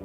我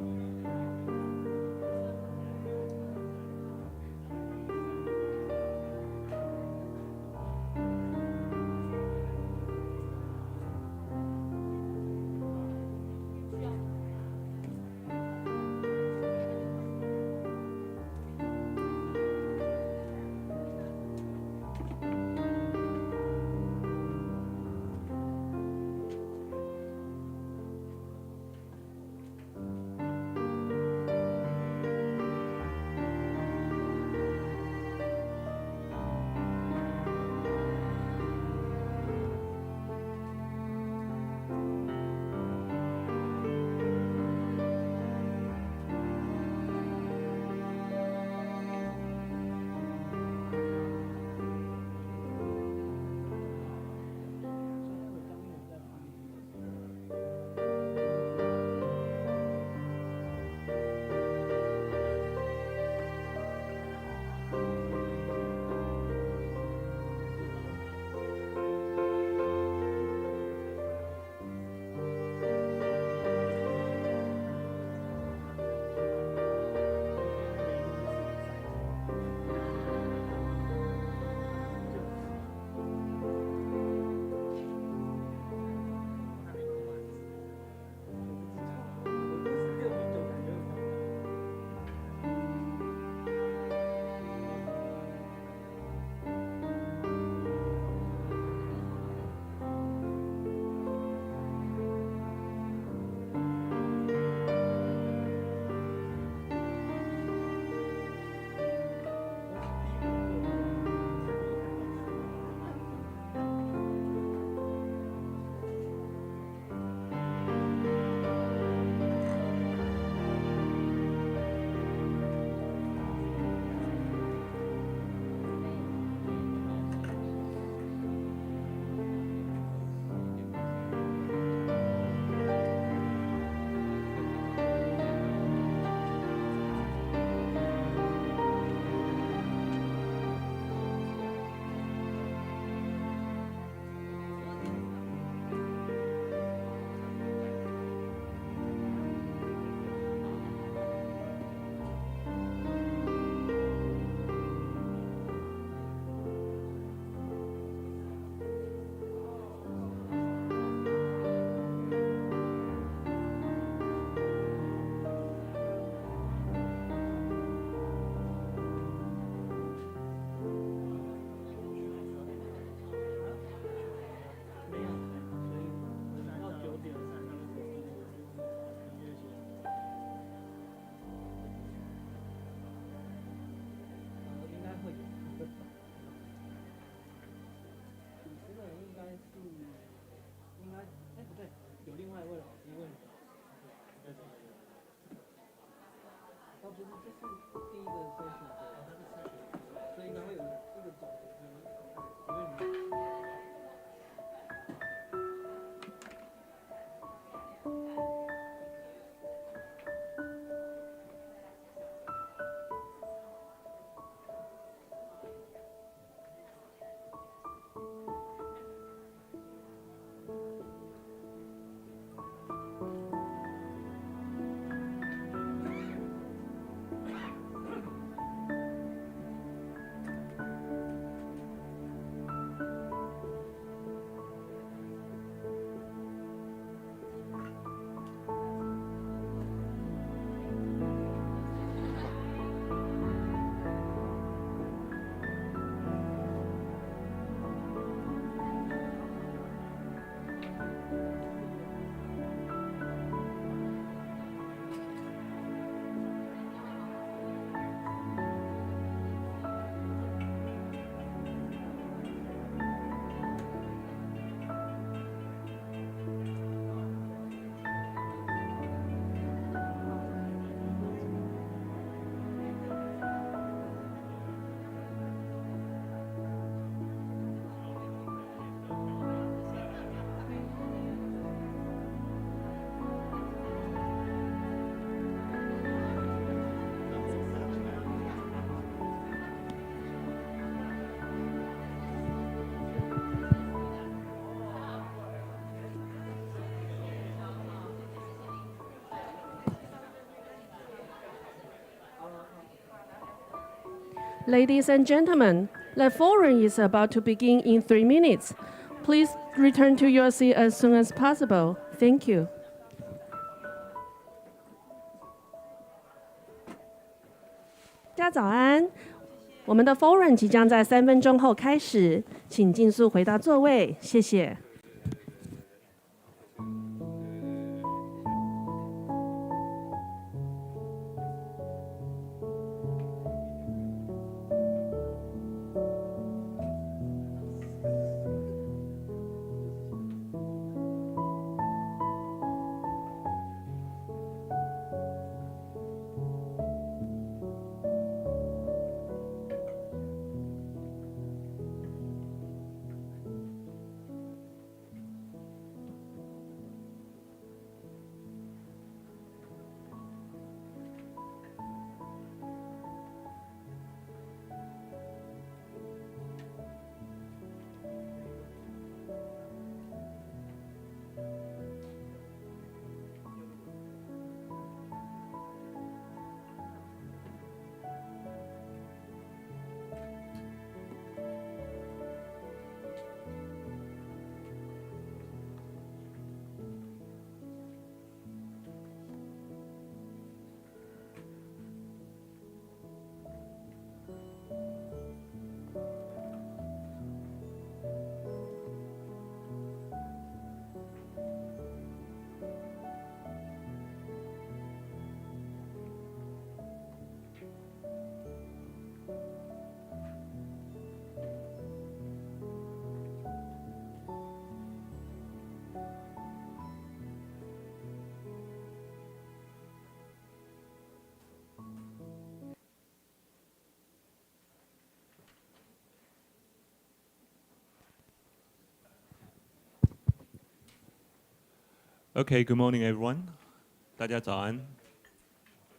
Ladies and gentlemen, the forum is about to begin in 3 minutes. Please return to your seat as soon as possible. Thank you. 大家早安，我们的 forum 即将在3分钟后开始，请尽速回到座位，谢谢。Okay, good morning, everyone. 大家早安。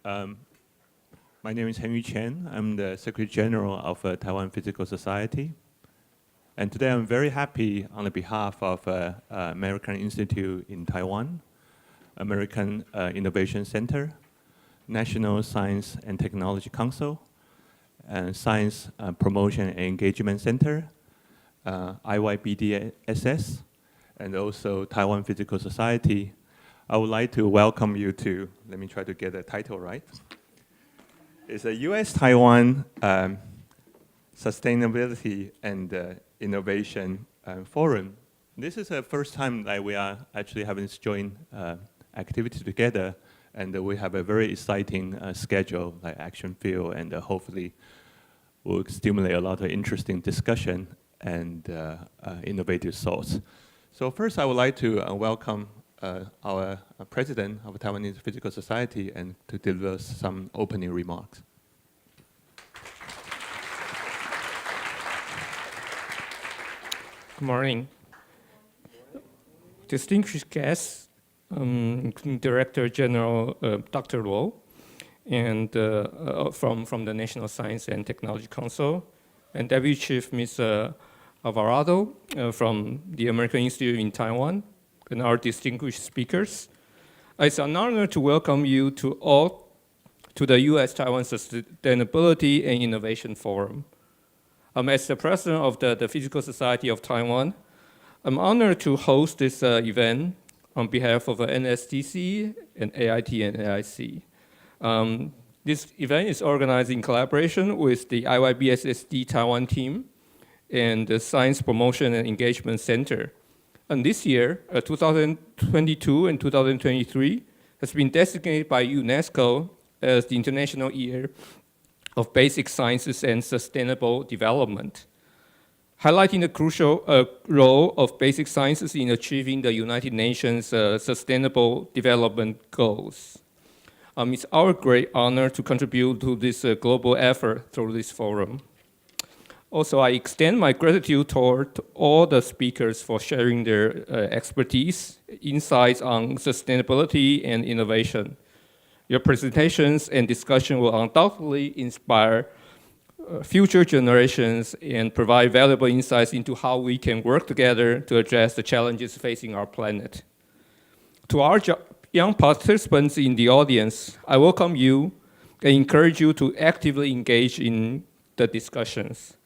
My name is Henry Chen. I'm the Secretary General of Taiwan Physical Society. And today I'm very happy on the behalf of American Institute in Taiwan, American Innovation Center, National Science and Technology Council, and Science Promotion and Engagement Center, IYBSSD, and also Taiwan Physical Society. I would like to welcome you to, let me try to get the title right. It's a U.S. Taiwan Sustainability and Innovation Forum. This is the first time that we are actually having this joint activity together, and we have a very exciting schedule, like action field, and hopefully will stimulate a lot of interesting discussion and innovative thoughts. So first, I would like to welcome our president of Taiwanese Physical Society and to deliver some opening remarks. Good morning. Distinguished guests, including Director General Dr. Luo, and from the National Science and Technology Council, and Deputy Chief Ms. Alvarado from the American Institute in Taiwan, and our distinguished speakers. It's an honor to welcome you to the U.S. Taiwan Sustainability and Innovation Forum. As the president of the Physical Society of Taiwan, I'm honored to host this event on behalf of NSTC and AIT and AIC. This event is organized in collaboration with the IYBSSD Taiwan team and the Science Promotion and Engagement Center. And this year, 2022 and 2023, has been designated by UNESCO as the International Year of Basic Sciences and Sustainable Development, highlighting the crucial role of basic sciences in achieving the United Nations Sustainable Development Goals. It's our great honor to contribute to this global effort through this forum. Also, I extend my gratitude toward all the speakers for sharing their expertise, insights on sustainability and innovation. Your presentations and discussion will undoubtedly inspire future generations and provide valuable insights into how we can work together to address the challenges facing our planet. To our young participants in the audience, I welcome you and encourage you to actively engage in the discussions.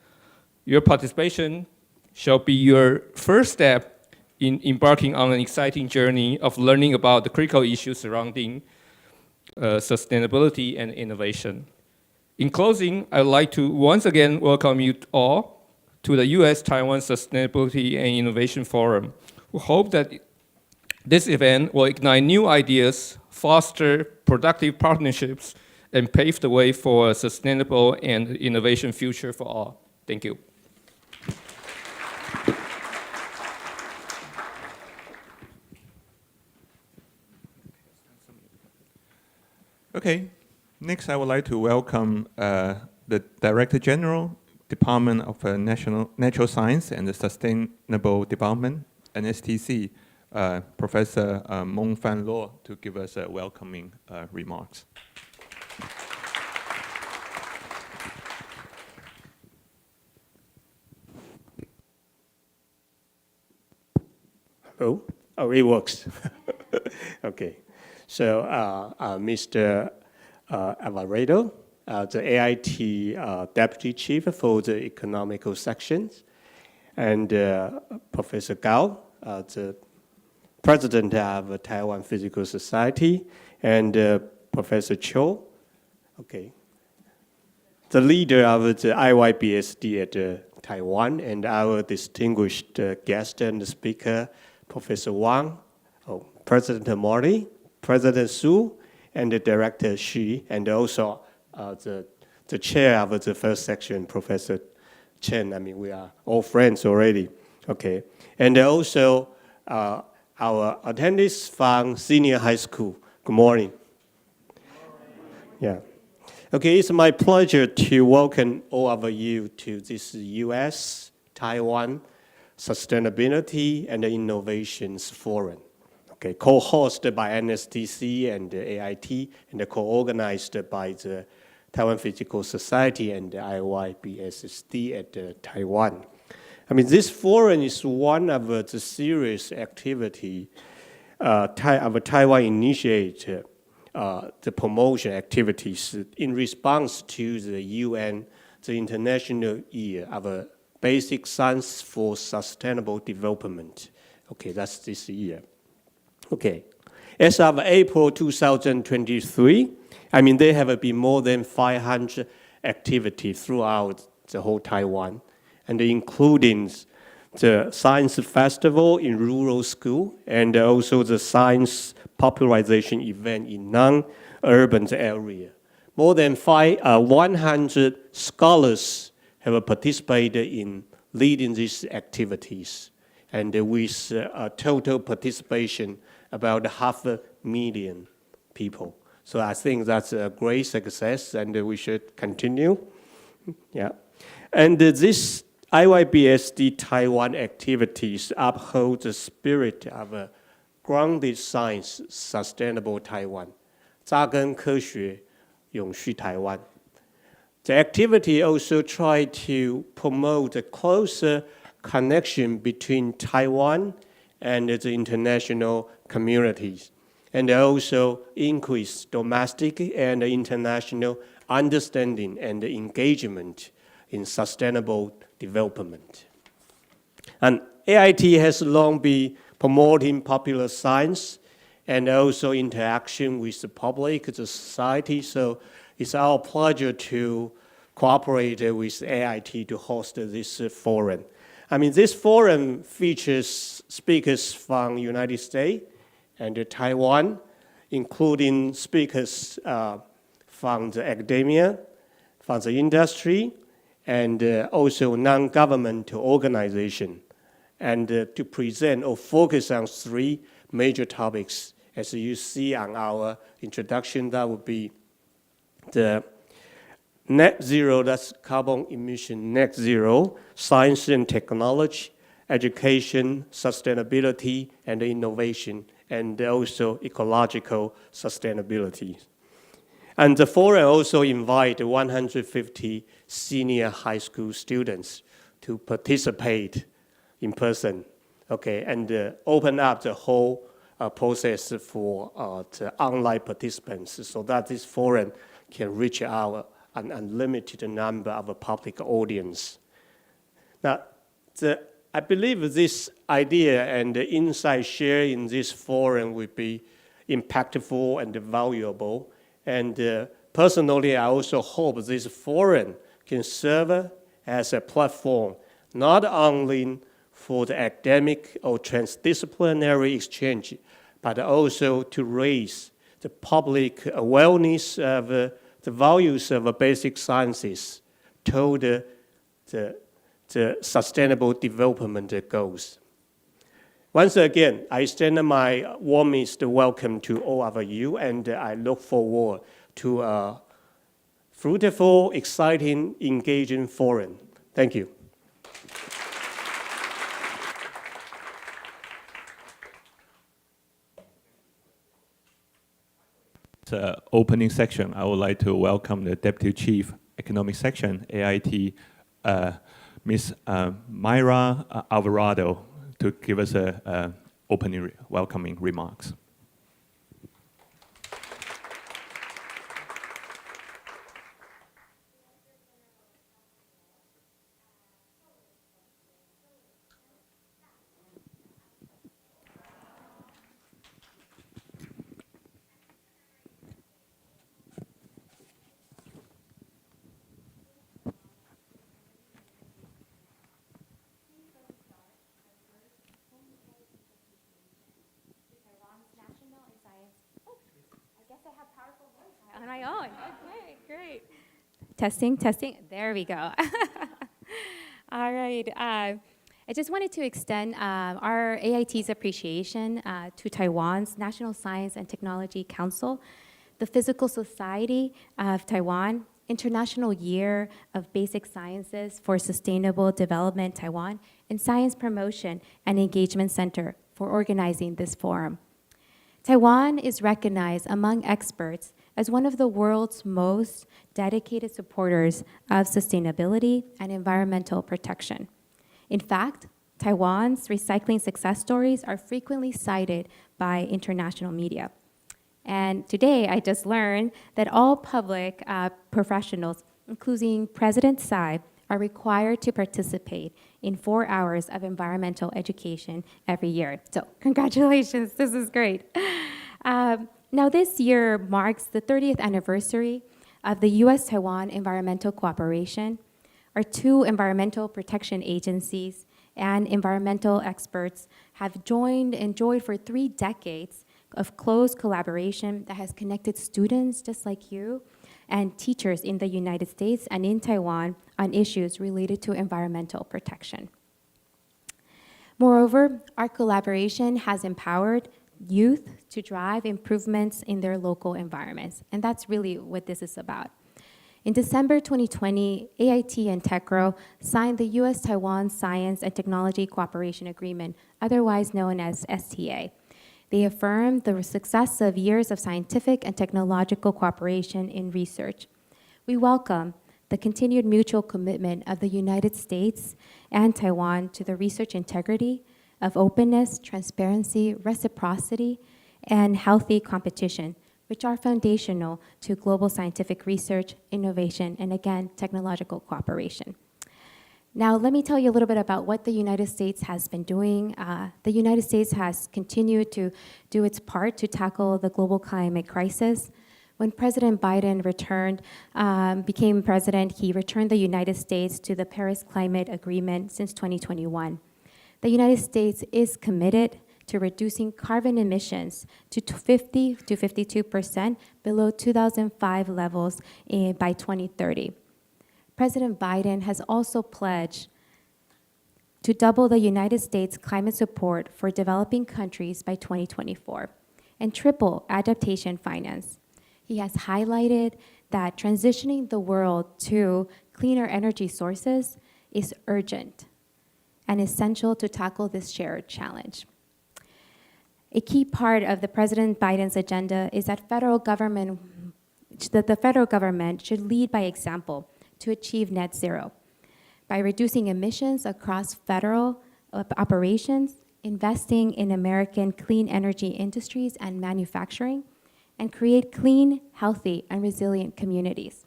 Your participation shall be your first step in embarking on an exciting journey of learning about the critical issues surrounding sustainability and innovation. In closing, I'd like to once again welcome you all to the U.S. Taiwan Sustainability and Innovation Forum. We hope that this event will ignite new ideas, foster productive partnerships, and pave the way for a sustainable and innovation future for all. Thank you. Okay, next I would like to welcome the Director General, Department of Natural Science and the Sustainable Development, NSTC, Professor Meng Fan Luo, to give us welcoming remarks. Oh, it works. Okay. So, Mr. Alvarado, the AIT Deputy Chief for the Economical Sections, and Professor Gao, the President of Taiwan Physical Society, and Professor Cho, okay, the leader of the IYBSSD at Taiwan, and our distinguished guest and speaker, Professor Wang, President Mori, President Su, and the Director Xu, and also the chair of the first section, Professor Chen. I mean, we are all friends already. Okay, and also our attendees from senior high school. Good morning. Yeah. Okay, it's my pleasure to welcome all of you to this U.S. Taiwan Sustainability and Innovations Forum. Okay, co-hosted by NSTC and AIT, and co-organized by the Taiwan Physical Society and IYBSSD at Taiwan. I mean, this forum is one of the serious activity Taiwan initiated the promotion activities in response to the UN, the International Year of Basic Science for Sustainable Development. Okay, that's this year. Okay, as of April 2023, I mean, there have been more than 500 activities throughout the whole Taiwan, and including the Science Festival in rural school, and also the science popularization event in non-urban area. More than 100 scholars have participated in leading these activities, and with a total participation about 500,000 people. So I think that's a great success, and we should continue. Yeah, and this IYBSD Taiwan activities uphold the spirit of grounded science, sustainable Taiwan. 扎根科学，永续台湾。The activity also tried to promote a closer connection between Taiwan and the international communities, and also increase domestic and international understanding and engagement in sustainable development. And AIT has long been promoting popular science and also interaction with the public, the society. So it's our pleasure to cooperate with AIT to host this forum. I mean, this forum features speakers from United States and Taiwan, including speakers from the academia, from the industry, and also non-governmental organization, and to present or focus on 3 major topics. As you see on our introduction, that would be the net zero, that's carbon emission net zero, science and technology, education, sustainability, and innovation, and also ecological sustainability. And the forum also invite 150 senior high school students to participate in person, okay, and open up the whole process for the online participants so that this forum can reach our an unlimited number of a public audience. Now, I believe this idea and the insight shared in this forum will be impactful and valuable. And personally, I also hope this forum can serve as a platform not only for the academic or transdisciplinary exchange, but also to raise the public awareness of the values of basic sciences toward the sustainable development goals. Once again, I extend my warmest welcome to all of you, and I look forward to a fruitful, exciting, engaging forum. Thank you. The opening section, I would like to welcome the Deputy Chief Economic Section, AIT, Ms. Myra Alvarado, to give us a opening welcoming remarks. On my own. Okay, great. Testing, testing. There we go. All right. I just wanted to extend our AIT's appreciation to Taiwan's National Science and Technology Council, the Physical Society of Taiwan, International Year of Basic Sciences for Sustainable Development Taiwan, and Science Promotion and Engagement Center for organizing this forum. Taiwan is recognized among experts as one of the world's most dedicated supporters of sustainability and environmental protection. In fact, Taiwan's recycling success stories are frequently cited by international media. And today, I just learned that all public professionals, including President Tsai, are required to participate in 4 hours of environmental education every year. So congratulations, this is great. Now this year marks the 30th anniversary of the U.S. Taiwan environmental cooperation. Our two environmental protection agencies and environmental experts have enjoyed for 3 decades of close collaboration that has connected students just like you and teachers in the United States and in Taiwan on issues related to environmental protection. Moreover, our collaboration has empowered youth to drive improvements in their local environments, and that's really what this is about. In December 2020, AIT and TECRO signed the U.S. Taiwan Science and Technology Cooperation Agreement, otherwise known as STA. They affirmed the success of years of scientific and technological cooperation in research. We welcome the continued mutual commitment of the United States and Taiwan to the research integrity of openness, transparency, reciprocity, and healthy competition, which are foundational to global scientific research, innovation, and again, technological cooperation. Now, let me tell you a little bit about what the United States has been doing. The United States has continued to do its part to tackle the global climate crisis. When President Biden became president, he returned the United States to the Paris Climate Agreement since 2021. The United States is committed to reducing carbon emissions to 50 to 52% below 2005 levels by 2030. President Biden has also pledged to double the United States climate support for developing countries by 2024 and triple adaptation finance. He has highlighted that transitioning the world to cleaner energy sources is urgent and essential to tackle this shared challenge. A key part of the President Biden's agenda is that the federal government should lead by example to achieve net zero by reducing emissions across federal operations, investing in American clean energy industries and manufacturing, and create clean, healthy, and resilient communities.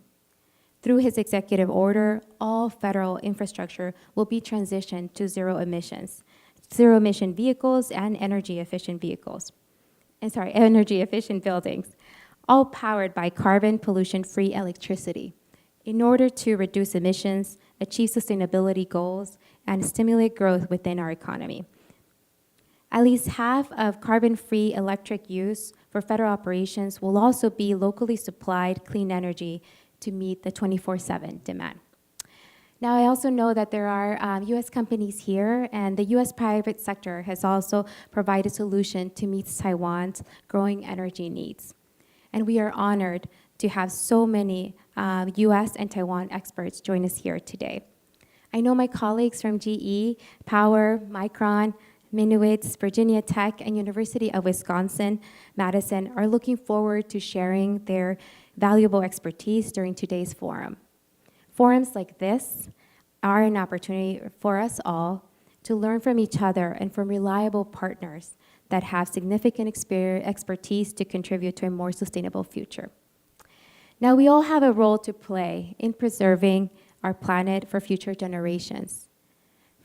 Through his executive order, all federal infrastructure will be transitioned to zero emission vehicles and energy efficient buildings, all powered by carbon pollution-free electricity in order to reduce emissions, achieve sustainability goals, and stimulate growth within our economy. At least half of carbon-free electric use for federal operations will also be locally supplied clean energy to meet the 24/7 demand. Now, I also know that there are U.S. companies here, and the U.S. private sector has also provided solution to meet Taiwan's growing energy needs. And we are honored to have so many U.S. and Taiwan experts join us here today. I know my colleagues from GE, Power, Micron, Minuit, Virginia Tech, and University of Wisconsin-Madison are looking forward to sharing their valuable expertise during today's forum. Forums like this are an opportunity for us all to learn from each other and from reliable partners that have significant expertise to contribute to a more sustainable future. Now, we all have a role to play in preserving our planet for future generations.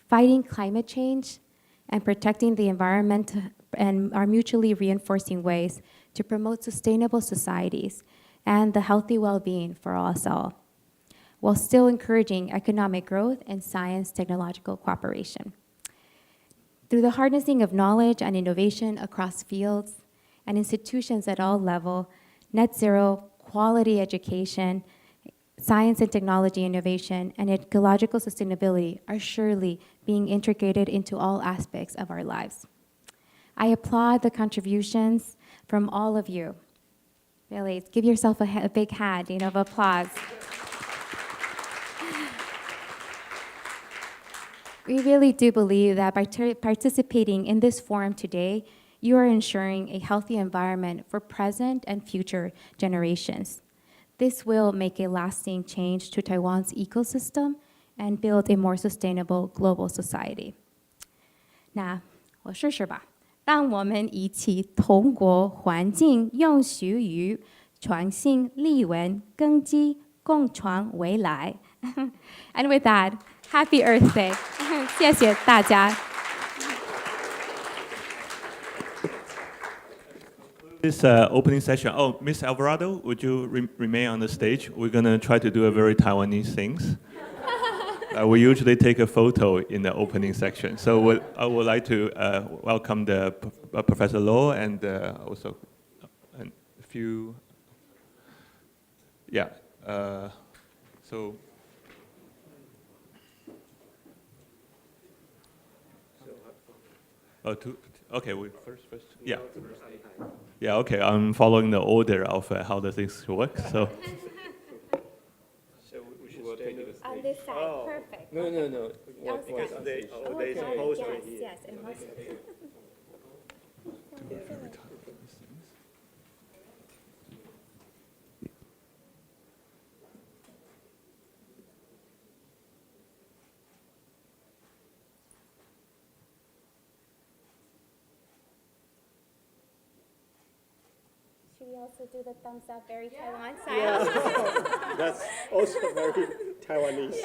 Fighting climate change and protecting the environment and are mutually reinforcing ways to promote sustainable societies and the healthy well-being for us all, while still encouraging economic growth and science technological cooperation. Through the harnessing of knowledge and innovation across fields and institutions at all levels, net zero, quality education, science and technology innovation, and ecological sustainability are surely being integrated into all aspects of our lives. I applaud the contributions from all of you. Really, give yourself a big hand of applause. We really do believe that by participating in this forum today, you are ensuring a healthy environment for present and future generations. This will make a lasting change to Taiwan's ecosystem and build a more sustainable global society. 那我试试吧，让我们一起通过环境永续与创新理念根基共创未来。And with that, Happy Earth Day! 谢谢大家。This opening session. Oh, Miss Alvarado, would you remain on the stage? We're going to try to do a very Taiwanese things. We usually take a photo in the opening section. So I would like to welcome the Professor Law and also a few. Yeah. So. Oh, okay. We first. Yeah. Yeah, okay, I'm following the order of how the things work, so. So we should stand On this side, perfect. No. there's a poster here. Yes, it must be. Should we also do the thumbs up, very Taiwan style? Yeah. That's also very Taiwanese.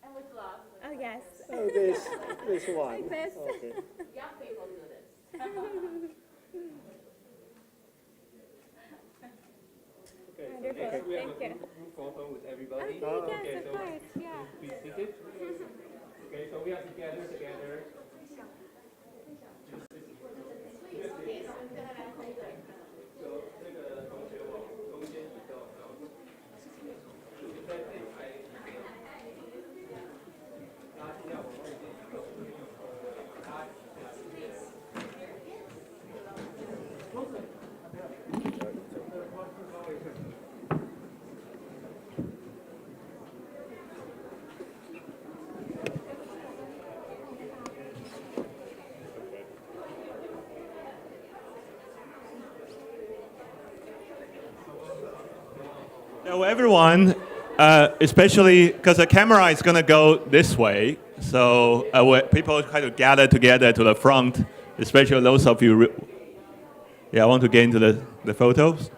And with love. Oh, yes. Oh, this one. Like this. Okay. Young people do this. Wonderful. Next, we have Thank a you. group photo with everybody. Okay, yes, of so course, yeah. please take it. Okay, so we are together. So everyone, especially because the camera is going to go this way, so people try to gather together to the front, especially those of you, want to get into the photos.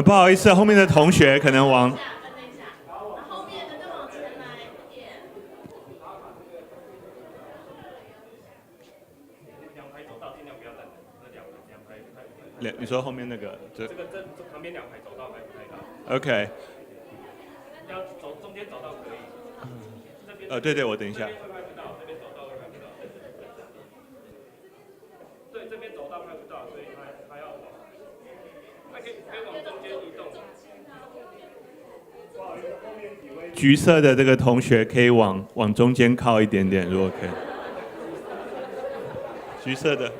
不好意思，后面的同学可能往。你说后面那个，这旁边2排走道拍不太到。OK。要走中间走道可以。对对，我等一下。这边走道会拍不到。对，这边走道拍不到，所以他要往。他可以往中间移动。不好意思，后面几位。橘色的这个同学可以往中间靠一点点，如果可以。橘色的。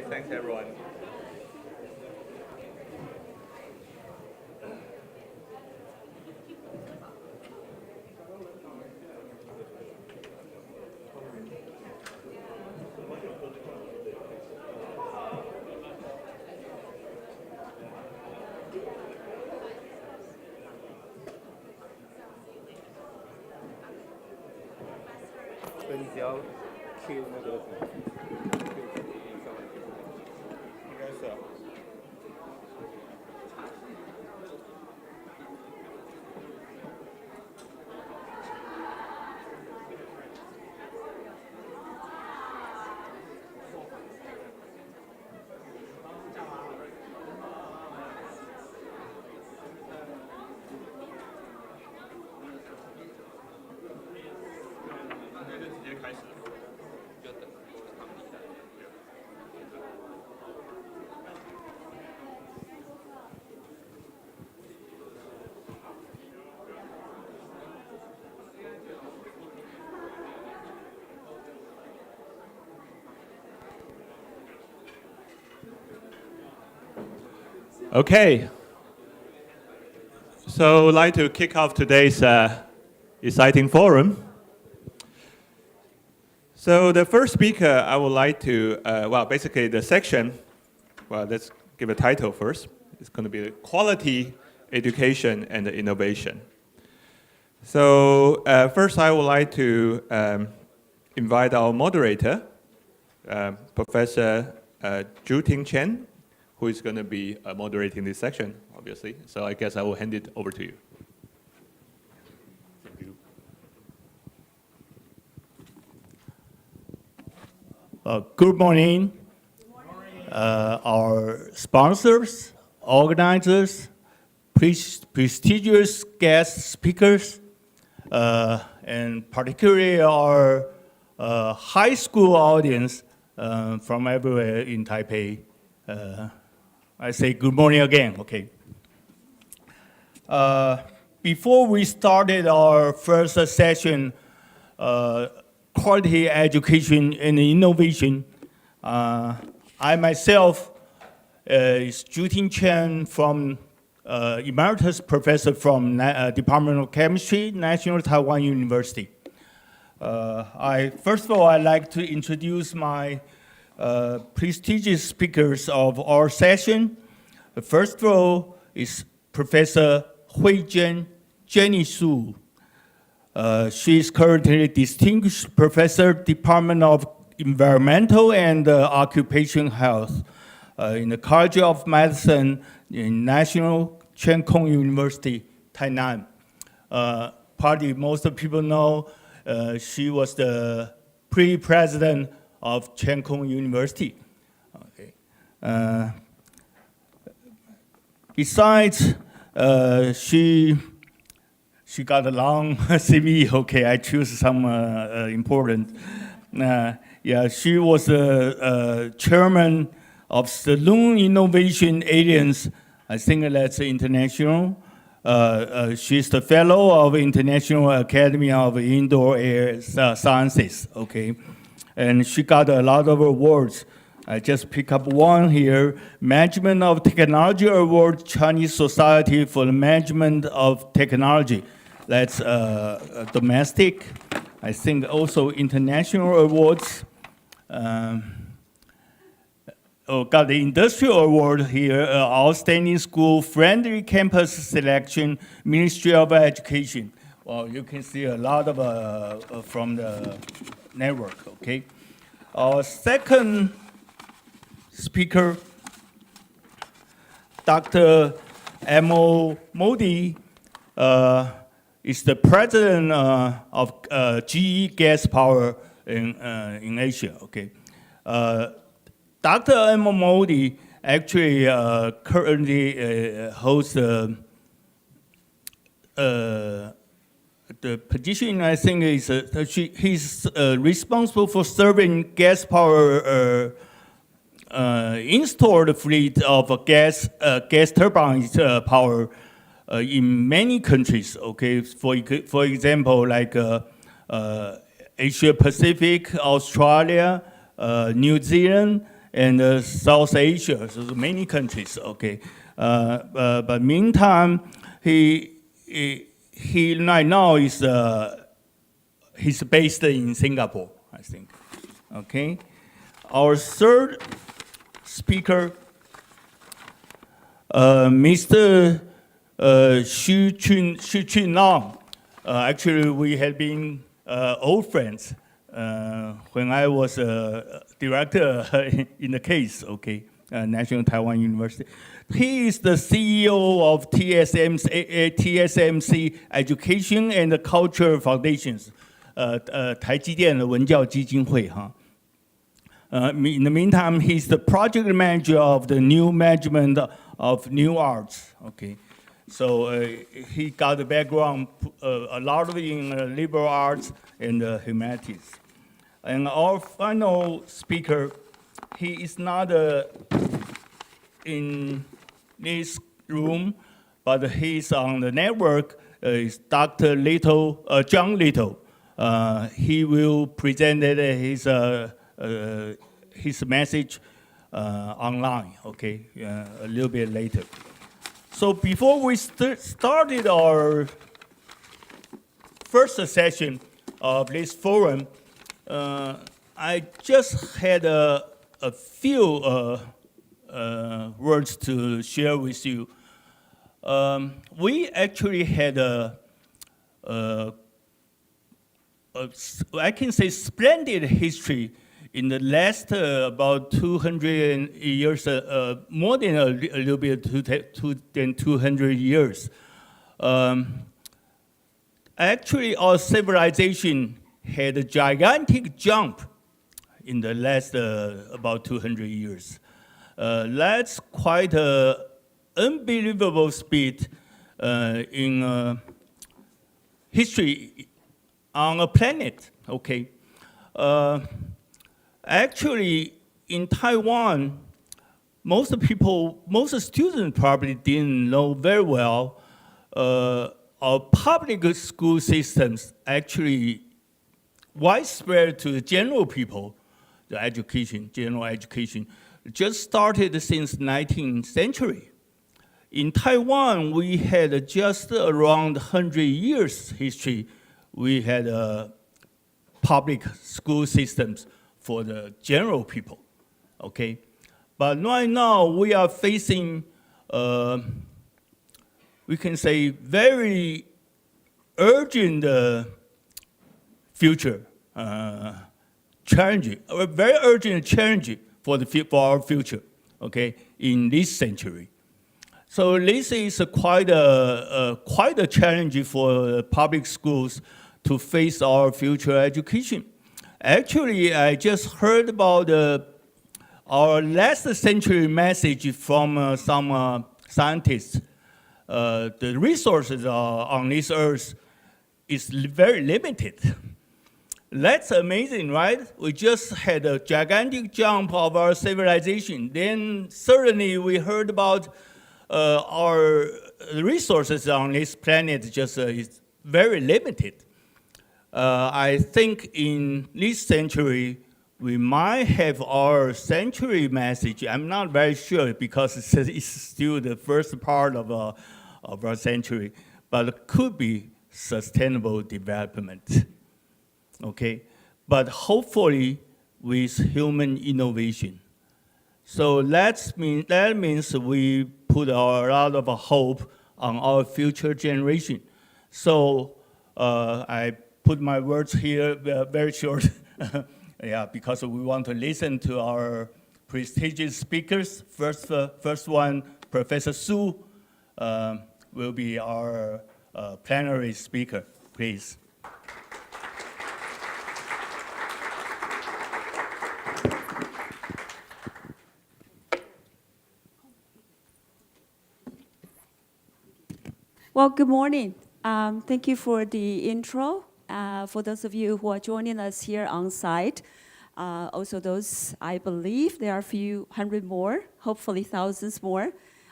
Thanks, everyone. Okay. So I'd like to kick off today's exciting forum. So the first speaker, I would like to, basically the section, let's give a title first. It's going to be Quality, Education, and Innovation. So first I would like to invite our moderator, Professor Ju-Ting Chen, who is going to be moderating this section, obviously. So I guess I will hand it over to you. Thank you. Good morning. Our sponsors, organizers, prestigious guest speakers, and particularly our high school audience from everywhere in Taipei. I say good morning again, okay. Before we started our first session, quality education and innovation, I myself is Ju-Ting Chen from Emeritus Professor from Department of Chemistry, National Taiwan University. First of all, I'd like to introduce my prestigious speakers of our session. The first row is Professor Hui-Jen Jenny Su. She is currently Distinguished Professor, Department of environmental and occupation health in the College of Medicine in National Chen Kung University, Tainan. Probably most of people know she was the pre-president of Chen Kung University. Okay. Besides, she got a long CV. Okay, I choose some important. Yeah, she was the chairman of Saloon Innovation Alliance. I think that's international. She's the fellow of International Academy of Indoor Air Sciences. Okay, and she got a lot of awards. I just pick up one here. Management of Technology Award, Chinese Society for the Management of Technology. That's domestic. I think also international awards. Got the industrial award here, Outstanding School Friendly Campus Selection, Ministry of Education. Well, you can see a lot of from the network, okay? Our second speaker, Dr. M.O. Modi, is the president of GE Gas Power in Asia, okay? Dr. M.O. Modi actually currently holds the position, I think, is he's responsible for serving gas power installed fleet of gas turbines power in many countries. Okay, for example, like Asia Pacific, Australia, New Zealand, and South Asia, so many countries. Okay, but meantime, he right now is he's based in Singapore, I think. Okay, our third speaker, Mr. Xu Chunlong. Actually, we had been old friends when I was a director in the case, okay, National Taiwan University. He is the CEO of TSMC Education and Culture Foundations, 台积电的文教基金会哈。In the meantime, he's the project manager of the new management of new arts. Okay, so he got a background a lot of in liberal arts and humanities. And our final speaker, he is not in this room, but he's on the network. Is Dr. John Little. He will present his message online, okay, a little bit later. So before we started our first session of this forum, I just had a few words to share with you. We actually had I can say splendid history in the last about 200 years, more than a little bit than 200 years. Actually, our civilization had a gigantic jump in the last about 200 years. That's quite an unbelievable speed in history on a planet, okay? Actually, in Taiwan, most students probably didn't know very well our public school systems actually widespread to the general people, the education, general education, just started since 19th century. In Taiwan, we had just around 100 years history. We had public school systems for the general people, okay? But right now, we are facing, we can say, very urgent future challenge, a very urgent challenge for our future, okay, in this century. So this is quite a challenge for public schools to face our future education. Actually, I just heard about our last century message from some scientists. The resources on this earth is very limited. That's amazing, right? We just had a gigantic jump of our civilization. Then suddenly we heard about our resources on this planet just is very limited. I think in this century, we might have our century message. I'm not very sure because it's still the first part of our century, but it could be sustainable development, okay? But hopefully with human innovation. So that means we put a lot of hope on our future generation. So I put my words here very short, yeah, because we want to listen to our prestigious speakers. First one, Professor Su, will be our plenary speaker, please. Well, good morning. Thank you for the intro. For those of you who are joining us here on site, also those, I believe there are a few hundred more, hopefully thousands more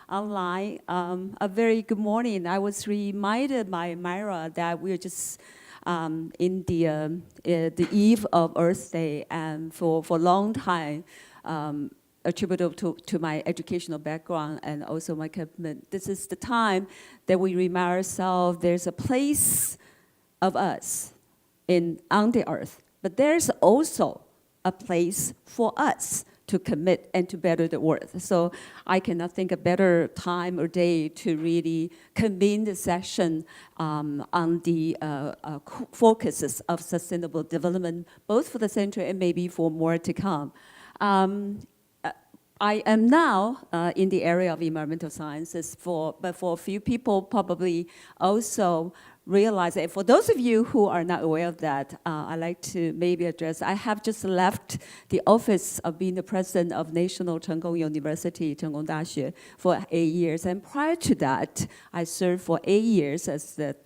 online. A very good morning. I was reminded by Myra that we're just in the eve of Earth Day, and for a long time, attributable to my educational background and also my commitment. This is the time that we remind ourselves there's a place of us on the earth, but there's also a place for us to commit and to better the earth. So I cannot think a better time or day to really convene the session on the focuses of sustainable development, both for the century and maybe for more to come. I am now in the area of environmental sciences, but for a few people probably also realize that. For those of you who are not aware of that, I'd like to maybe address, I have just left the office of being the president of National Cheng Kung University, Cheng Kung Daxue, for 8 years. And prior to that, I served for 8 years as the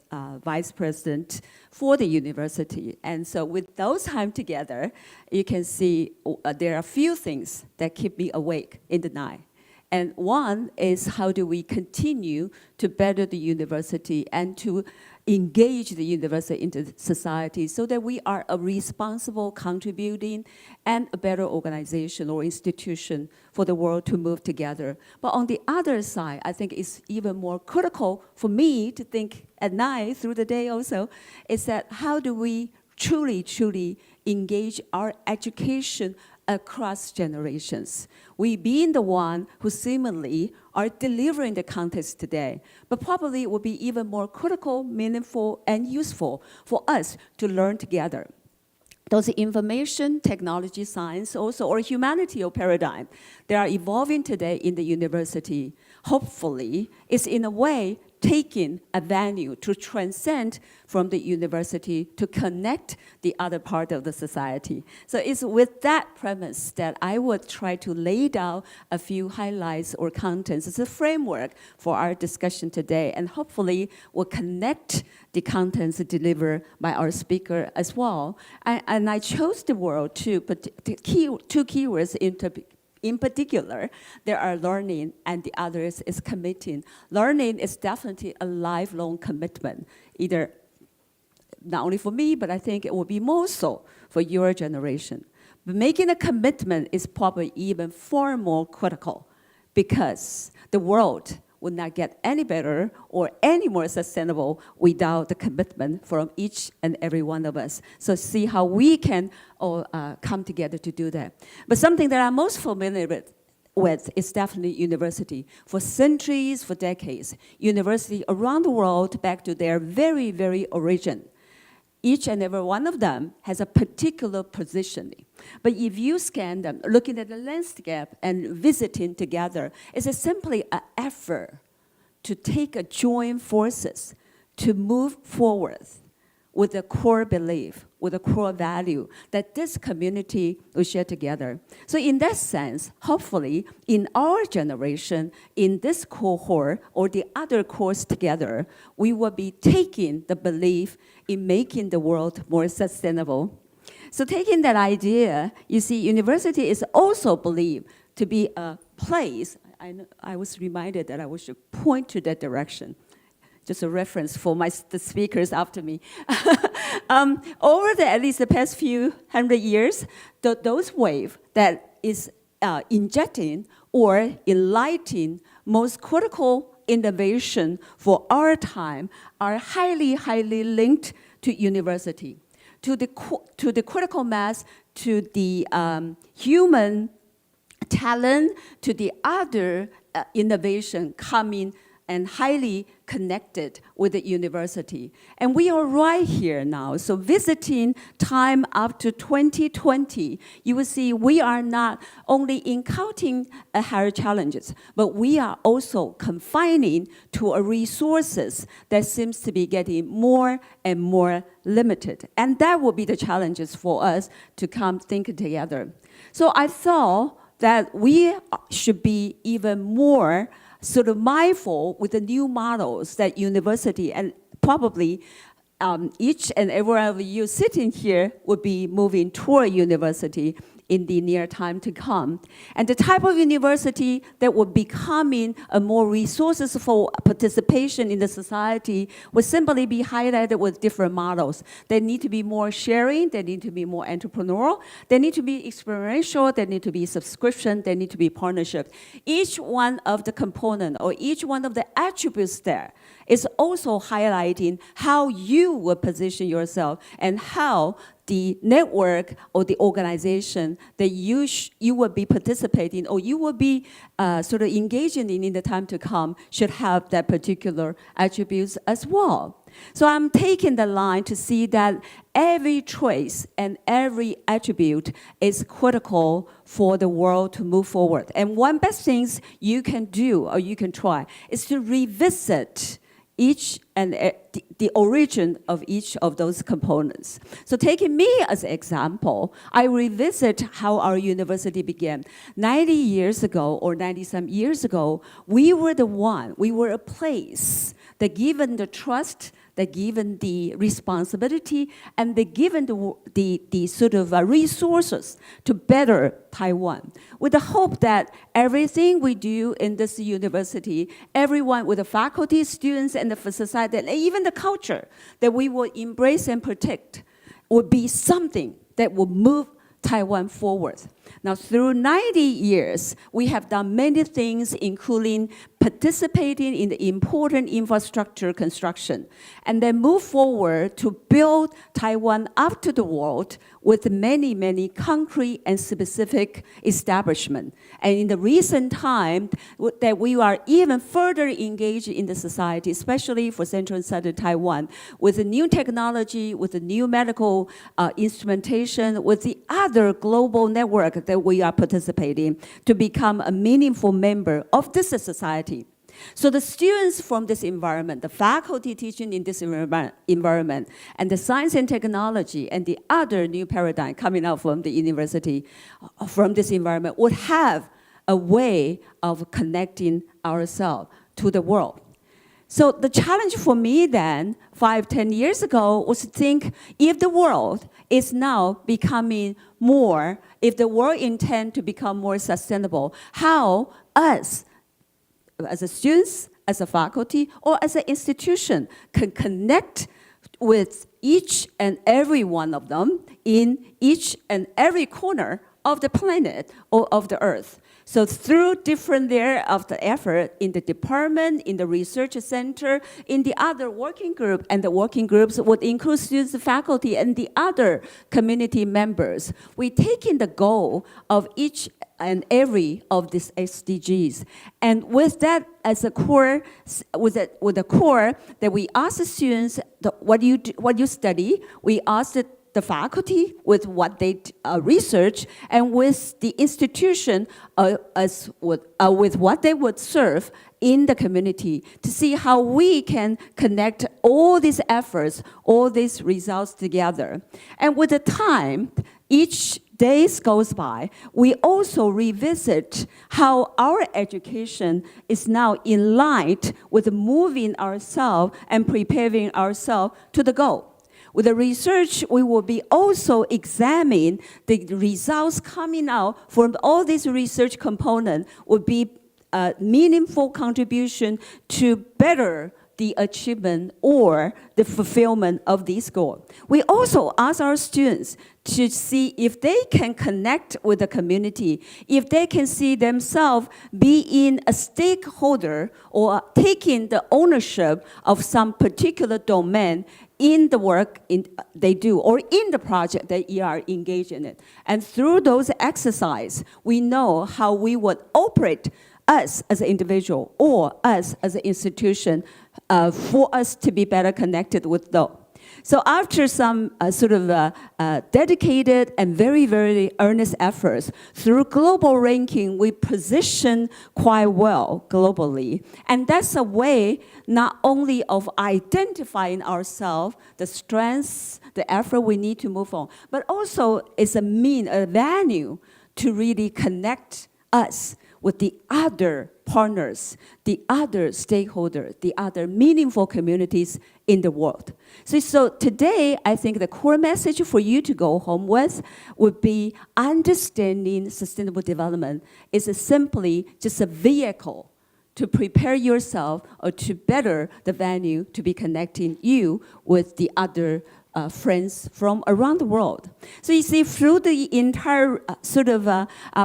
vice president for the university. And so with those time together, you can see there are a few things that keep me awake in the night. And one is how do we continue to better the university and to engage the university into society so that we are a responsible, contributing, and a better organization or institution for the world to move together. But on the other side, I think it's even more critical for me to think at night, through the day also, is that how do we truly engage our education across generations. We being the one who seemingly are delivering the context today, but probably it will be even more critical, meaningful, and useful for us to learn together. Those information, technology, science also, or humanitarian paradigm, they are evolving today in the university. Hopefully, it's in a way taking a venue to transcend from the university to connect the other part of the society. So it's with that premise that I would try to lay down a few highlights or contents as a framework for our discussion today, and hopefully will connect the contents delivered by our speaker as well. And I chose the word two keywords in particular. There are learning, and the others is committing. Learning is definitely a lifelong commitment, either not only for me, but I think it will be more so for your generation. But making a commitment is probably even far more critical because the world would not get any better or any more sustainable without the commitment from each and every one of us. So see how we can all come together to do that. But something that I'm most familiar with is definitely university. For centuries, for decades, university around the world, back to their very, very origin, each and every one of them has a particular positioning. But if you scan them, looking at the landscape and visiting together, it's simply an effort to take a joint forces to move forward with a core belief, with a core value that this community will share together. So in that sense, hopefully, in our generation, in this cohort or the other cohorts together, we will be taking the belief in making the world more sustainable. So taking that idea, you see, university is also believed to be a place. I was reminded that I should point to that direction. Just a reference for the speakers after me. Over at least the past few hundred years, those waves that is injecting or enlightening most critical innovation for our time are highly, highly linked to university, to the critical mass, to the human talent, to the other innovation coming and highly connected with the university. And we are right here now. So visiting time up to 2020, you will see we are not only encountering higher challenges, but we are also confining to a resources that seems to be getting more and more limited. And that will be the challenges for us to come think together. So I thought that we should be even more sort of mindful with the new models that university and probably each and every one of you sitting here would be moving toward university in the near time to come. And the type of university that would be becoming a more resources for participation in the society would simply be highlighted with different models. They need to be more sharing, they need to be more entrepreneurial, they need to be experiential, they need to be subscription, they need to be partnership. Each one of the component or each one of the attributes there is also highlighting how you will position yourself and how the network or the organization that you will be participating or you will be sort of engaging in the time to come should have that particular attributes as well. So I'm taking the line to see that every choice and every attribute is critical for the world to move forward. And one best things you can do or you can try is to revisit each and the origin of each of those components. So taking me as an example, I revisit how our university began. 90 years ago or 90-some years ago, we were a place that given the trust, that given the responsibility, and they given the sort of resources to better Taiwan, with the hope that everything we do in this university, everyone with the faculty, students, and the society, and even the culture that we will embrace and protect, would be something that will move Taiwan forward. Now, through 90 years, we have done many things, including participating in the important infrastructure construction, and then move forward to build Taiwan up to the world with many, many concrete and specific establishments. And in the recent time, that we are even further engaged in the society, especially for Central and Southern Taiwan, with the new technology, with the new medical instrumentation, with the other global network that we are participating to become a meaningful member of this society. So the students from this environment, the faculty teaching in this environment, and the science and technology and the other new paradigm coming out from the university, from this environment, would have a way of connecting ourselves to the world. So the challenge for me then, 5-10 years ago, was to think if the world is now becoming more, if the world intends to become more sustainable, how us, as a students, as a faculty, or as an institution, can connect with each and every one of them in each and every corner of the planet or of the earth. So through different layer of the effort in the department, in the research center, in the other working group, and the working groups would include students, faculty, and the other community members, we take in the goal of each and every of these SDGs. And with that as a core, with the core, that we ask the students, what you study, we ask the faculty with what they research, and with the institution with what they would serve in the community, to see how we can connect all these efforts, all these results together. And with the time, each days goes by, we also revisit how our education is now in line with moving ourselves and preparing ourselves to the goal. With the research, we will be also examining the results coming out from all these research components would be a meaningful contribution to better the achievement or the fulfillment of this goal. We also ask our students to see if they can connect with the community, if they can see themselves being a stakeholder or taking the ownership of some particular domain in the work they do, or in the project that you are engaged in it. And through those exercises, we know how we would operate us as an individual or us as an institution for us to be better connected with those. So after some dedicated and very, very earnest efforts, through global ranking, we position quite well globally. And that's a way not only of identifying ourselves, the strengths, the effort we need to move on, but also is a venue to really connect us with the other partners, the other stakeholders, the other meaningful communities in the world. So today, I think the core message for you to go home with would be understanding sustainable development is simply just a vehicle to prepare yourself or to better the venue to be connecting you with the other friends from around the world. So you see, through the entire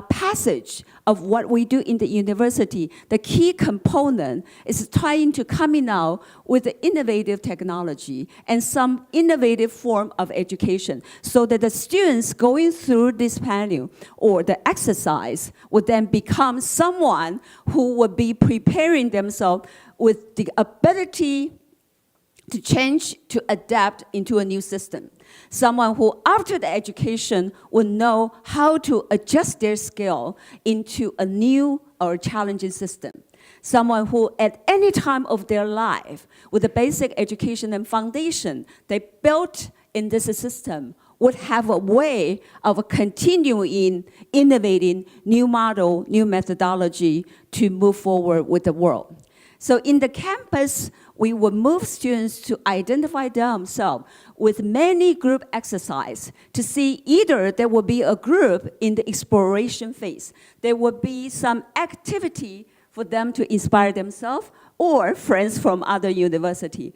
passage of what we do in the university, the key component is trying to coming out with the innovative technology and some innovative form of education, so that the students going through this panel or the exercise would then become someone who would be preparing themselves with the ability to change, to adapt into a new system. Someone who, after the education, will know how to adjust their skill into a new or challenging system. Someone who, at any time of their life, with the basic education and foundation they built in this system, would have a way of continuing innovating new model, new methodology to move forward with the world. So in the campus, we will move students to identify themselves with many group exercise to see either there will be a group in the exploration phase, there will be some activity for them to inspire themselves, or friends from other university.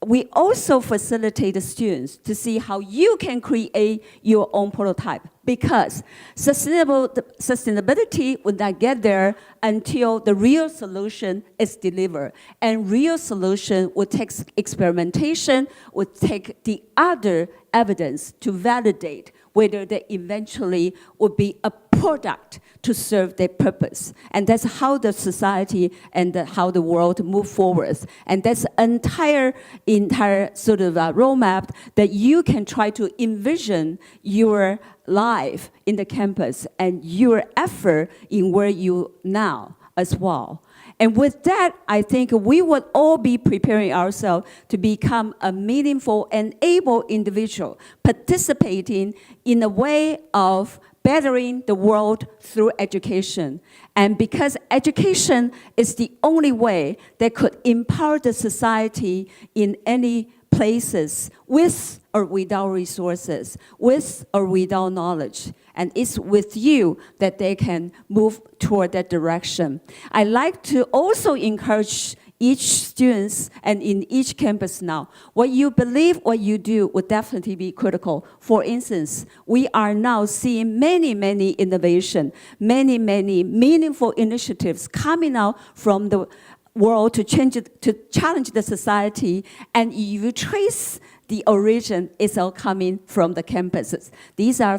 We also facilitate the students to see how you can create your own prototype, because sustainability will not get there until the real solution is delivered. And real solution will take experimentation, will take the other evidence to validate whether they eventually will be a product to serve their purpose. And that's how the society and how the world move forward. And that's entire roadmap that you can try to envision your life in the campus and your effort in where you now as well. And with that, I think we would all be preparing ourselves to become a meaningful and able individual, participating in a way of bettering the world through education. And because education is the only way that could empower the society in any places, with or without resources, with or without knowledge. And it's with you that they can move toward that direction. I like to also encourage each students and in each campus now, what you believe, what you do would definitely be critical. For instance, we are now seeing many, many innovation, many, many meaningful initiatives coming out from the world to challenge the society. And you trace the origin is all coming from the campuses. These are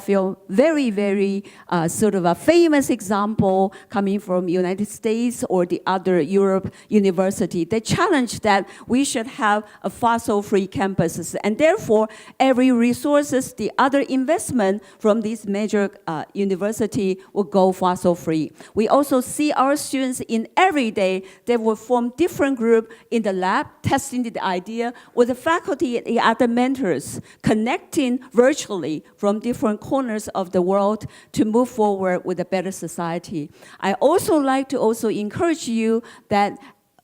very, very sort of a famous example coming from United States or the other Europe university. They challenge that we should have a fossil-free campuses, and therefore every resources, the other investment from these major university will go fossil-free. We also see our students in every day, they will form different group in the lab, testing the idea with the faculty and the other mentors, connecting virtually from different corners of the world to move forward with a better society. I also like to also encourage you that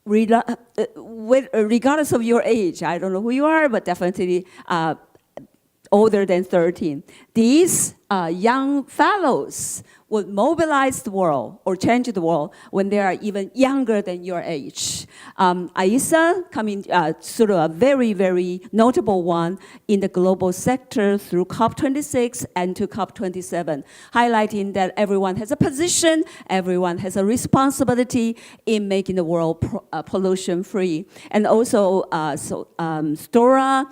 regardless of your age, I don't know who you are, but definitely older than 13, these young fellows would mobilize the world or change the world when they are even younger than your age. Aisa, coming sort of a very, very notable one in the global sector through COP26 and to COP27, highlighting that everyone has a position, everyone has a responsibility in making the world pollution-free. And also Stora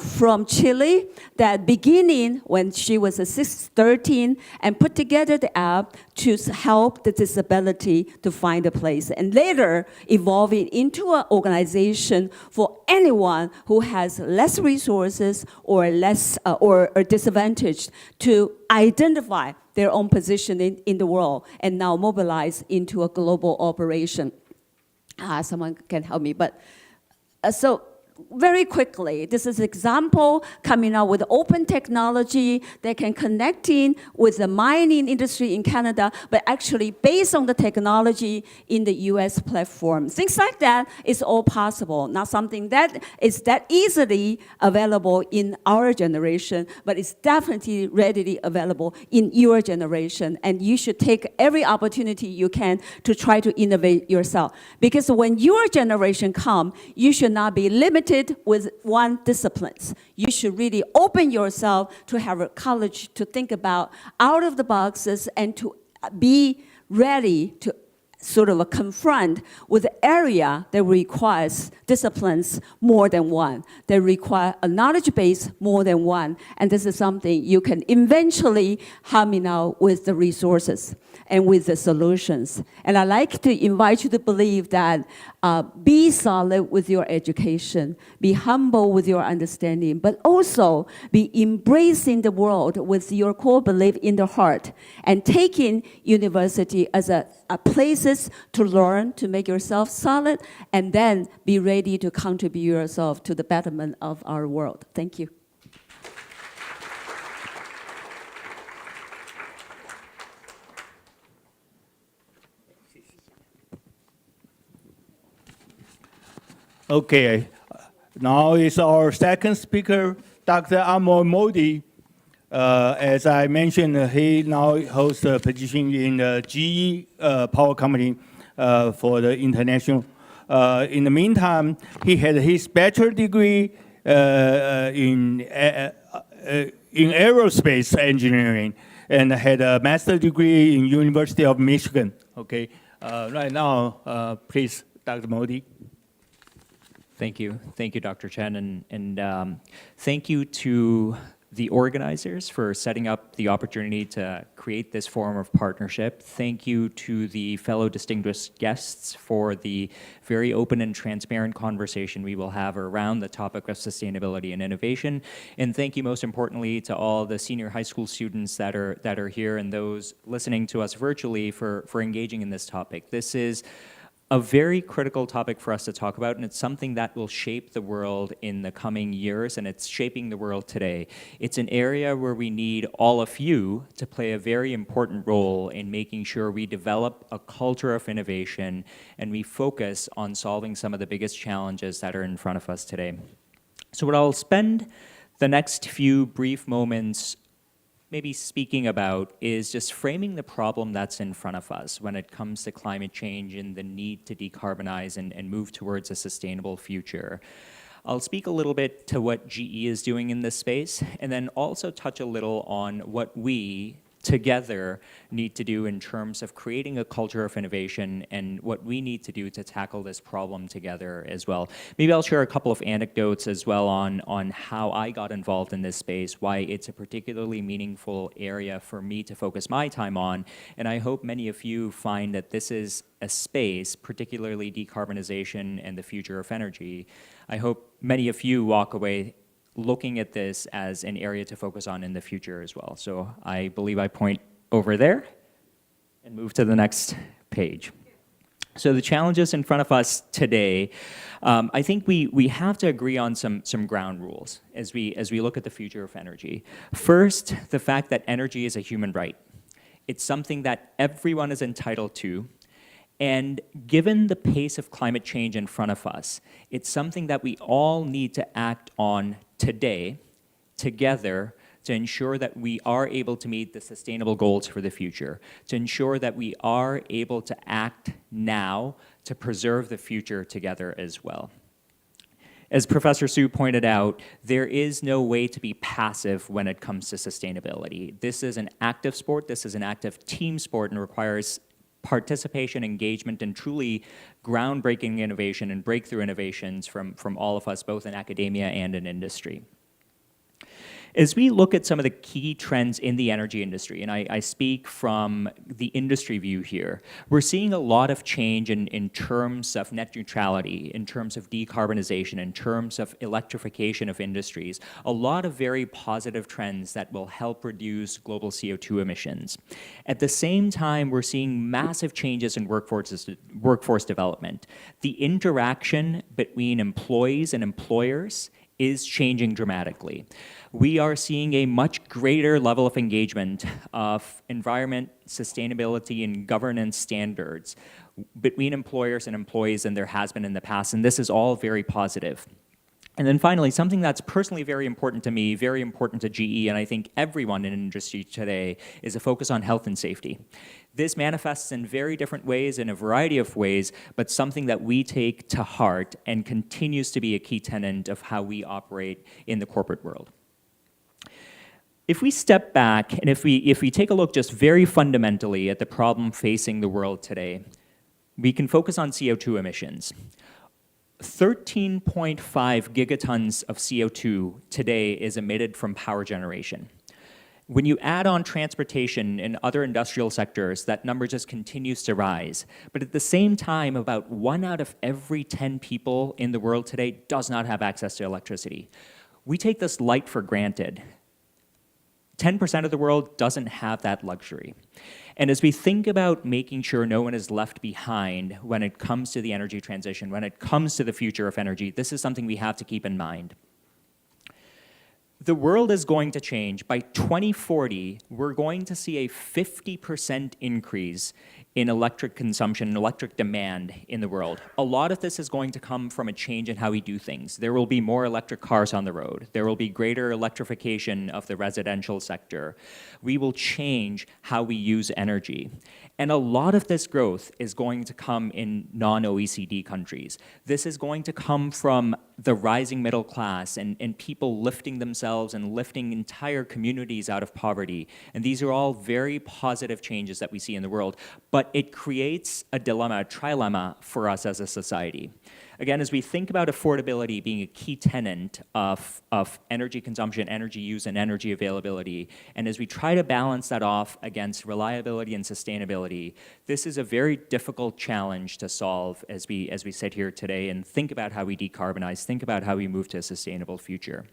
from Chile, that beginning when she was 13 and put together the app to help the disability to find a place, and later evolving into an organization for anyone who has less resources or less or disadvantaged to identify their own position in the world, and now mobilize into a global operation. Someone can help me, but so very quickly, this is an example coming out with open technology that can connect in with the mining industry in Canada, but actually based on the technology in the U.S. platform. Things like that is all possible. Not something that is that easily available in our generation, but it's definitely readily available in your generation. And you should take every opportunity you can to try to innovate yourself. Because when your generation comes, you should not be limited with one discipline. You should really open yourself to have a college to think about out of the boxes and to be ready to sort of confront with the area that requires disciplines more than one, that require a knowledge base more than one. And this is something you can eventually harmony out with the resources and with the solutions. And I like to invite you to believe that be solid with your education, be humble with your understanding, but also be embracing the world with your core belief in the heart, and taking university as a places to learn, to make yourself solid, and then be ready to contribute yourself to the betterment of our world. Thank you. Okay, now is our second speaker, Dr. Amol Modi. As I mentioned, he now holds a position in the GE power company for the international. In the meantime, he had his bachelor degree in aerospace engineering and had a master's degree in University of Michigan. Okay, right now, please, Dr. Modi. Thank you, Dr. Chen, and thank you to the organizers for setting up the opportunity to create this form of partnership. Thank you to the fellow distinguished guests for the very open and transparent conversation we will have around the topic of sustainability and innovation. And thank you most importantly to all the senior high school students that are here and those listening to us virtually for engaging in this topic. This is a very critical topic for us to talk about, and it's something that will shape the world in the coming years, and it's shaping the world today. It's an area where we need all of you to play a very important role in making sure we develop a culture of innovation and we focus on solving some of the biggest challenges that are in front of us today. So what I'll spend the next few brief moments maybe speaking about is just framing the problem that's in front of us when it comes to climate change and the need to decarbonize and move towards a sustainable future. I'll speak a little bit to what GE is doing in this space, and then also touch a little on what we together need to do in terms of creating a culture of innovation and what we need to do to tackle this problem together as well. Maybe I'll share a couple of anecdotes as well on how I got involved in this space, why it's a particularly meaningful area for me to focus my time on, and I hope many of you find that this is a space, particularly decarbonization and the future of energy. I hope many of you walk away looking at this as an area to focus on in the future as well. So I believe I point over there and move to the next page. So the challenges in front of us today, I think we have to agree on some ground rules as we look at the future of energy. First, the fact that energy is a human right. It's something that everyone is entitled to. And given the pace of climate change in front of us, it's something that we all need to act on today, together, to ensure that we are able to meet the sustainable goals for the future, to ensure that we are able to act now to preserve the future together as well. As Professor Su pointed out, there is no way to be passive when it comes to sustainability. This is an active sport, this is an active team sport, and requires participation, engagement, and truly groundbreaking innovation and breakthrough innovations from all of us, both in academia and in industry. As we look at some of the key trends in the energy industry, and I speak from the industry view here, we're seeing a lot of change in terms of net neutrality, in terms of decarbonization, in terms of electrification of industries, a lot of very positive trends that will help reduce global CO2 emissions. At the same time, we're seeing massive changes in workforce development. The interaction between employees and employers is changing dramatically. We are seeing a much greater level of engagement of environment, sustainability, and governance standards between employers and employees than there has been in the past, and this is all very positive. And then finally, something that's personally very important to me, very important to GE, and I think everyone in industry today, is a focus on health and safety. This manifests in very different ways, in a variety of ways, but something that we take to heart and continues to be a key tenet of how we operate in the corporate world. If we step back and if we take a look just very fundamentally at the problem facing the world today, we can focus on CO2 emissions. 13.5 gigatons of CO2 today is emitted from power generation. When you add on transportation and other industrial sectors, that number just continues to rise. But at the same time, about 1 out of every 10 people in the world today does not have access to electricity. We take this light for granted. 10% of the world doesn't have that luxury. And as we think about making sure no one is left behind when it comes to the energy transition, when it comes to the future of energy, this is something we have to keep in mind. The world is going to change. By 2040, we're going to see a 50% increase in electric consumption and electric demand in the world. A lot of this is going to come from a change in how we do things. There will be more electric cars on the road. There will be greater electrification of the residential sector. We will change how we use energy. And a lot of this growth is going to come in non-OECD countries. This is going to come from the rising middle class and people lifting themselves and lifting entire communities out of poverty. And these are all very positive changes that we see in the world. But it creates a dilemma, a trilemma for us as a society. Again, as we think about affordability being a key tenet of energy consumption, energy use, and energy availability, and as we try to balance that off against reliability and sustainability, this is a very difficult challenge to solve as we sit here today and think about how we decarbonize, think about how we move to a sustainable future.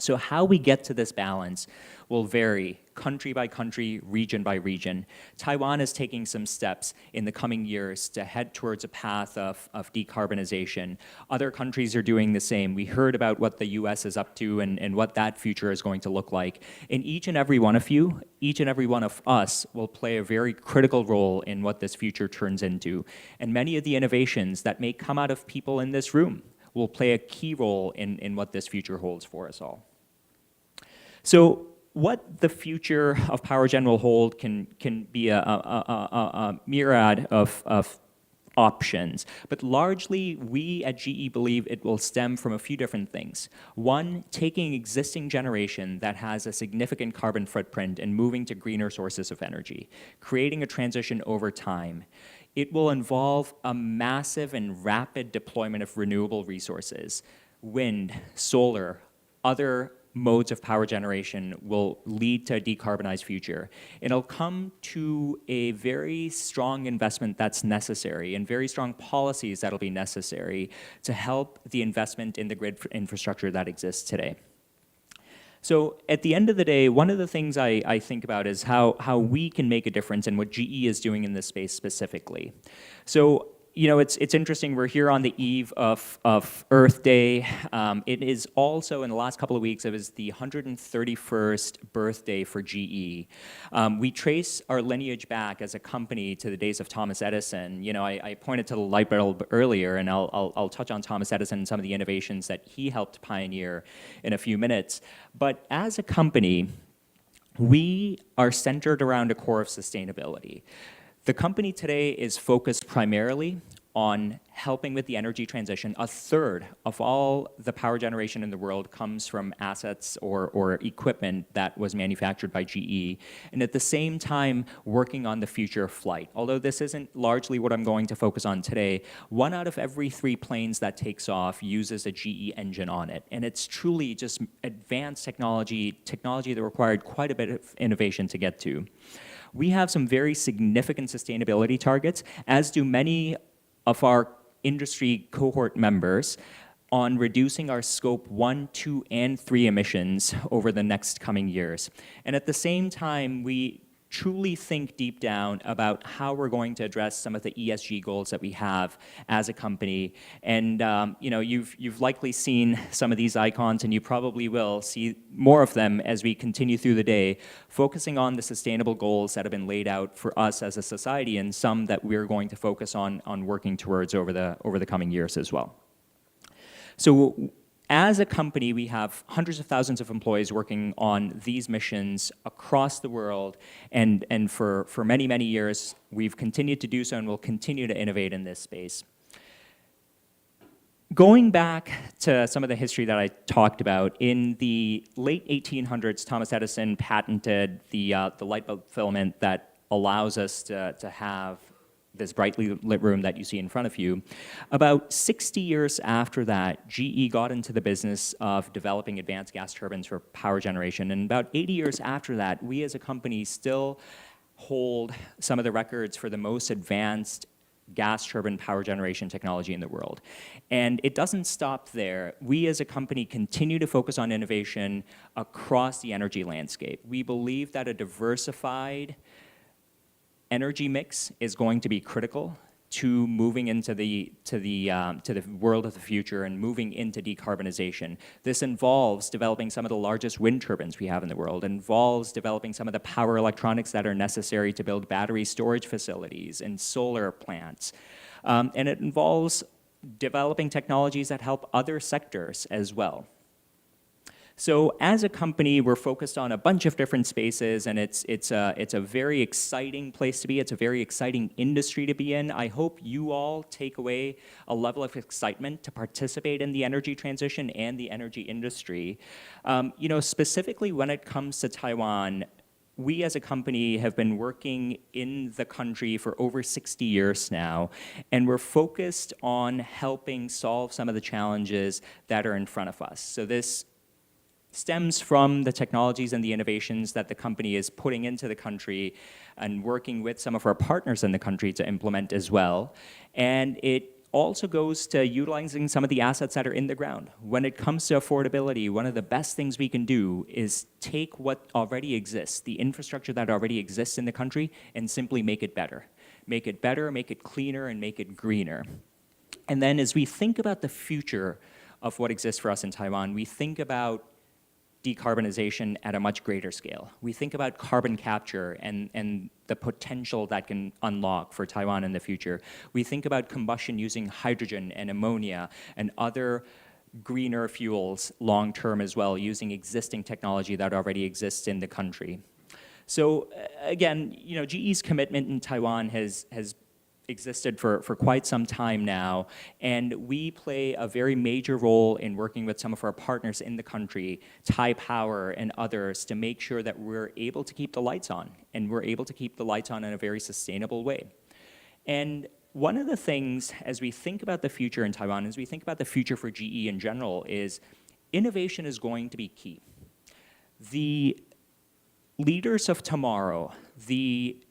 So how we get to this balance will vary country by country, region by region. Taiwan is taking some steps in the coming years to head towards a path of decarbonization. Other countries are doing the same. We heard about what the U.S. is up to and what that future is going to look like. And each and every one of you, each and every one of us will play a very critical role in what this future turns into. And many of the innovations that may come out of people in this room will play a key role in what this future holds for us all. So what the future of power gen will hold can be a myriad of options. But largely, we at GE believe it will stem from a few different things. One, taking existing generation that has a significant carbon footprint and moving to greener sources of energy, creating a transition over time. It will involve a massive and rapid deployment of renewable resources. Wind, solar, other modes of power generation will lead to a decarbonized future. It'll come to a very strong investment that's necessary and very strong policies that'll be necessary to help the investment in the grid infrastructure that exists today. So at the end of the day, one of the things I think about is how we can make a difference and what GE is doing in this space specifically. So, you know, it's interesting, we're here on the eve of Earth Day. It is also, in the last couple of weeks, it was the 131st birthday for GE. We trace our lineage back as a company to the days of Thomas Edison. You know, I pointed to the light bulb earlier, and I'll touch on Thomas Edison and some of the innovations that he helped pioneer in a few minutes. But as a company, we are centered around a core of sustainability. The company today is focused primarily on helping with the energy transition. A third of all the power generation in the world comes from assets or equipment that was manufactured by GE, and at the same time working on the future of flight. Although this isn't largely what I'm going to focus on today, 1 out of every 3 planes that takes off uses a GE engine on it, and it's truly just advanced technology that required quite a bit of innovation to get to. We have some very significant sustainability targets, as do many of our industry cohort members, on reducing our scope 1, 2, and 3 emissions over the next coming years. And at the same time, we truly think deep down about how we're going to address some of the ESG goals that we have as a company. And you know, you've likely seen some of these icons, and you probably will see more of them as we continue through the day, focusing on the sustainable goals that have been laid out for us as a society, and some that we're going to focus on working towards over the coming years as well. So as a company, we have hundreds of thousands of employees working on these missions across the world, and for many, many years, we've continued to do so and will continue to innovate in this space. Going back to some of the history that I talked about, in the late 1800s, Thomas Edison patented the light bulb filament that allows us to have this brightly lit room that you see in front of you. About 60 years after that, GE got into the business of developing advanced gas turbines for power generation. And about 80 years after that, we as a company still hold some of the records for the most advanced gas turbine power generation technology in the world. And it doesn't stop there. We as a company continue to focus on innovation across the energy landscape. We believe that a diversified energy mix is going to be critical to moving into the world of the future and moving into decarbonization. This involves developing some of the largest wind turbines we have in the world. It involves developing some of the power electronics that are necessary to build battery storage facilities and solar plants. And it involves developing technologies that help other sectors as well. So as a company, we're focused on a bunch of different spaces, and it's a very exciting place to be. It's a very exciting industry to be in. I hope you all take away a level of excitement to participate in the energy transition and the energy industry. You know, specifically when it comes to Taiwan, we as a company have been working in the country for over 60 years now, and we're focused on helping solve some of the challenges that are in front of us. So this stems from the technologies and the innovations that the company is putting into the country and working with some of our partners in the country to implement as well. And it also goes to utilizing some of the assets that are in the ground. When it comes to affordability, one of the best things we can do is take what already exists, the infrastructure that already exists in the country, and simply make it better. Make it better, make it cleaner, and make it greener. And then as we think about the future of what exists for us in Taiwan, we think about decarbonization at a much greater scale. We think about carbon capture and the potential that can unlock for Taiwan in the future. We think about combustion using hydrogen and ammonia and other greener fuels long term as well, using existing technology that already exists in the country. So again, you know, GE's commitment in Taiwan has existed for quite some time now, and we play a very major role in working with some of our partners in the country, Thai Power and others, to make sure that we're able to keep the lights on, and we're able to keep the lights on in a very sustainable way. And one of the things, as we think about the future in Taiwan, as we think about the future for GE in general, is innovation is going to be key. The leaders of tomorrow, the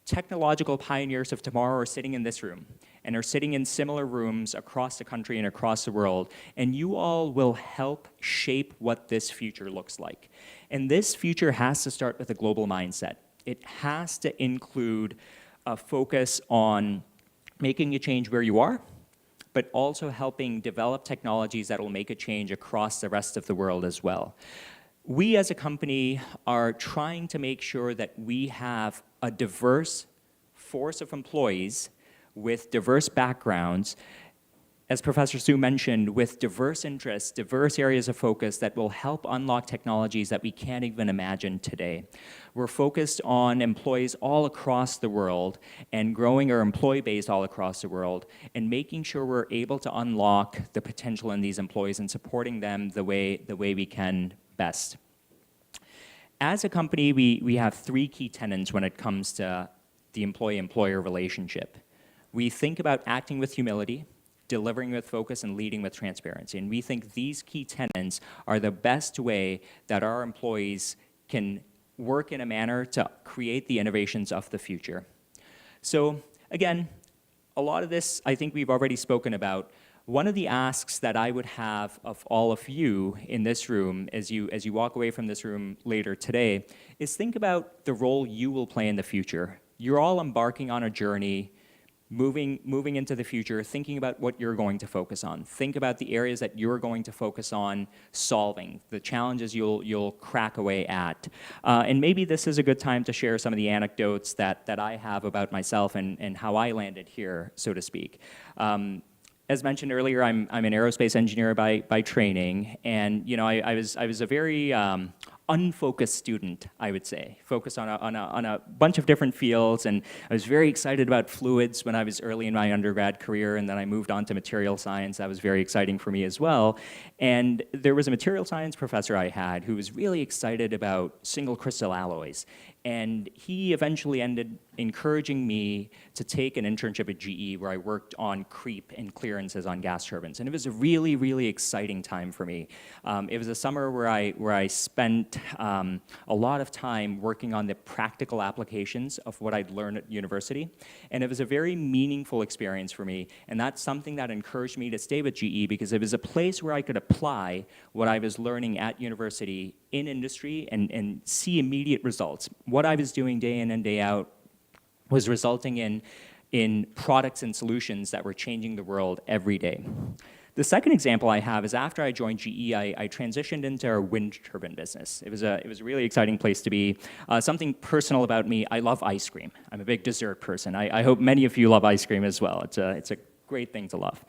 technological pioneers of tomorrow are sitting in this room and are sitting in similar rooms across the country and across the world, and you all will help shape what this future looks like. And this future has to start with a global mindset. It has to include a focus on making a change where you are, but also helping develop technologies that will make a change across the rest of the world as well. We as a company are trying to make sure that we have a diverse force of employees with diverse backgrounds, as Professor Su mentioned, with diverse interests, diverse areas of focus that will help unlock technologies that we can't even imagine today. We're focused on employees all across the world and growing our employee base all across the world and making sure we're able to unlock the potential in these employees and supporting them the way we can best. As a company, we have three key tenets when it comes to the employee-employer relationship. We think about acting with humility, delivering with focus, and leading with transparency. And we think these key tenets are the best way that our employees can work in a manner to create the innovations of the future. So again, a lot of this I think we've already spoken about. One of the asks that I would have of all of you in this room as you walk away from this room later today is think about the role you will play in the future. You're all embarking on a journey, moving into the future, thinking about what you're going to focus on. Think about the areas that you're going to focus on solving, the challenges you'll crack away at. And maybe this is a good time to share some of the anecdotes that I have about myself and how I landed here, so to speak. As mentioned earlier, I'm an aerospace engineer by training, and I was a very unfocused student, I would say, focused on a bunch of different fields, and I was very excited about fluids when I was early in my undergrad career, and then I moved on to material science. That was very exciting for me as well. And there was a material science professor I had who was really excited about single crystal alloys. And he eventually ended encouraging me to take an internship at GE where I worked on creep and clearances on gas turbines. And it was a really, really exciting time for me. It was a summer where I spent a lot of time working on the practical applications of what I'd learned at university. And it was a very meaningful experience for me. And that's something that encouraged me to stay with GE because it was a place where I could apply what I was learning at university in industry and see immediate results. What I was doing day in and day out was resulting in products and solutions that were changing the world every day. The second example I have is after I joined GE, I transitioned into our wind turbine business. It was a really exciting place to be. Something personal about me, I love ice cream. I'm a big dessert person. I hope many of you love ice cream as well. It's a great thing to love.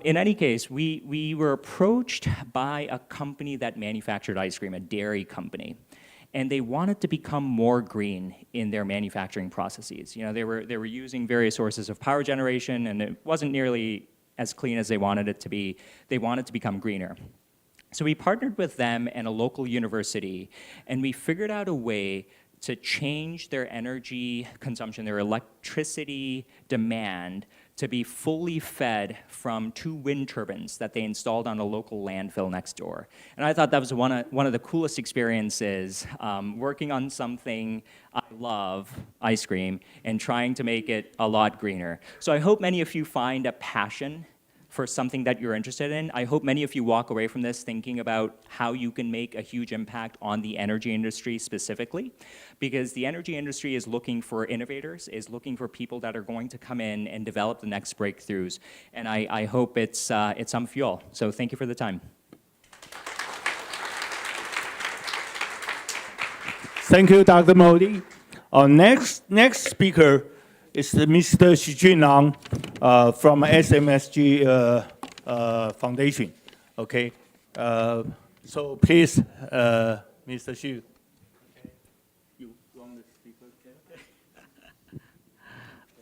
In any case, we were approached by a company that manufactured ice cream, a dairy company. And they wanted to become more green in their manufacturing processes. They were using various sources of power generation, and it wasn't nearly as clean as they wanted it to be. They wanted to become greener. So we partnered with them and a local university, and we figured out a way to change their energy consumption, their electricity demand, to be fully fed from 2 wind turbines that they installed on a local landfill next door. And I thought that was one of the coolest experiences, working on something I love, ice cream, and trying to make it a lot greener. So I hope many of you find a passion for something that you're interested in. I hope many of you walk away from this thinking about how you can make a huge impact on the energy industry specifically, because the energy industry is looking for innovators, is looking for people that are going to come in and develop the next breakthroughs. And I hope it's some of you all. So thank you for the time. Thank you, Dr. Modi. Our next speaker is Mr. Xu Junlang from SMSG Foundation. Okay, so please, Mr. Xu.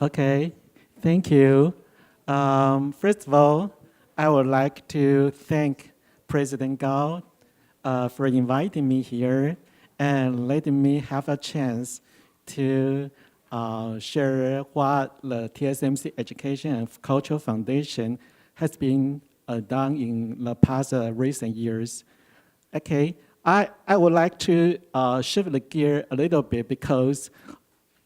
Okay, Thank you. First of all, I would like to thank President Gao for inviting me here and letting me have a chance to share what the TSMC Education and Cultural Foundation has been done in the past recent years. Okay, I would like to shift the gear a little bit because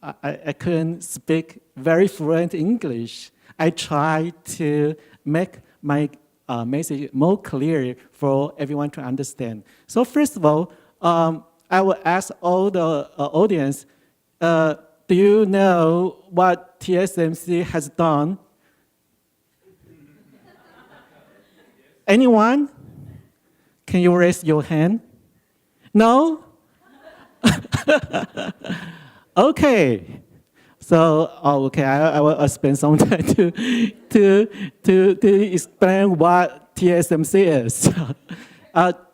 I couldn't speak very fluent English. I try to make my message more clear for everyone to understand. So first of all, I will ask all the audience, do you know what TSMC has done? Anyone? Can you raise your hand? No? Okay. So, okay, I will spend some time to explain what TSMC is.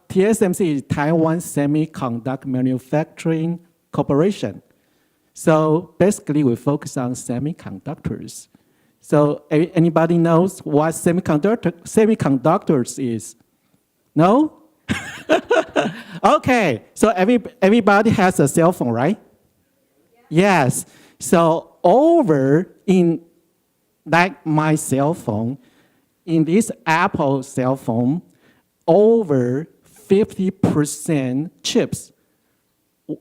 TSMC is Taiwan Semiconductor Manufacturing Corporation. So basically, we focus on semiconductors. So anybody knows what semiconductors is? No? Okay, so everybody has a cell phone, right? Yes. So over in like my cell phone, in this Apple cell phone, over 50% chips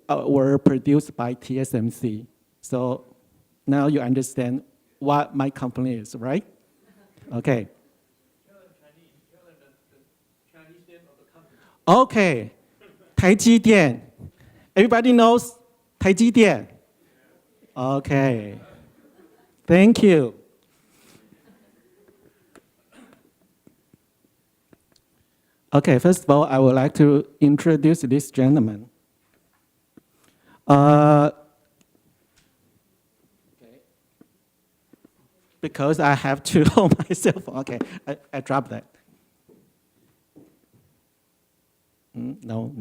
were produced by TSMC. So now you understand what my company is, right? Okay. Okay. 台积电. Everybody knows 台积电? Okay. Thank you. Okay, first of all, I would like to introduce this gentleman. Because I have to hold myself. Okay, I dropped that. No.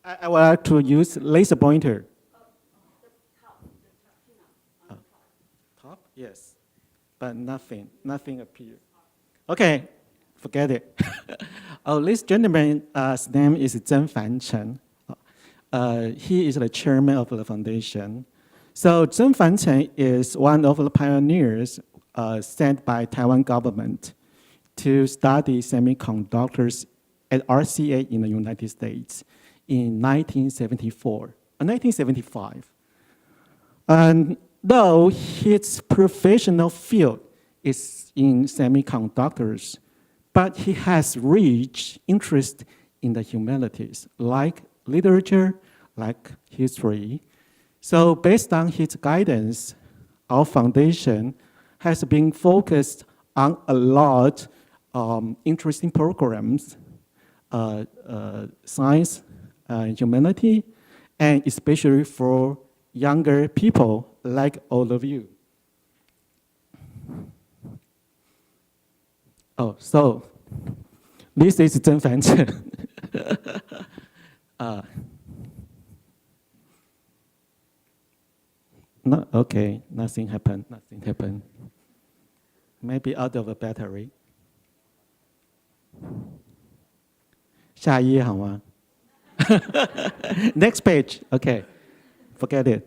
I would like to use laser pointer. Top? Yes. But nothing appears. Okay, forget it. This gentleman's name is Zheng Fanchen. He is the chairman of the foundation. So Zheng Fanchen is one of the pioneers sent by Taiwan government to study semiconductors at RCA in the United States in 1975. And though his professional field is in semiconductors, but he has rich interest in the humanities, like literature, like history. So based on his guidance, our foundation has been focused on a lot interesting programs, science, humanity, and especially for younger people like all of you. Oh, so this is Zheng Fanchen. No, okay, nothing happened. Maybe out of a battery. 下一页好吗? Next page. Okay, forget it.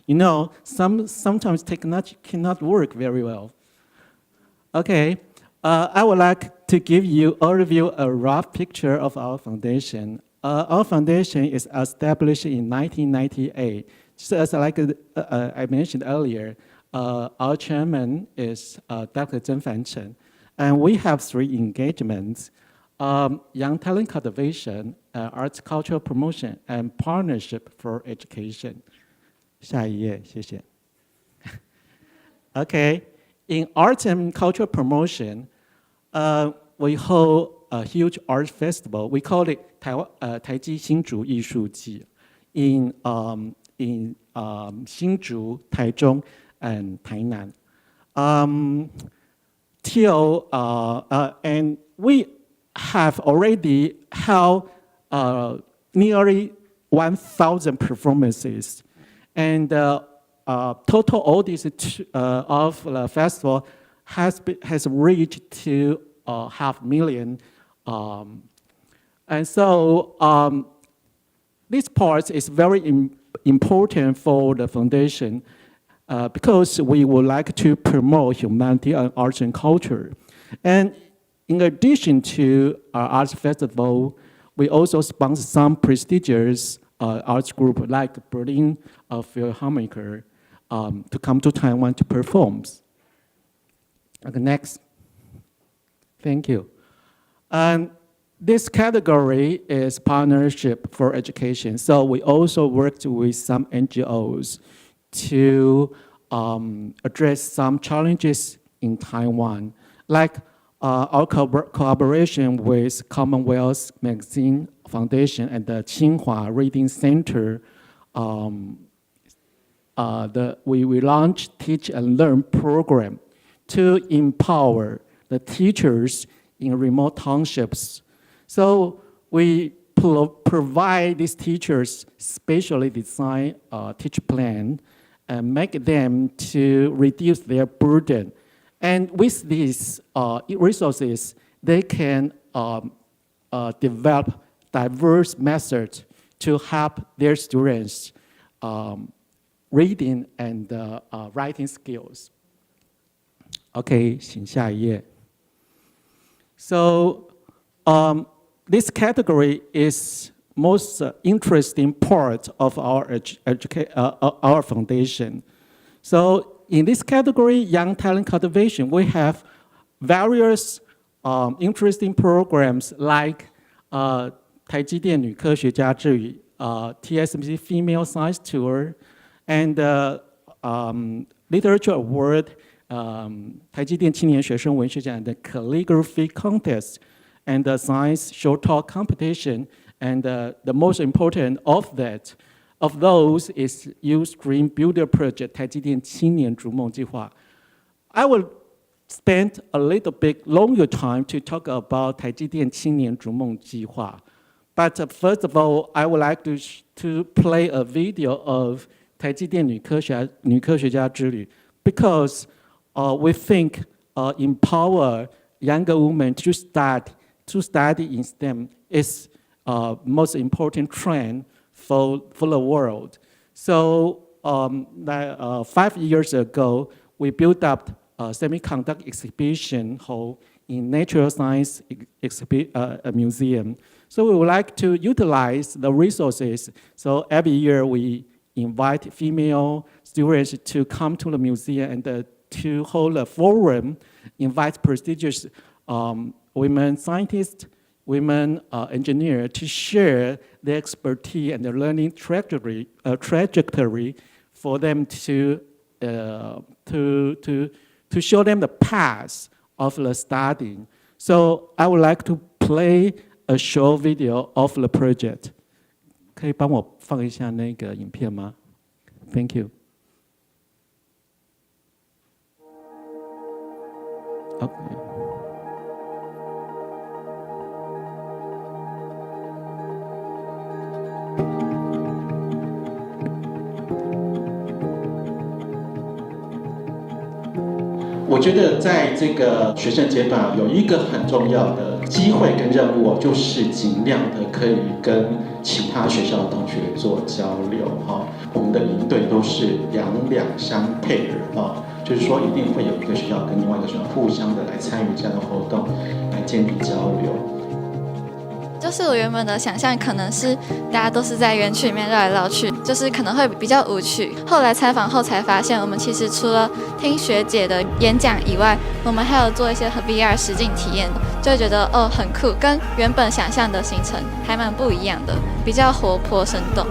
You know, sometimes technology cannot work very well. Okay, I would like to give all of you a rough picture of our foundation. Our foundation is established in 1998. Just as I mentioned earlier, our chairman is Dr. Zheng Fanchen, and we have 3 engagements: young talent cultivation, arts cultural promotion, and partnership for education. 下一页，谢谢. Okay, in arts and cultural promotion, we hold a huge art festival. We call it 台积新竹艺术季 in 新竹、台中 and 台南. And we have already held nearly 1,000 performances. And total audience of the festival has reached to 500,000. And so this part is very important for the foundation because we would like to promote humanity and arts and culture. And in addition to our arts festival, we also sponsor some prestigious arts group like Berlin Philharmonic to come to Taiwan to perform. Okay, next. Thank you. And this category is partnership for education. So we also worked with some NGOs to address some challenges in Taiwan, like our collaboration with Commonwealth Magazine Foundation and the Tsinghua Reading Center. We launched Teach and Learn program to empower the teachers in remote townships. So we provide these teachers specially designed teach plan and make them to reduce their burden. And with these resources, they can develop diverse methods to help their students reading and writing skills. Okay, 请下一页. So this category is most interesting part of our foundation. So in this category, Young Talent Cultivation, we have various interesting programs like 台积电女科学家之旅 TSMC Female Science Tour, and Literature Award, 台积电青年学生文学奖 the Calligraphy Contest, and the Science Short Talk Competition, and the most important of those is U.S Builder Project 台积电青年逐梦计划. I will spend a little bit longer time to talk about 台积电青年逐梦计划. But first of all, I would like to play a video of 台积电女科学家之旅 because we think empower younger women to study in STEM is most important trend for the world. So 5 years ago, we built up a semiconductor exhibition hall in Natural Science Museum. So we would like to utilize the resources. So every year we invite female students to come to the museum and to hold a forum, invite prestigious women scientists, women engineers to share their expertise and their learning trajectory for them to show them the path of the studying. So I would like to play a short video of the project. 可以帮我放一下那个影片吗? Thank you. Okay. "我觉得在这个学生阶段有一个很重要的机会跟任务，就是尽量的可以跟其他学校的同学做交流哈。我们的营队都是两相配合就是说一定会有一个学校跟另外一个学校互相的来参与这样的活动，来建立交流。就是我原本的想象可能是大家都是在园区里面绕来绕去，就是可能会比较无趣。后来采访后才发现，我们其实除了听学姐的演讲以外，我们还有做一些和 VR 实境体验，就会觉得很酷，跟原本想象的行程还蛮不一样的，比较活泼生动。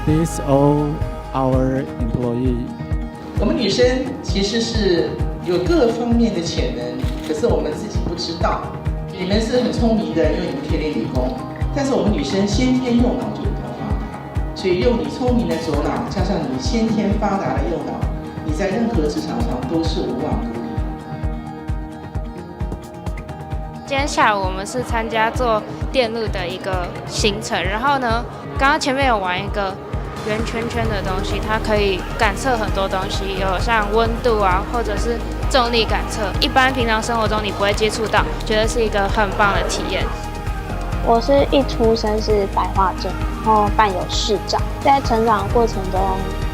These all our employees. 我们女生其实是有各方面的潜能，可是我们自己不知道。你们是很聪明的，因为你们可以练理工，但是我们女生先天右脑就比较发达，所以用你聪明的左脑加上你先天发达的右脑，你在任何职场上都是无往不利。今天下午我们是参加做电路的一个形成。然后呢，刚刚前面有玩一个圆圈圈的东西，它可以感测很多东西，有像温度啊，或者是重力感测，一般平常生活中你不会接触到，觉得是一个很棒的体验。我是一出生是白化症，然后伴有视障，在成长过程中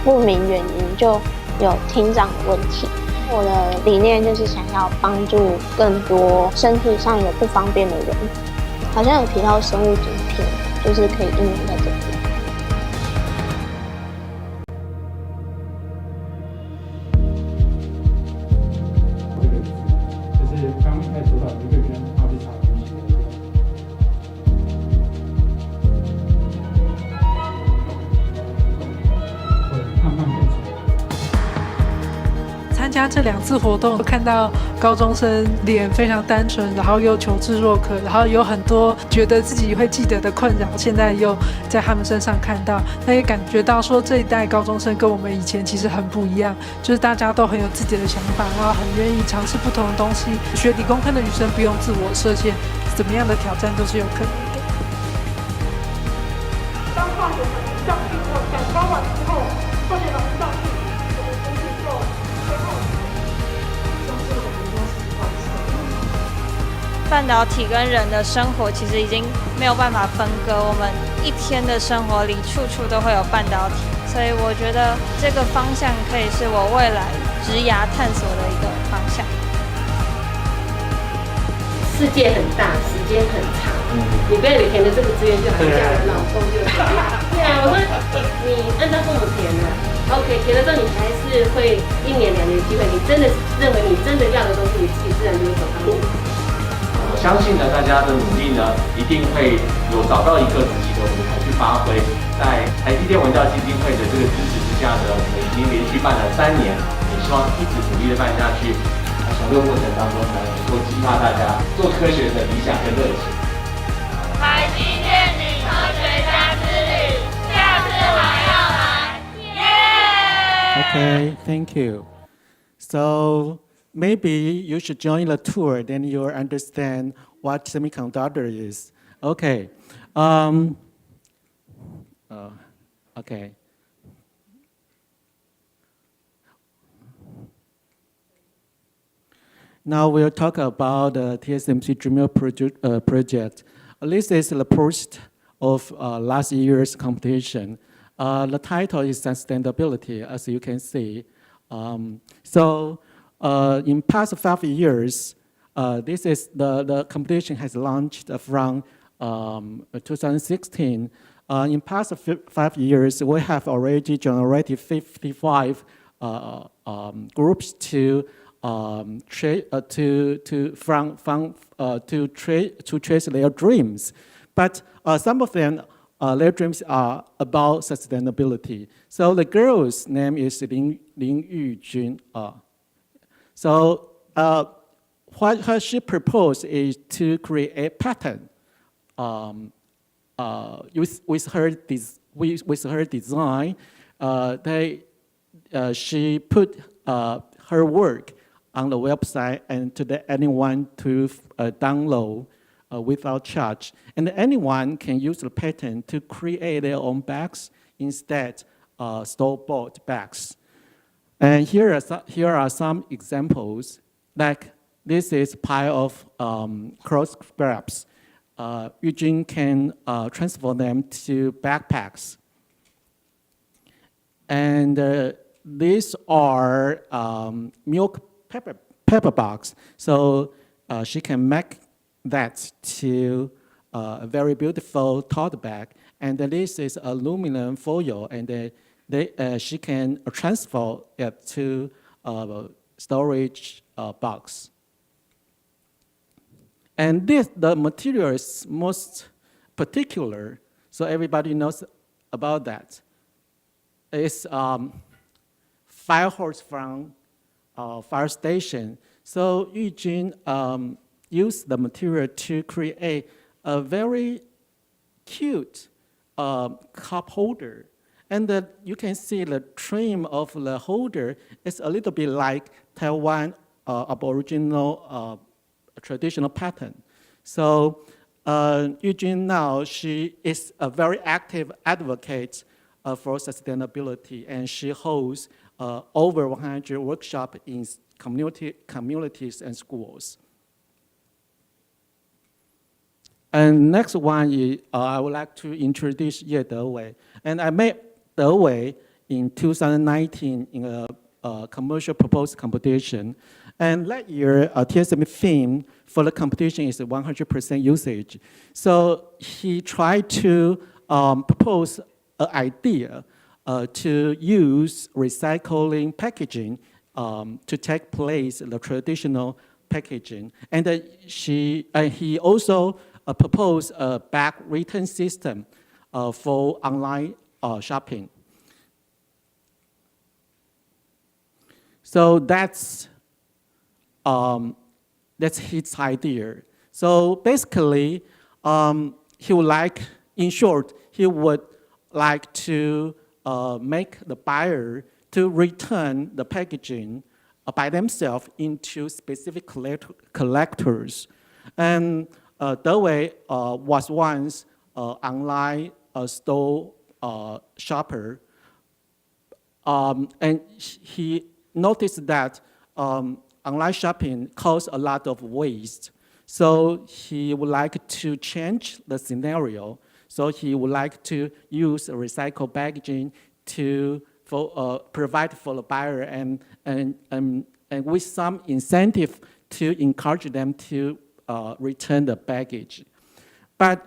不明原因就有听障的问题。我的理念就是想要帮助更多身体上有不方便的人，好像有提到生物晶片，就是可以应用在这边。就是刚才说到一个人他是长期的一个。参加这2次活动，看到高中生脸非常单纯，然后又求知若渴，然后有很多觉得自己会记得的困扰，现在又在他们身上看到，那也感觉到说这一代高中生跟我们以前其实很不一样，就是大家都很有自己的想法，然后很愿意尝试不同的东西。学理工科的女生不用自我设限，怎么样的挑战都是有可能的。当化学反应上去之后，感光完之后，化学反应上去，我们空气就最后就是我们说是关系。半导体跟人的生活其实已经没有办法分割，我们一天的生活里处处都会有半导体，所以我觉得这个方向可以是我未来职涯探索的一个方向。世界很大，时间很长，你不要以为填的这个志愿就好像嫁了老公就对啊，我说你按照父母填了 ，OK， 填了之后你还是会1年2年的机会，你真的认为你真的要的东西，你自己自然就会走上路。我相信呢，大家的努力呢，一定会有找到一个自己的舞台去发挥。在台积电文教基金会的这个支持之下呢，我们已经连续办了3年，也希望一直努力的办下去。从这个过程当中呢，能够激发大家做科学的理想跟热情。台积电女科学家之旅，下次还要来，耶！ Okay, thank you. So maybe you should join the tour, then you'll understand what semiconductor is. Okay. Okay. Now we'll talk about the TSMC Dreamer project. This is the post of last year's competition. The title is sustainability, as you can see. In past 5 years, this is the competition has launched from 2016. In past 5 years, we have already generated 55 groups to trace their dreams, but some of them their dreams are about sustainability. So the girl's name is Lin Yujun. What she proposed is to create a pattern with her design. She put her work on the website and to anyone to download without charge. And anyone can use the pattern to create their own bags instead store-bought bags. And here are some examples. Like this is a pile of cloth scraps. Eugene can transfer them to backpacks. And these are milk paper box. So she can make that to a very beautiful tote bag. And this is aluminum foil, and she can transfer it to a storage box. And the material is most particular, so everybody knows about that. It's fire hose from fire station. So Eugene used the material to create a very cute cup holder. And you can see the trim of the holder is a little bit like Taiwan Aboriginal traditional pattern. So Eugene now, she is a very active advocate for sustainability, and she holds over 100 workshops in communities and schools. And next one is, I would like to introduce Ye Dewei. And I met Dewei in 2019 in a commercial proposal competition. And that year, TSM theme for the competition is 100% usage. So he tried to propose an idea to use recycling packaging to take place the traditional packaging. And he also proposed a back return system for online shopping. So that's his idea. So basically, he would like, in short, he would like to make the buyer to return the packaging by themselves into specific collectors. And Dewei was once online store shopper, and he noticed that online shopping caused a lot of waste. So he would like to change the scenario. So he would like to use recycled packaging to provide for the buyer and with some incentive to encourage them to return the baggage. But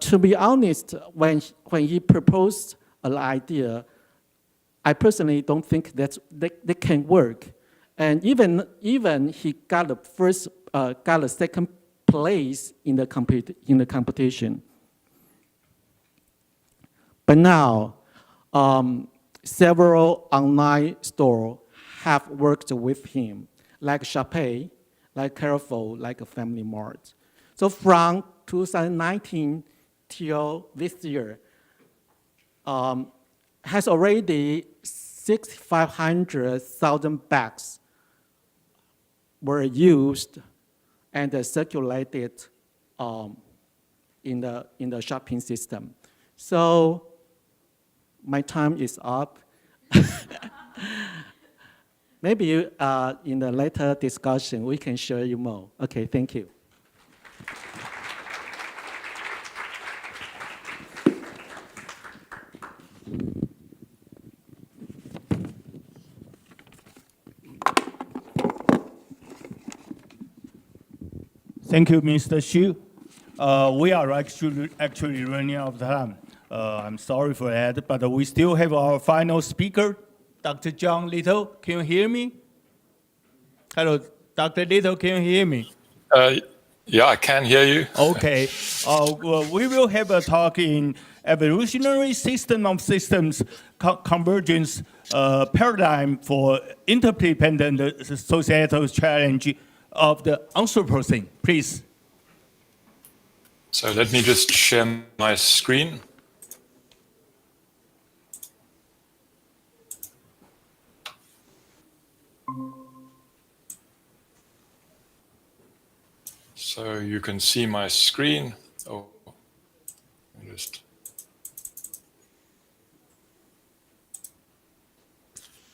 to be honest, when he proposed an idea, I personally don't think that they can work. And even he got the second place in the competition. But now, several online stores have worked with him, like Shopee, like Carrefour, like a Family Mart. So from 2019 till this year, has already 6,500,000 bags were used and circulated in the shopping system. So my time is up. Maybe in the later discussion, we can share you more. Okay, thank you. Thank you, Mr. Xu. We are actually running out of time. I'm sorry for that, but we still have our final speaker, Dr. John Little. Can you hear me? Hello, Dr. Little, can you hear me? Yeah, I can hear you. Okay. Well, we will have a talk in evolutionary system of systems convergence paradigm for interdependent societal challenge of the Anthropocene. Please. So let me just share my screen. So you can see my screen. Oh, just.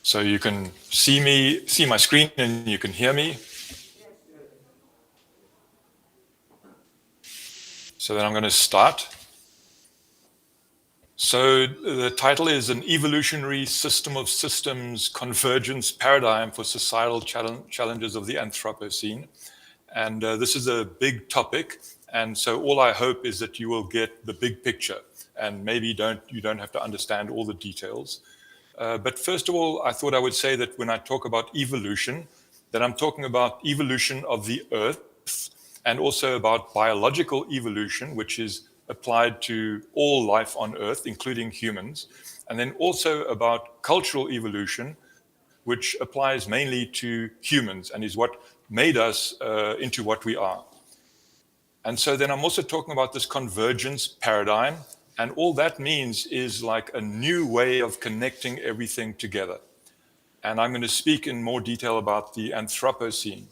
So you can see my screen, and you can hear me. So then I'm going to start. So the title is An Evolutionary System of Systems Convergence Paradigm for Societal Challenges of the Anthropocene. And this is a big topic. And so all I hope is that you will get the big picture, and maybe you don't have to understand all the details. But first of all, I thought I would say that when I talk about evolution, that I'm talking about evolution of the Earth, and also about biological evolution, which is applied to all life on Earth, including humans, and then also about cultural evolution, which applies mainly to humans and is what made us into what we are. And so then I'm also talking about this convergence paradigm, and all that means is like a new way of connecting everything together. And I'm going to speak in more detail about the Anthropocene.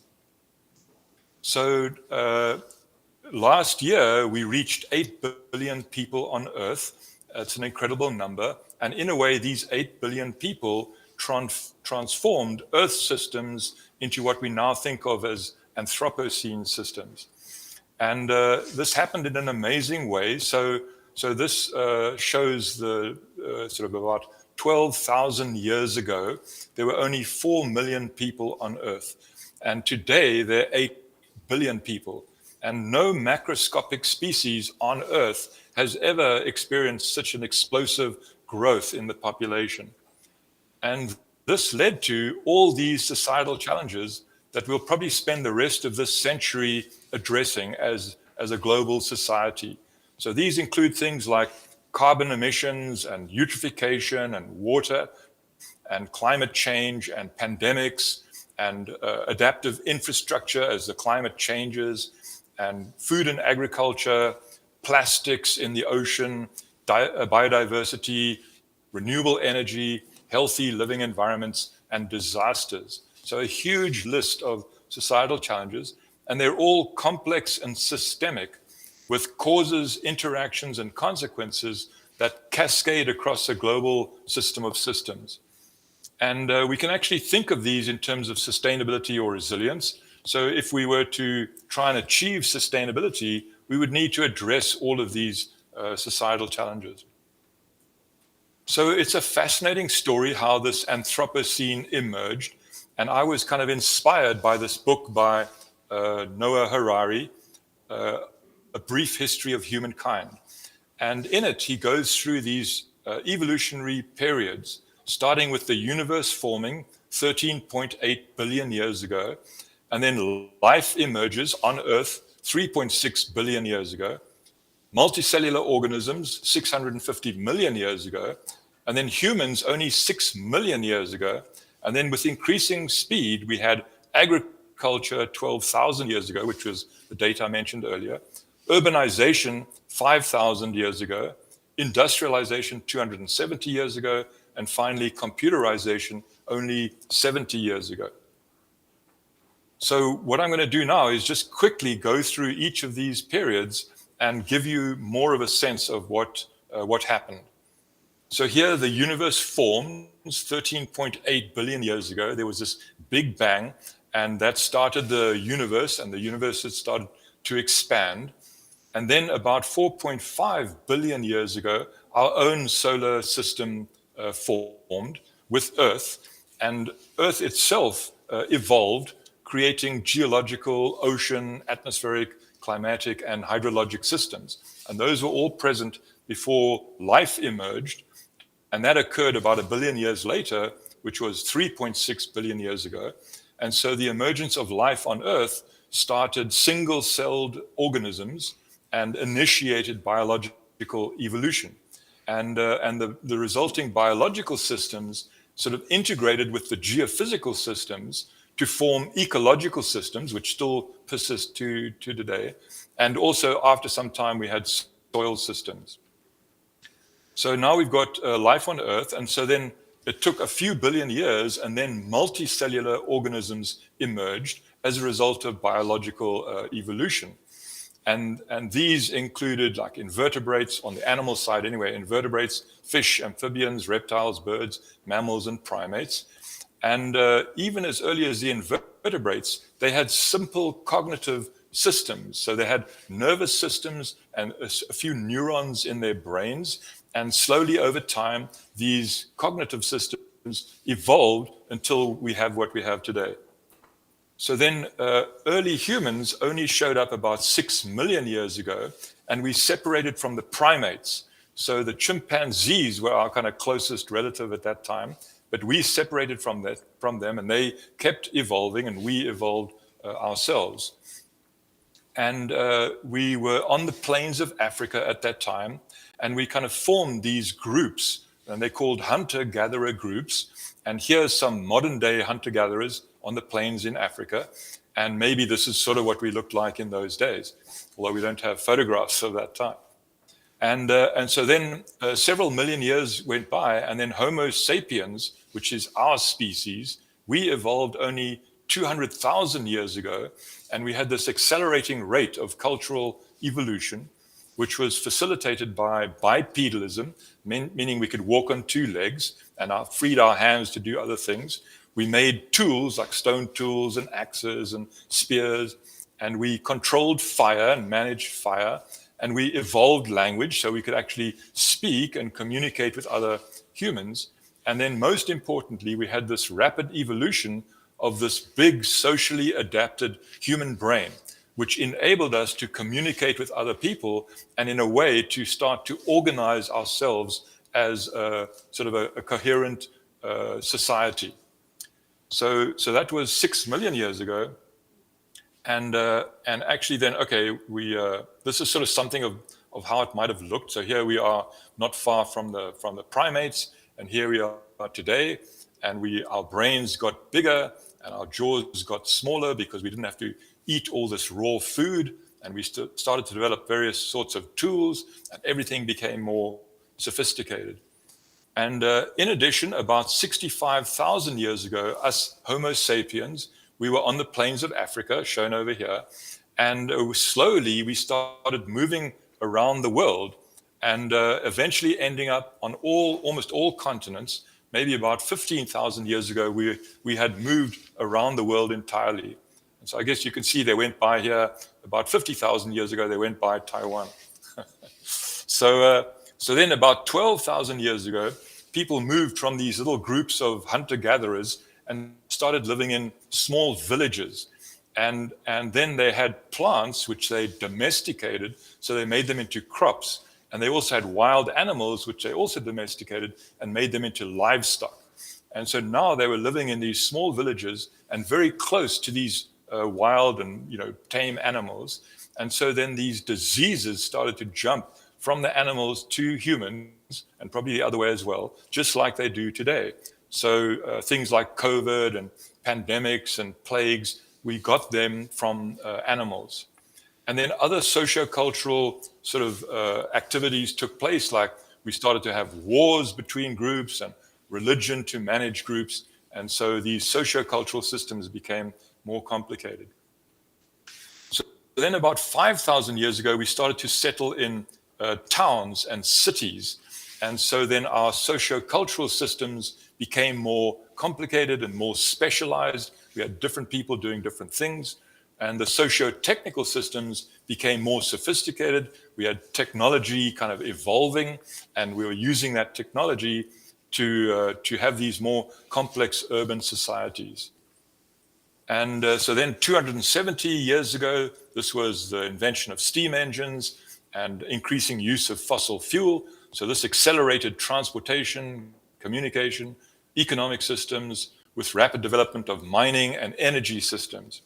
So last year, we reached 8 billion people on Earth. It's an incredible number. And in a way, these 8 billion people transformed Earth systems into what we now think of as Anthropocene systems. And this happened in an amazing way. So this shows the sort of about 12,000 years ago, there were only 4 million people on Earth. And today, there are 8 billion people. And no macroscopic species on Earth has ever experienced such an explosive growth in the population. And this led to all these societal challenges that we'll probably spend the rest of this century addressing as a global society. So these include things like carbon emissions and eutrophication and water and climate change and pandemics and adaptive infrastructure as the climate changes, and food and agriculture, plastics in the ocean, biodiversity, renewable energy, healthy living environments, and disasters. So a huge list of societal challenges, and they're all complex and systemic with causes, interactions, and consequences that cascade across a global system of systems. And we can actually think of these in terms of sustainability or resilience. So if we were to try and achieve sustainability, we would need to address all of these societal challenges. So it's a fascinating story how this Anthropocene emerged. And I was kind of inspired by this book by Noah Harari, A Brief History of Humankind. And in it, he goes through these evolutionary periods, starting with the universe forming 13.8 billion years ago, and then life emerges on Earth 3.6 billion years ago, multicellular organisms 650 million years ago, and then humans only 6 million years ago. And then with increasing speed, we had agriculture 12,000 years ago, which was the date I mentioned earlier, urbanization 5,000 years ago, industrialization 270 years ago, and finally computerization only 70 years ago. So what I'm going to do now is just quickly go through each of these periods and give you more of a sense of what happened. So here the universe forms 13.8 billion years ago. There was this big bang, and that started the universe, and the universe had started to expand. And then about 4.5 billion years ago, our own solar system formed with Earth, and Earth itself evolved, creating geological, ocean, atmospheric, climatic, and hydrologic systems. And those were all present before life emerged. And that occurred about 1 billion years later, which was 3.6 billion years ago. And so the emergence of life on Earth started single-celled organisms and initiated biological evolution. And the resulting biological systems sort of integrated with the geophysical systems to form ecological systems, which still persist to today. And also, after some time, we had soil systems. So now we've got life on Earth, and so then it took a few billion years, and then multicellular organisms emerged as a result of biological evolution. And these included like invertebrates on the animal side anyway, invertebrates, fish, amphibians, reptiles, birds, mammals, and primates. And even as early as the invertebrates, they had simple cognitive systems. So they had nervous systems and a few neurons in their brains. And slowly over time, these cognitive systems evolved until we have what we have today. So then early humans only showed up about 6 million years ago, and we separated from the primates. So the chimpanzees were our kind of closest relative at that time, but we separated from them, and they kept evolving, and we evolved ourselves. And we were on the plains of Africa at that time, and we kind of formed these groups, and they're called hunter-gatherer groups. And here's some modern-day hunter-gatherers on the plains in Africa. And maybe this is sort of what we looked like in those days, although we don't have photographs of that time. And so then several million years went by, and then Homo sapiens, which is our species, we evolved only 200,000 years ago, and we had this accelerating rate of cultural evolution, which was facilitated by bipedalism, meaning we could walk on two legs and freed our hands to do other things. We made tools like stone tools and axes and spears, and we controlled fire and managed fire, and we evolved language so we could actually speak and communicate with other humans. And then most importantly, we had this rapid evolution of this big socially adapted human brain, which enabled us to communicate with other people and in a way to start to organize ourselves as a sort of a coherent society. So that was 6 million years ago. And actually then, okay, this is sort of something of how it might have looked. So here we are not far from the primates, and here we are today, and our brains got bigger and our jaws got smaller because we didn't have to eat all this raw food, and we started to develop various sorts of tools, and everything became more sophisticated. And in addition, about 65,000 years ago, us Homo sapiens, we were on the plains of Africa, shown over here, and slowly we started moving around the world, and eventually ending up on almost all continents. Maybe about 15,000 years ago, we had moved around the world entirely. And so I guess you can see they went by here. About 50,000 years ago, they went by Taiwan. So then about 12,000 years ago, people moved from these little groups of hunter-gatherers and started living in small villages. And then they had plants which they domesticated, so they made them into crops. And they also had wild animals which they also domesticated and made them into livestock. And so now they were living in these small villages and very close to these wild and tame animals. And so then these diseases started to jump from the animals to humans, and probably the other way as well, just like they do today. So things like COVID and pandemics and plagues, we got them from animals. And then other sociocultural sort of activities took place, like we started to have wars between groups and religion to manage groups. And so these sociocultural systems became more complicated. So then about 5,000 years ago, we started to settle in towns and cities. And so then our sociocultural systems became more complicated and more specialized. We had different people doing different things. And the socio-technical systems became more sophisticated. We had technology kind of evolving, and we were using that technology to have these more complex urban societies. And so then 270 years ago, this was the invention of steam engines and increasing use of fossil fuel. So this accelerated transportation, communication, economic systems with rapid development of mining and energy systems.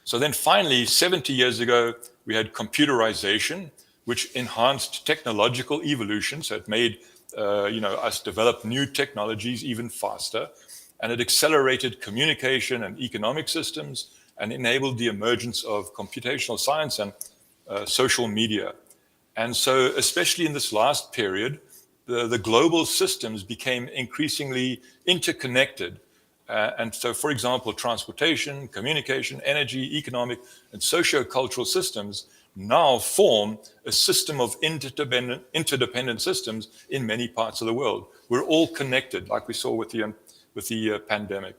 So then finally, 70 years ago, we had computerization, which enhanced technological evolution. So it made us develop new technologies even faster. And it accelerated communication and economic systems and enabled the emergence of computational science and social media. And so especially in this last period, the global systems became increasingly interconnected. And so, for example, transportation, communication, energy, economic, and socio-cultural systems now form a system of interdependent systems in many parts of the world. We're all connected, like we saw with the pandemic.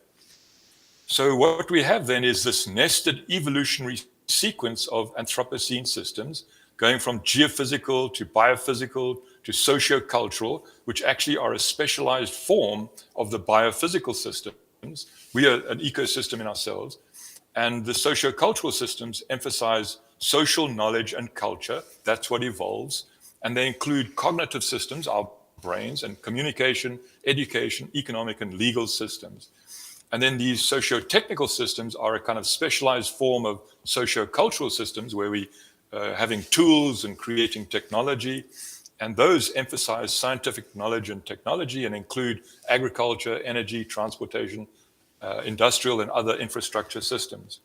So what we have then is this nested evolutionary sequence of Anthropocene systems, going from geophysical to biophysical to socio-cultural, which actually are a specialized form of the biophysical systems. We are an ecosystem in ourselves. And the socio-cultural systems emphasize social knowledge and culture. That's what evolves. And they include cognitive systems, our brains, and communication, education, economic, and legal systems. And then these socio-technical systems are a kind of specialized form of socio-cultural systems where we having tools and creating technology. And those emphasize scientific knowledge and technology and include agriculture, energy, transportation, industrial and other infrastructure systems.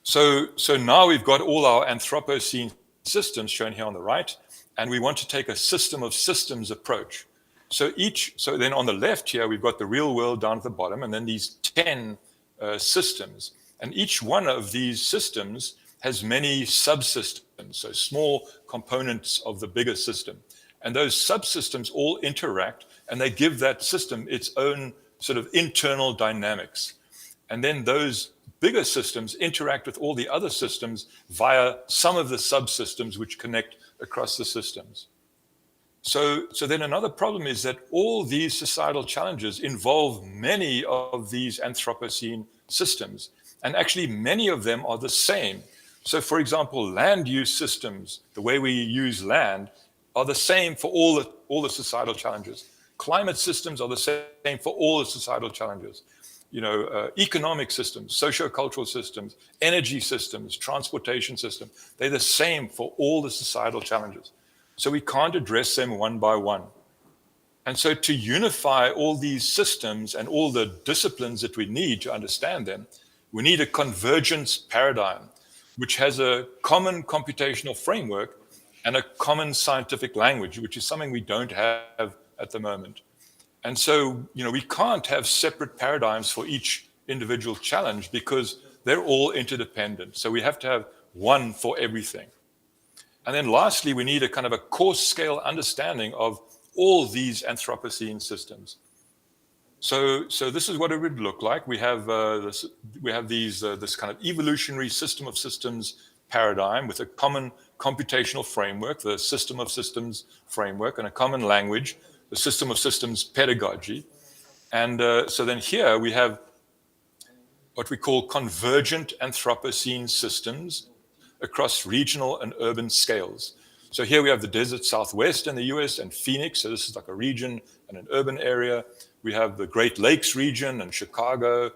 So now we've got all our Anthropocene systems shown here on the right, and we want to take a system of systems approach. So then on the left here, we've got the real world down at the bottom, and then these 10 systems. And each one of these systems has many subsystems, so small components of the bigger system. And those subsystems all interact, and they give that system its own sort of internal dynamics. And then those bigger systems interact with all the other systems via some of the subsystems which connect across the systems. So then another problem is that all these societal challenges involve many of these Anthropocene systems, and actually many of them are the same. So for example, land use systems, the way we use land, are the same for all the societal challenges. Climate systems are the same for all the societal challenges. Economic systems, socio-cultural systems, energy systems, transportation systems, they're the same for all the societal challenges. So we can't address them one by one. And so to unify all these systems and all the disciplines that we need to understand them, we need a convergence paradigm, which has a common computational framework and a common scientific language, which is something we don't have at the moment. And so, we can't have separate paradigms for each individual challenge because they're all interdependent. So we have to have one for everything. And then lastly, we need a kind of a coarse scale understanding of all these Anthropocene systems. So this is what it would look like. We have this kind of evolutionary system of systems paradigm with a common computational framework, the system of systems framework, and a common language, the system of systems pedagogy. And so then here we have what we call convergent Anthropocene systems across regional and urban scales. So here we have the desert Southwest in the US and Phoenix. So this is like a region and an urban area. We have the Great Lakes region and Chicago,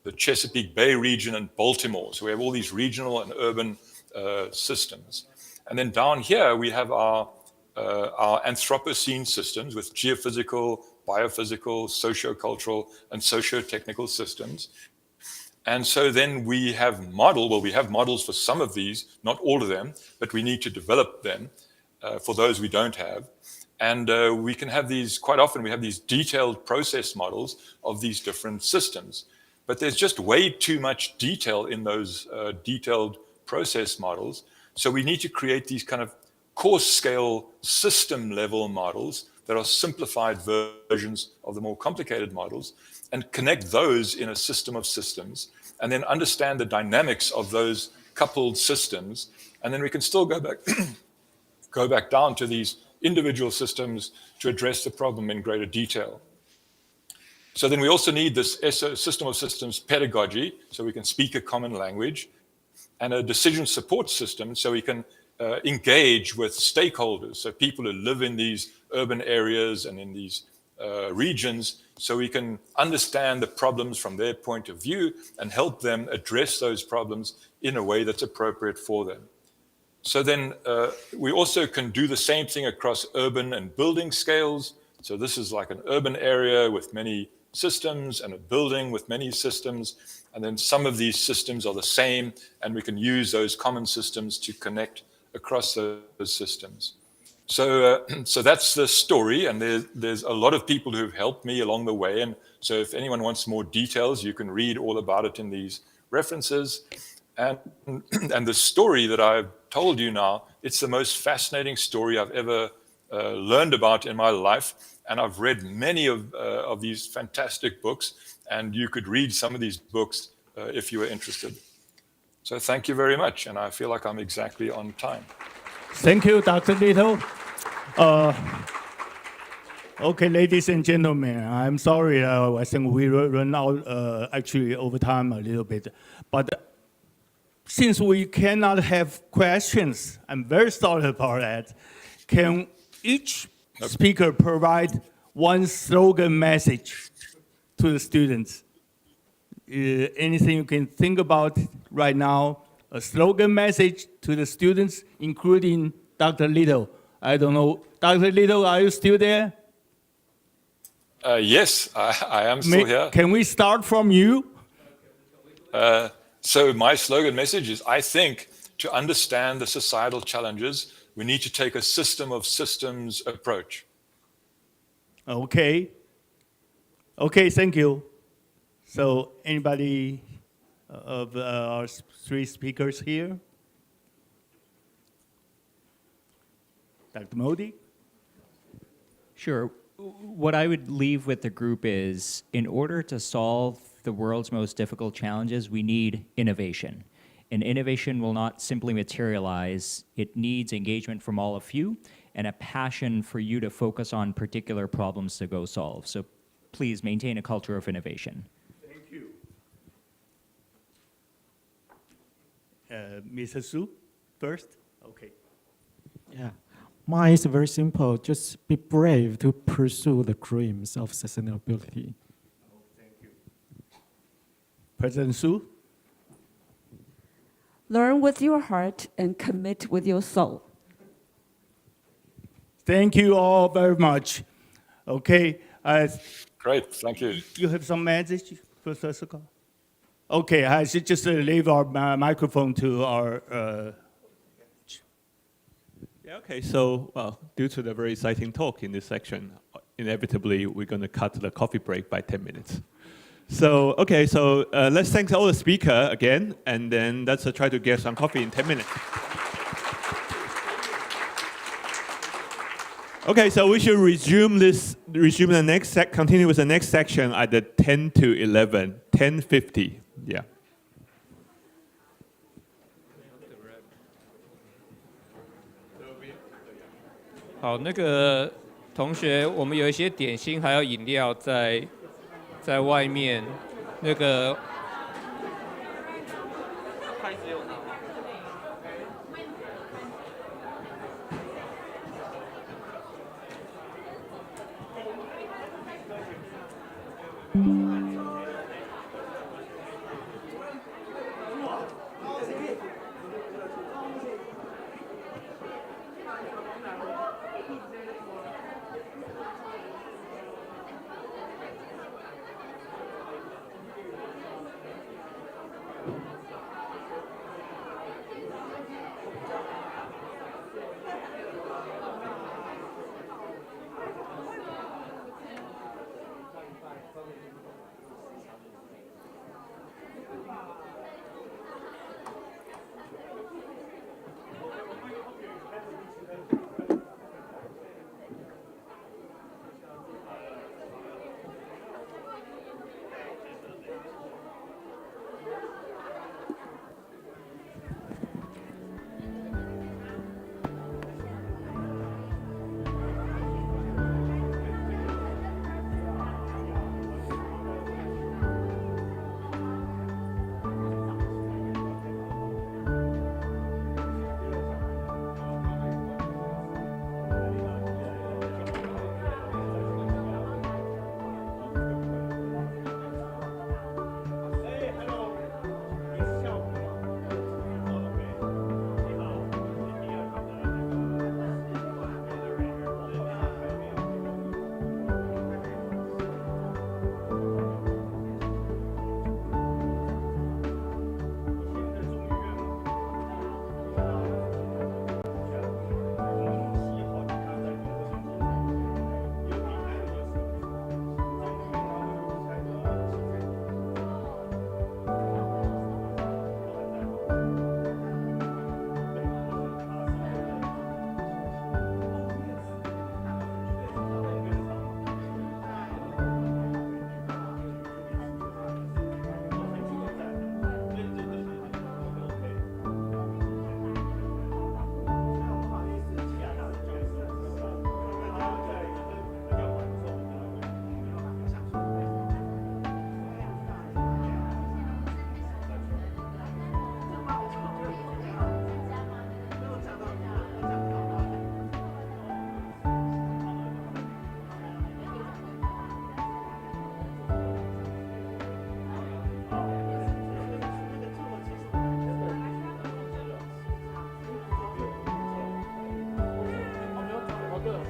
the Chesapeake Bay region and Baltimore. So we have all these regional and urban systems. And then down here we have our Anthropocene systems with geophysical, biophysical, socio-cultural, and socio-technical systems. And so then we have models for some of these, not all of them, but we need to develop them for those we don't have. And we can have these, quite often we have these detailed process models of these different systems. But there's just way too much detail in those detailed process models. So we need to create these kind of coarse scale system level models that are simplified versions of the more complicated models and connect those in a system of systems and then understand the dynamics of those coupled systems. And then we can still go back down to these individual systems to address the problem in greater detail. So then we also need this system of systems pedagogy, so we can speak a common language, and a decision support system, so we can engage with stakeholders, so people who live in these urban areas and in these regions, so we can understand the problems from their point of view and help them address those problems in a way that's appropriate for them. So then we also can do the same thing across urban and building scales. So this is like an urban area with many systems and a building with many systems. And then some of these systems are the same, and we can use those common systems to connect across those systems. So that's the story, and there's a lot of people who've helped me along the way. And so if anyone wants more details, you can read all about it in these references. And the story that I've told you now, it's the most fascinating story I've ever learned about in my life. And I've read many of these fantastic books, and you could read some of these books if you were interested. So thank you very much, and I feel like I'm exactly on time. Thank you, Dr. Little. Okay, ladies and gentlemen, I'm sorry. I think we run out actually over time a little bit. But since we cannot have questions, I'm very sorry about that. Can each speaker provide one slogan message to the students? Anything you can think about right now? A slogan message to the students, including Dr. Little. I don't know. Dr. Little, are you still there? Yes, I am still here. Can we start from you? So my slogan message is, I think to understand the societal challenges, we need to take a system of systems approach. Okay. Okay, thank you. So anybody of our three speakers here? Dr. Modi? Sure. What I would leave with the group is, in order to solve the world's most difficult challenges, we need innovation. And innovation will not simply materialize. It needs engagement from all of you and a passion for you to focus on particular problems to go solve. So please maintain a culture of innovation. Thank you. Mrs. Su, first? Okay. Yeah. Mine is very simple. Just be brave to pursue the dreams of sustainability. Thank you. President Su? Learn with your heart and commit with your soul. Thank you all very much. Okay. Great, thank you. You have some message, Professor Gao? Okay, I should just leave our microphone to our... Yeah, okay, so, well, due to the very exciting talk in this section, inevitably, we're going to cut the coffee break by 10 minutes. So, okay, so let's thank all the speakers again, and then let's try to get some coffee in 10 minutes. Okay, so we should continue with the next section at the 10 to 11, 10:50, yeah.好，那个同学，我们有一些点心还有饮料在外面，那个。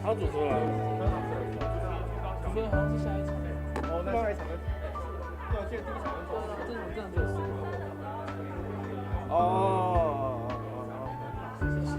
他主持人，主持人好像是下一场。哦，那下一场的，对，我记得第一场跟这场只有10个。哦。谢谢。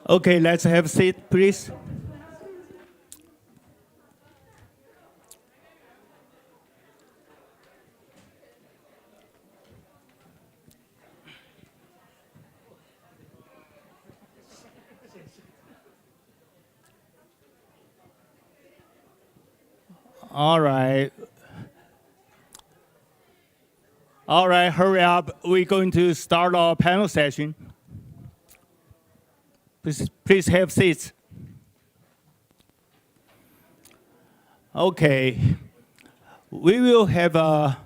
Okay, let's have a seat, please. All right. All right, hurry up. We're going to start our panel session. Please have seats. Okay. We will have a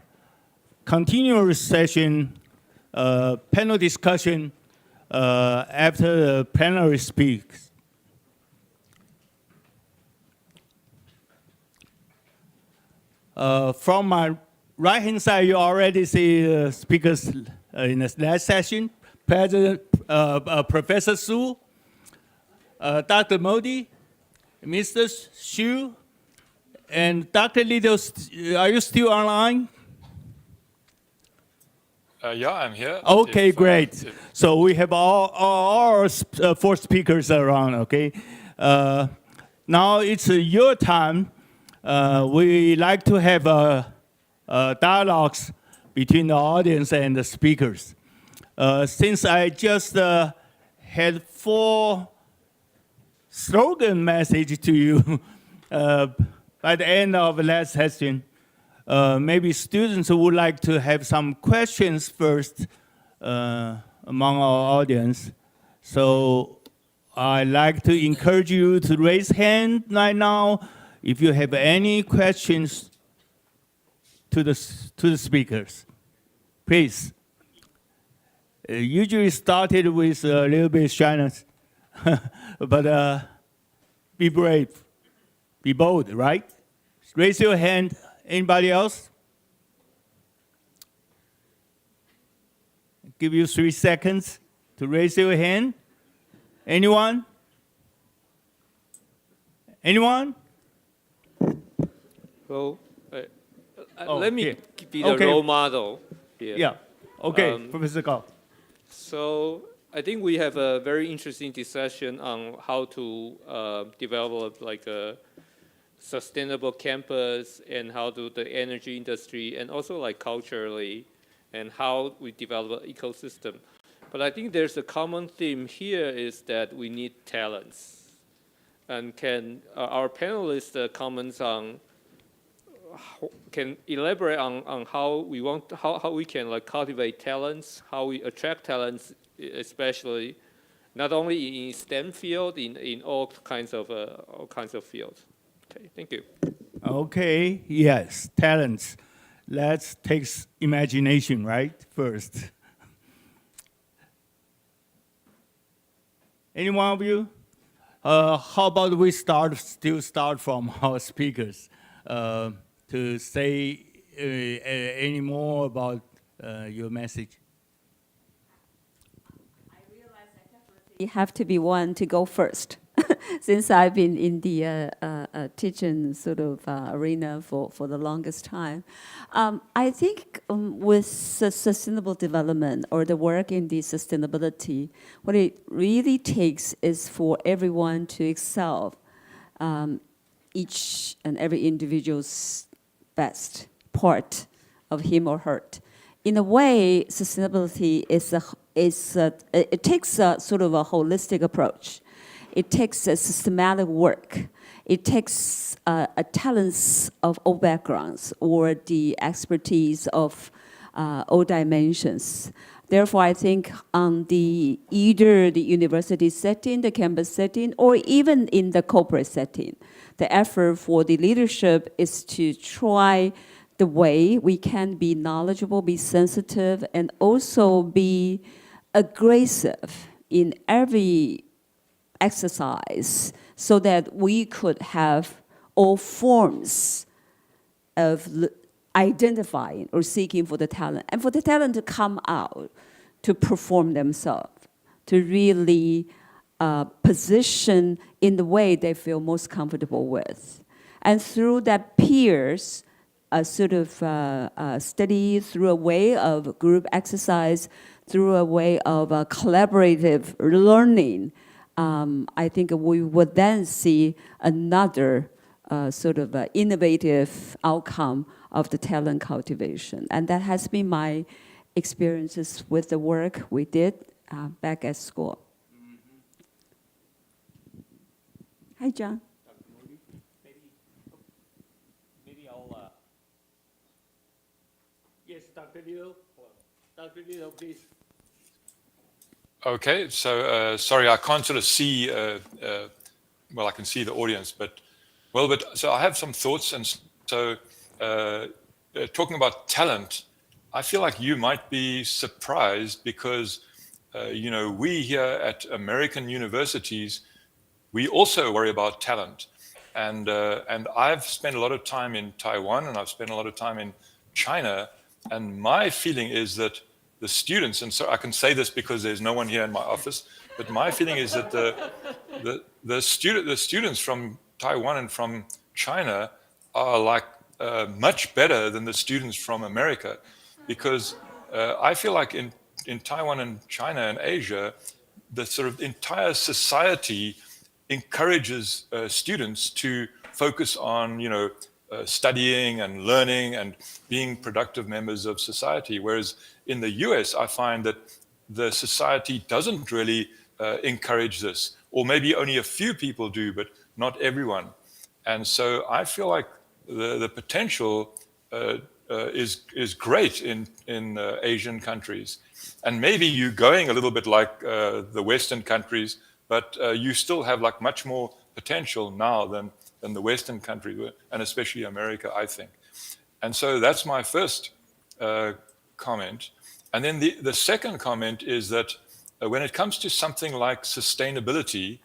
continuous session, panel discussion after the plenary speaks. From my right-hand side, you already see the speakers in the last session. President, Professor Su, Dr. Modi, Mr. Xu, and Dr. Lido. Are you still online? Yeah, I'm here. Okay, great. So we have all our 4 speakers around, okay? Now it's your time. We like to have dialogues between the audience and the speakers. Since I just had 4 slogan message to you by the end of the last session, maybe students would like to have some questions first among our audience. So I'd like to encourage you to raise hand right now if you have any questions to the speakers. Please. Usually started with a little bit shyness, but be brave, be bold, right? Raise your hand. Anybody else? Give you 3 seconds to raise your hand. Anyone? Anyone? Well, let me here. be the role model here. Yeah. Okay, Professor Gao. So I think we have a very interesting discussion on how to develop like a sustainable campus and how to the energy industry and also like culturally and how we develop an ecosystem. But I think there's a common theme here is that we need talents. And can our panelists comments on can elaborate on how we want how we can like cultivate talents, how we attract talents, especially not only in STEM field, in all kinds of fields. Okay, thank you. Okay, yes, talents. Let's take imagination, right, first. Any one of you? How about we still start from our speakers to say any more about your message? I realize I definitely have to be one to go first. Since I've been in the teaching sort of arena for the longest time. I think with sustainable development or the work in the sustainability, what it really takes is for everyone to excel each and every individual's best part of him or her. In a way, sustainability it takes a sort of a holistic approach. It takes a systematic work. It takes a talents of all backgrounds or the expertise of all dimensions. Therefore, I think on either the university setting, the campus setting, or even in the corporate setting, the effort for the leadership is to try the way we can be knowledgeable, be sensitive, and also be aggressive in every exercise so that we could have all forms of identifying or seeking for the talent, and for the talent to come out, to perform themselves, to really position in the way they feel most comfortable with. And through that peers sort of study, through a way of group exercise, through a way of collaborative learning, I think we would then see another sort of innovative outcome of the talent cultivation. And that has been my experiences with the work we did back at school. Hi, John. Maybe I'll. Yes, Dr. Liu. Dr. Liu, please. Okay, so sorry, I can't sort of see, well, I can see the audience, but so I have some thoughts. And so talking about talent, I feel like you might be surprised because, you know, we here at American universities, we also worry about talent. And I've spent a lot of time in Taiwan and I've spent a lot of time in China. And my feeling is that the students, and so I can say this because there's no one here in my office, but my feeling is that the students from Taiwan and from China are like much better than the students from America, because I feel like in Taiwan and China and Asia, the sort of entire society encourages students to focus on, you know, studying and learning and being productive members of society. Whereas in the US, I find that the society doesn't really encourage this, or maybe only a few people do, but not everyone. And so I feel like the potential is great in Asian countries. And maybe you're going a little bit like the Western countries, but you still have like much more potential now than the Western countries, and especially America, I think. And so that's my first comment. And then the second comment is that when it comes to something like sustainability,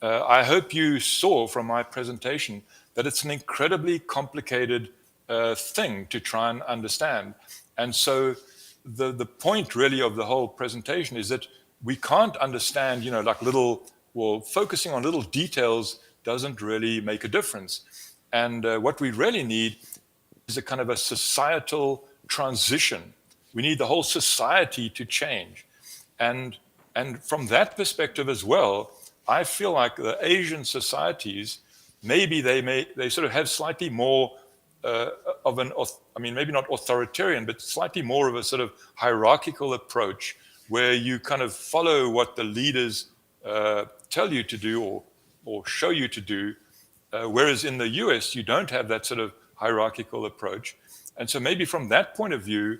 I hope you saw from my presentation that it's an incredibly complicated thing to try and understand. And so the point really of the whole presentation is that we can't understand, you know, like focusing on little details doesn't really make a difference. And what we really need is a kind of a societal transition. We need the whole society to change. And from that perspective as well, I feel like the Asian societies, maybe they sort of have slightly more of an, I mean, maybe not authoritarian, but slightly more of a sort of hierarchical approach where you kind of follow what the leaders tell you to do or show you to do, whereas in the US, you don't have that sort of hierarchical approach. And so maybe from that point of view,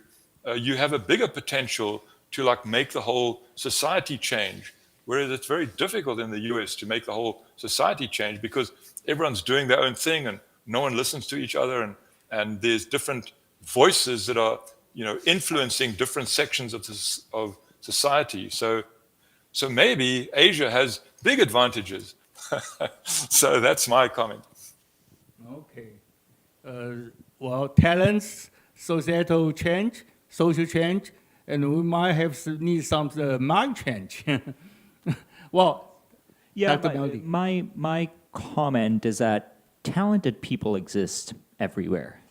you have a bigger potential to like make the whole society change, whereas it's very difficult in the US to make the whole society change because everyone's doing their own thing and no one listens to each other, and there's different voices that are, you know, influencing different sections of society. So maybe Asia has big advantages. So that's my comment. Okay. Well, talents, societal change, social change, and we might need some mind change. Well, yeah, Dr. my comment is that talented people exist everywhere.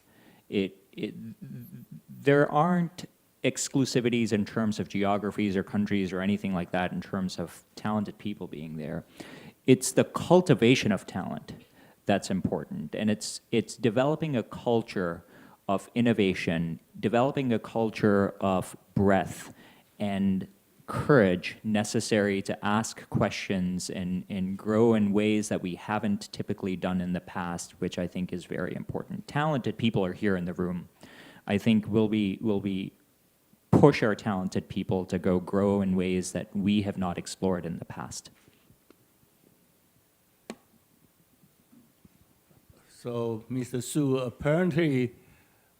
There aren't exclusivities in terms of geographies or countries or anything like that in terms of talented people being there. It's the cultivation of talent that's important, and it's developing a culture of innovation, developing a culture of breadth and courage necessary to ask questions and grow in ways that we haven't typically done in the past, which I think is very important. Talented people are here in the room. I think will we push our talented people to go grow in ways that we have not explored in the past. So, Mr. Su, apparently,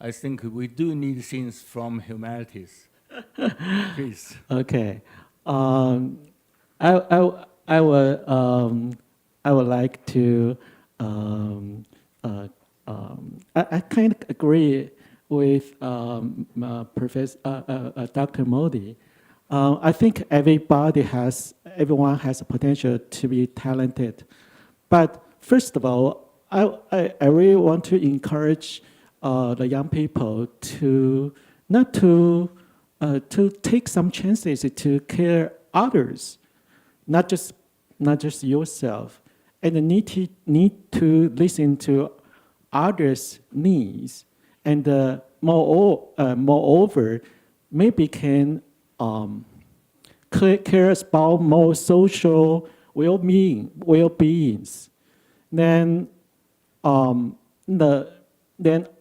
I think we do need things from humanities. Please. Okay. I would like to. I kind of agree with Professor Dr. Modi. I think everyone has a potential to be talented, but first of all, I really want to encourage the young people to not to take some chances to care others, not just not just yourself, and need to listen to others' needs, and moreover, maybe can care about more social well-beings. Then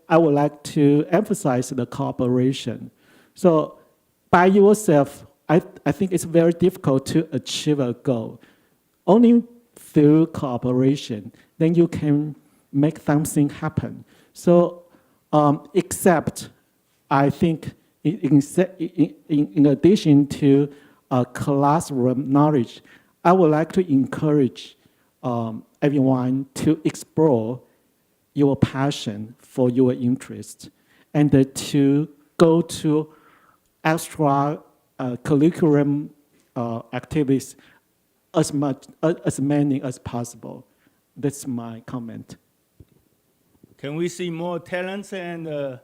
I would like to emphasize the cooperation. So by yourself, I think it's very difficult to achieve a goal. Only through cooperation, then you can make something happen. So except, I think, in addition to classroom knowledge, I would like to encourage everyone to explore your passion for your interest and to go to extra curriculum activities as many as possible. That's my comment. Can we see more talents and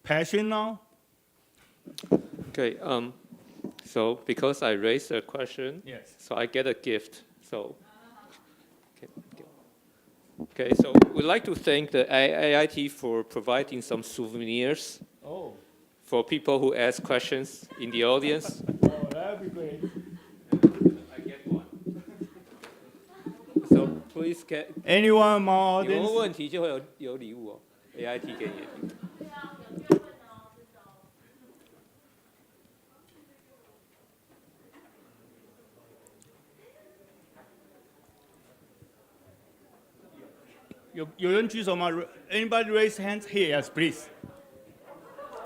passion now? Okay, so because I raised a question, yes. So I get a gift. So, okay, so we'd like to thank the AIT for providing some souvenirs for people who ask questions in the audience. Oh, that would be great. I get one. So please get. Anyone in my audience? 有问题就会有礼物哦 ，AIT 给你的礼物。有人举手吗? Anybody raise hands? Here, yes, please.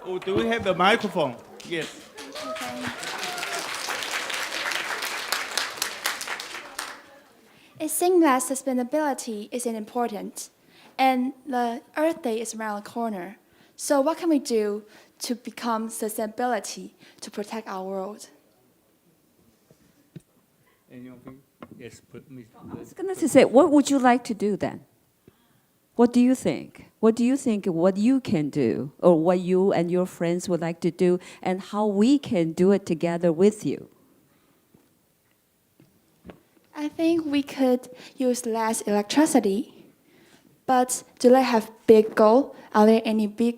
Oh, do we have a microphone? Yes. It seems that sustainability is important, and the Earth Day is around the corner. So what can we do to become sustainability to protect our world? Yes, put me. I was going to say, what would you like to do then? What do you think? What do you think what you can do, or what you and your friends would like to do, and how we can do it together with you? I think we could use less electricity, but do they have big goal? Are there any big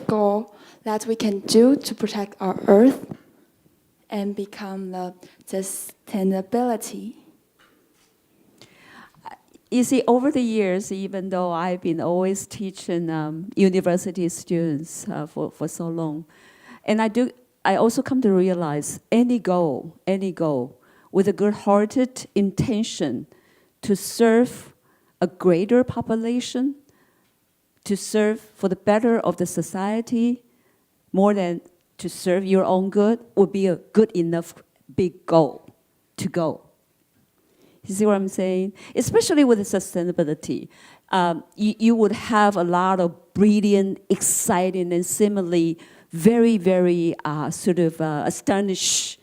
goal that we can do to protect our Earth and become the sustainability? You see, over the years, even though I've been always teaching university students for so long, and I also come to realize any goal with a good-hearted intention to serve a greater population, to serve for the better of the society, more than to serve your own good, would be a good enough big goal to go. You see what I'm saying? Especially with sustainability, you would have a lot of brilliant, exciting, and similarly very, very astonished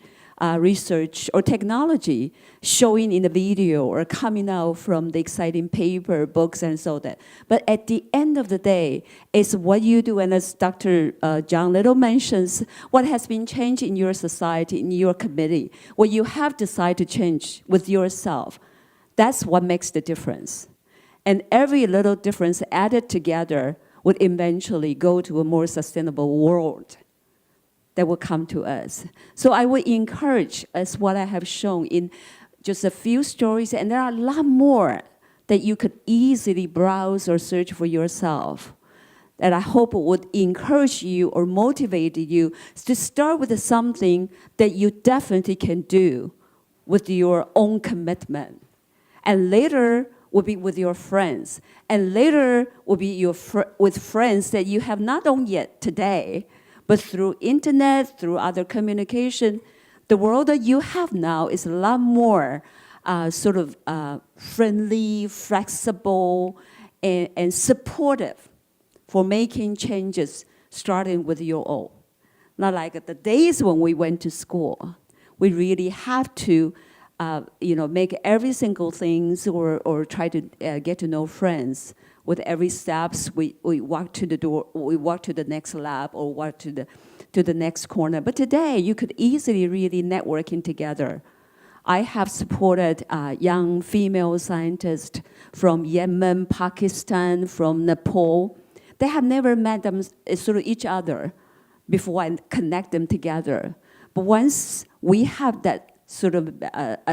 research or technology showing in the video or coming out from the exciting paper, books, and so that. But at the end of the day, it's what you do, and as Dr. John Little mentions, what has been changed in your society, in your committee, what you have decided to change with yourself. That's what makes the difference. And every little difference added together would eventually go to a more sustainable world that will come to us. So I would encourage, as what I have shown in just a few stories, and there are a lot more that you could easily browse or search for yourself, that I hope would encourage you or motivate you to start with something that you definitely can do with your own commitment. And later will be with your friends. And later will be with friends that you have not known yet today, but through internet, through other communication, the world that you have now is a lot more friendly, flexible, and supportive for making changes, starting with your own. Not like the days when we went to school. We really have to make every single things or try to get to know friends. With every steps, we walk to the door, we walk to the next lab, or walk to the next corner. But today, you could easily really networking together I have supported young female scientists from Yemen, Pakistan, from Nepal. They have never met them sort of each other before I connect them together. But once we have that sort of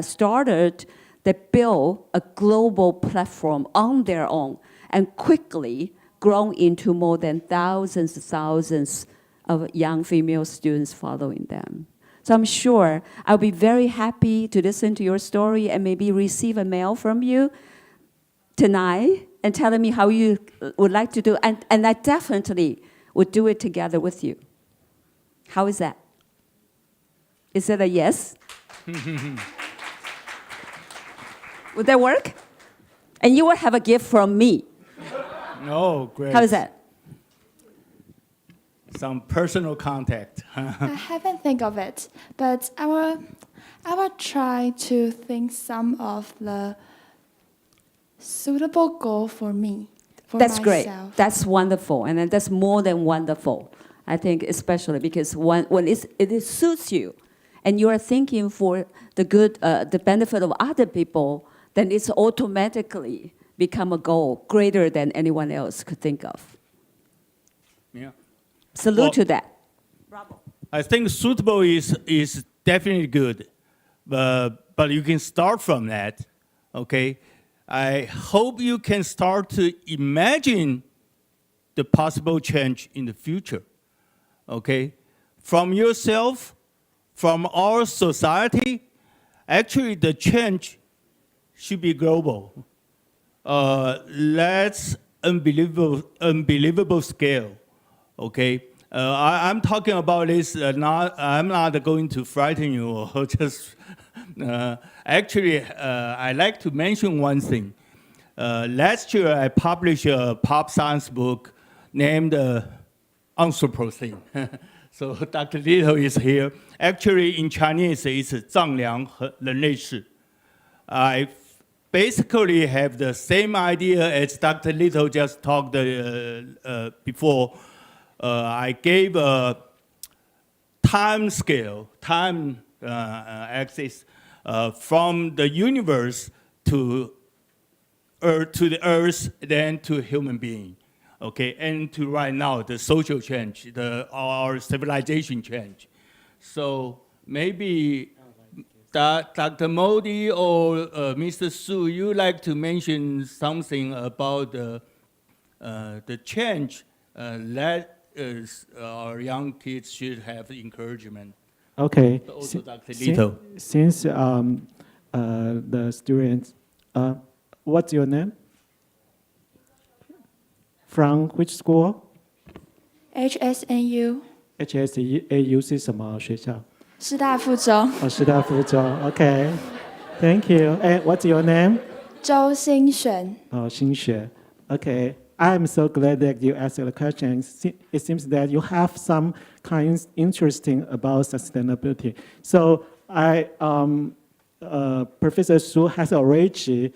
started, they build a global platform on their own and quickly grown into more than thousands of young female students following them. So I'm sure I'll be very happy to listen to your story and maybe receive a mail from you tonight and telling me how you would like to do it. And I definitely would do it together with you. How is that? Is it a yes? Would that work? And you will have a gift from me. Oh, great. How is that? Some personal contact. I haven't think of it, but I will try to think some of the suitable goal for me, for That's myself. great. That's wonderful, and then that's more than wonderful. I think especially because when it suits you, and you are thinking for the good, the benefit of other people, then it's automatically become a goal greater than anyone else could think of. Yeah. Salute to that. I think suitable is definitely good, but you can start from that, okay? I hope you can start to imagine the possible change in the future, okay? From yourself, from our society, actually the change should be global. That's unbelievable scale, okay? I'm talking about this, I'm not going to frighten you or just, actually, I like to mention one thing. Last year, I published a pop science book named Anthropocene. So Dr. Little is here. Actually, in Chinese, it's 丈量和人类史. I basically have the same idea as Dr. Little just talked before. I gave a time scale, time axis from the universe to the Earth, then to human being, okay, and to right now the social change, our civilization change. So maybe Dr. Modi or Mr. Su, you like to mention something about the change that our young kids should have encouragement. Okay. Also, Dr. Lito. Since the students, what's your name? From which school? HSNU. HSAU 是什么学校？师大附中。哦，师大附中。Okay. Thank you. And what's your name? 周新璇。Oh, 新璇. Okay. I'm so glad that you asked the question. It seems that you have some kinds interesting about sustainability. So Professor Su has already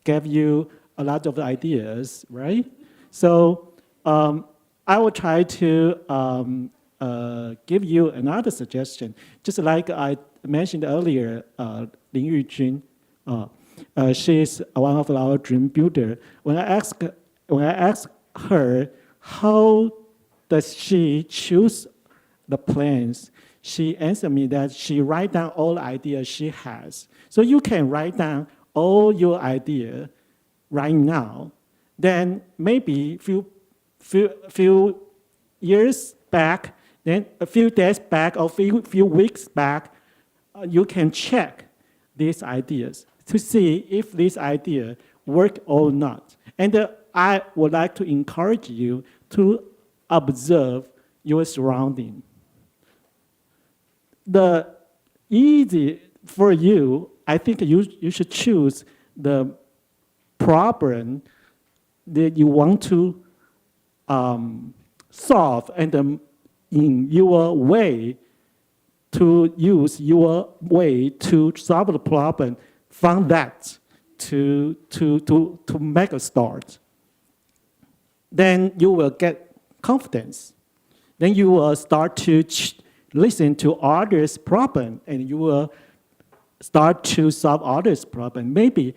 gave you a lot of ideas, right? So I will try to give you another suggestion. Just like I mentioned earlier, Lin Yujun. She's one of our dream builder. When I ask her how does she choose the plans, she answered me that she write down all the ideas she has. So you can write down all your idea right now. Then maybe few years back, then a few days back or few weeks back, you can check these ideas to see if this idea work or not. And I would like to encourage you to observe your surrounding. The easy for you, I think you should choose the problem that you want to solve, and in your way to use your way to solve the problem. From that to make a start. Then you will get confidence. Then you will start to listen to others' problem, and you will start to solve others' problem. Maybe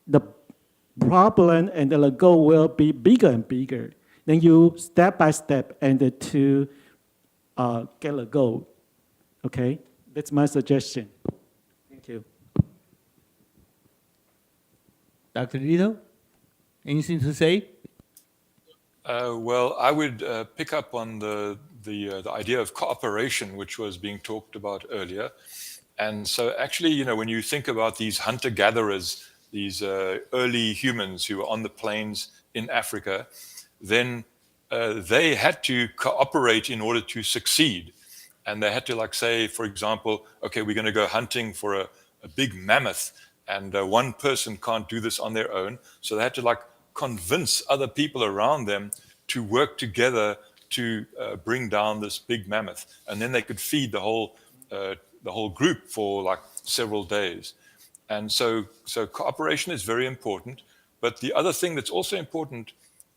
the problem and the goal will be bigger and bigger. Then you step by step and to get the goal. Okay, that's my suggestion. Thank you. Dr. Lito, anything to say? Well, I would pick up on the idea of cooperation, which was being talked about earlier. And so actually, you know, when you think about these hunter-gatherers, these early humans who were on the plains in Africa, then they had to cooperate in order to succeed. And they had to, like, say, for example, okay, we're going to go hunting for a big mammoth, and one person can't do this on their own. So they had to, like, convince other people around them to work together to bring down this big mammoth. And then they could feed the whole group for, like, several days. And so cooperation is very important. But the other thing that's also important,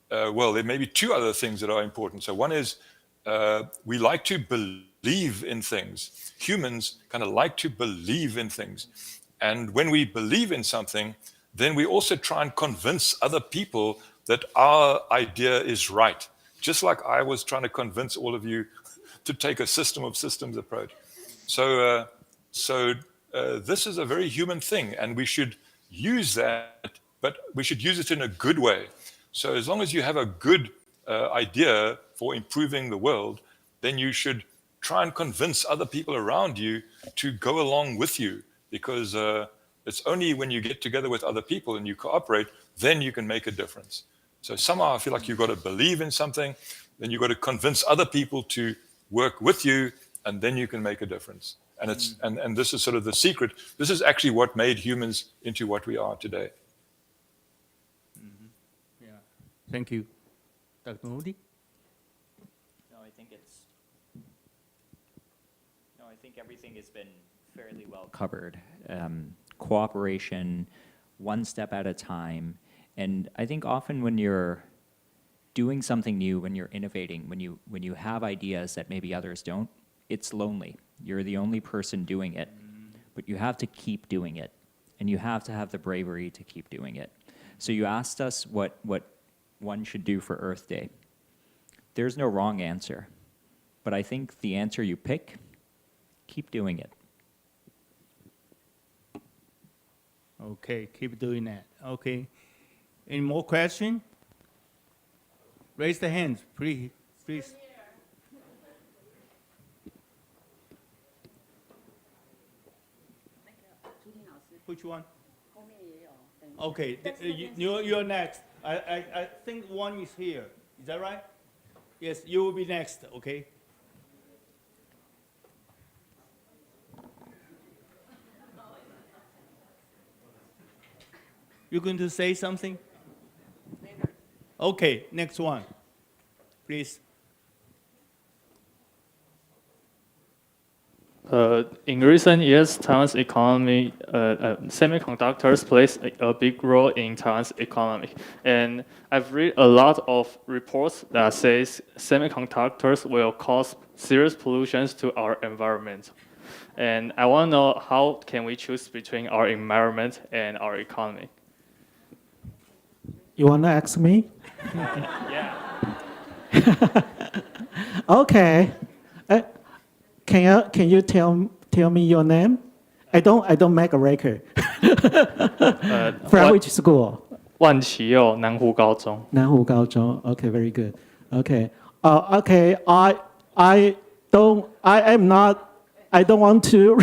well, there may be two other things that are important. So one is we like to believe in things. Humans kind of like to believe in things. And when we believe in something, then we also try and convince other people that our idea is right. Just like I was trying to convince all of you to take a system of systems approach. So this is a very human thing, and we should use that, but we should use it in a good way. So as long as you have a good idea for improving the world, then you should try and convince other people around you to go along with you, because it's only when you get together with other people and you cooperate, then you can make a difference. So somehow I feel like you've got to believe in something, then you've got to convince other people to work with you, and then you can make a difference. And it's and this is sort of the secret. This is actually what made humans into what we are today. Mm-hmm. Yeah. Thank you. Dr. Moody? I think everything has been fairly well covered. Cooperation, one step at a time. And I think often when you're doing something new, when you're innovating, when you have ideas that maybe others don't, it's lonely. You're the only person doing it, but you have to keep doing it, and you have to have the bravery to keep doing it. So you asked us what one should do for Earth Day. There's no wrong answer, but I think the answer you pick, keep doing it. Okay, keep doing that. Okay. Any more questions? Raise the hands, please. Which one? Okay, you're next. I think one is here. Is that right? Yes, you will be next, okay? You're going to say something? Okay, next one, please. In recent years, Taiwan's economy, semiconductors plays a big role in Taiwan's economy. And I've read a lot of reports that says semiconductors will cause serious pollutions to our environment. And I want to know, how can we choose between our environment and our economy? You want to ask me? Yeah. Okay. Can you tell me your name? I don't make a record. From which school? 万齐佑南湖高中。南湖高中. Okay, very good. Okay. Okay. I don't want to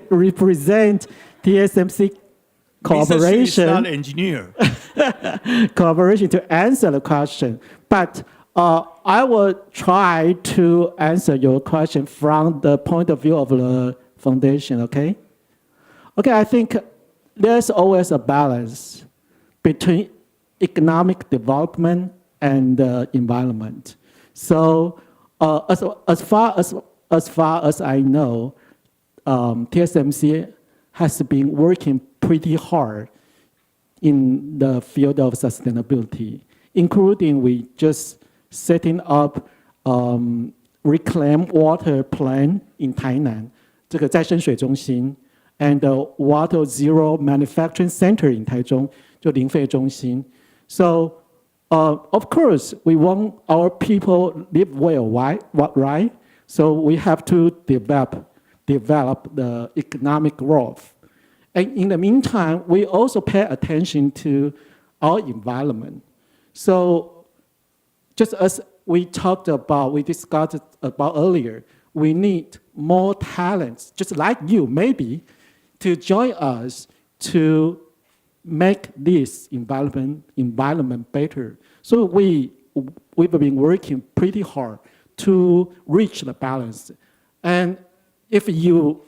represent TSMC Corporation. Mr. Xu is not an engineer. Corporation to answer the question, but I will try to answer your question from the point of view of the foundation, okay? Okay, I think there's always a balance between economic development and environment. So as far as I know, TSMC has been working pretty hard in the field of sustainability, including we just setting up reclaimed water plant in Tainan, 这个再生水中心 and the water zero manufacturing center in 台中，就零废中心。So, of course, we want our people live well, right? So we have to develop the economic growth. And in the meantime, we also pay attention to our environment. So just as we discussed about earlier, we need more talents, just like you maybe, to join us to make this environment better. So we've been working pretty hard to reach the balance. And if you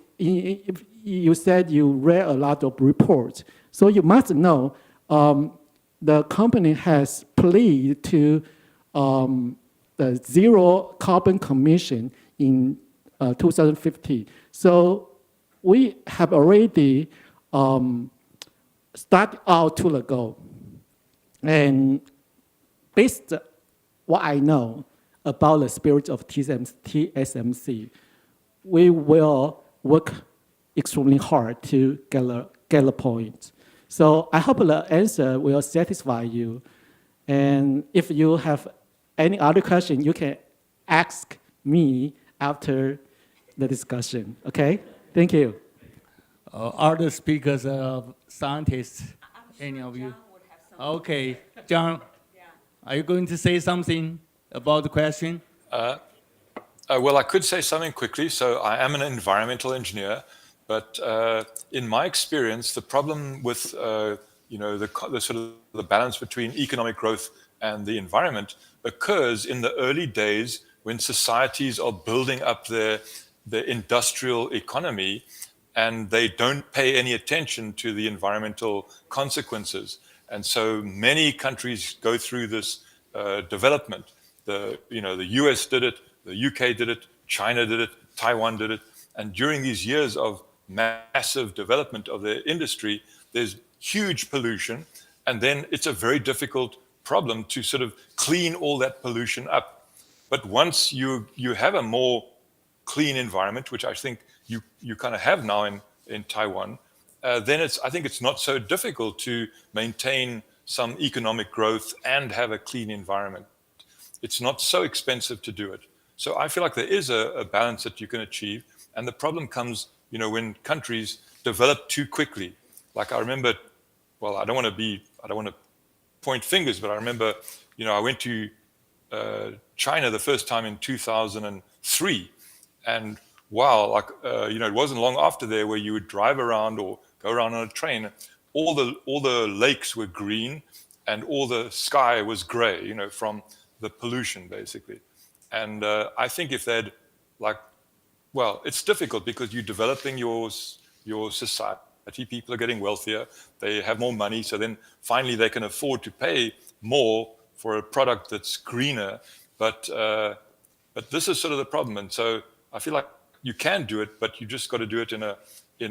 said you read a lot of reports, so you must know the company has pleaded to the zero carbon commission in 2050. So we have already started out to the goal. And based on what I know about the spirit of TSMC, we will work extremely hard to get a point. So I hope the answer will satisfy you. And if you have any other question, you can ask me after the discussion, okay? Thank you. Other speakers, scientists, any of you? Okay, John, are you going to say something about the question? Well, I could say something quickly. So I am an environmental engineer, but in my experience, the problem with the sort of the balance between economic growth and the environment occurs in the early days when societies are building up their industrial economy, and they don't pay any attention to the environmental consequences. And so many countries go through this development. The U.S. did it, the UK did it, China did it, Taiwan did it. And during these years of massive development of their industry, there's huge pollution. And then it's a very difficult problem to sort of clean all that pollution up. But once you have a more clean environment, which I think you kind of have now in Taiwan, then I think it's not so difficult to maintain some economic growth and have a clean environment. It's not so expensive to do it. So I feel like there is a balance that you can achieve. And the problem comes, when countries develop too quickly. Like I remember, well, I don't want to point fingers, but I remember, I went to China the first time in 2003. And wow, it wasn't long after there where you would drive around or go around on a train. All the lakes were green and all the sky was gray, from the pollution basically. And I think if they'd it's difficult because you're developing your society. People are getting wealthier. They have more money. So then finally they can afford to pay more for a product that's greener. But this is sort of the problem. And so I feel like you can do it, but you just got to do it in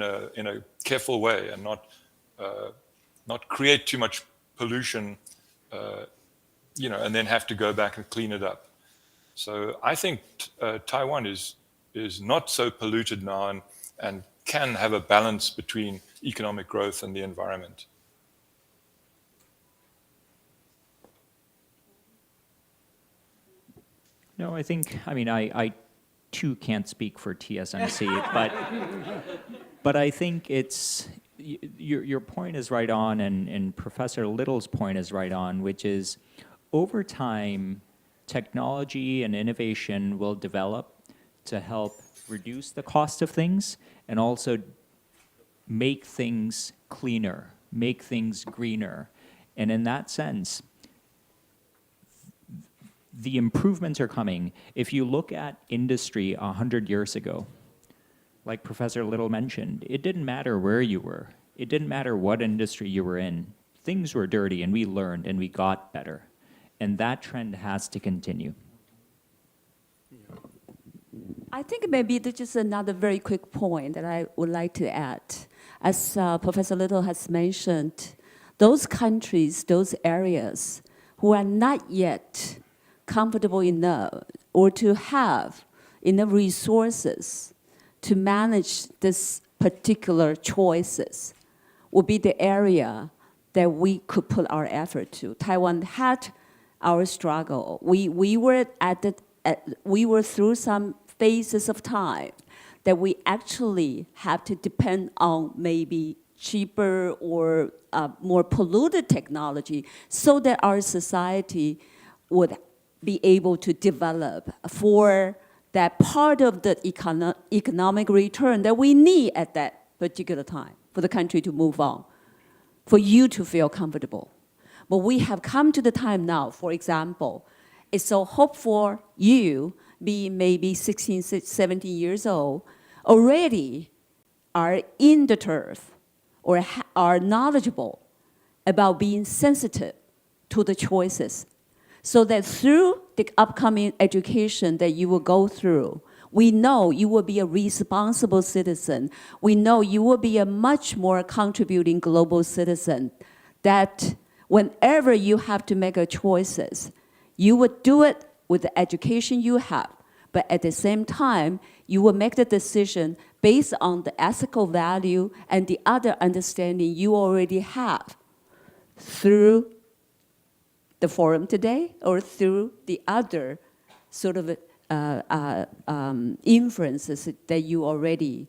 a careful way and not create too much pollution, and then have to go back and clean it up. So I think Taiwan is not so polluted now and can have a balance between economic growth and the environment. No, I too can't speak for TSMC, but I think your point is right on, and Professor Little's point is right on, which is over time, technology and innovation will develop to help reduce the cost of things and also make things cleaner, make things greener. And in that sense, the improvements are coming. If you look at industry 100 years ago, like Professor Little mentioned, it didn't matter where you were. It didn't matter what industry you were in. Things were dirty and we learned and we got better. And that trend has to continue. I think maybe this is another very quick point that I would like to add. As Professor Little has mentioned, those countries, those areas who are not yet comfortable enough or to have enough resources to manage this particular choices would be the area that we could put our effort to. Taiwan had our struggle. We were through some phases of time that we actually have to depend on maybe cheaper or more polluted technology so that our society would be able to develop for that part of the economic return that we need at that particular time for the country to move on, for you to feel comfortable. But we have come to the time now, for example, it's so hope for you, being maybe 16, 17 years old, already are in the turf or are knowledgeable about being sensitive to the choices. So that through the upcoming education that you will go through, we know you will be a responsible citizen. We know you will be a much more contributing global citizen, that whenever you have to make a choices, you would do it with the education you have, but at the same time, you will make the decision based on the ethical value and the other understanding you already have through the forum today or through the other sort of inferences that you already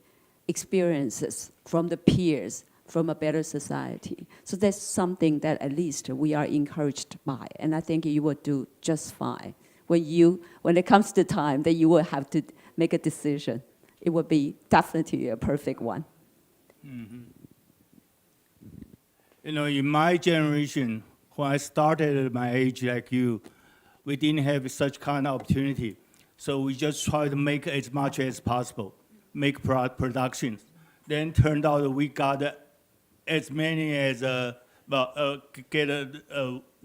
experiences from the peers, from a better society. So that's something that at least we are encouraged by, and I think you will do just fine. When it comes to time that you will have to make a decision, it will be definitely a perfect one. Mm-hmm. You know, in my generation, when I started at my age like you, we didn't have such kind of opportunity. So we just try to make as much as possible, make productions. Then turned out we got as many as,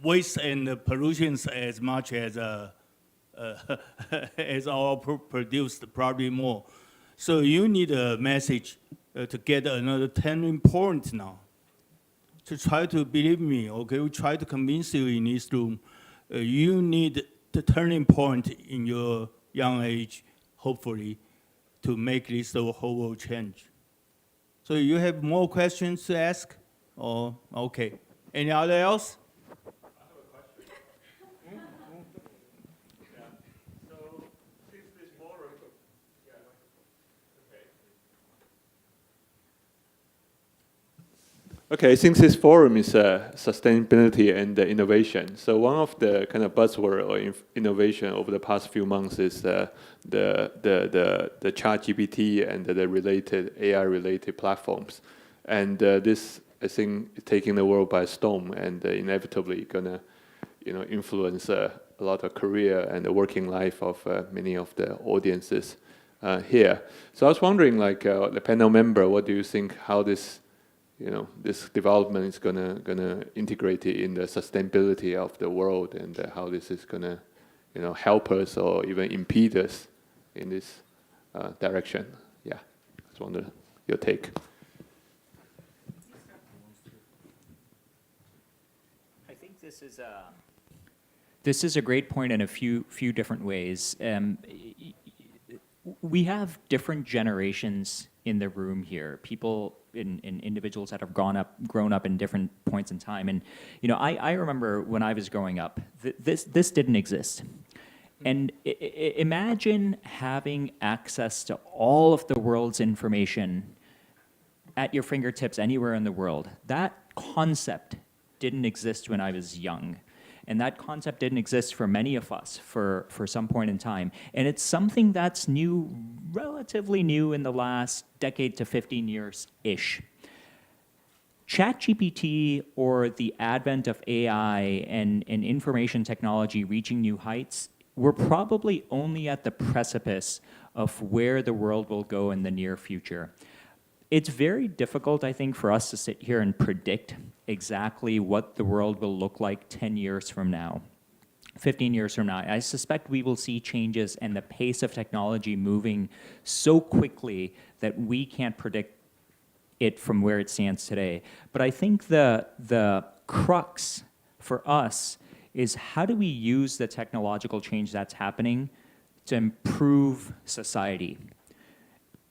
waste and pollutions as much as as our produced, probably more. So you need a message to get another turning point now. To try to believe me, okay, we try to convince you in this room, you need the turning point in your young age, hopefully, to make this whole world change. So you have more questions to ask? Or, okay. Any other else? Okay, since this forum is sustainability and innovation, so one of the kind of buzzword or innovation over the past few months is the ChatGPT and the related AI-related platforms, and this I think is taking the world by storm and inevitably gonna, influence a lot of career and the working life of many of the audiences here. So I was wondering, like the panel member, what do you think? How this this development is gonna integrate it in the sustainability of the world, and how this is gonna, help us or even impede us in this direction. Yeah, I just wonder your take. I think this is a great point in a few different ways. We have different generations in the room here. People in individuals that have grown up in different points in time. And I remember when I was growing up, this didn't exist. And imagine having access to all of the world's information at your fingertips anywhere in the world. That concept didn't exist when I was young. And that concept didn't exist for many of us for some point in time. And it's something that's new, relatively new in the last decade to 15 years-ish. ChatGPT, or the advent of AI and information technology reaching new heights, we're probably only at the precipice of where the world will go in the near future. It's very difficult, I think, for us to sit here and predict exactly what the world will look like 10 years from now, 15 years from now. I suspect we will see changes and the pace of technology moving so quickly that we can't predict it from where it stands today. But I think the crux for us is, how do we use the technological change that's happening to improve society.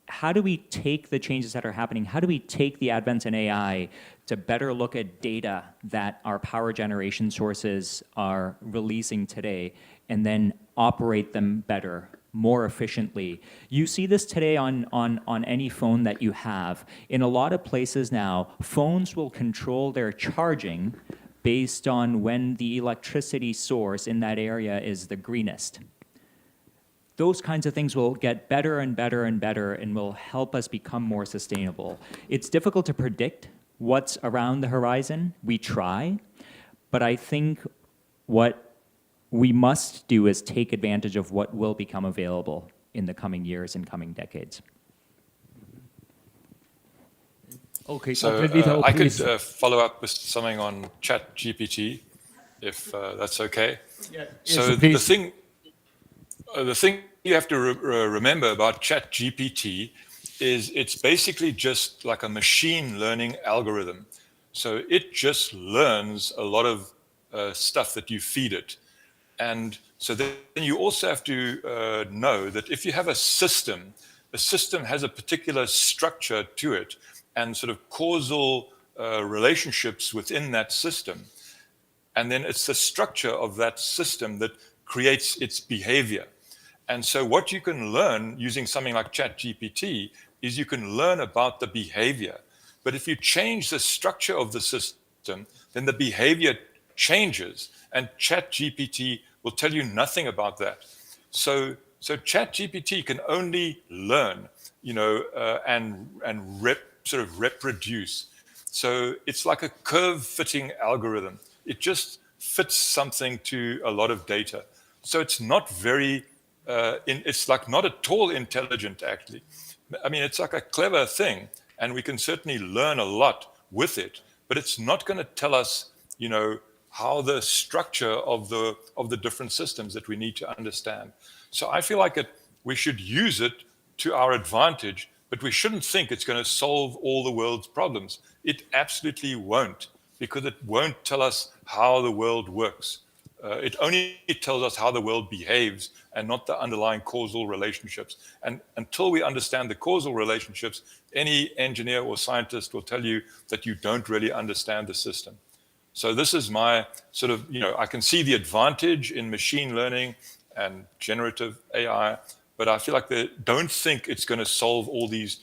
How do we take the changes that are happening? How do we take the advent in AI to better look at data that our power generation sources are releasing today and then operate them better, more efficiently? You see this today on any phone that you have. In a lot of places now, phones will control their charging based on when the electricity source in that area is the greenest. Those kinds of things will get better and better and better and will help us become more sustainable. It's difficult to predict what's around the horizon. We try, but I think what we must do is take advantage of what will become available in the coming years and coming decades. Okay, so I could follow up with something on ChatGPT, if that's okay. Yeah. So yes, the thing you have to remember about ChatGPT is it's basically just like a machine learning algorithm. So it just learns a lot of stuff that you feed it. And so then you also have to know that if you have a system has a particular structure to it and sort of causal relationships within that system. And then it's the structure of that system that creates its behavior. And so what you can learn using something like ChatGPT is you can learn about the behavior. But if you change the structure of the system, then the behavior changes, and ChatGPT will tell you nothing about that. So ChatGPT can only learn, and sort of reproduce. So it's like a curve-fitting algorithm. It just fits something to a lot of data. So it's not very it's like not at all intelligent, actually. I mean, it's like a clever thing, and we can certainly learn a lot with it, but it's not going to tell us, how the structure of the different systems that we need to understand. So I feel like we should use it to our advantage, but we shouldn't think it's going to solve all the world's problems. It absolutely won't, because it won't tell us how the world works. It only tells us how the world behaves and not the underlying causal relationships. And until we understand the causal relationships, any engineer or scientist will tell you that you don't really understand the system. So this is my sort of, I can see the advantage in machine learning and generative AI, but I feel like don't think it's going to solve all these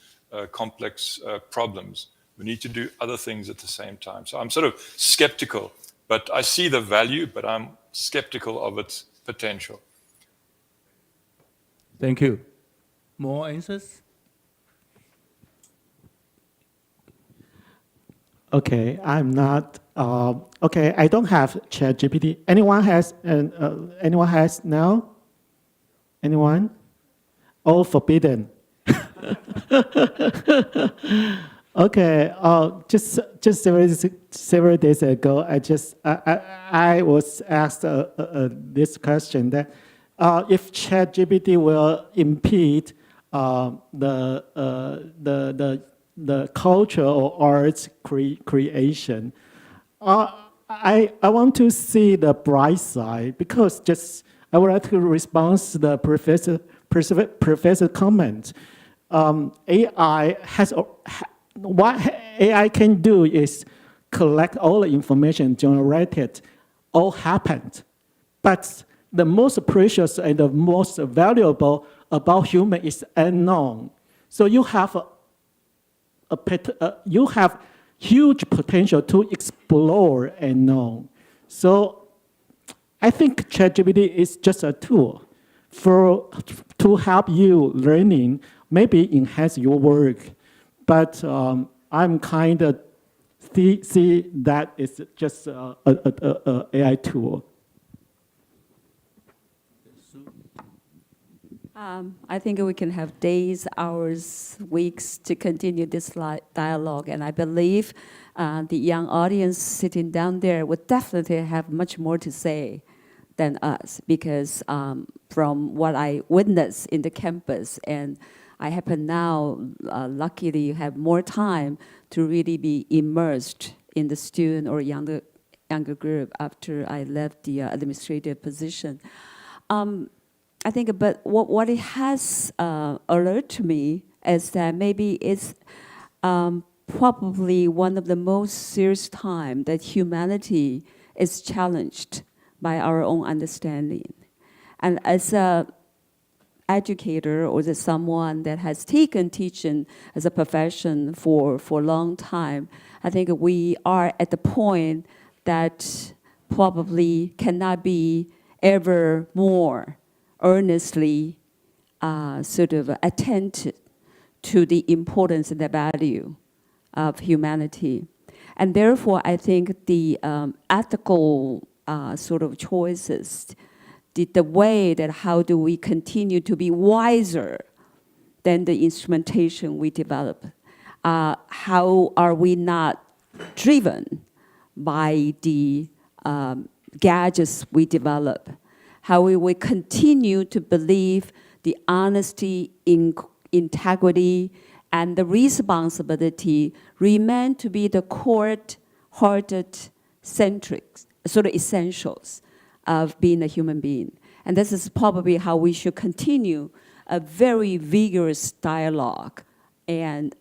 complex problems. We need to do other things at the same time. So I'm sort of skeptical, but I see the value, but I'm skeptical of its potential. Thank you. More answers? Okay, I'm not. Okay, I don't have ChatGPT. Anyone has? Anyone has now? Anyone? All forbidden. Okay. Just several days ago, I was asked this question that if ChatGPT will impede the culture or arts creation. I want to see the bright side, because I would like to respond to the professor comment. What AI can do is collect all the information generated, all happened. But the most precious and the most valuable about human is unknown. So you have you have huge potential to explore unknown. So I think ChatGPT is just a tool to help you learning, maybe enhance your work. But I'm kind of see that it's just a AI tool. I think we can have days, hours, weeks to continue this dialogue, and I believe the young audience sitting down there would definitely have much more to say than us, because from what I witnessed in the campus, and I happen now, luckily, have more time to really be immersed in the student or younger group after I left the administrative position. I think, but what it has alerted to me is that maybe it's probably one of the most serious time that humanity is challenged by our own understanding. And as a educator or as someone that has taken teaching as a profession for a long time, I think we are at the point that probably cannot be ever more earnestly sort of attentive to the importance and the value of humanity. And therefore, I think the ethical sort of choices, the way that how do we continue to be wiser than the instrumentation we develop? How are we not driven by the gadgets we develop? How will we continue to believe the honesty, integrity, and the responsibility remain to be the core-hearted, centric, sort of essentials of being a human being. And this is probably how we should continue a very vigorous dialogue and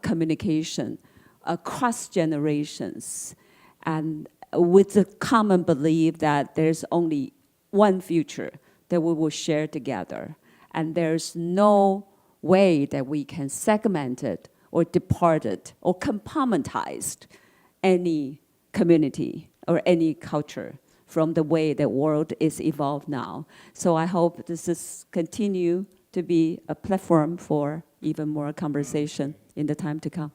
communication across generations, and with the common belief that there's only one future that we will share together. And there's no way that we can segment it or depart it or compartmentalize any community or any culture from the way the world is evolved now. So I hope this is continue to be a platform for even more conversation in the time to come.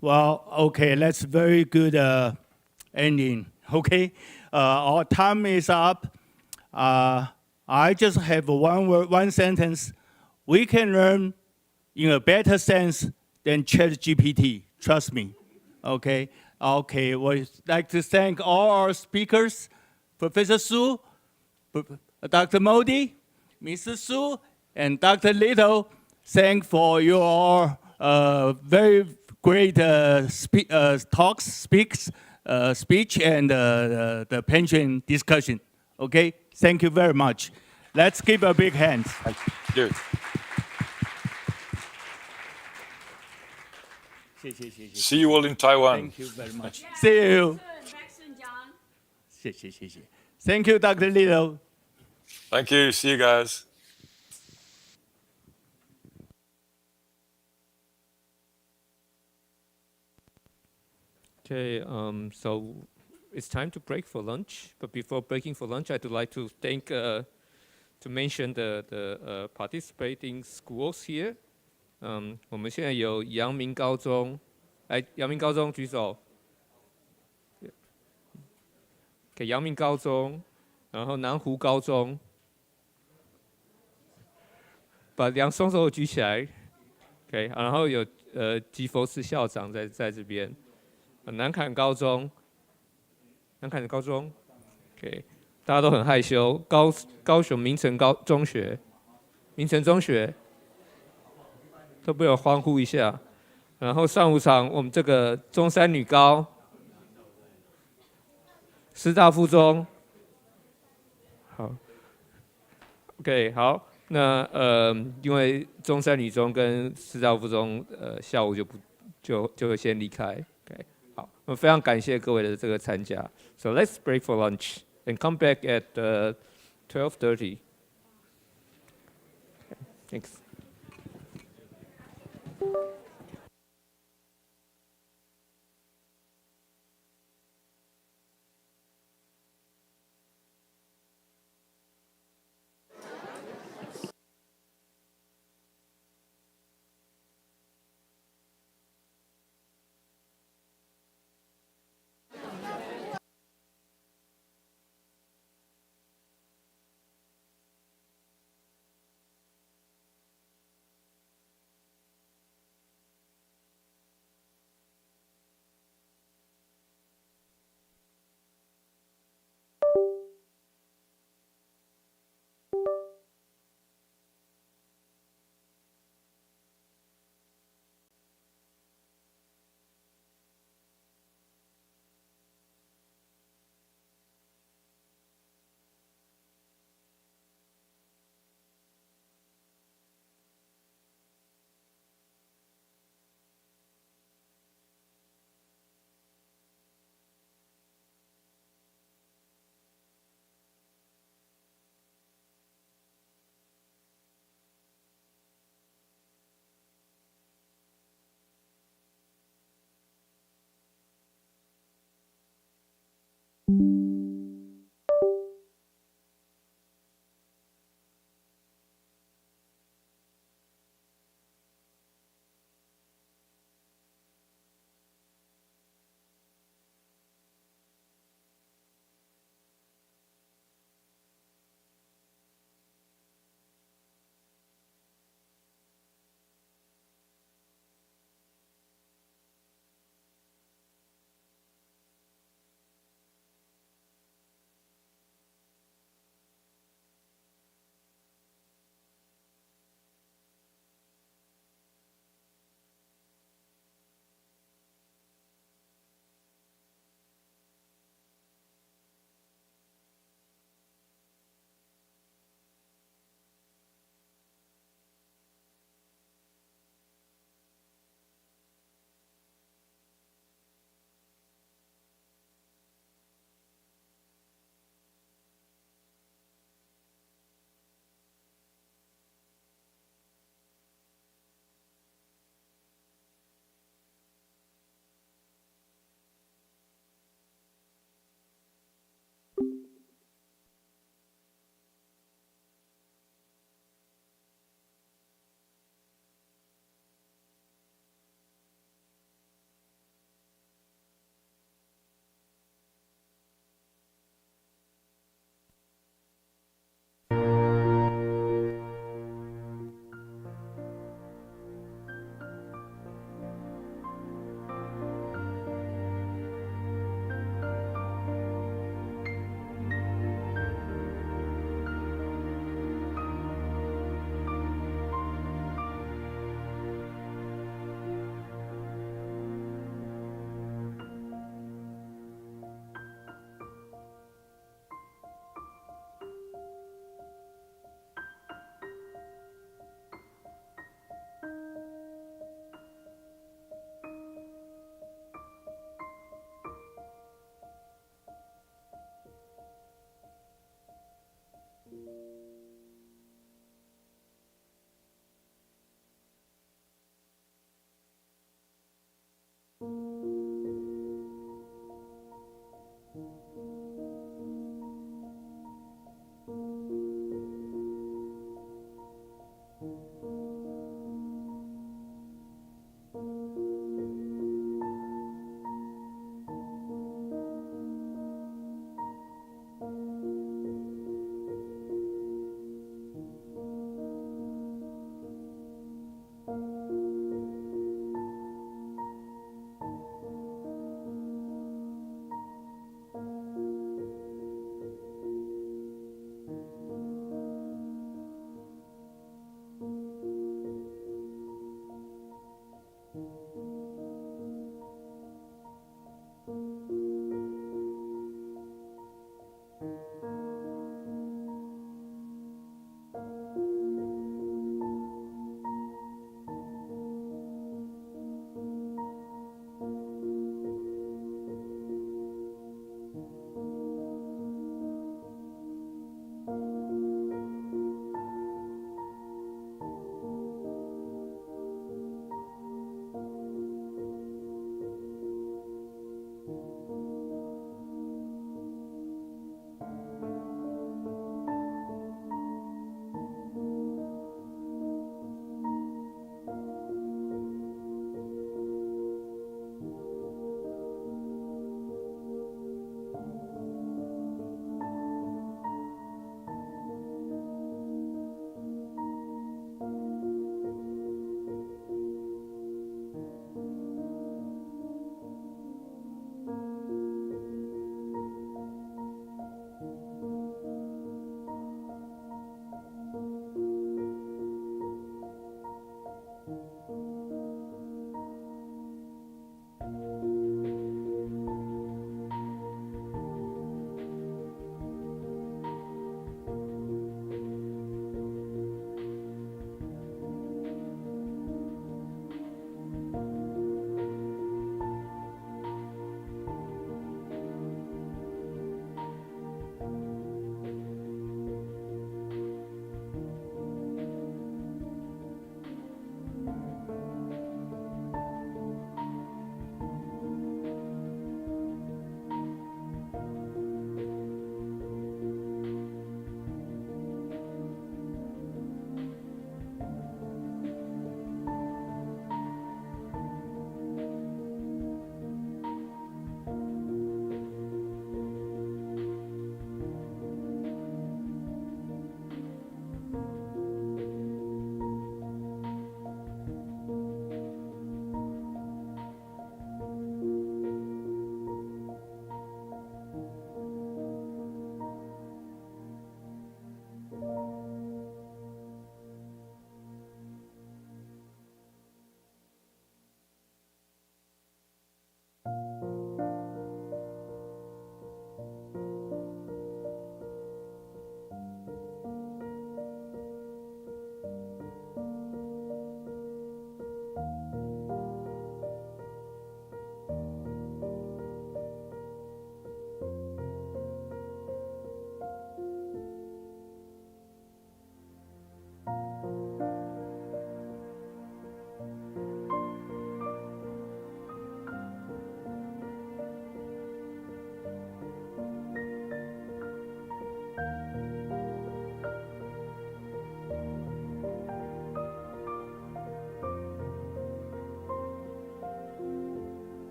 Well, okay, that's very good ending. Okay, our time is up. I just have one sentence. We can learn in a better sense than ChatGPT. Trust me. Okay. Okay. We'd like to thank all our speakers, Professor Su, Dr. Modi, Mrs. Su, and Dr. Little. Thanks for your very great speech and the pension discussion. Okay. Thank you very much. Let's give a big hand. Thank you. See you all in Taiwan. Thank you very much. See you. Thank you, Dr. Little. Thank you. See you guys. Okay, so it's time to break for lunch. But before breaking for lunch, I'd like to thank, to mention the participating schools here. 我们现在有阳明高中，来，阳明高中举手。给阳明高中，然后南湖高中，把双手举起来。OK， 然后有吉佛寺校长在这边。南坎高中，OK， 大家都很害羞。高雄明诚中学都被我欢呼一下。然后上午场我们这个中山女高、师大附中，好 ，OK， 好，那因为中山女中跟师大附中下午就会先离开 ，OK。 好，我们非常感谢各位的这个参加。So let's break for lunch and come back at 12:30. Thanks.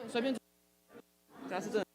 随便。假是真的。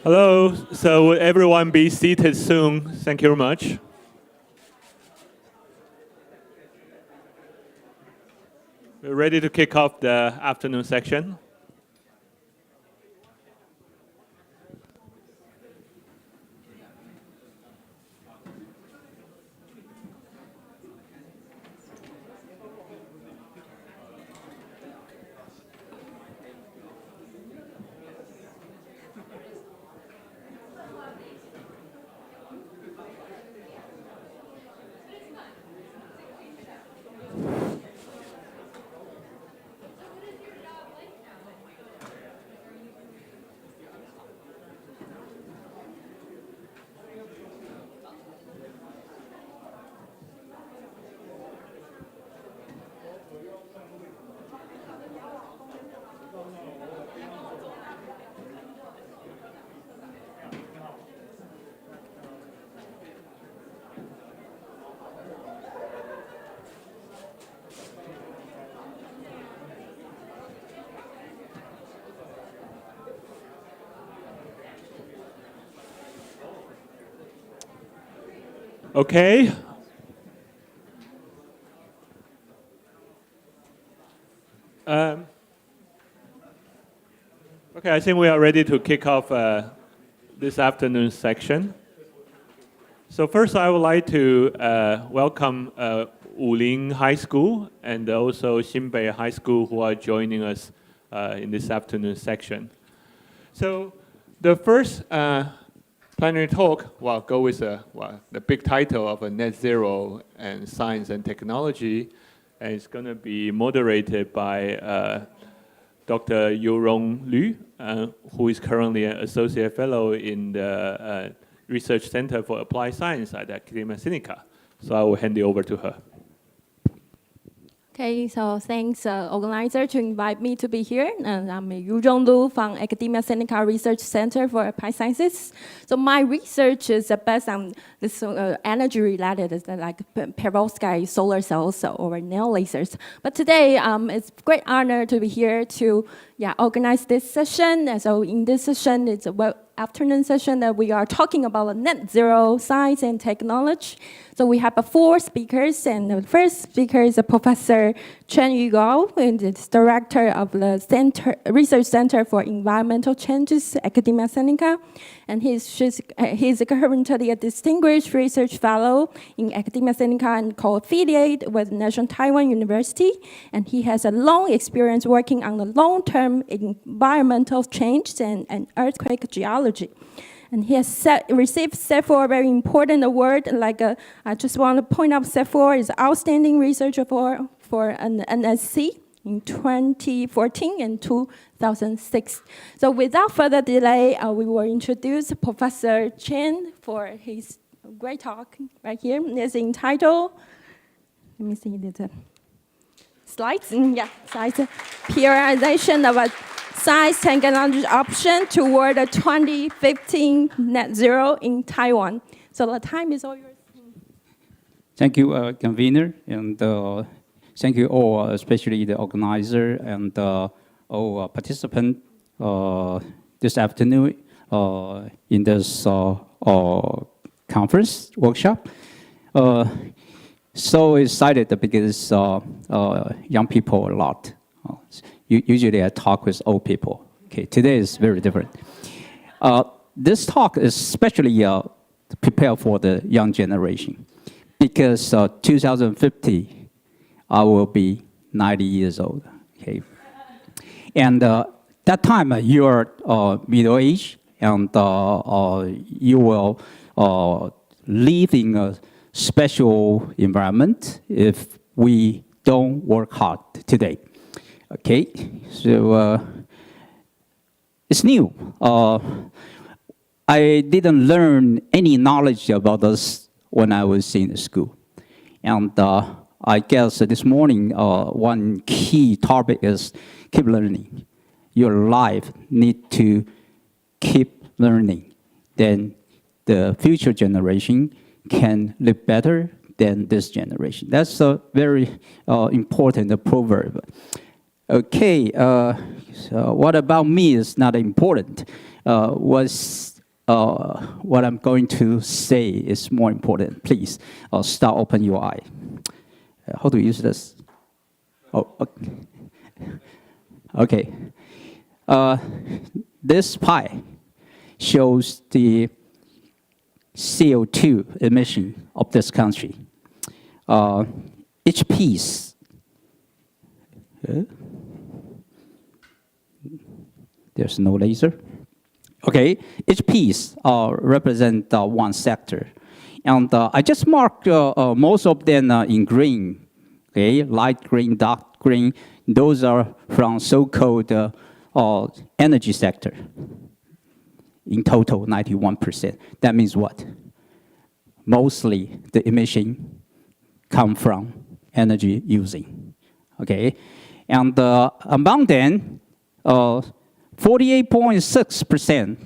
Hello, so will everyone be seated soon? Thank you very much. We're ready to kick off the afternoon section. Okay. Okay, I think we are ready to kick off this afternoon's section. So first, I would like to welcome Wuling High School and also Xinbei High School who are joining us in this afternoon section. So the first plenary talk will go with the big title of a Net Zero and Science and Technology, and it's going to be moderated by Dr. Yorong Liu, who is currently an associate fellow in the Research Center for Applied Science at Academia Sinica. So I will hand it over to her. Okay, so thanks organizer to invite me to be here. And I'm Yorong Liu from Academia Sinica Research Center for Applied Sciences. So my research is based on this energy related, like perovskite solar cells or nail lasers. But today, it's a great honor to be here to organize this session. And so in this session, it's a afternoon session that we are talking about net zero science and technology. So we have 4 speakers, and the first speaker is Professor Chen Yugao, and is director of the Research Center for Environmental Changes, Academia Sinica, and he's currently a distinguished research fellow in Academia Sinica and co-affiliate with National Taiwan University, and he has a long experience working on the long-term environmental change and earthquake geology. And he has received several very important awards. Like I just want to point out several is Outstanding Research Award for an NSC in 2014 and 2006. So without further delay, we will introduce Professor Chen for his great talk right here. It's entitled, let me see the slides. Slides. Prioritization of a science technology option toward a 2015 net zero in Taiwan. So the time is all yours. Thank you, convener, and thank you all, especially the organizer and participants this afternoon in this conference workshop. So excited because young people a lot. Usually I talk with old people. Okay, today is very different. This talk is especially prepared for the young generation because 2050 I will be 90 years old. Okay, and that time you are middle age and you will live in a special environment if we don't work hard today. Okay, so it's new. I didn't learn any knowledge about this when I was in school. And I guess this morning, one key topic is keep learning. Your life needs to keep learning. Then the future generation can live better than this generation. That's a very important proverb. Okay, so what about me is not important. What I'm going to say is more important. Please start open your eye. How to use this? Oh, okay. This pie shows the CO2 emission of this country. Each piece, there's no laser. Okay, each piece represents one sector. And I just marked most of them in green. Okay, light green, dark green. Those are from so-called energy sector. In total, 91%. That means what? Mostly the emission come from energy using. Okay, and among them, 48.6%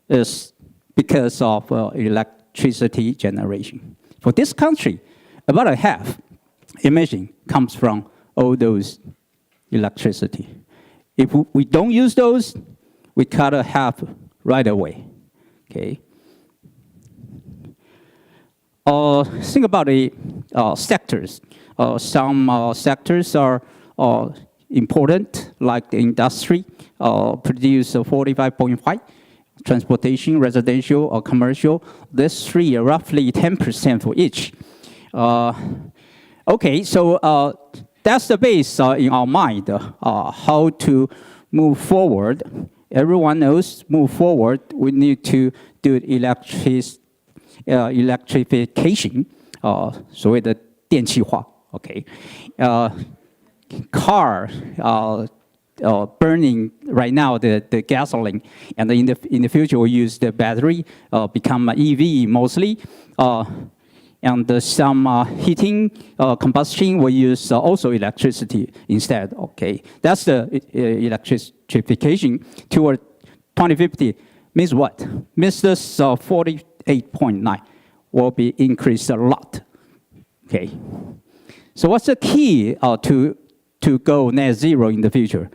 is because of electricity generation. For this country, about a half emission comes from all those electricity. If we don't use those, we cut a half right away. Okay. Think about the sectors. Some sectors are important, like the industry, produce 45.5, transportation, residential, or commercial. These three are roughly 10% for each. Okay, so that's the base in our mind, how to move forward. Everyone knows move forward, we need to do electrification, 所谓的电气化, okay. Car burning right now the gasoline, and in the future we use the battery, become EV mostly, and some heating, combustion we use also electricity instead. Okay, that's the electrification toward 2050. Means what? Means this 48.9 will be increased a lot. Okay, so what's the key to go net zero in the future?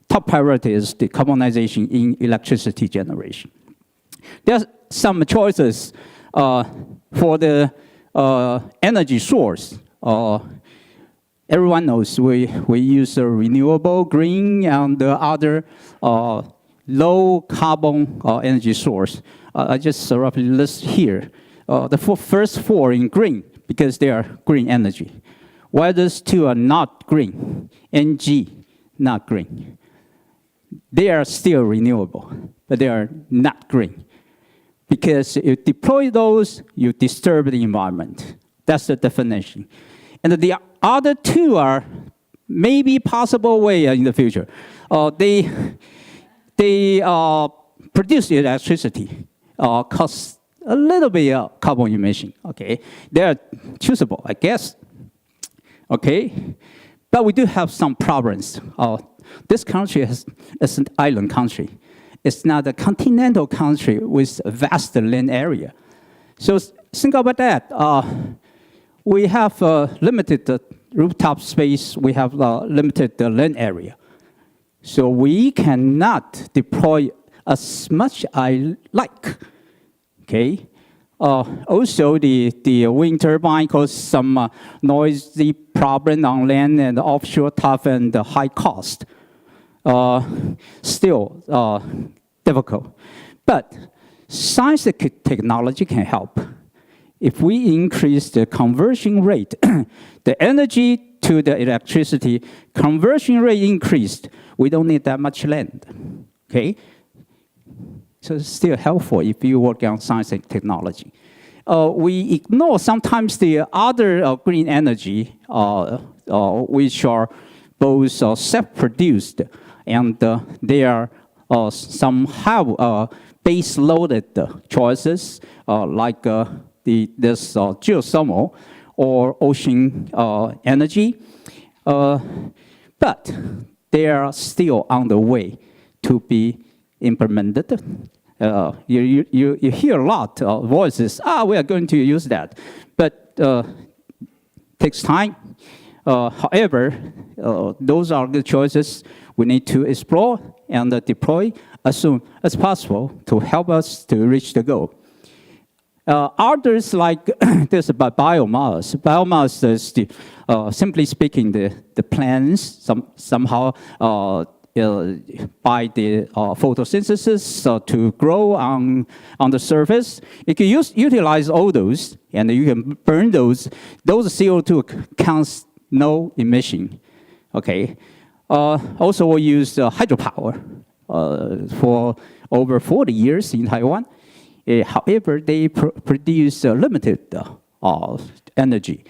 Top priority is decarbonization in electricity generation. There's some choices for the energy source. Everyone knows we use a renewable, green, and the other low carbon energy source. I just roughly list here. The first four in green, because they are green energy. While those two are not green, NG, not green. They are still renewable, but they are not green. Because you deploy those, you disturb the environment. That's the definition. And the other two are maybe possible way in the future. They produce electricity, cause a little bit of carbon emission. Okay, they are choosable, I guess. Okay, but we do have some problems. This country is an island country. It's not a continental country with a vast land area. So think about that. We have limited rooftop space. We have limited land area. So we cannot deploy as much I like, okay? Also, the wind turbine caused some noisy problem on land and offshore, tough and high cost. Still difficult. But science and technology can help. If we increase the conversion rate, the energy to the electricity, conversion rate increased, we don't need that much land, okay? So it's still helpful if you work on science and technology. We ignore sometimes the other green energy, which are both self-produced and they are somehow base-loaded choices, like this geothermal or ocean energy. But they are still on the way to be implemented. You hear a lot of voices, we are going to use that. But takes time. However, those are the choices we need to explore and deploy as soon as possible to help us to reach the goal. Others like this about biomass. Biomass is simply speaking the plants somehow by the photosynthesis to grow on the surface. You can utilize all those, and you can burn those. Those CO2 counts no emission. Okay. Also, we use hydropower for over 40 years in Taiwan. However, they produce limited energy,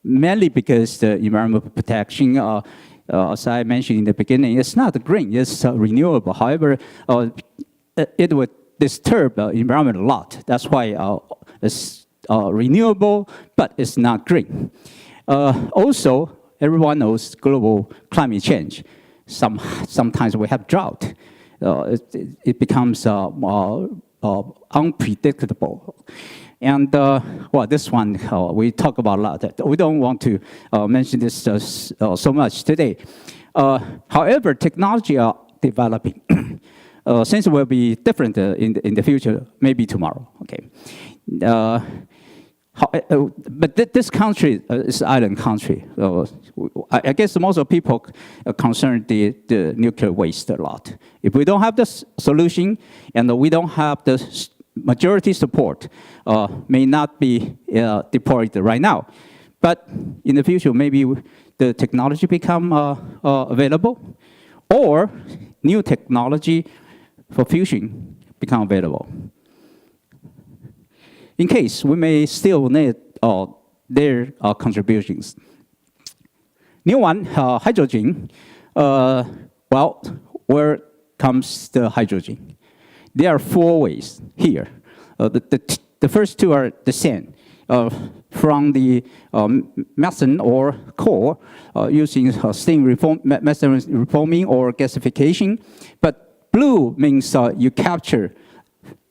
mainly because the environmental protection, as I mentioned in the beginning, it's not green, it's renewable. However, it would disturb the environment a lot. That's why it's renewable, but it's not green. Also, everyone knows global climate change. Sometimes we have drought. It becomes unpredictable. And well, this one we talk about a lot. We don't want to mention this so much today. However, technology are developing. Things will be different in the future, maybe tomorrow. Okay. But this country is an island country. I guess most of people are concerned the nuclear waste a lot. If we don't have this solution and we don't have the majority support, may not be deployed right now. But in the future, maybe the technology become available, or new technology for fusion become available. In case, we may still need their contributions. New one, hydrogen. Well, where comes the hydrogen? There are four ways here. The first two are the same. From the methane or coal, using steam methane reforming or gasification. But blue means you capture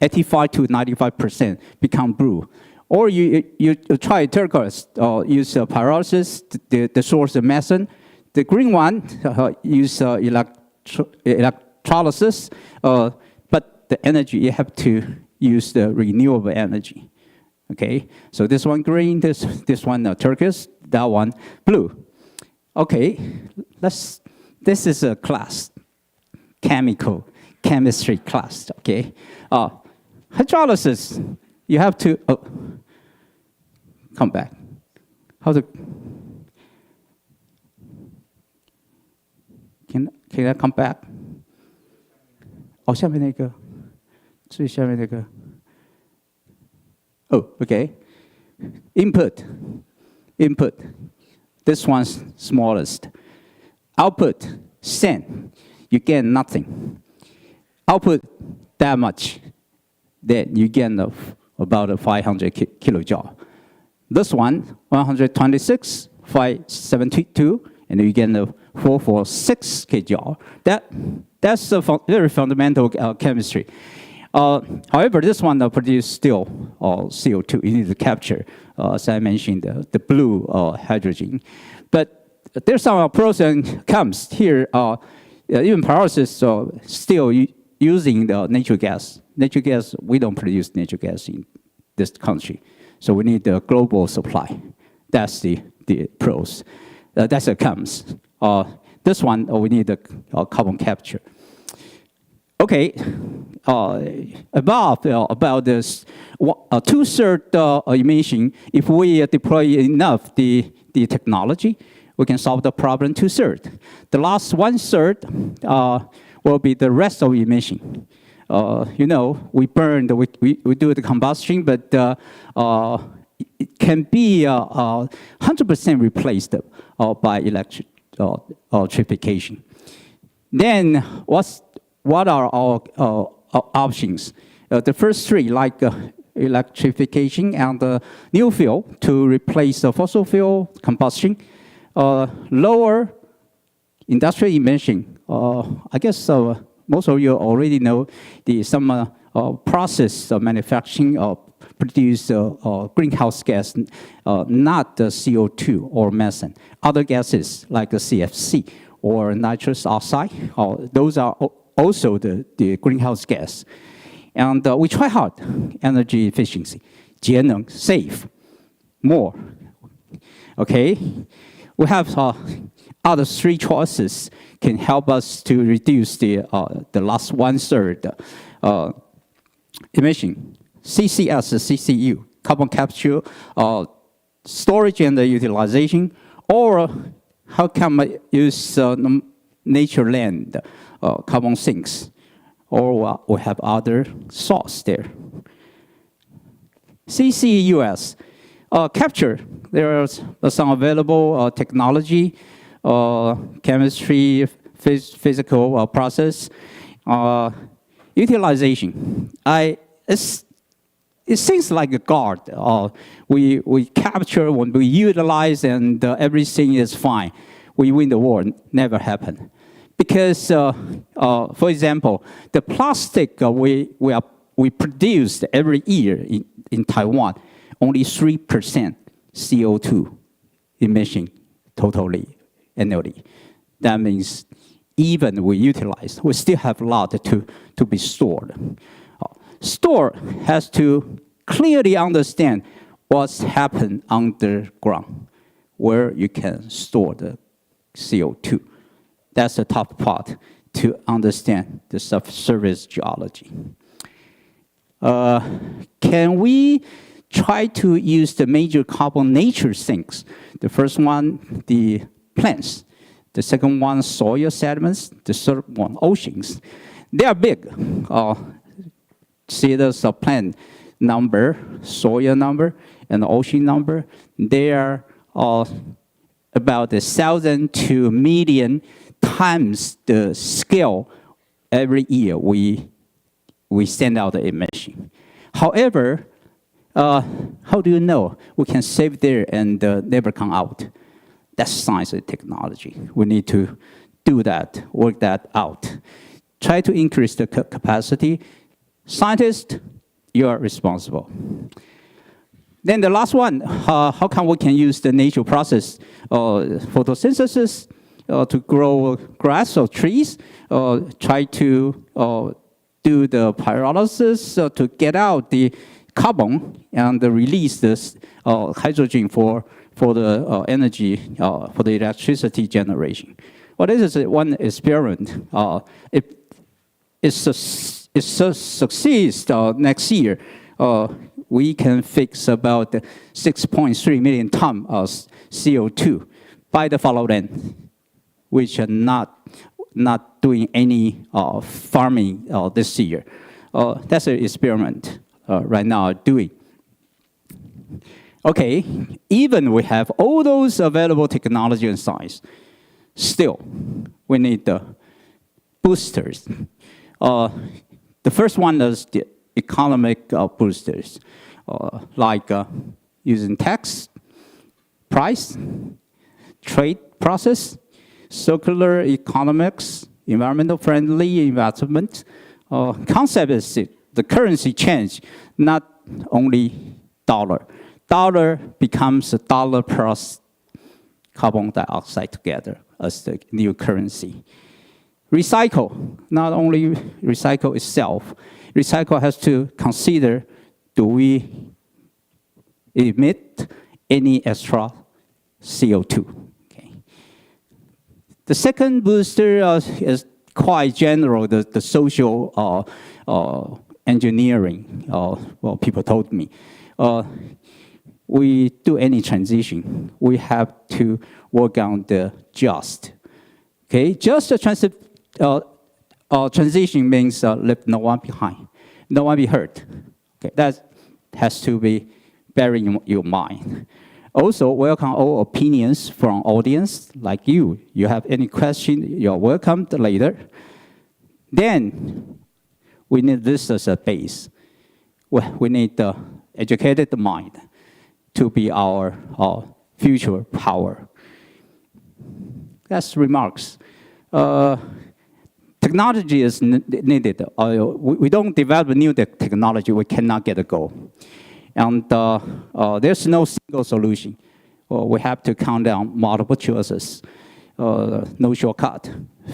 85 to 95% become blue. Or you try turquoise, use pyrolysis, the source of methane. The green one use electrolysis, but the energy you have to use the renewable energy. Okay, so this one green, this one turquoise, that one blue. Okay, this is a class, chemistry class. Okay, hydrolysis, you have to come back. How to? Can I come back? 哦，下面那个，最下面那个。Oh, okay. Input. This one's smallest. Output, same. You get nothing. Output that much. Then you get about 500 kilojoule. This one, 126, 572, and you get 446 kilojoule. That's a very fundamental chemistry. However, this one produces still CO2. You need to capture, as I mentioned, the blue hydrogen. But there's some pros and cons here. Even pyrolysis still using the natural gas. Natural gas, we don't produce natural gas in this country. So we need the global supply. That's the pros. That's the cons. This one, we need the carbon capture. Okay, about this, 2/3 emission, if we deploy enough the technology, we can solve the problem 2/3. The last 1/3 will be the rest of emission. You know, we burn, we do the combustion, but it can be 100% replaced by electrification. Then what are our options? The first three, like electrification and new fuel to replace the fossil fuel combustion, lower industrial emission. I guess most of you already know some process manufacturing produce greenhouse gas, not the CO2 or methane. Other gases like the CFC or nitrous oxide, those are also the greenhouse gas. And we try hard, energy efficiency, 节能, save, more. Okay, we have other three choices can help us to reduce the last 1/3 emission. CCS, CCU, carbon capture, storage and utilization, or how can I use nature land, carbon sinks, or we have other source there. CCUS, capture, there is some available technology, chemistry, physical process, utilization. It seems like a guard. We capture when we utilize and everything is fine. We win the war. Never happen. Because, for example, the plastic we produce every year in Taiwan, only 3% CO2 emission totally annually. That means even we utilize, we still have a lot to be stored. Store has to clearly understand what's happened underground, where you can store the CO2. That's the top part to understand the subsurface geology. Can we try to use the major carbon nature sinks? The first one, the plants. The second one, soil sediments. The third one, oceans. They are big. See the plant number, soil number, and the ocean number. They are about 1,000 to million times the scale every year we send out the emission. However, how do you know we can save there and never come out? That's science and technology. We need to do that, work that out. Try to increase the capacity. Scientists, you are responsible. Then the last one, how come we can use the nature process, photosynthesis, to grow grass or trees, try to do the pyrolysis to get out the carbon and release this hydrogen for the energy, for the electricity generation. Well, this is one experiment. If it succeeds next year, we can fix about 6.3 million tons of CO2 by the follow then, which are not doing any farming this year. That's an experiment right now doing. Okay, even we have all those available technology and science, still we need the boosters. The first one is the economic boosters, like using tax, price, trade process, circular economics, environmental friendly investment. Concept is the currency change, not only dollar. Dollar becomes a dollar plus carbon dioxide together as the new currency. Recycle, not only recycle itself, recycle has to consider, do we emit any extra CO2? Okay. The second booster is quite general, the social engineering, well, people told me. We do any transition, we have to work on the just. Okay, just a transition means leave no one behind, no one be hurt. Okay, that has to be buried in your mind. Also, welcome all opinions from audience like you. You have any question, you're welcome later. Then, we need this as a base. We need the educated mind to be our future power. That's remarks. Technology is needed. We don't develop new technology, we cannot get a goal. And there's no single solution. We have to count down multiple choices. No shortcut.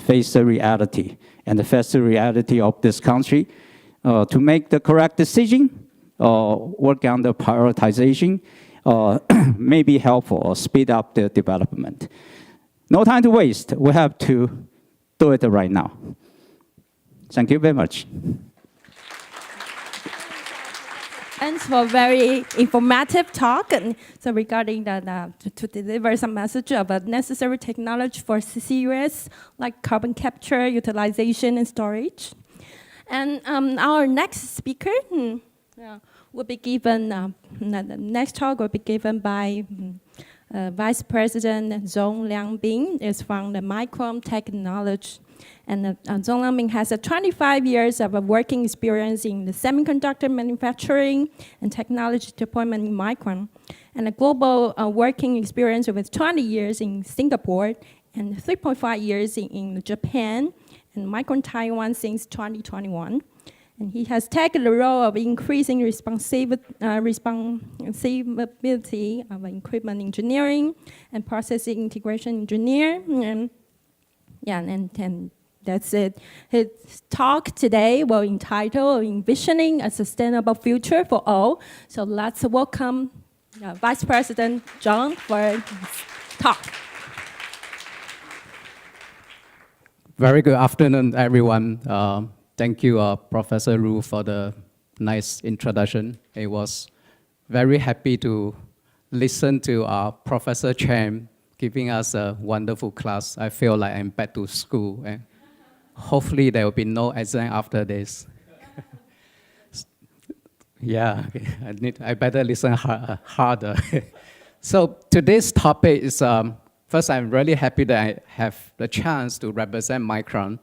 Face the reality. And face the reality of this country to make the correct decision, work on the prioritization, may be helpful or speed up the development. No time to waste. We have to do it right now. Thank you very much. Thanks for a very informative talk. And so regarding to deliver some message of a necessary technology for CCUS, like carbon capture, utilization, and storage. And our next speaker will be given, the next talk will be given by Vice President Zhong Liangbing, is from the Micron Technology. And Zhong Liangbing has 25 years of working experience in the semiconductor manufacturing and technology deployment in Micron, and a global working experience with 20 years in Singapore and 3.5 years in Japan, and Micron Taiwan since 2021. And he has taken the role of increasing responsibility of equipment engineering and processing integration engineer. And that's it. His talk today will entitle Envisioning a Sustainable Future for All. So let's welcome Vice President Zhong for his talk. Very good afternoon, everyone. Thank you, Professor Ru, for the nice introduction. I was very happy to listen to Professor Chen giving us a wonderful class. I feel like I'm back to school. And hopefully there will be no exam after this. Yeah, okay. I better listen harder. So today's topic is, first I'm really happy that I have the chance to represent Micron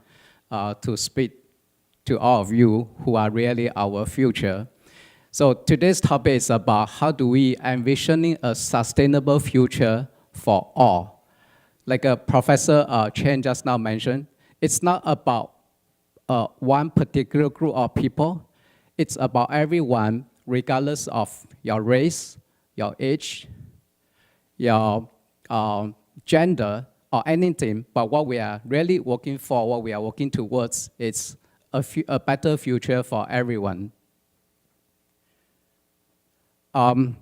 to speak to all of you who are really our future. So today's topic is about how do we envisioning a sustainable future for all. Like Professor Chen just now mentioned, it's not about one particular group of people. It's about everyone, regardless of your race, your age, your gender, or anything. But what we are really working for, what we are working towards, is a better future for everyone.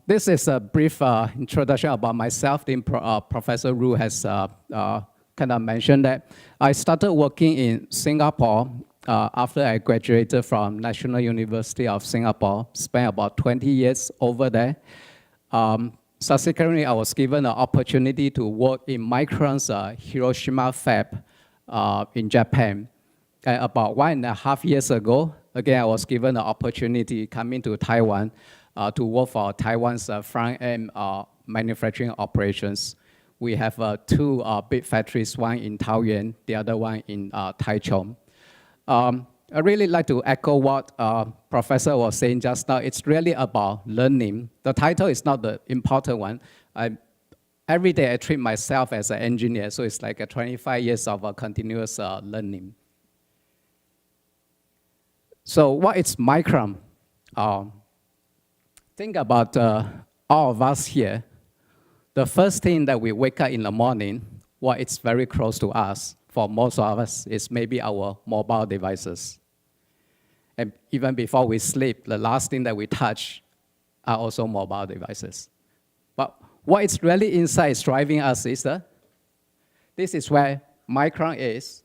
This is a brief introduction about myself. Then Professor Ru has kind of mentioned that I started working in Singapore after I graduated from National University of Singapore, spent about 20 years over there. Subsequently, I was given an opportunity to work in Micron's Hiroshima fab in Japan. About 1.5 years ago, again, I was given the opportunity coming to Taiwan to work for Taiwan's front-end manufacturing operations. We have two big factories, one in Taoyuan, the other one in Taichung. I really like to echo what Professor was saying just now. It's really about learning. The title is not the important one. Every day I treat myself as an engineer, so it's like 25 years of continuous learning. So what is Micron? Think about all of us here. the first thing that we wake up in the morning, what it's very close to us, for most of us, is maybe our mobile devices. And even before we sleep, the last thing that we touch are also mobile devices. But what is really inside is driving us is this is where Micron is.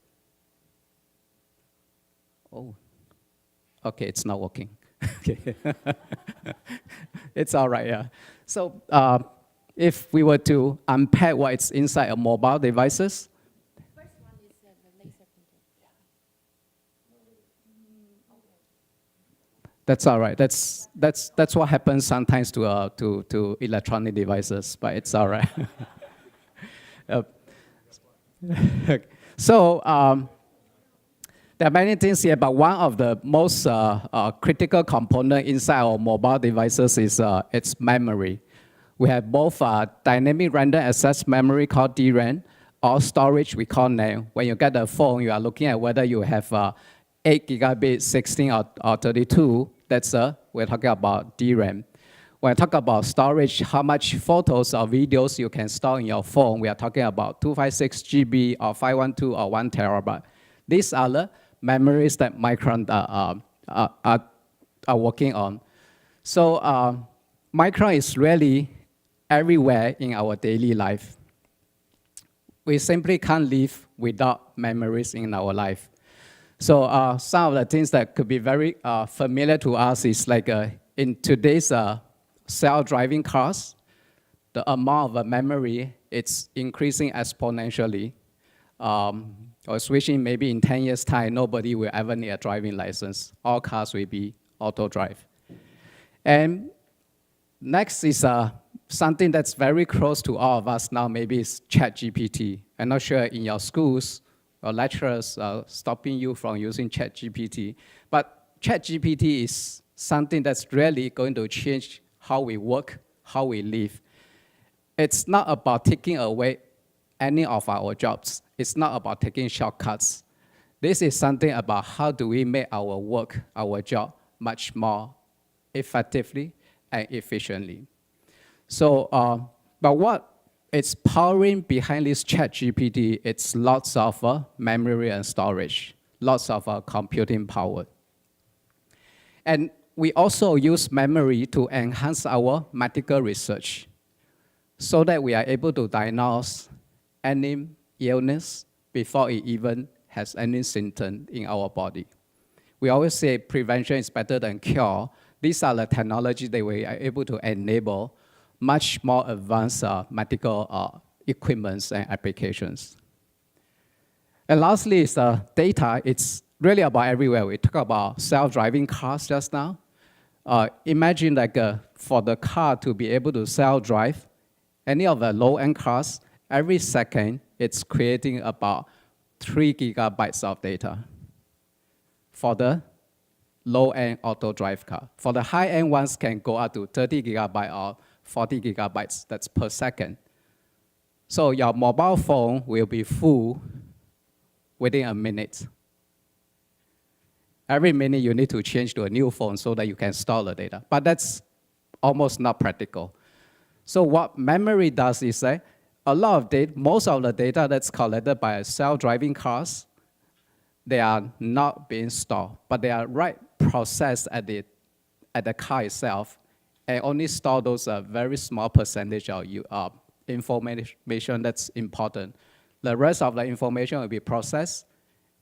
Oh, okay, it's not working. Okay. It's all right, yeah. So if we were to unpack what's inside a mobile devices, that's all right. That's what happens sometimes to electronic devices, but it's all right. So there are many things here, but one of the most critical component inside our mobile devices is its memory. We have both dynamic random access memory called DRAM, or storage we call NAND. When you get a phone, you are looking at whether you have 8 gigabit, 16, or 32. That's we're talking about DRAM. When I talk about storage, how much photos or videos you can store in your phone, we are talking about 256 GB or 512 or 1 terabyte. These are the memories that Micron are working on. So Micron is really everywhere in our daily life. We simply can't live without memories in our life. So some of the things that could be very familiar to us is like in today's self-driving cars, the amount of memory, it's increasing exponentially. Or switching maybe in 10 years' time, nobody will ever need a driving license. All cars will be auto drive. And next is something that's very close to all of us now, maybe it's ChatGPT. I'm not sure in your schools, or lecturers stopping you from using ChatGPT. But ChatGPT is something that's really going to change how we work, how we live. It's not about taking away any of our jobs. It's not about taking shortcuts. This is something about how do we make our work, our job, much more effectively and efficiently. So, but what it's powering behind this ChatGPT, it's lots of memory and storage, lots of computing power. And we also use memory to enhance our medical research so that we are able to diagnose any illness before it even has any symptom in our body. We always say prevention is better than cure. These are the technologies that we are able to enable much more advanced medical equipments and applications. And lastly is data. It's really about everywhere. We talk about self-driving cars just now. Imagine like for the car to be able to self-drive, any of the low-end cars, every second it's creating about 3 gigabytes of data for the low-end auto drive car. For the high-end ones can go up to 30 gigabytes or 40 gigabytes, that's per second. So your mobile phone will be full within a minute. Every minute you need to change to a new phone so that you can store the data. But that's almost not practical. So what memory does is that a lot of data, most of the data that's collected by self-driving cars, they are not being stored, but they are processed at the car itself, and only store those very small percentage of information that's important. The rest of the information will be processed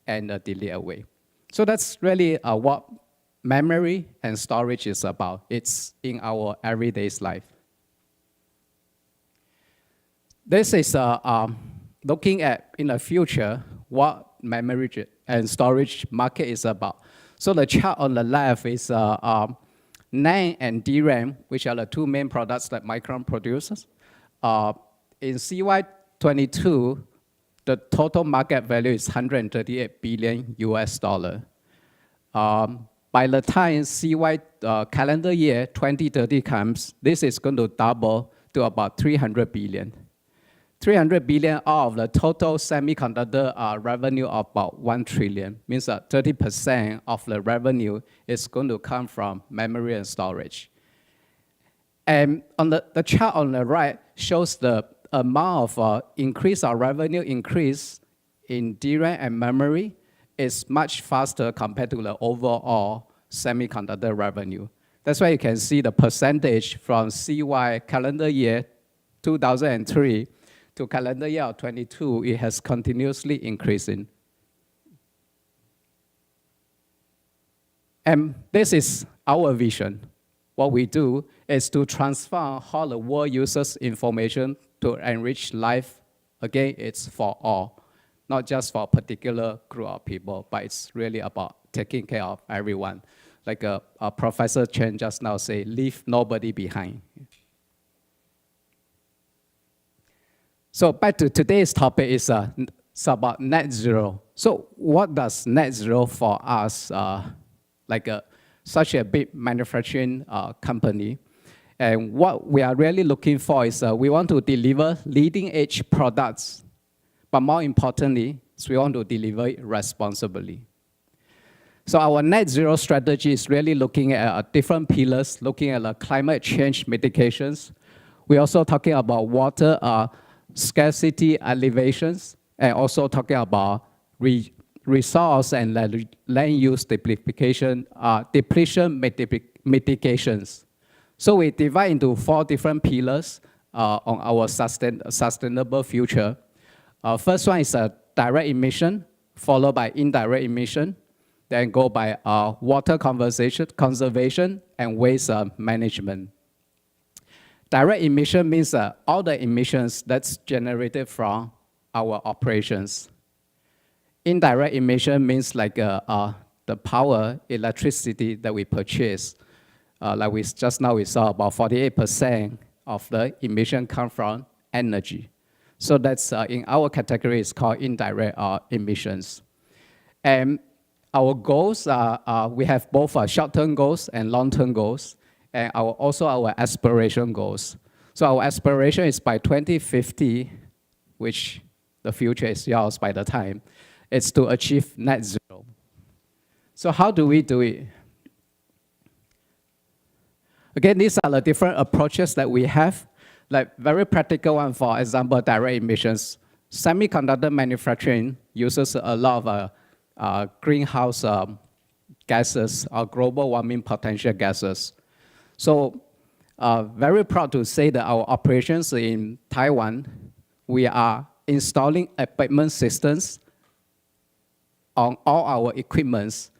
and deleted away. So that's really what memory and storage is about. It's in our everyday life. This is looking at, in the future, what memory and storage market is about. So the chart on the left is NAND and DRAM, which are the two main products that Micron produces. In CY22, the total market value is $138 billion US. By the time calendar year 2030 comes, this is going to double to about 300 billion. 300 billion of the total semiconductor revenue of about 1 trillion, means that 30% of the revenue is going to come from memory and storage. And on the chart on the right shows the amount of increase or revenue increase in DRAM and memory is much faster compared to the overall semiconductor revenue. That's why you can see the percentage from CY calendar year 2003 to calendar year 22, it has continuously increasing. And this is our vision. What we do is to transform how the world uses information to enrich life. Again, it's for all, not just for a particular group of people, but it's really about taking care of everyone. Like Professor Chen just now said, leave nobody behind. So back to today's topic is it's about net zero. So what does net zero for us, such a big manufacturing company? And what we are really looking for is we want to deliver leading edge products, but more importantly, is we want to deliver it responsibly. So our net zero strategy is really looking at different pillars, looking at climate change mitigations. We're also talking about water scarcity alleviations, and also talking about resource and land use depletion mitigations. So we divide into 4 different pillars on our sustainable future. First one is direct emission, followed by indirect emission, then go by water conservation and waste management. Direct emission means all the emissions that's generated from our operations. Indirect emission means like the power, electricity that we purchase. Like we just now we saw about 48% of the emission come from energy. So that's in our category, it's called indirect emissions. And our goals are, we have both short-term goals and long-term goals, and also our aspiration goals. So our aspiration is by 2050, which the future is yours by the time, it's to achieve net zero. So how do we do it? Again, these are the different approaches that we have. Like very practical one, for example, direct emissions. Semiconductor manufacturing uses a lot of greenhouse gases or global warming potential gases. So very proud to say that our operations in Taiwan, we are installing abatement systems on all our equipments.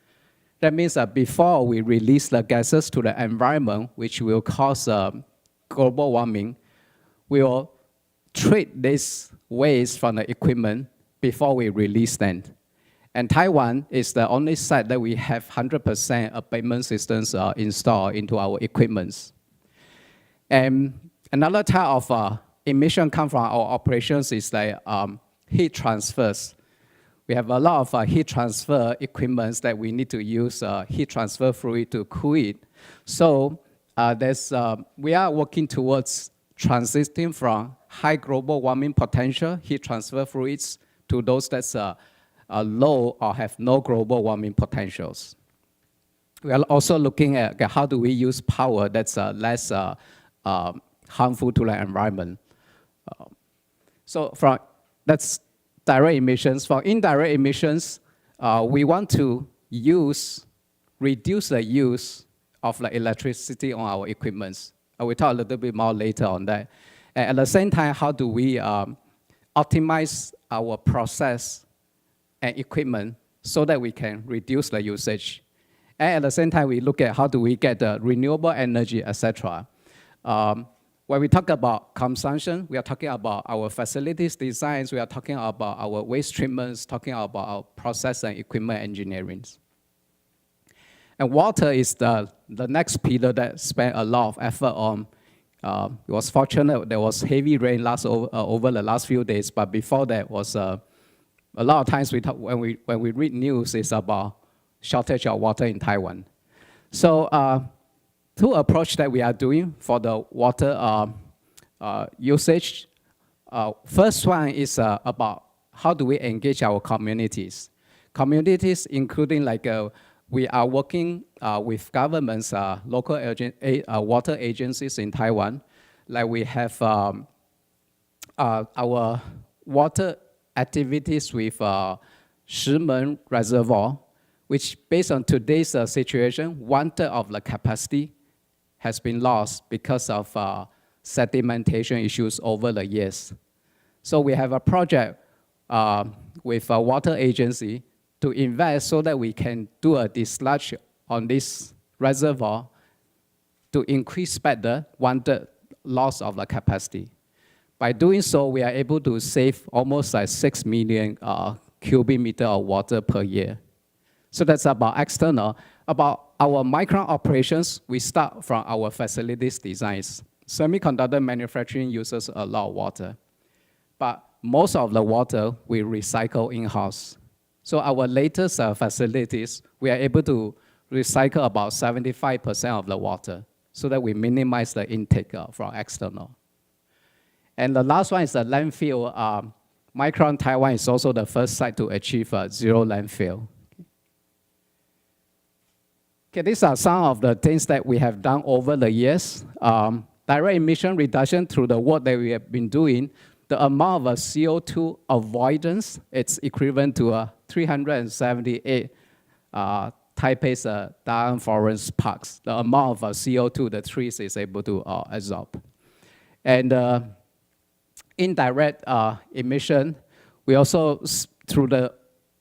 That means that before we release the gases to the environment, which will cause global warming, we will treat these waste from the equipment before we release them. And Taiwan is the only site that we have 100% abatement systems installed into our equipments. And another type of emission come from our operations is like heat transfers. We have a lot of heat transfer equipments that we need to use heat transfer fluid to cool it. So we are working towards transiting from high global warming potential heat transfer fluids to those that's low or have no global warming potentials. We are also looking at how do we use power that's less harmful to the environment. So that's direct emissions. For indirect emissions, we want to reduce the use of the electricity on our equipments. We'll talk a little bit more later on that. And at the same time, how do we optimize our process and equipment so that we can reduce the usage? And at the same time, we look at how do we get the renewable energy, etc. When we talk about consumption, we are talking about our facilities designs, we are talking about our waste treatments, talking about our process and equipment engineering. And water is the next pillar that spent a lot of effort on. It was fortunate there was heavy rain over the last few days, but before that was a lot of times when we read news, it's about shortage of water in Taiwan. So two approach that we are doing for the water usage. First one is about how do we engage our communities. Communities including like we are working with governments, local water agencies in Taiwan. Like we have our water activities with Shimen Reservoir, which based on today's situation, 1/3 of the capacity has been lost because of sedimentation issues over the years. So we have a project with a water agency to invest so that we can do a dislodge on this reservoir to increase back the 1/3 loss of the capacity. By doing so, we are able to save almost like 6 million cubic meter of water per year. So that's about external. About our micron operations, we start from our facilities designs. Semiconductor manufacturing uses a lot of water, but most of the water we recycle in-house. So our latest facilities, we are able to recycle about 75% of the water so that we minimize the intake from external. And the last one is the landfill. Micron Taiwan is also the first site to achieve zero landfill. Okay, these are some of the things that we have done over the years. Direct emission reduction through the work that we have been doing, the amount of CO2 avoidance, it's equivalent to 378 Taipei's Da'an Forest Parks. The amount of CO2 the trees is able to absorb. And indirect emission, we also, through the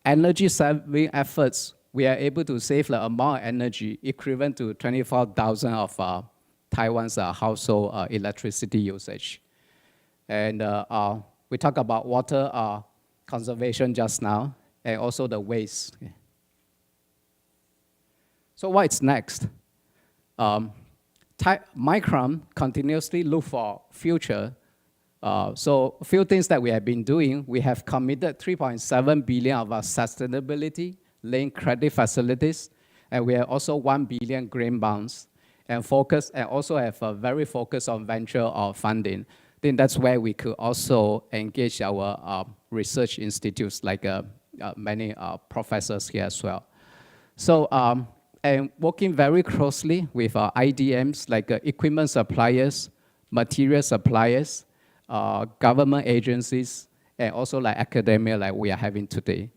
energy saving efforts, we are able to save the amount of energy equivalent to 24,000 of Taiwan's household electricity usage. And we talked about water conservation just now, and also the waste. So what's next? Micron continuously look for future. So a few things that we have been doing, we have committed 3.7 billion of our sustainability linked credit facilities, and we have also 1 billion green bonds, and also have a very focus on venture funding. Then that's where we could also engage our research institutes, like many professors here as well. So, and working very closely with IDMs, like equipment suppliers, material suppliers, government agencies, and also like academia like we are having today.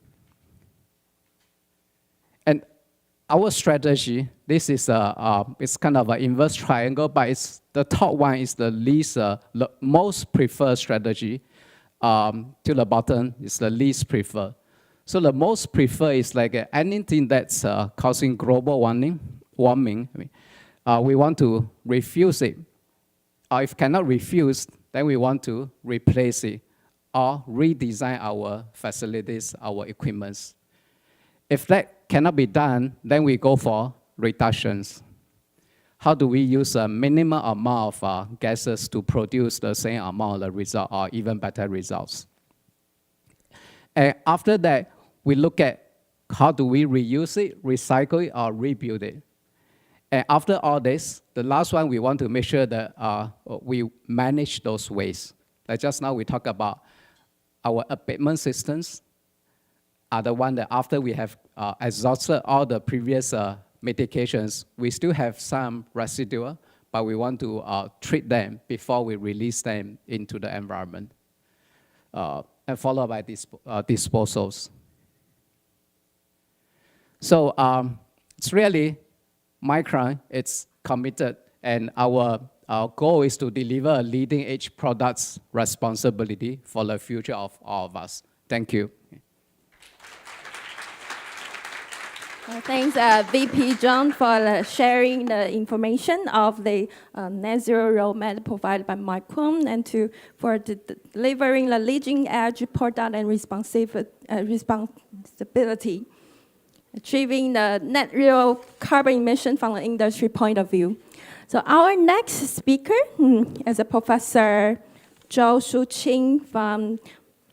And our strategy, this is it's kind of an inverse triangle, but it's the top one is the least, the most preferred strategy. To the bottom is the least preferred. So the most preferred is like anything that's causing global warming. We want to refuse it. Or if cannot refuse, then we want to replace it or redesign our facilities, our equipments. If that cannot be done, then we go for reductions. How do we use a minimum amount of gases to produce the same amount of the result or even better results? And after that, we look at how do we reuse it, recycle it, or rebuild it. And after all this, the last one, we want to make sure that we manage those wastes. Like just now, we talked about our abatement systems are the one that after we have exhausted all the previous medications, we still have some residual, but we want to treat them before we release them into the environment. And followed by disposals. So it's really Micron, it's committed, and our goal is to deliver a leading edge products responsibility for the future of all of us. Thank you. Thanks, VP John, for sharing the information of the net zero roadmap provided by Micron, and for delivering the leading edge product and responsibility, achieving the net zero carbon emission from the industry point of view. So our next speaker is a Professor Zhou Shuqing from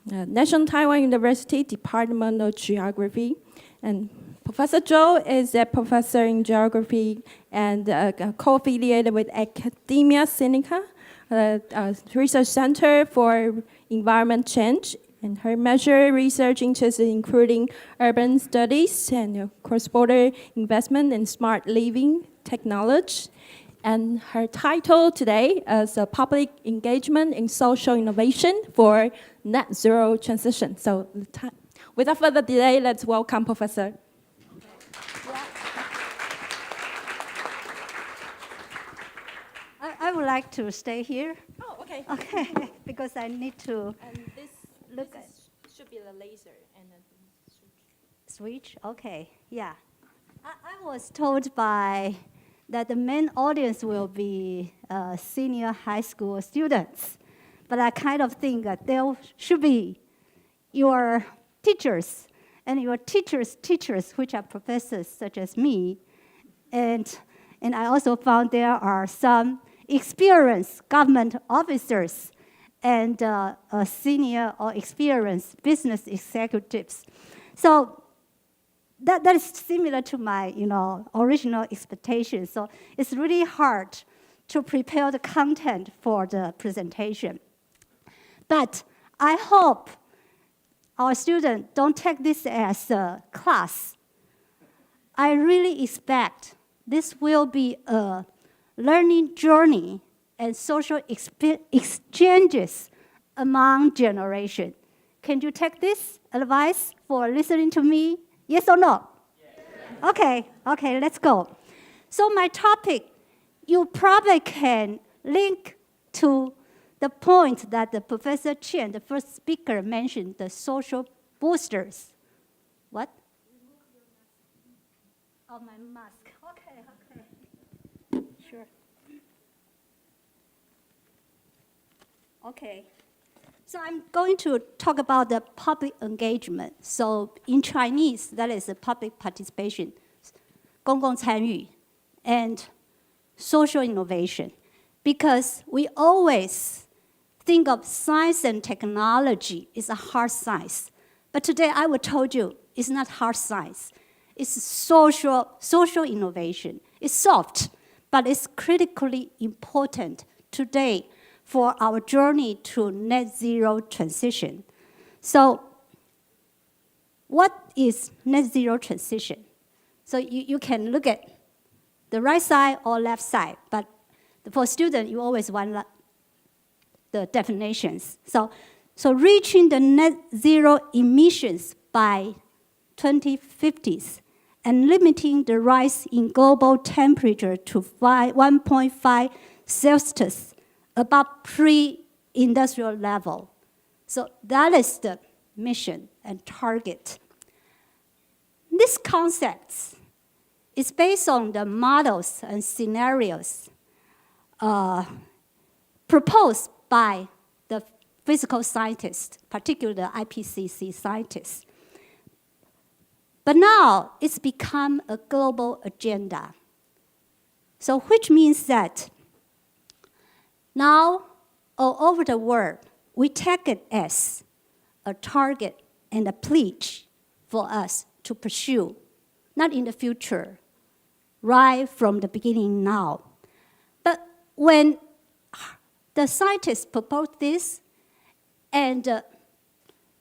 National Taiwan University Department of Geography. And Professor Zhou is a professor in geography and co-affiliated with Academia Sinica, a research center for environment change. And her major research interests including urban studies and cross-border investment in smart living technology. And her title today is Public Engagement in Social Innovation for Net Zero Transition. So without further delay, let's welcome Professor. I would like to stay here. Oh, okay. Okay, because I need to look at. Should be the laser and then switch. Okay, yeah. I was told that the main audience will be senior high school students, but I kind of think that there should be your teachers and your teachers' teachers, which are professors such as me, and I also found there are some experienced government officers and senior or experienced business executives. So that is similar to my original expectations. So it's really hard to prepare the content for the presentation. But I hope our students don't take this as a class. I really expect this will be a learning journey and social exchanges among generations. Can you take this advice for listening to me? Yes or no? Yes. Okay, let's go. So my topic, you probably can link to the point that the Professor Chen, the first speaker, mentioned, the social boosters. What? Oh, my mask. Okay. Sure. Okay. So I'm going to talk about the public engagement. So in Chinese, that is a public participation, 公共参与, and social innovation. Because we always think of science and technology as a hard science. But today I will tell you it's not hard science. It's social innovation. It's soft, but it's critically important today for our journey to net zero transition. So what is net zero transition? So you can look at the right side or left side, but for students, you always want the definitions. So reaching the net zero emissions by 2050s and limiting the rise in global temperature to 1.5 Celsius above pre-industrial level. So that is the mission and target. This concept is based on the models and scenarios proposed by the physical scientists, particularly the IPCC scientists. But now it's become a global agenda. So which means that now, all over the world, we take it as a target and a pledge for us to pursue, not in the future, right from the beginning now. But when the scientists proposed this, and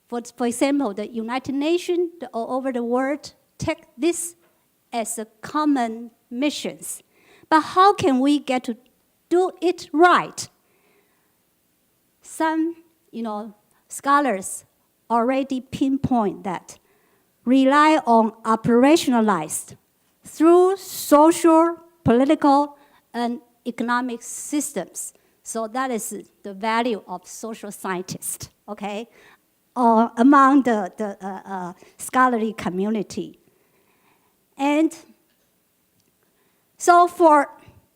for example, the United Nations all over the world take this as a common mission. But how can we get to do it right? Some, scholars already pinpoint that rely on operationalized through social, political, and economic systems. So that is the value of social scientists, okay, among the scholarly community. And so for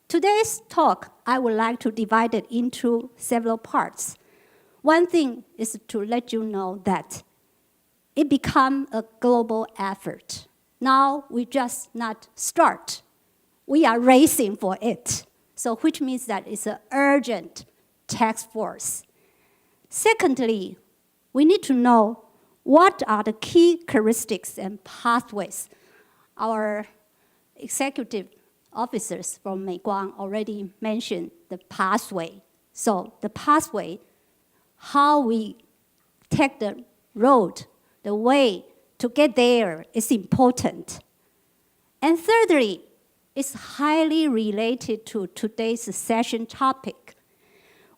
today's talk, I would like to divide it into several parts. One thing is to let you know that it become a global effort. Now we just not start. We are racing for it. So which means that it's an urgent task force. Secondly, we need to know what are the key characteristics and pathways. Our executive officers from Meiguang already mentioned the pathway. So the pathway, how we take the road, the way to get there is important. And thirdly, is highly related to today's session topic.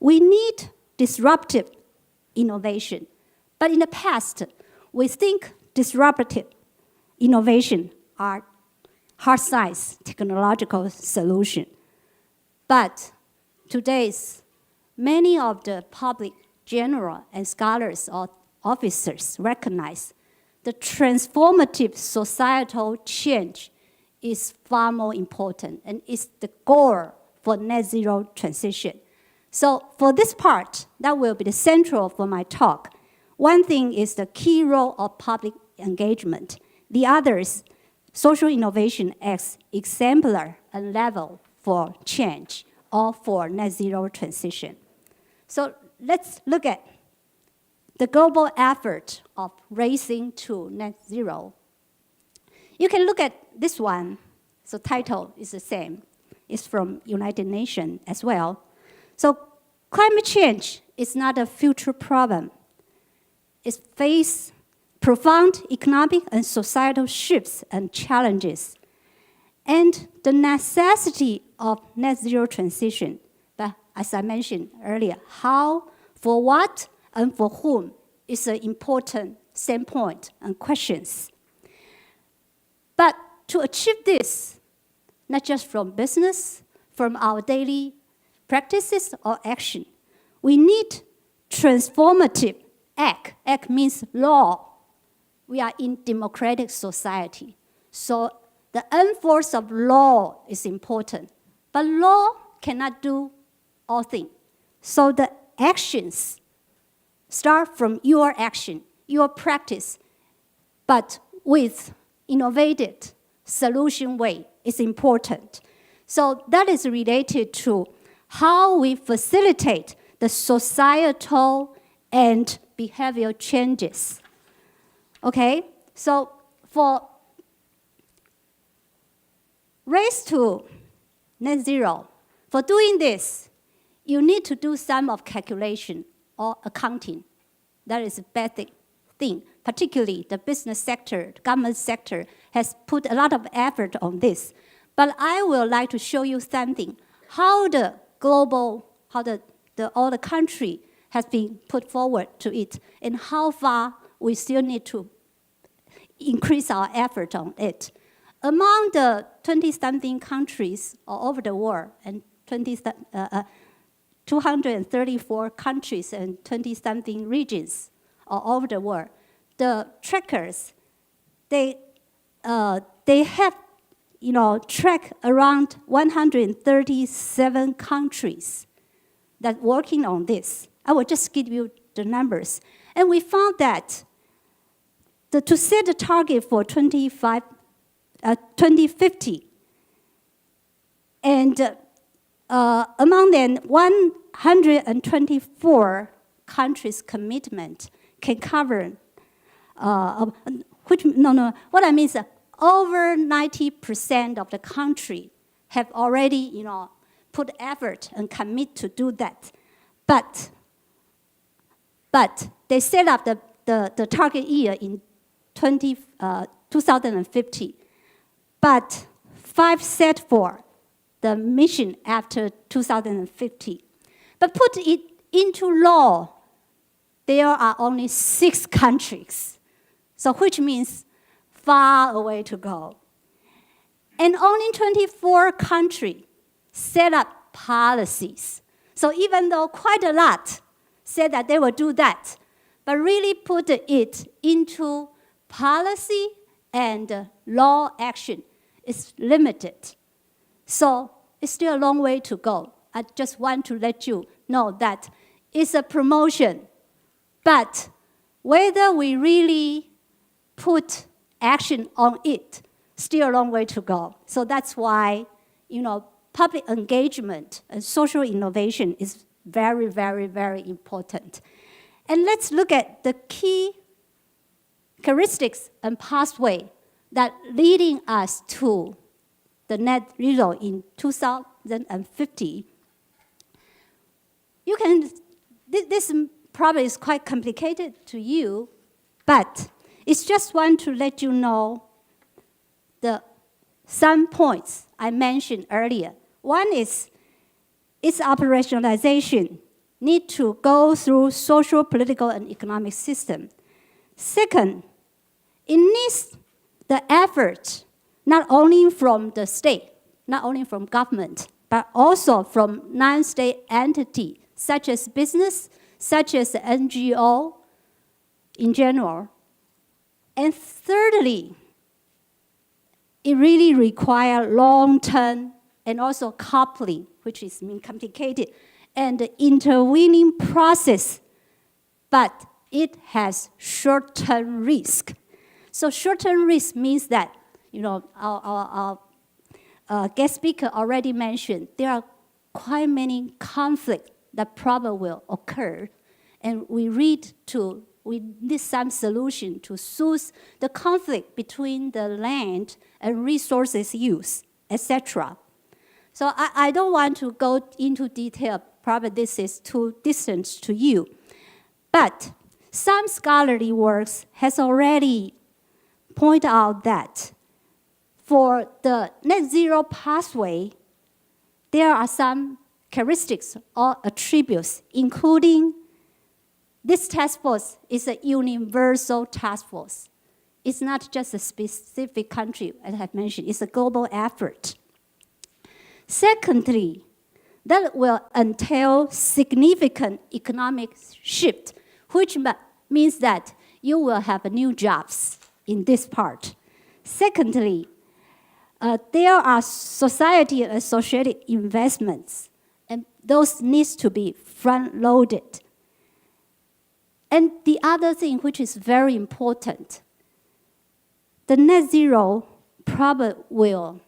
We need disruptive innovation. But in the past, we think disruptive innovation are hard-science technological solution. But today's many of the public general and scholars or officers recognize the transformative societal change is far more important and is the goal for net zero transition. So for this part, that will be the central for my talk. One thing is the key role of public engagement. The other is social innovation as exemplar and level for change or for net zero transition. So let's look at the global effort of racing to net zero. You can look at this one. So title is the same. It's from United Nations as well. So climate change is not a future problem. It faces profound economic and societal shifts and challenges. And the necessity of net zero transition, but as I mentioned earlier, how, for what, and for whom is an important standpoint and questions. But to achieve this, not just from business, from our daily practices or action, we need transformative act. Act means law. We are in democratic society. So the enforce of law is important. But law cannot do all things. So the actions start from your action, your practice, but with innovative solution way is important. So that is related to how we facilitate the societal and behavioral changes. Okay, so for race to net zero, for doing this, you need to do some of calculation or accounting. That is a basic thing. Particularly the business sector, the government sector has put a lot of effort on this. But I would like to show you something, how the global, how all the country has been put forward to it, and how far we still need to increase our effort on it. Among the 20-something countries all over the world, and 234 countries and 20-something regions all over the world, the trackers, they have, tracked around 137 countries that working on this. I will just give you the numbers. And we found that to set the target for 2050, and among them, 124 countries' commitment can cover, what I mean is over 90% of the country have already, put effort and commit to do that. But they set up the target year in 2050. But 5 set for the mission after 2050. But put it into law, there are only 6 countries. So which means far away to go. And only 24 countries set up policies. So even though quite a lot said that they will do that, but really put it into policy and law action is limited. So it's still a long way to go. I just want to let you know that it's a promotion, but whether we really put action on it, still a long way to go. So that's why, public engagement and social innovation is very, very, very important. And let's look at the key characteristics and pathway that leading us to the net zero in 2050. This probably is quite complicated to you, but it's just want to let you know the some points I mentioned earlier. One is its operationalization need to go through social, political, and economic system. Second, it needs the effort not only from the state, not only from government, but also from non-state entities, such as business, such as NGO in general. And thirdly, it really requires long-term and also coupling, which is complicated, and the intervening process, but it has short-term risk. So short-term risk means that, our guest speaker already mentioned, there are quite many conflicts that probably will occur, and we need some solution to soothe the conflict between the land and resources use, etc. So I don't want to go into detail. Probably this is too distant to you. But some scholarly works has already pointed out that for the net zero pathway, there are some characteristics or attributes, including this task force is a universal task force. It's not just a specific country, as I mentioned, it's a global effort. Secondly, that will entail significant economic shift, which means that you will have new jobs in this part. Secondly, there are society-associated investments, and those needs to be front-loaded. And the other thing which is very important, the net zero probably will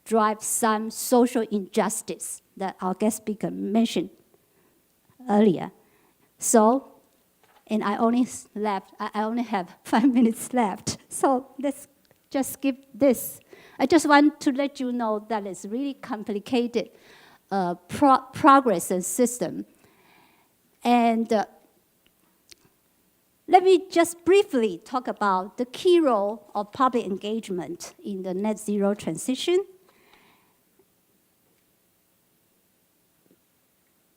drive some social injustice that our guest speaker mentioned earlier. So, and I only have 5 minutes left. So let's just skip this. I just want to let you know that it's really complicated progress and system. And let me just briefly talk about the key role of public engagement in the net zero transition.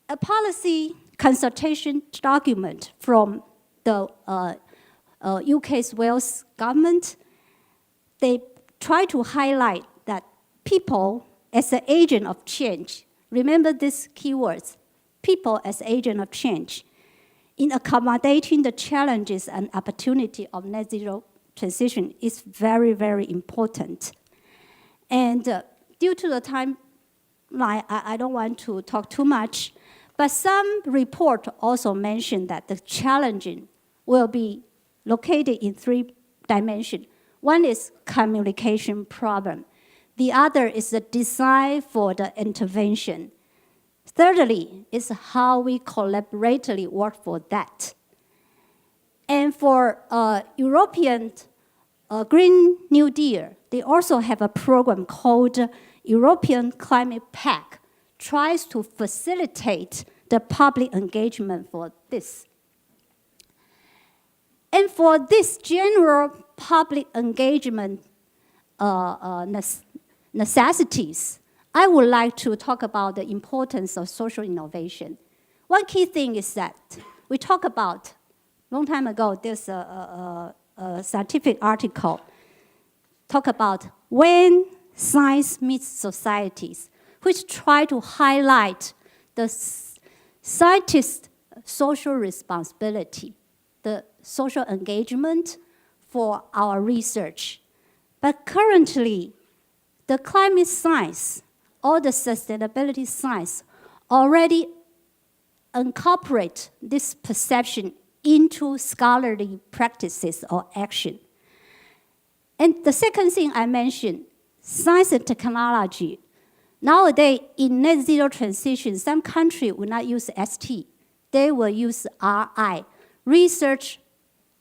A policy consultation document from the UK's Wales government, they try to highlight that people as an agent of change, remember these keywords, people as agent of change, in accommodating the challenges and opportunity of net zero transition is very, very important. And due to the timeline, I don't want to talk too much, but some report also mentioned that the challenging will be located in 3 dimensions. One is communication problem. The other is the design for the intervention. Thirdly, is how we collaboratively work for that. And for European Green New Deal, they also have a program called European Climate Pact, tries to facilitate the public engagement for this. And for this general public engagement necessities, I would like to talk about the importance of social innovation. One key thing is that we talk about, long time ago, there's a scientific article, talk about when science meets societies, which try to highlight the scientists' social responsibility, the social engagement for our research. But currently, the climate science or the sustainability science already incorporate this perception into scholarly practices or action. And the second thing I mentioned, science and technology. Nowadays, in net zero transition, some countries will not use ST. They will use RI, research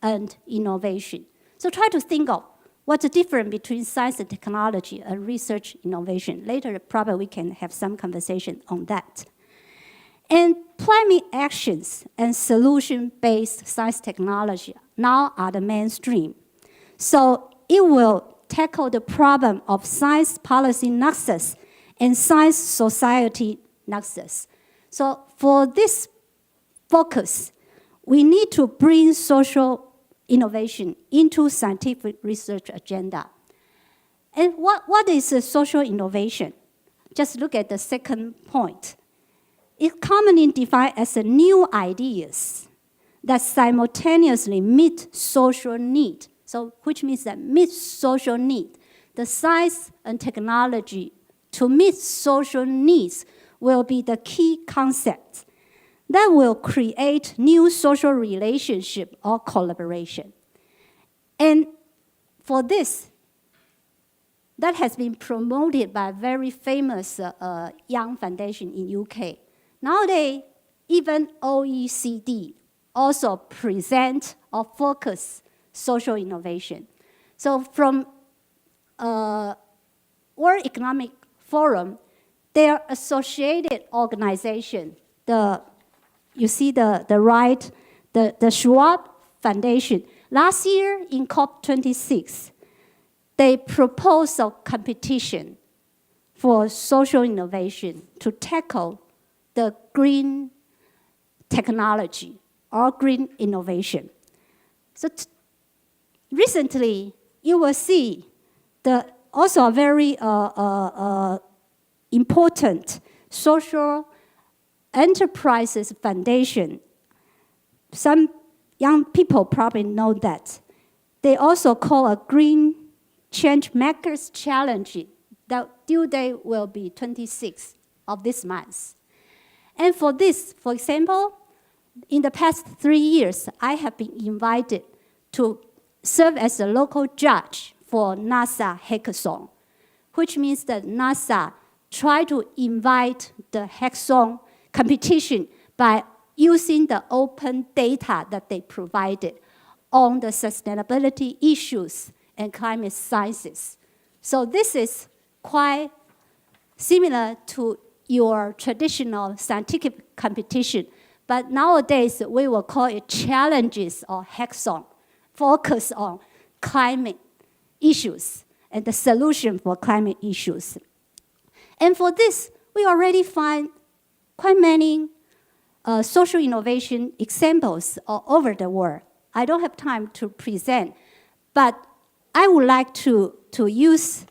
and innovation. So try to think of what's the difference between science and technology and research innovation. Later, probably we can have some conversation on that. And climate actions and solution-based science technology now are the mainstream. So it will tackle the problem of science policy nexus and science society nexus. So for this focus, we need to bring social innovation into scientific research agenda. And what is a social innovation? Just look at the second point. It's commonly defined as a new ideas that simultaneously meet social need. So which means that meet social need. The science and technology to meet social needs will be the key concept that will create new social relationship or collaboration. And for this, that has been promoted by a very famous young foundation in UK. Nowadays, even OECD also present or focus social innovation. So from World Economic Forum, their associated organization, you see the right, the Schwab Foundation, last year in COP26, they proposed a competition for social innovation to tackle the green technology or green innovation. So recently, you will see also a very important social enterprises foundation. Some young people probably know that. They also call a Green Change Makers Challenge. The due date will be 26th of this month. And for this, for example, in the past 3 years, I have been invited to serve as a local judge for NASA Hackathon, which means that NASA try to invite the hackathon competition by using the open data that they provided on the sustainability issues and climate sciences. So this is quite similar to your traditional scientific competition, but nowadays we will call it challenges or hackathon, focus on climate issues and the solution for climate issues. And for this, we already find quite many social innovation examples all over the world. I don't have time to present, but I would like to use,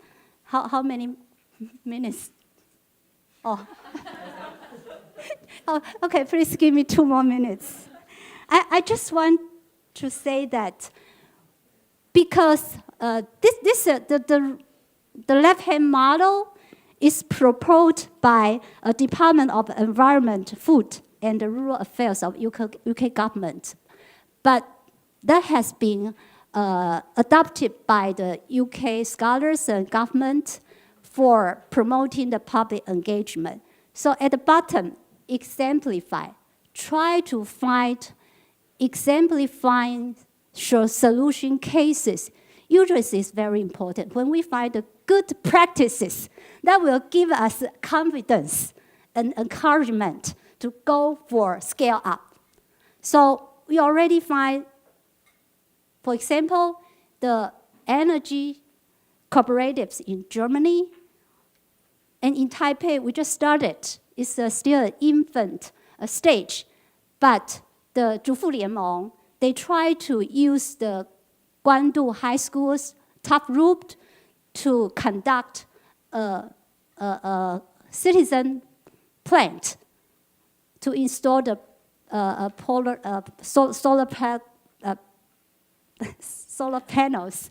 how many minutes? Oh. Oh, okay, please give me 2 more minutes. I just want to say that because the left-hand model is proposed by a Department of Environment, Food, and the Rural Affairs of UK government. But that has been adopted by the UK scholars and government for promoting the public engagement. So at the bottom, exemplify. Try to find exemplifying solution cases. Usually it's very important. When we find the good practices, that will give us confidence and encouragement to go for scale up. So we already find, for example, the energy cooperatives in Germany. And in Taipei, we just started. It's still an infant stage. But the 主妇联盟, they try to use the Guandu High School's top roof to conduct a citizen plant to install the solar panels.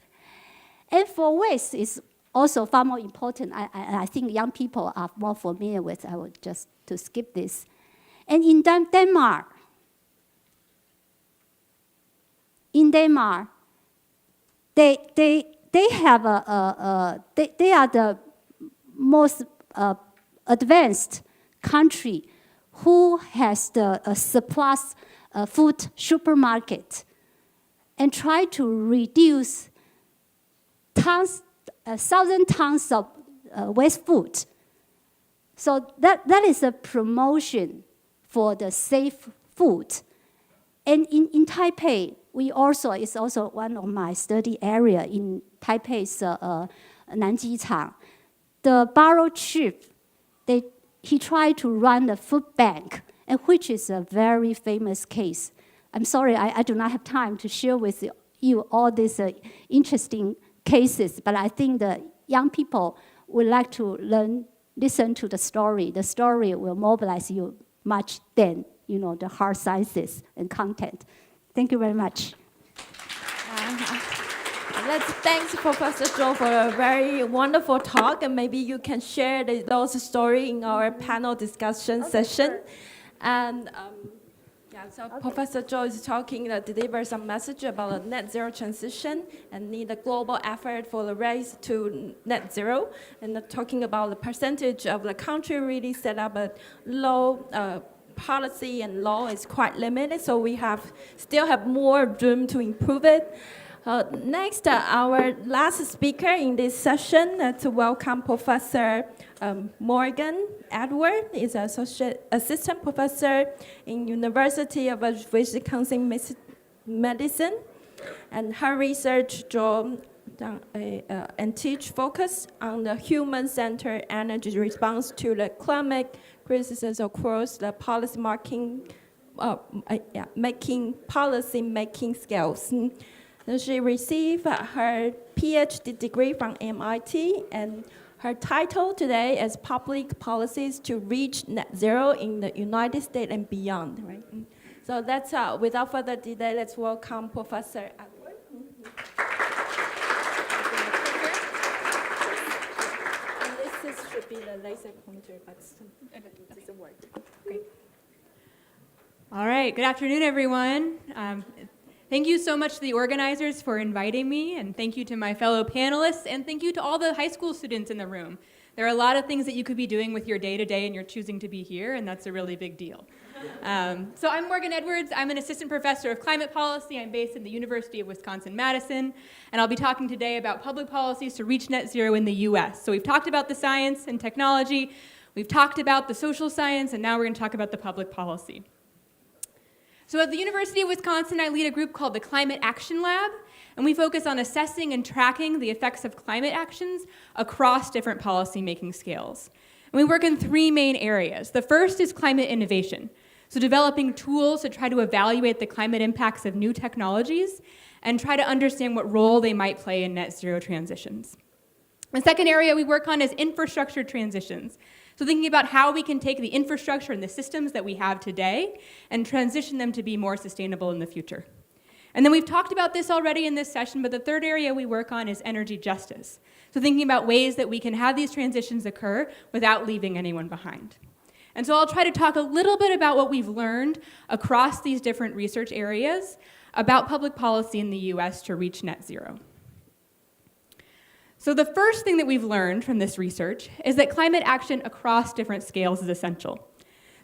And for waste is also far more important. I think young people are more familiar with. I will just to skip this. And in Denmark, they have they are the most advanced country who has the surplus food supermarket and try to reduce 1,000 tons of waste food. So that is a promotion for the safe food. And in Taipei, it's also one of my study area in Taipei's Nanjichang. The borough chief, he tried to run a food bank, and which is a very famous case. I'm sorry, I do not have time to share with you all these interesting cases, but I think the young people would like to listen to the story. The story will mobilize you much than, the hard sciences and content. Thank you very much. Let's thank Professor Zhou for a very wonderful talk, and maybe you can share those stories in our panel discussion session. And so Professor Zhou is talking to deliver some message about a net zero transition and need a global effort for the race to net zero, and talking about the percentage of the country really set up a low policy and law is quite limited, so we still have more room to improve it. Next, our last speaker in this session to welcome Professor Morgan Edward is assistant professor in University of Wisconsin Medicine, and her research draw and teach focus on the human-centered energy response to the climate crisis across the policy making scales. And she received her PhD degree from MIT, and her title today is Public Policies to Reach Net Zero in the United States and Beyond. Right? So that's without further delay, let's welcome Professor Edward. This should be the laser pointer, but it doesn't work. Great. All right, good afternoon, everyone. Thank you so much to the organizers for inviting me, and thank you to my fellow panelists, and thank you to all the high school students in the room. There are a lot of things that you could be doing with your day-to-day, and you're choosing to be here, and that's a really big deal. So I'm Morgan Edwards. I'm an assistant professor of climate policy. I'm based in the University of Wisconsin-Madison, and I'll be talking today about public policies to reach net zero in the US. So we've talked about the science and technology, we've talked about the social science, and now we're going to talk about the public policy. So at the University of Wisconsin, I lead a group called the Climate Action Lab, and we focus on assessing and tracking the effects of climate actions across different policy-making scales. And we work in three main areas. The first is climate innovation, so developing tools to try to evaluate the climate impacts of new technologies and try to understand what role they might play in net zero transitions. The second area we work on is infrastructure transitions. So thinking about how we can take the infrastructure and the systems that we have today and transition them to be more sustainable in the future. And then we've talked about this already in this session, but the third area we work on is energy justice. So thinking about ways that we can have these transitions occur without leaving anyone behind. And so I'll try to talk a little bit about what we've learned across these different research areas about public policy in the US to reach net zero. So the first thing that we've learned from this research is that climate action across different scales is essential.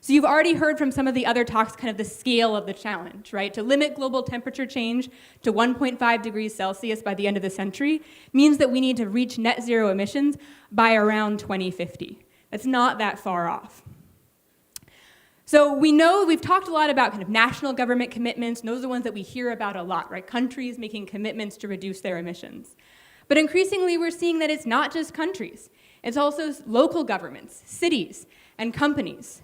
So you've already heard from some of the other talks kind of the scale of the challenge, right? To limit global temperature change to 1.5 degrees Celsius by the end of the century means that we need to reach net zero emissions by around 2050. That's not that far off. So we know we've talked a lot about kind of national government commitments, and those are the ones that we hear about a lot, right? Countries making commitments to reduce their emissions. But increasingly, we're seeing that it's not just countries. It's also local governments, cities, and companies.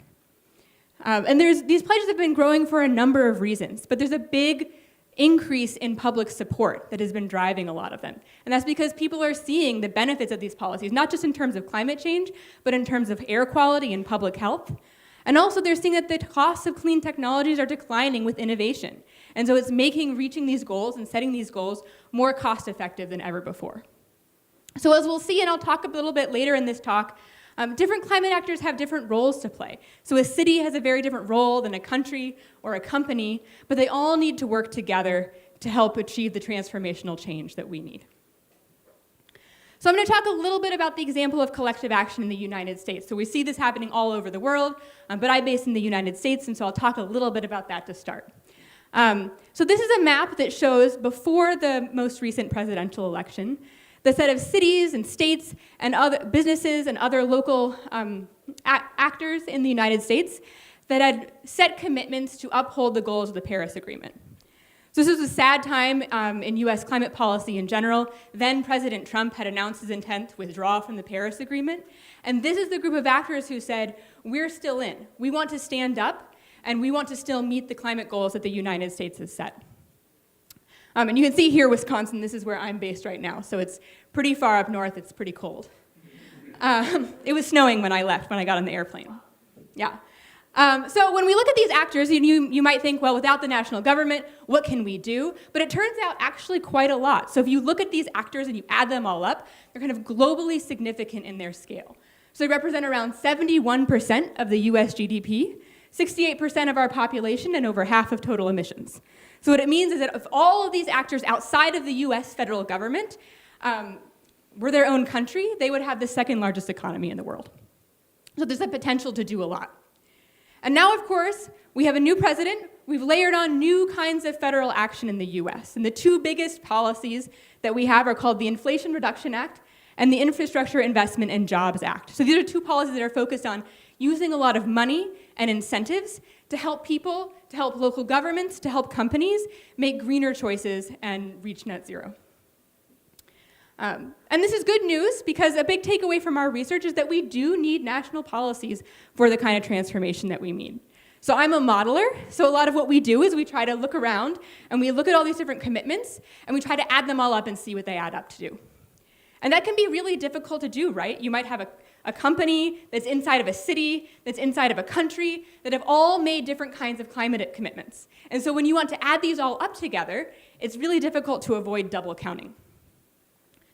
And these pledges have been growing for a number of reasons, but there's a big increase in public support that has been driving a lot of them. And that's because people are seeing the benefits of these policies, not just in terms of climate change, but in terms of air quality and public health. And also they're seeing that the costs of clean technologies are declining with innovation. And so it's making reaching these goals and setting these goals more cost effective than ever before. So as we'll see, and I'll talk a little bit later in this talk, different climate actors have different roles to play. So a city has a very different role than a country or a company, but they all need to work together to help achieve the transformational change that we need. So I'm going to talk a little bit about the example of collective action in the United States. So we see this happening all over the world, but I'm based in the United States, and so I'll talk a little bit about that to start. So this is a map that shows, before the most recent presidential election, the set of cities and states and other businesses and other local actors in the United States that had set commitments to uphold the goals of the Paris Agreement. So this was a sad time in US climate policy in general. Then President Trump had announced his intent to withdraw from the Paris Agreement. And this is the group of actors who said, we're still in. We want to stand up, and we want to still meet the climate goals that the United States has set. And you can see here, Wisconsin, this is where I'm based right now. So it's pretty far up north, it's pretty cold. It was snowing when I left, when I got on the airplane. Yeah. So when we look at these actors, you might think, well, without the national government, what can we do? But it turns out actually quite a lot. So if you look at these actors and you add them all up, they're kind of globally significant in their scale. So they represent around 71% of the US GDP, 68% of our population, and over half of total emissions. So what it means is that if all of these actors outside of the US federal government were their own country, they would have the second largest economy in the world. So there's a potential to do a lot. And now, of course, we have a new president. We've layered on new kinds of federal action in the US. And the two biggest policies that we have are called the Inflation Reduction Act and the Infrastructure Investment and Jobs Act. So these are two policies that are focused on using a lot of money and incentives to help people, to help local governments, to help companies make greener choices and reach net zero. And this is good news because a big takeaway from our research is that we do need national policies for the kind of transformation that we need. So I'm a modeler, so a lot of what we do is we try to look around and we look at all these different commitments and we try to add them all up and see what they add up to do. And that can be really difficult to do, right? You might have a company that's inside of a city, that's inside of a country, that have all made different kinds of climate commitments. And so when you want to add these all up together, it's really difficult to avoid double counting.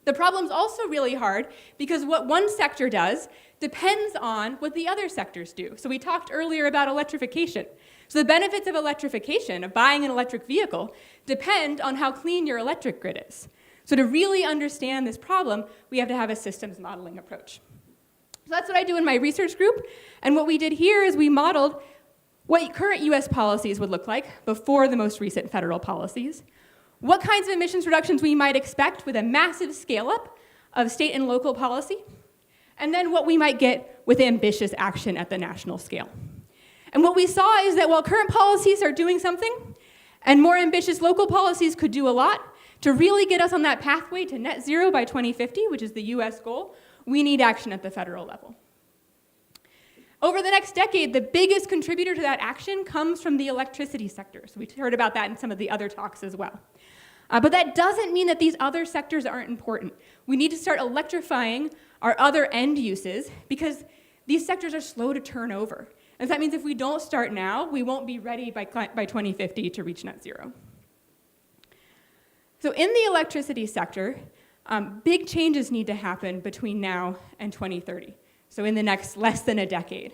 The problem's also really hard because what one sector does depends on what the other sectors do. So we talked earlier about electrification. So the benefits of electrification, of buying an electric vehicle, depend on how clean your electric grid is. So to really understand this problem, we have to have a systems modeling approach. So that's what I do in my research group. And what we did here is we modeled what current US policies would look like before the most recent federal policies, what kinds of emissions reductions we might expect with a massive scale-up of state and local policy, and then what we might get with ambitious action at the national scale. And what we saw is that while current policies are doing something, and more ambitious local policies could do a lot, to really get us on that pathway to net zero by 2050, which is the US goal, we need action at the federal level. Over the next decade, the biggest contributor to that action comes from the electricity sector. So we heard about that in some of the other talks as well. But that doesn't mean that these other sectors aren't important. We need to start electrifying our other end uses because these sectors are slow to turn over. And so that means if we don't start now, we won't be ready by 2050 to reach net zero. So in the electricity sector, big changes need to happen between now and 2030. So in the next less than a decade.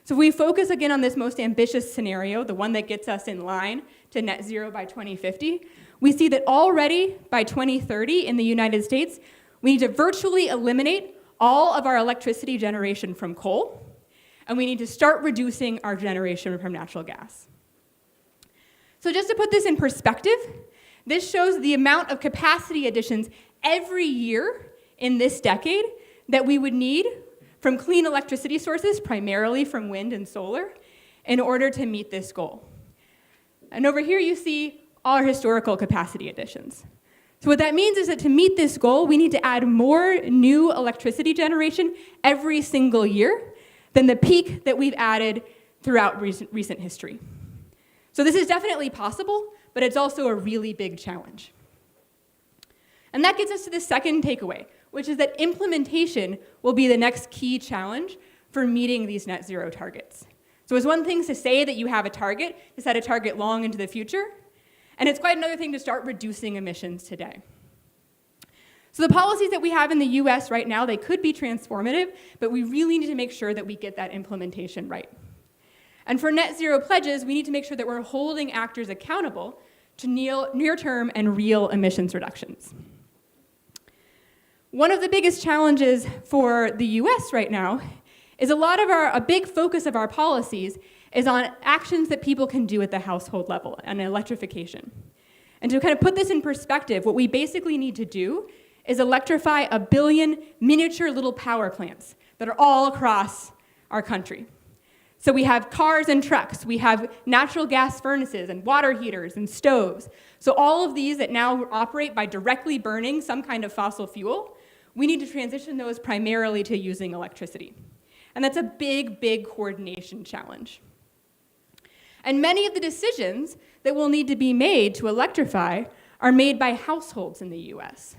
So if we focus again on this most ambitious scenario, the one that gets us in line to net zero by 2050, we see that already by 2030 in the United States, we need to virtually eliminate all of our electricity generation from coal, and we need to start reducing our generation from natural gas. So just to put this in perspective, this shows the amount of capacity additions every year in this decade that we would need from clean electricity sources, primarily from wind and solar, in order to meet this goal. And over here you see all our historical capacity additions. So what that means is that to meet this goal, we need to add more new electricity generation every single year than the peak that we've added throughout recent history. So this is definitely possible, but it's also a really big challenge. And that gets us to the second takeaway, which is that implementation will be the next key challenge for meeting these net zero targets. So it's one thing to say that you have a target, to set a target long into the future, and it's quite another thing to start reducing emissions today. So the policies that we have in the US right now, they could be transformative, but we really need to make sure that we get that implementation right. And for net zero pledges, we need to make sure that we're holding actors accountable to near-term and real emissions reductions. One of the biggest challenges for the US right now is a big focus of our policies is on actions that people can do at the household level and electrification. And to kind of put this in perspective, what we basically need to do is electrify 1 billion miniature little power plants that are all across our country. So we have cars and trucks, we have natural gas furnaces and water heaters and stoves. So all of these that now operate by directly burning some kind of fossil fuel, we need to transition those primarily to using electricity. And that's a big, big coordination challenge. And many of the decisions that will need to be made to electrify are made by households in the US.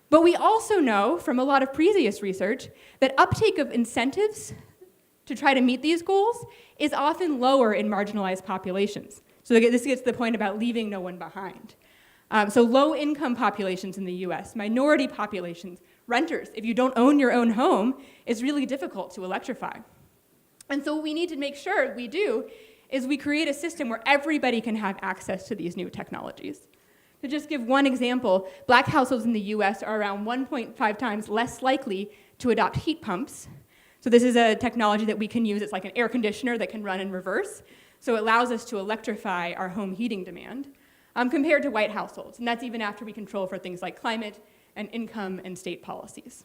But we also know from a lot of previous research that uptake of incentives to try to meet these goals is often lower in marginalized populations. So this gets to the point about leaving no one behind. So low-income populations in the US, minority populations, renters, if you don't own your own home, it's really difficult to electrify. And so what we need to make sure we do is we create a system where everybody can have access to these new technologies. To just give one example, Black households in the US are around 1.5 times less likely to adopt heat pumps. So this is a technology that we can use. It's like an air conditioner that can run in reverse. So it allows us to electrify our home heating demand compared to white households. And that's even after we control for things like climate and income and state policies.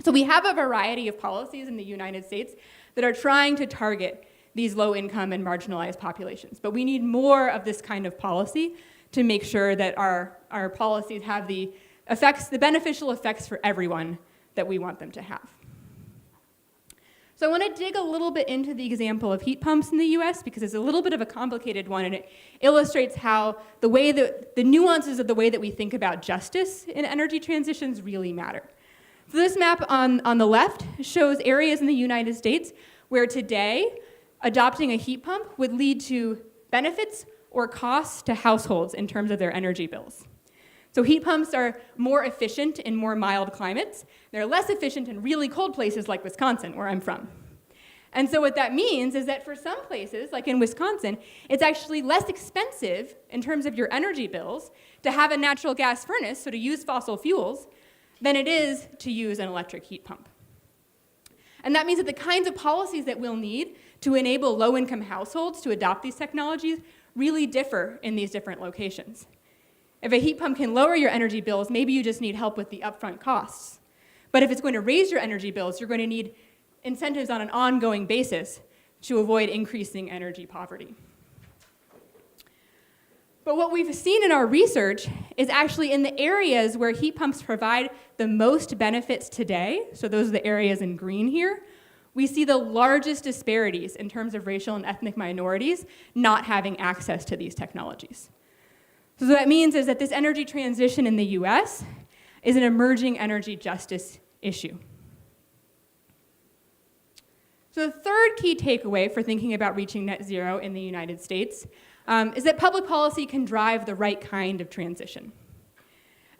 So we have a variety of policies in the United States that are trying to target these low-income and marginalized populations. But we need more of this kind of policy to make sure that our policies have the effects, the beneficial effects for everyone that we want them to have. So I want to dig a little bit into the example of heat pumps in the US because it's a little bit of a complicated one and it illustrates how the way that the nuances of the way that we think about justice in energy transitions really matter. So this map on the left shows areas in the United States where today adopting a heat pump would lead to benefits or costs to households in terms of their energy bills. So heat pumps are more efficient in more mild climates. They're less efficient in really cold places like Wisconsin, where I'm from. And so what that means is that for some places, like in Wisconsin, it's actually less expensive in terms of your energy bills to have a natural gas furnace, so to use fossil fuels, than it is to use an electric heat pump. And that means that the kinds of policies that we'll need to enable low-income households to adopt these technologies really differ in these different locations. If a heat pump can lower your energy bills, maybe you just need help with the upfront costs. But if it's going to raise your energy bills, you're going to need incentives on an ongoing basis to avoid increasing energy poverty. But what we've seen in our research is actually in the areas where heat pumps provide the most benefits today, so those are the areas in green here, we see the largest disparities in terms of racial and ethnic minorities not having access to these technologies. So what that means is that this energy transition in the US is an emerging energy justice issue. So the third key takeaway for thinking about reaching net zero in the United States is that public policy can drive the right kind of transition.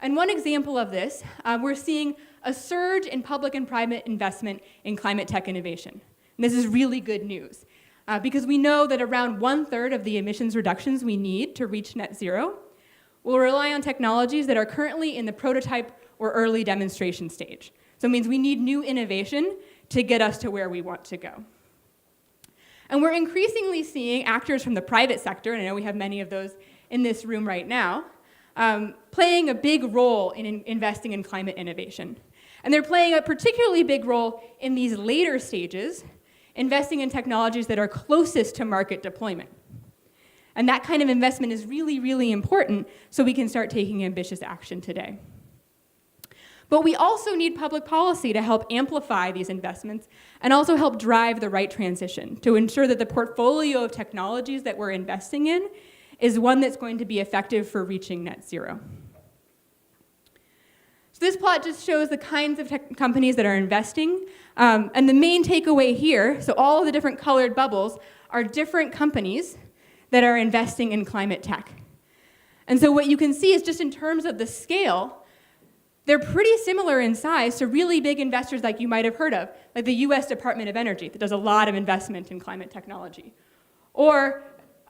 And one example of this, we're seeing a surge in public and private investment in climate tech innovation. And this is really good news because we know that around 1/3 of the emissions reductions we need to reach net zero will rely on technologies that are currently in the prototype or early demonstration stage. So it means we need new innovation to get us to where we want to go. And we're increasingly seeing actors from the private sector, and I know we have many of those in this room right now, playing a big role in investing in climate innovation. And they're playing a particularly big role in these later stages, investing in technologies that are closest to market deployment. And that kind of investment is really, really important so we can start taking ambitious action today. But we also need public policy to help amplify these investments and also help drive the right transition to ensure that the portfolio of technologies that we're investing in is one that's going to be effective for reaching net zero. So this plot just shows the kinds of companies that are investing. And the main takeaway here, so all of the different colored bubbles are different companies that are investing in climate tech. And so what you can see is just in terms of the scale, they're pretty similar in size to really big investors like you might have heard of, like the U.S. Department of Energy that does a lot of investment in climate technology, or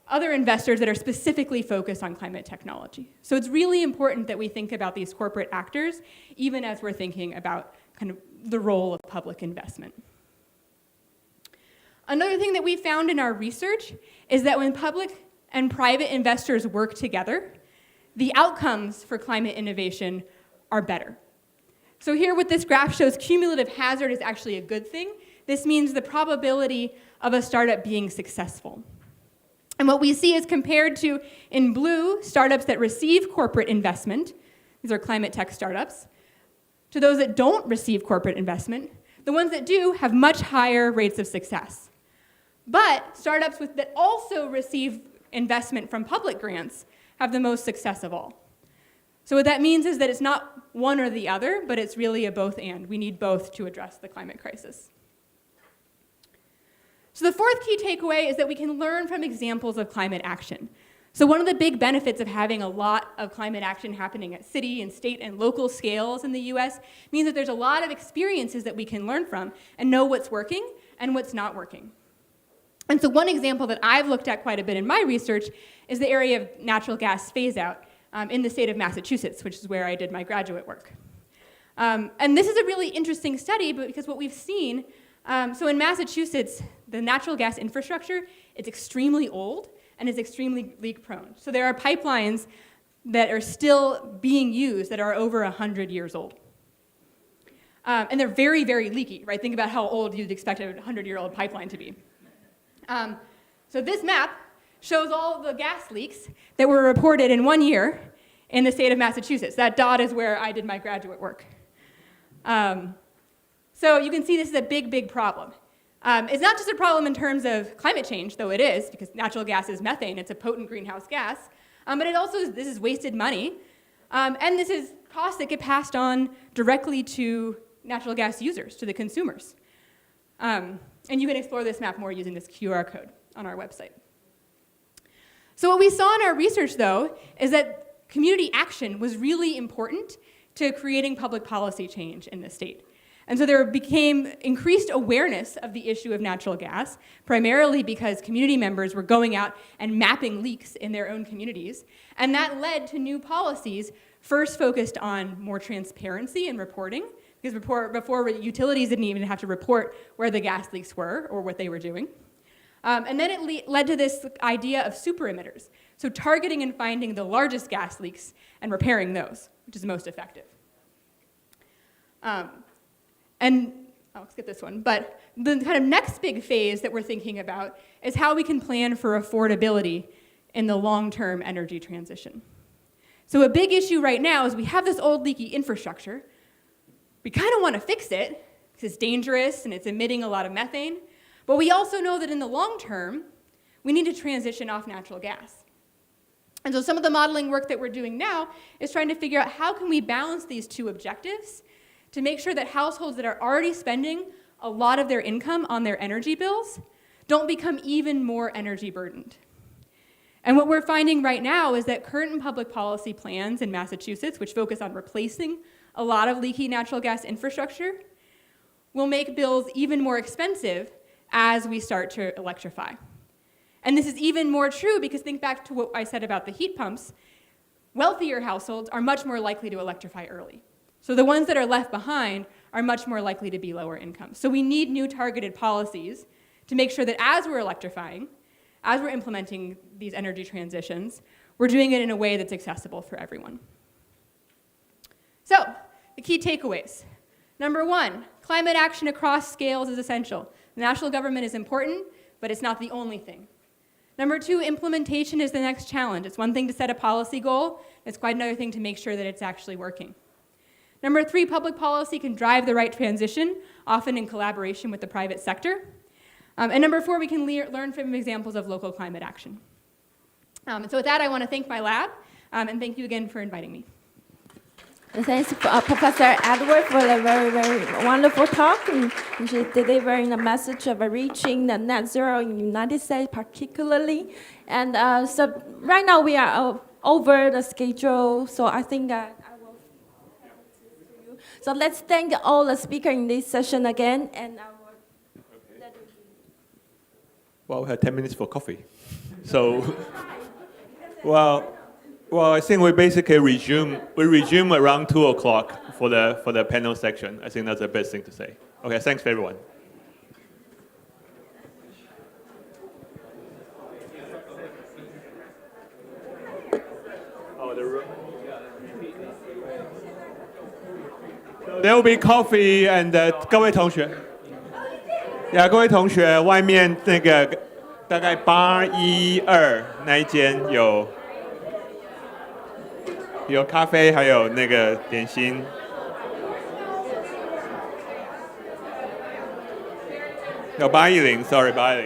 other investors that are specifically focused on climate technology. So it's really important that we think about these corporate actors, even as we're thinking about kind of the role of public investment. Another thing that we found in our research is that when public and private investors work together, the outcomes for climate innovation are better. So here what this graph shows, cumulative hazard is actually a good thing this means the probability of a startup being successful. And what we see is compared to, in blue, startups that receive corporate investment, these are climate tech startups, to those that don't receive corporate investment, the ones that do have much higher rates of success. But startups that also receive investment from public grants have the most success of all. So what that means is that it's not one or the other, but it's really a both and. We need both to address the climate crisis. So the fourth key takeaway is that we can learn from examples of climate action. So one of the big benefits of having a lot of climate action happening at city and state and local scales in the US means that there's a lot of experiences that we can learn from and know what's working and what's not working. And so one example that I've looked at quite a bit in my research is the area of natural gas phase out in the state of Massachusetts, which is where I did my graduate work. And this is a really interesting study because what we've seen, so in Massachusetts, the natural gas infrastructure is extremely old and is extremely leak prone. So there are pipelines that are still being used that are over 100 years old. And they're very, very leaky, right? Think about how old you'd expect a 100-year-old pipeline to be. So this map shows all the gas leaks that were reported in 1 year in the state of Massachusetts. That dot is where I did my graduate work. So you can see this is a big, big problem. It's not just a problem in terms of climate change, though it is, because natural gas is methane. It's a potent greenhouse gas. But it also this is wasted money. And this is costs that get passed on directly to natural gas users, to the consumers. And you can explore this map more using this QR code on our website. So what we saw in our research, though, is that community action was really important to creating public policy change in the state. And so there became increased awareness of the issue of natural gas, primarily because community members were going out and mapping leaks in their own communities. And that led to new policies, first focused on more transparency and reporting, because before utilities didn't even have to report where the gas leaks were or what they were doing. And then it led to this idea of super emitters, so targeting and finding the largest gas leaks and repairing those, which is most effective. And I'll skip this one, but the kind of next big phase that we're thinking about is how we can plan for affordability in the long-term energy transition. So a big issue right now is we have this old leaky infrastructure. We kind of want to fix it because it's dangerous and it's emitting a lot of methane, but we also know that in the long term, we need to transition off natural gas. And so some of the modeling work that we're doing now is trying to figure out how can we balance these two objectives to make sure that households that are already spending a lot of their income on their energy bills don't become even more energy burdened. And what we're finding right now is that current public policy plans in Massachusetts, which focus on replacing a lot of leaky natural gas infrastructure, will make bills even more expensive as we start to electrify. And this is even more true because think back to what I said about the heat pumps. Wealthier households are much more likely to electrify early. So the ones that are left behind are much more likely to be lower income. So we need new targeted policies to make sure that as we're electrifying, as we're implementing these energy transitions, we're doing it in a way that's accessible for everyone. So, the key takeaways. Number one, climate action across scales is essential. The national government is important, but it's not the only thing. Number two, implementation is the next challenge. It's one thing to set a policy goal, it's quite another thing to make sure that it's actually working. Number three, public policy can drive the right transition, often in collaboration with the private sector. And number four, we can learn from examples of local climate action. So with that, I want to thank my lab, and thank you again for inviting me. Thanks, Professor Edward, for a very, very wonderful talk. And she delivering the message of reaching the net zero in the United States particularly. And so right now we are over the schedule, so I think I will hand it to you. So let's thank all the speakers in this session again. And I will let you. Well, we have 10 minutes for coffee. So, well, I think we basically resume around 2 o'clock for the panel section. I think that's the best thing to say. Okay, thanks everyone. There will be coffee and 各位同学。呀，各位同学，外面那个大概812那一间有咖啡，还有那个点心。有810 ，sorry 810。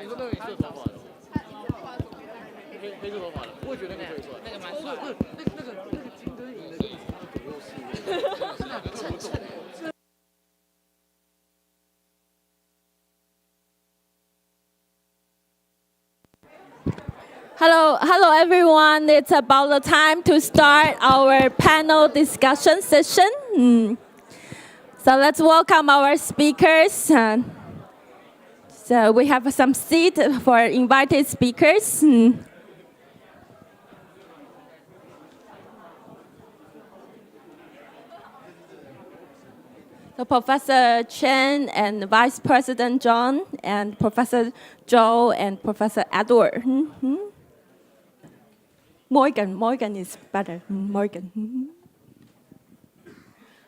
你说那个你是头发的，黑色头发的，我也觉得那个最帅。那个蛮帅。不是那个金跟银的异常左右是。Hello everyone. It's about the time to start our panel discussion session. So let's welcome our speakers. So we have some seat for invited speakers. So Professor Chen and Vice President John and Professor Joe and Professor Edward. Morgan is better. Morgan.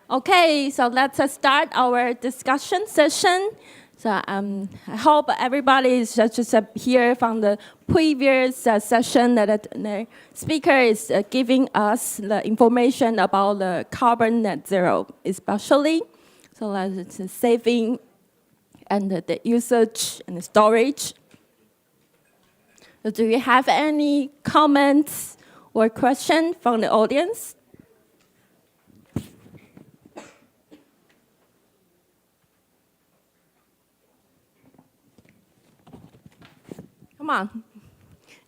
Okay, so let's start our discussion session. So I hope everybody is just here from the previous session that the speaker is giving us the information about the carbon net zero, especially. So that's the saving and the usage and the storage. So do you have any comments or questions from the audience? Come on,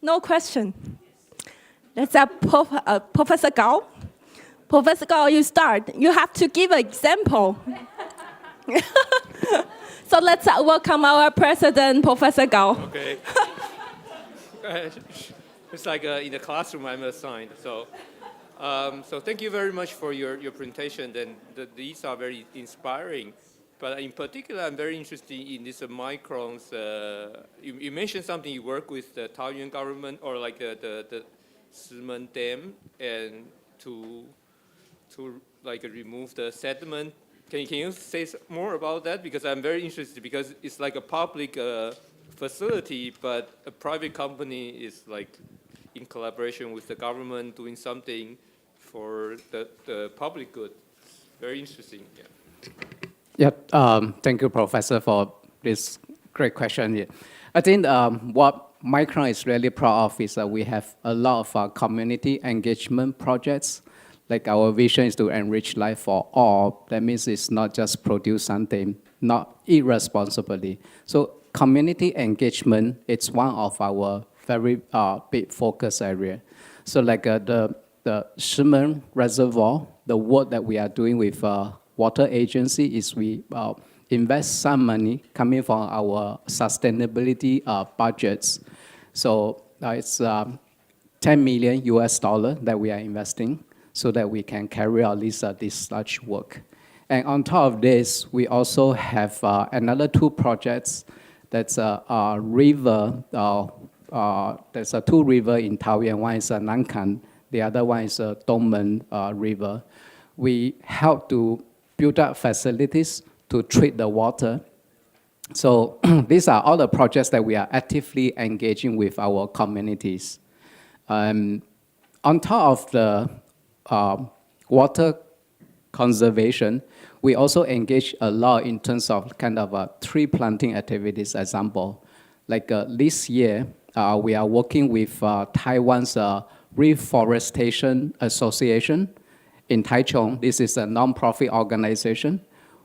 no question. That's Professor Gao. Professor Gao, you start. You have to give an example. So let's welcome our president, Professor Gao. Okay. It's like in the classroom I'm assigned. So thank you very much for your presentation. And these are very inspiring. But in particular, I'm very interested in this microns. You mentioned something. You work with the Taiwan government or like the Shimen Dam and to like remove the sediment. Can you say more about that? Because I'm very interested because it's like a public facility, but a private company is like in collaboration with the government doing something for the public good. Very interesting. Yeah. Thank you, Professor, for this great question. I think what Micron is really proud of is that we have a lot of community engagement projects. Like our vision is to enrich life for all. That means it's not just produce something, not irresponsibly. So community engagement, it's one of our very big focus area. So like the Shimen Reservoir, the work that we are doing with water agency is we invest some money coming from our sustainability budgets. So it's $10 million US that we are investing so that we can carry out this large work. And on top of this, we also have another two projects. That's a river. There's two rivers in Taoyuan. One is Nankan. The other one is Dongmen River. We help to build up facilities to treat the water. So these are all the projects that we are actively engaging with our communities. On top of the water conservation, we also engage a lot in terms of kind of tree planting activities. Example, like this year, we are working with Taiwan's Reforestation Association in Taichung. This is a non-profit organization.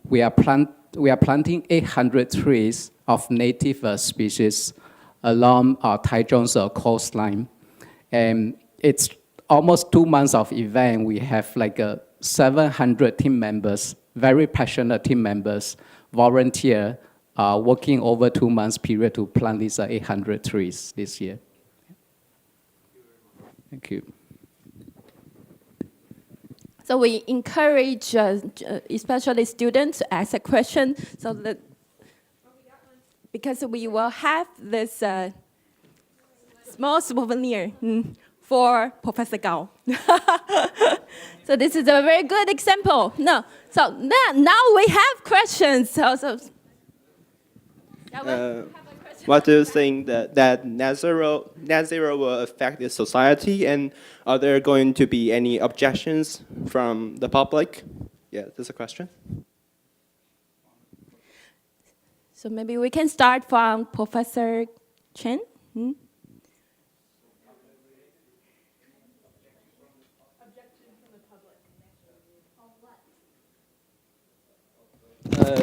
We are planting 800 trees of native species along Taichung's coastline. And it's almost 2 months of event. We have like 700 team members, very passionate team members, volunteer, working over 2 months period to plant these 800 trees this year. Thank you. So we encourage, especially students, to ask a question, so that because we will have this small souvenir for Professor Gao. So this is a very good example. No, so now we have questions. What do you think that net zero will affect the society, and are there going to be any objections from the public? Yeah, that's a question. So maybe we can start from Professor Chen?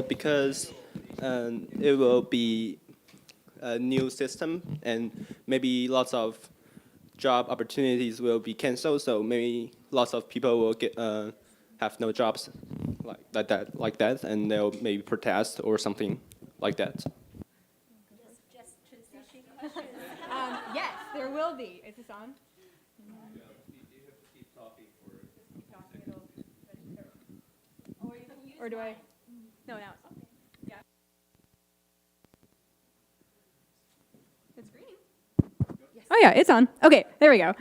Because it will be a new system, and maybe lots of job opportunities will be canceled. So maybe lots of people will have no jobs like that, and they'll maybe protest or something like that. Yes, there will be. Is this on? Or do I? No, now it's on. Yeah. It's green. Oh yeah, it's on. Okay, there we go.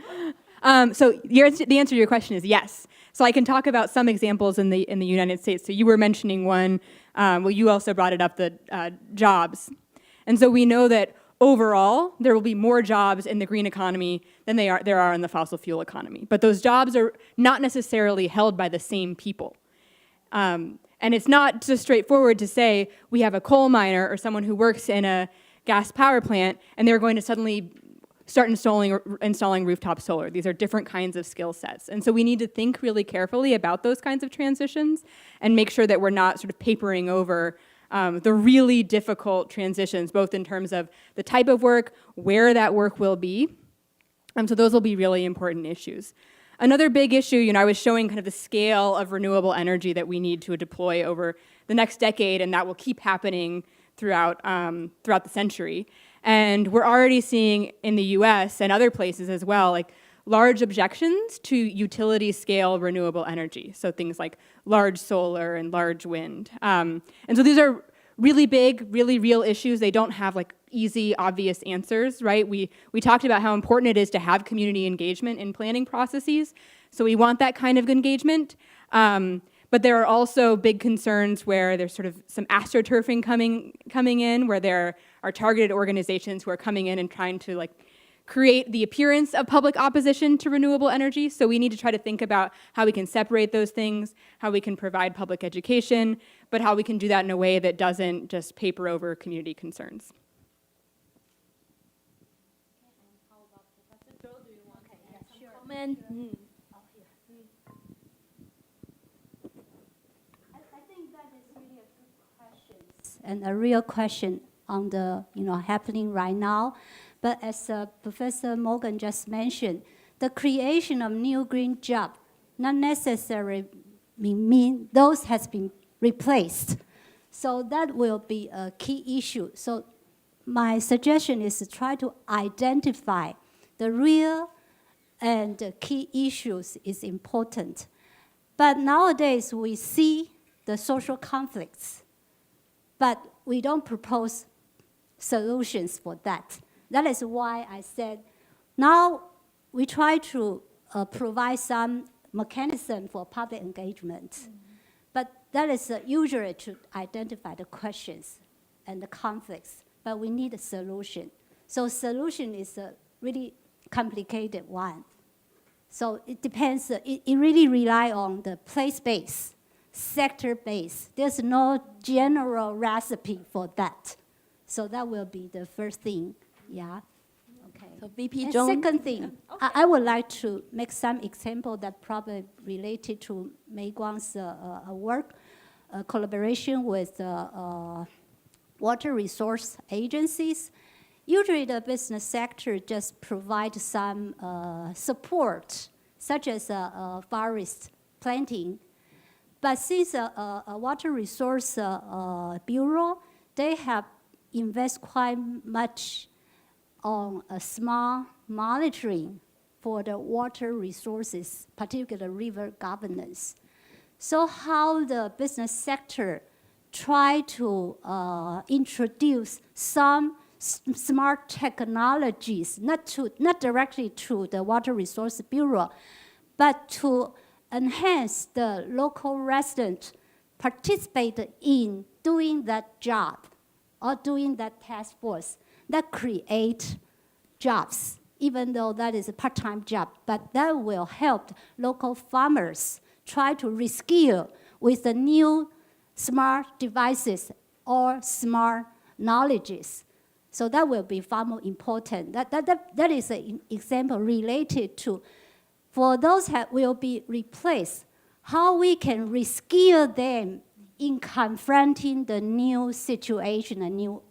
So the answer to your question is yes. So I can talk about some examples in the United States. So you were mentioning one. Well, you also brought it up, the jobs. And so we know that overall, there will be more jobs in the green economy than there are in the fossil fuel economy. But those jobs are not necessarily held by the same people. And it's not just straightforward to say we have a coal miner or someone who works in a gas power plant and they're going to suddenly start installing rooftop solar. These are different kinds of skill sets. And so we need to think really carefully about those kinds of transitions and make sure that we're not sort of papering over the really difficult transitions, both in terms of the type of work, where that work will be. So those will be really important issues. Another big issue, I was showing kind of the scale of renewable energy that we need to deploy over the next decade, and that will keep happening throughout the century. And we're already seeing in the US and other places as well, like large objections to utility scale renewable energy. So things like large solar and large wind. And so these are really big, really real issues. They don't have like easy, obvious answers, right? We talked about how important it is to have community engagement in planning processes. So we want that kind of engagement. But there are also big concerns where there's sort of some astroturfing coming in, where there are targeted organizations who are coming in and trying to like create the appearance of public opposition to renewable energy. So we need to try to think about how we can separate those things, how we can provide public education, but how we can do that in a way that doesn't just paper over community concerns. Comment? I think that is really a good question and a real question on the happening right now. But as Professor Morgan just mentioned, the creation of new green jobs not necessarily mean those has been replaced. So that will be a key issue. So my suggestion is to try to identify the real and the key issues is important. But nowadays we see the social conflicts, but we don't propose solutions for that. That is why I said, now we try to provide some mechanism for public engagement. But that is usually to identify the questions and the conflicts, but we need a solution. So solution is a really complicated one. So it depends, it really relies on the place-based, sector-based. There's no general recipe for that. So that will be the first thing. Yeah. Okay. So VP And Zhong. second thing, I would like to make some example that probably related to Mei Guang's work, collaboration with water resource agencies. Usually the business sector just provides some support, such as forest planting. But since a water resource bureau, they have invested quite much on a smart monitoring for the water resources, particularly river governance. So how the business sector try to introduce some smart technologies, not directly to the Water Resource Bureau, but to enhance the local resident participate in doing that job or doing that task force. That create jobs, even though that is a part-time job, but that will help local farmers try to reskill with the new smart devices or smart knowledges. So that will be far more important. That is an example related to, for those that will be replaced, how we can reskill them in confronting the new situation, a new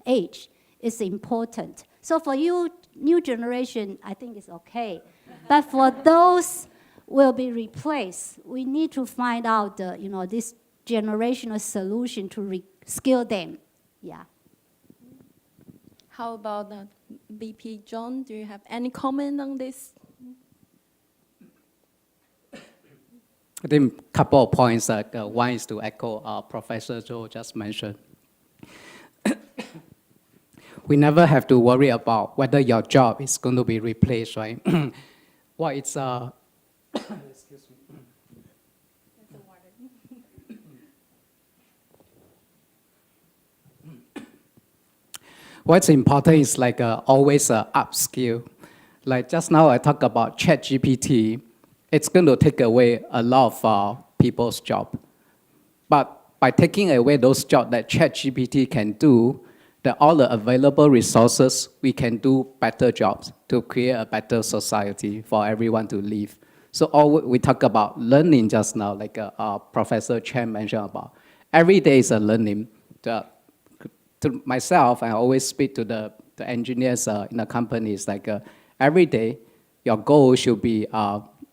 age is important. So for you, new generation, I think it's okay. But for those will be replaced, we need to find out this generational solution to reskill them. Yeah. How about VP John? Do you have any comment on this? I think a couple of points. One is to echo Professor Zhou just mentioned. We never have to worry about whether your job is going to be replaced, right? Well, it's excuse me. What's important is always upskill. Like just now I talked about ChatGPT. It's going to take away a lot of people's job. But by taking away those jobs that ChatGPT can do, all the available resources, we can do better jobs to create a better society for everyone to live. So all we talk about learning just now, like Professor Chen mentioned about, every day is a learning. To myself, I always speak to the engineers in the companies, every day, your goal should be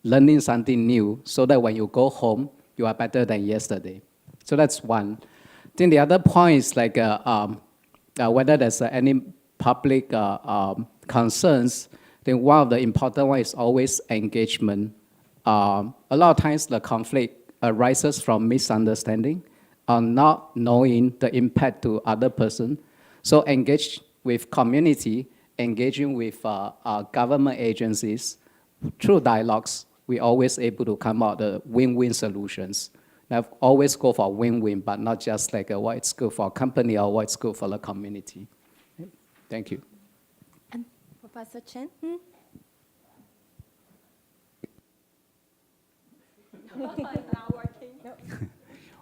learning something new so that when you go home, you are better than yesterday. So that's one. Then the other point is whether there's any public concerns, then one of the important ones is always engagement. A lot of times the conflict arises from misunderstanding, not knowing the impact to other person. So engage with community, engaging with government agencies. Through dialogues, we're always able to come out with win-win solutions. Now, always go for win-win, but not just what's good for a company or what's good for the community. Thank you. And Professor Chen?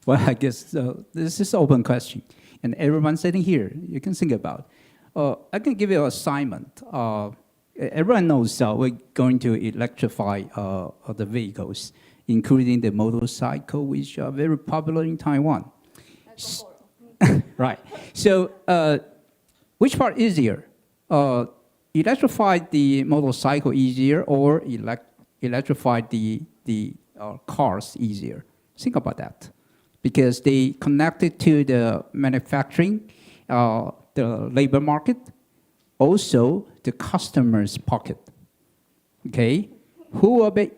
Well, I guess this is an open question. And everyone sitting here, you can think about. I can give you an assignment. Everyone knows we're going to electrify the vehicles, including the motorcycle, which are very popular in Taiwan. Right. So which part easier? Electrify the motorcycle easier or electrify the cars easier? Think about that. Because they connected to the manufacturing, the labor market, also the customer's pocket. Okay? Who will be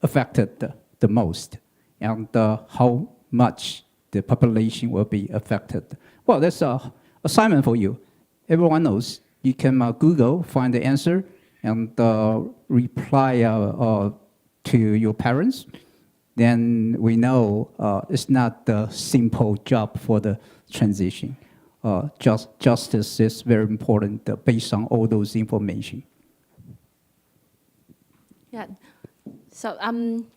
affected the most? And how much the population will be affected? Well, that's an assignment for you. Everyone knows. You can Google, find the answer, and reply to your parents. Then we know it's not the simple job for the transition. Justice is very important based on all those information. Yeah. So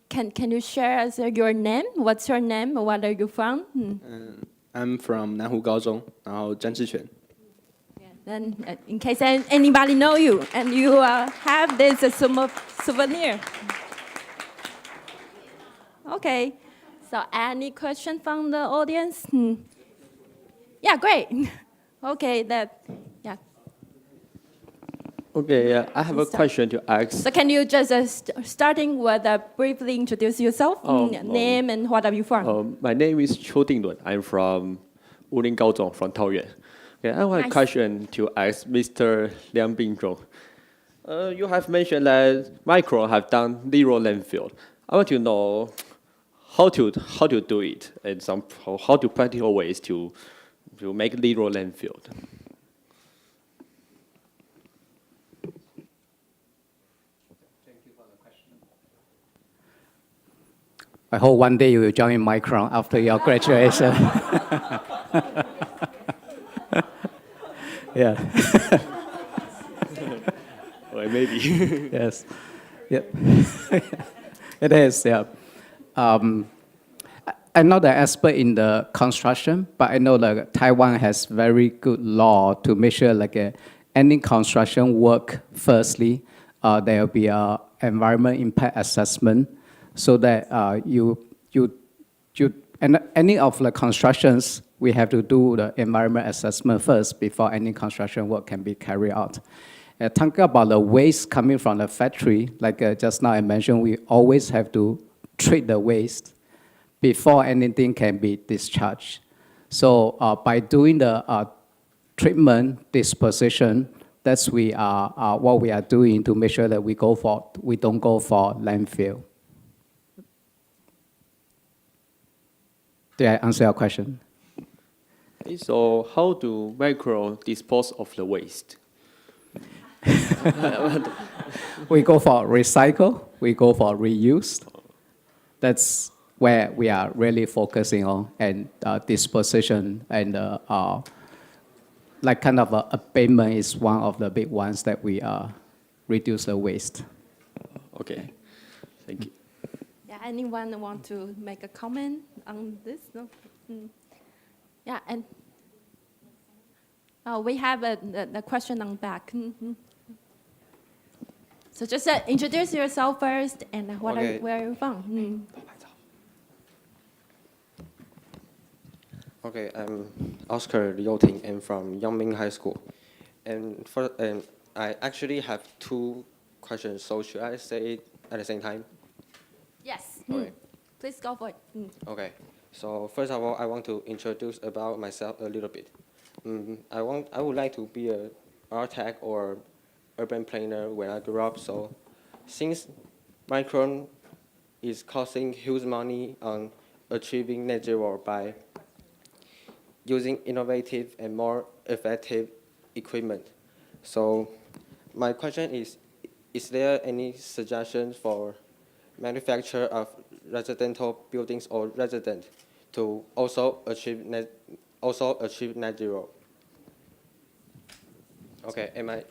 can you share us your name? What's your name? What are you from? I'm from Nanhu Gaozhong, 然后詹志全. Then, in case anybody know you and you have this souvenir. Okay. So any question from the audience? Yeah, great. Okay, yeah. Okay, I have a question to ask. So can you just starting with briefly introduce yourself, name and what are you from? My name is Qiu Dinglun. I'm from Wulin Gaozhong from Taoyuan. Okay, I have a question to ask Mr. Liang Bingzhong. You have mentioned that Micron have done zero landfill. I want to know how to do it and how to practical ways to make zero landfill. I hope one day you will join Micron after your graduation. Yeah. Well, maybe. Yes. Yep. It is, yeah. I'm not an expert in the construction, but I know that Taiwan has very good law to make sure any construction work, firstly, there will be an environment impact assessment so that and any of the constructions, we have to do the environment assessment first before any construction work can be carried out. Talking about the waste coming from the factory, just now I mentioned, we always have to treat the waste before anything can be discharged. So by doing the treatment, disposition, that's what we are doing to make sure that we don't go for landfill. Did I answer your question? So how do Micron dispose of the waste? We go for recycle, we go for reuse. That's where we are really focusing on, and disposition and kind of abatement is one of the big ones that we reduce the waste. Okay, thank you. Yeah, anyone want to make a comment on this? No? Yeah, and we have a question on back. So just introduce yourself first and where are you from? Okay, I'm Oscar Lioting. I'm from Yangming High School. And I actually have two questions, so should I say it at the same time? Yes. Okay. Please go for it. Okay. So first of all, I want to introduce about myself a little bit. I would like to be an architect or urban planner when I grow up. So since Micron is costing huge money on achieving net zero by using innovative and more effective equipment. So my question is there any suggestions for manufacture of residential buildings or resident to also achieve net zero? Okay, am I?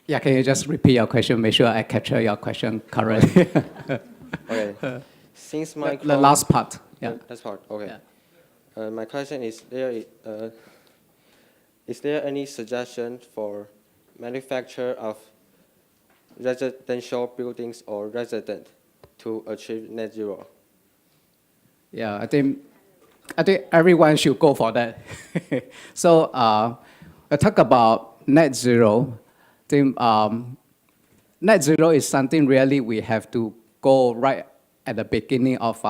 Yeah, can you just repeat your question? Make sure I capture your question correctly. Okay. Since Micron, the last part. Yeah. Last part. Okay. Yeah. My question is there any suggestion for manufacture of residential buildings or resident to achieve net zero? Yeah, I think everyone should go for that. So I talk about net zero. I think net zero is something really we have to go right at the beginning of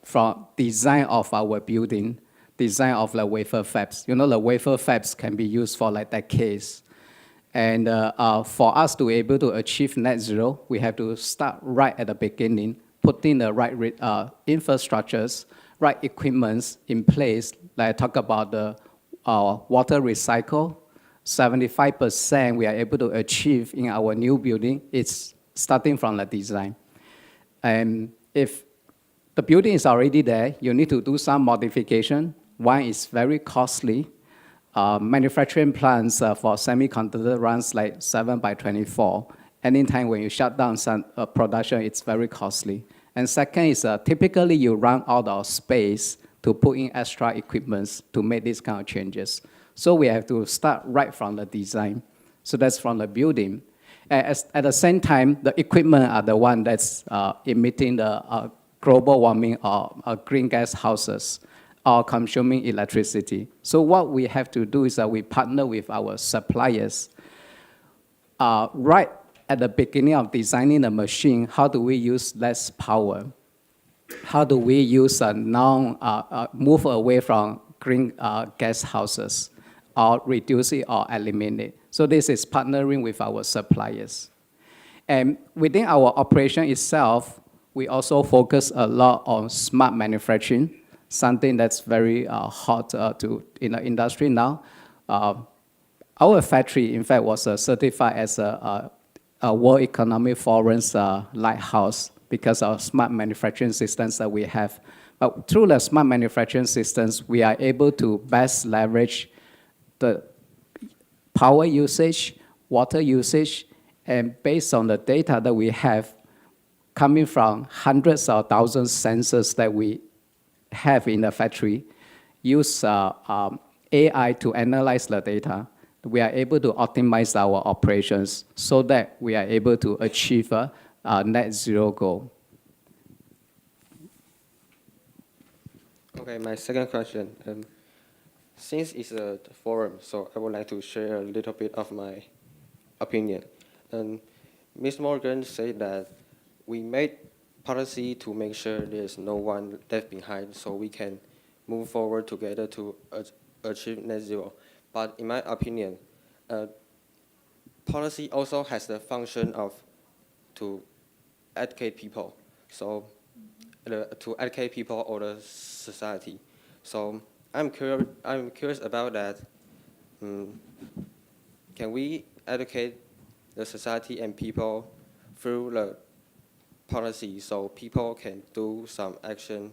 from design of our building, design of the wafer fabs. You know, the wafer fabs can be used for decades. And for us to be able to achieve net zero, we have to start right at the beginning, putting the right infrastructures, right equipments in place. Like I talk about the water recycle, 75% we are able to achieve in our new building. It's starting from the design. And if the building is already there, you need to do some modification. One is very costly. Manufacturing plants for semiconductor runs 7/24. Anytime when you shut down some production, it's very costly. And second is typically you run out of space to put in extra equipments to make these kind of changes. So we have to start right from the design. So that's from the building. At the same time, the equipment are the one that's emitting the global warming or greenhouse houses or consuming electricity. So what we have to do is that we partner with our suppliers. Right at the beginning of designing the machine, how do we use less power? How do we use move away from greenhouse houses or reduce it or eliminate? So this is partnering with our suppliers. And within our operation itself, we also focus a lot on smart manufacturing, something that's very hot in the industry now. Our factory, in fact, was certified as a World Economic Forum's lighthouse because of smart manufacturing systems that we have. But through the smart manufacturing systems, we are able to best leverage the power usage, water usage, and based on the data that we have coming from hundreds of thousands of sensors that we have in the factory, use AI to analyze the data, we are able to optimize our operations so that we are able to achieve a net zero goal. Okay, my second question. Since it's a forum, so I would like to share a little bit of my opinion. Ms. Morgan said that we made policy to make sure there's no one left behind so we can move forward together to achieve net zero. But in my opinion, policy also has the function of to educate people. So to educate people or the society. So I'm curious about that. Can we educate the society and people through the policy so people can do some action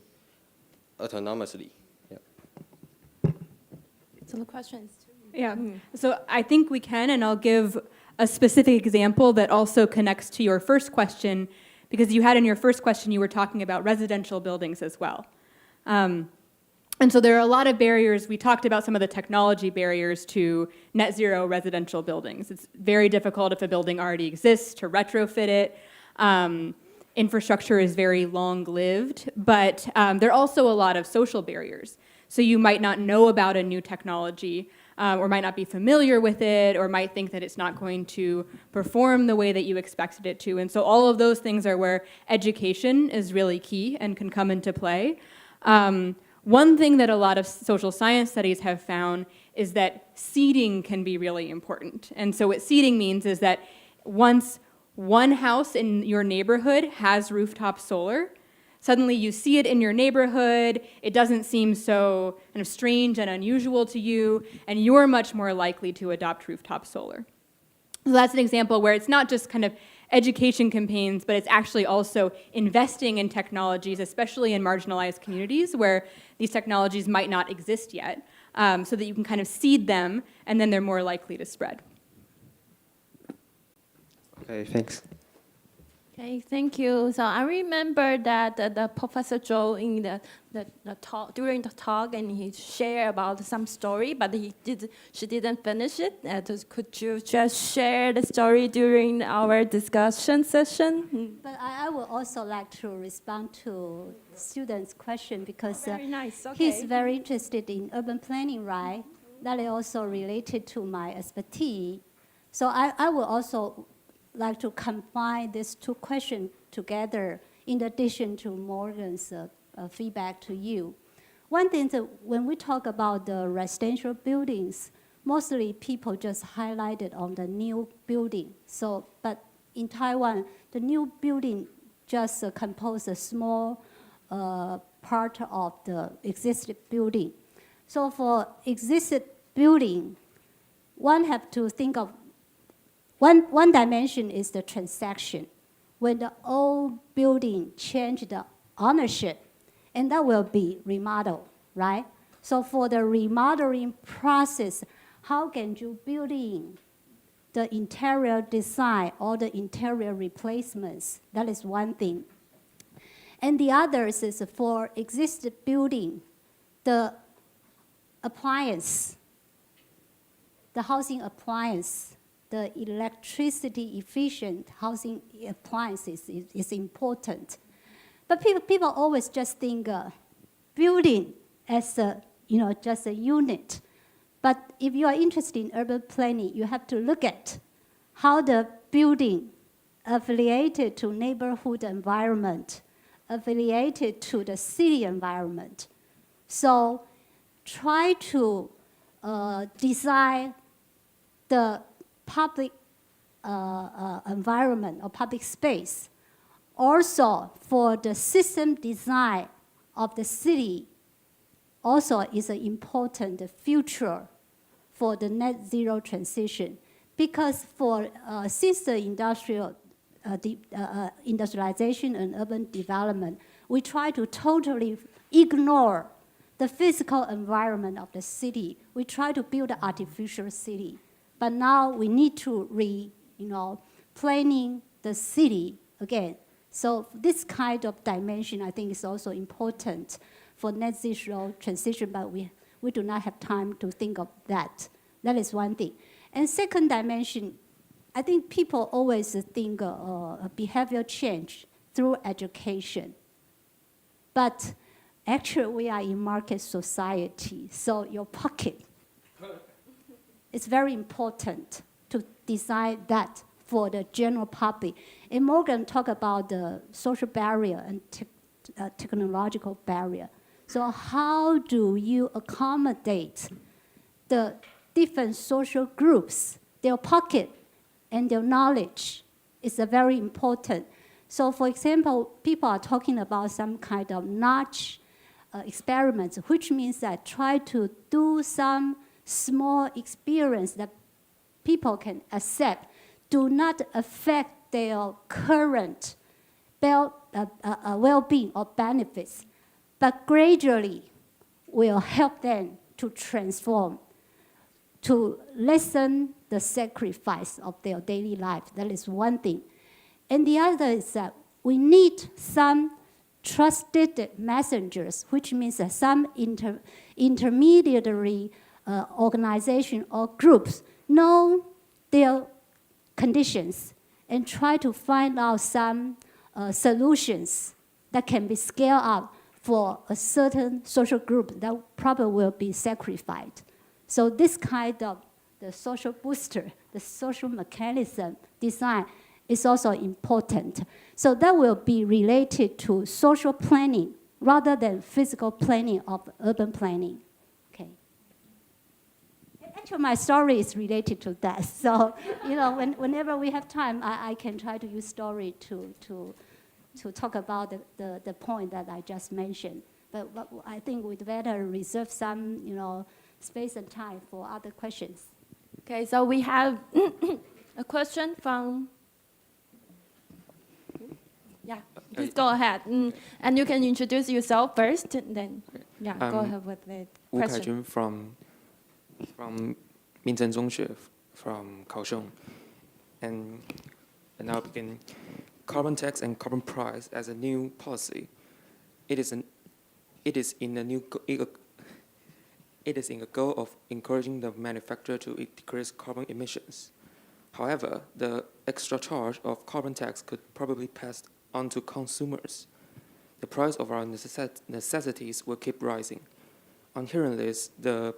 autonomously? Yeah. So the questions. Yeah, so I think we can, and I'll give a specific example that also connects to your first question, because you had in your first question, you were talking about residential buildings as well. And so there are a lot of barriers. We talked about some of the technology barriers to net zero residential buildings. It's very difficult if a building already exists to retrofit it. Infrastructure is very long-lived, but there are also a lot of social barriers. So you might not know about a new technology, or might not be familiar with it, or might think that it's not going to perform the way that you expected it to. And so all of those things are where education is really key and can come into play. One thing that a lot of social science studies have found is that seeding can be really important. And so what seeding means is that once one house in your neighborhood has rooftop solar, suddenly you see it in your neighborhood, it doesn't seem so kind of strange and unusual to you, and you're much more likely to adopt rooftop solar. So that's an example where it's not just kind of education campaigns, but it's actually also investing in technologies, especially in marginalized communities where these technologies might not exist yet, so that you can kind of seed them, and then they're more likely to spread. Okay, thanks. Okay, thank you. So I remember that the Professor Zhou in the talk, during the talk, and he shared about some story, but she didn't finish it. Could you just share the story during our discussion session? But I would also like to respond to students' question because very nice. Okay. He's very interested in urban planning, right? That is also related to my expertise. So I will also like to combine these two questions together in addition to Morgan's feedback to you. One thing that when we talk about the residential buildings, mostly people just highlighted on the new building. So, but in Taiwan, the new building just compose a small part of the existing building. So for existing building, one have to think of one dimension is the transaction. When the old building change the ownership, and that will be remodeled, right? So for the remodeling process, how can you build in the interior design or the interior replacements? That is one thing. And the other is for existing building, the appliance, the housing appliance, the electricity efficient housing appliances is important. But people always just think building as a, just a unit. But if you are interested in urban planning, you have to look at how the building affiliated to neighborhood environment, affiliated to the city environment. So try to design the public environment or public space. Also, for the system design of the city, also is an important future for the net zero transition. Because since the industrialization and urban development, we try to totally ignore the physical environment of the city. We try to build an artificial city. But now we need to planning the city again. So this kind of dimension, I think, is also important for net zero transition, but we do not have time to think of that. That is one thing. And second dimension, I think people always think behavior change through education. But actually, we are in market society, so your pocket is very important to design that for the general public. And Morgan talked about the social barrier and technological barrier. So how do you accommodate the different social groups, their pocket and their knowledge is very important. So for example, people are talking about some kind of notch experiments, which means that try to do some small experience that people can accept, do not affect their current well-being or benefits, but gradually will help them to transform, to lessen the sacrifice of their daily life. That is one thing. And the other is that we need some trusted messengers, which means that some intermediary organization or groups know their conditions and try to find out some solutions that can be scaled up for a certain social group that probably will be sacrificed. So this kind of the social booster, the social mechanism design is also important. So that will be related to social planning rather than physical planning of urban planning. Okay. Actually, my story is related to that. So, you know, whenever we have time, I can try to use story to talk about the point that I just mentioned. But I think we'd better reserve some, you know, space and time for other questions. Okay, so we have a question from, yeah, please go ahead. And you can introduce yourself first, and then, yeah, go ahead with the question. Wu Kaijun from Minzhen Zhongxue from Kaohsiung. And now begin. Carbon tax and carbon price as a new policy. It is in a goal of encouraging the manufacturer to decrease carbon emissions. However, the extra charge of carbon tax could probably pass on to consumers. The price of our necessities will keep rising. On hearing this, the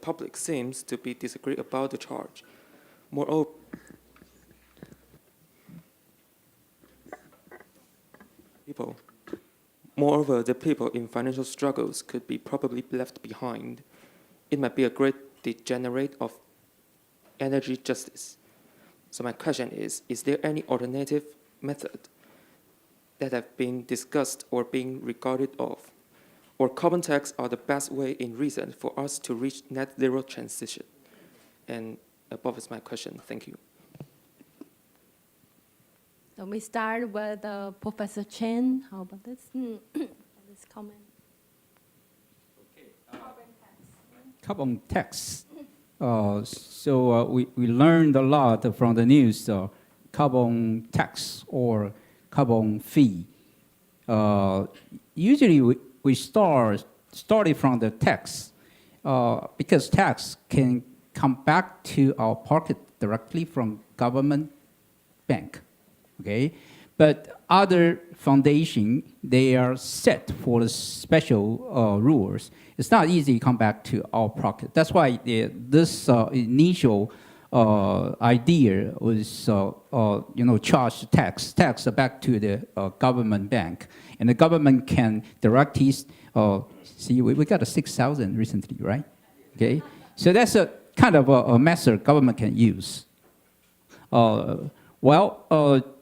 public seems to be disagree about the charge. Moreover, the people in financial struggles could be probably left behind. It might be a great degenerate of energy justice. So my question is there any alternative method that have been discussed or being regarded of? Or carbon tax are the best way in reason for us to reach net zero transition? And above is my question. Thank you. So we start with Professor Chen. How about this? This comment. Carbon tax. So we learned a lot from the news. Carbon tax or carbon fee. Usually we started from the tax because tax can come back to our pocket directly from government bank. Okay, but other foundation, they are set for the special rules. It's not easy to come back to our pocket. That's why this initial idea was, charge tax back to the government bank, and the government can directly see. We got a 6,000 recently, right? Okay, so that's a kind of a method government can use.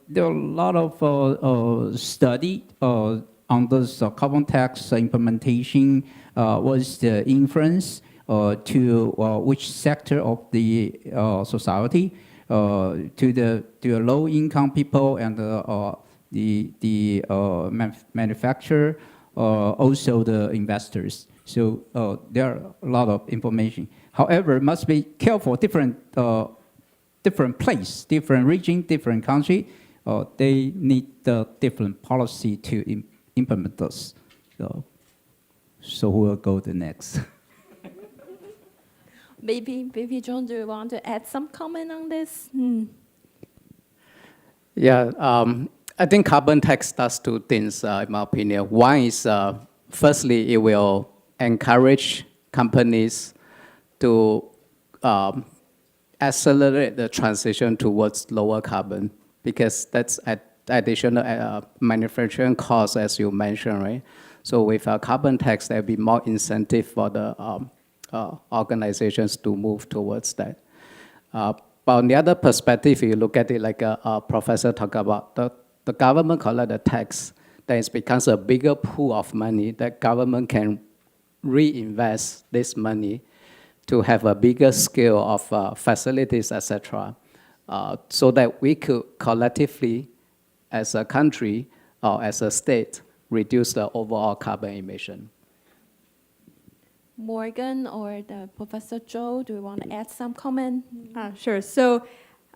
There are a lot of study on this carbon tax implementation. Was the influence to which sector of the society, to the low-income people and the manufacturer, also the investors. So there are a lot of information. However, must be careful. Different place, different region, different country. They need the different policy to implement this. So. So who will go the next? Maybe John, do you want to add some comment on this? Yeah, I think carbon tax does two things, in my opinion. One is, firstly, it will encourage companies to accelerate the transition towards lower carbon, because that's additional manufacturing costs, as you mentioned, right? So with a carbon tax, there'll be more incentive for the organizations to move towards that. But on the other perspective, if you look at it like a professor talked about, the government collect the tax, then it becomes a bigger pool of money that government can reinvest this money to have a bigger scale of facilities, etc., so that we could collectively, as a country or as a state, reduce the overall carbon emission. Morgan or the Professor Joe, do you want to add some comment? Sure. So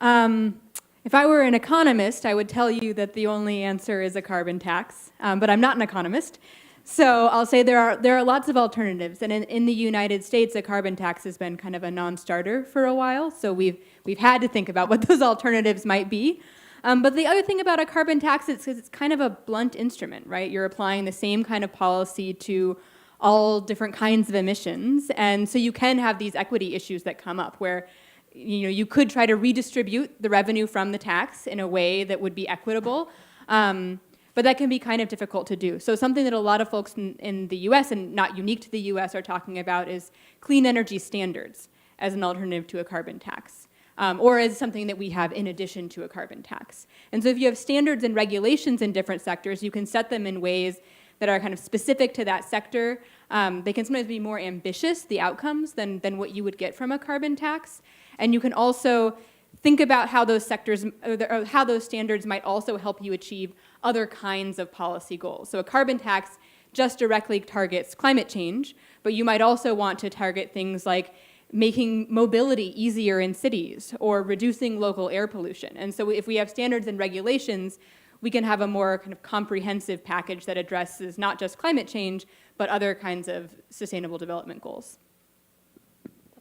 if I were an economist, I would tell you that the only answer is a carbon tax, but I'm not an economist. So I'll say there are lots of alternatives, and in the United States, a carbon tax has been kind of a non-starter for a while. So we've had to think about what those alternatives might be. But the other thing about a carbon tax is it's kind of a blunt instrument, right? You're applying the same kind of policy to all different kinds of emissions, and so you can have these equity issues that come up where you could try to redistribute the revenue from the tax in a way that would be equitable. But that can be kind of difficult to do. So something that a lot of folks in the US, and not unique to the US, are talking about is clean energy standards as an alternative to a carbon tax, or as something that we have in addition to a carbon tax. And so if you have standards and regulations in different sectors, you can set them in ways that are kind of specific to that sector. They can sometimes be more ambitious, the outcomes, than what you would get from a carbon tax. And you can also think about how those sectors, or how those standards might also help you achieve other kinds of policy goals. So a carbon tax just directly targets climate change, but you might also want to target things like making mobility easier in cities or reducing local air pollution. And so if we have standards and regulations, we can have a more kind of comprehensive package that addresses not just climate change, but other kinds of sustainable development goals.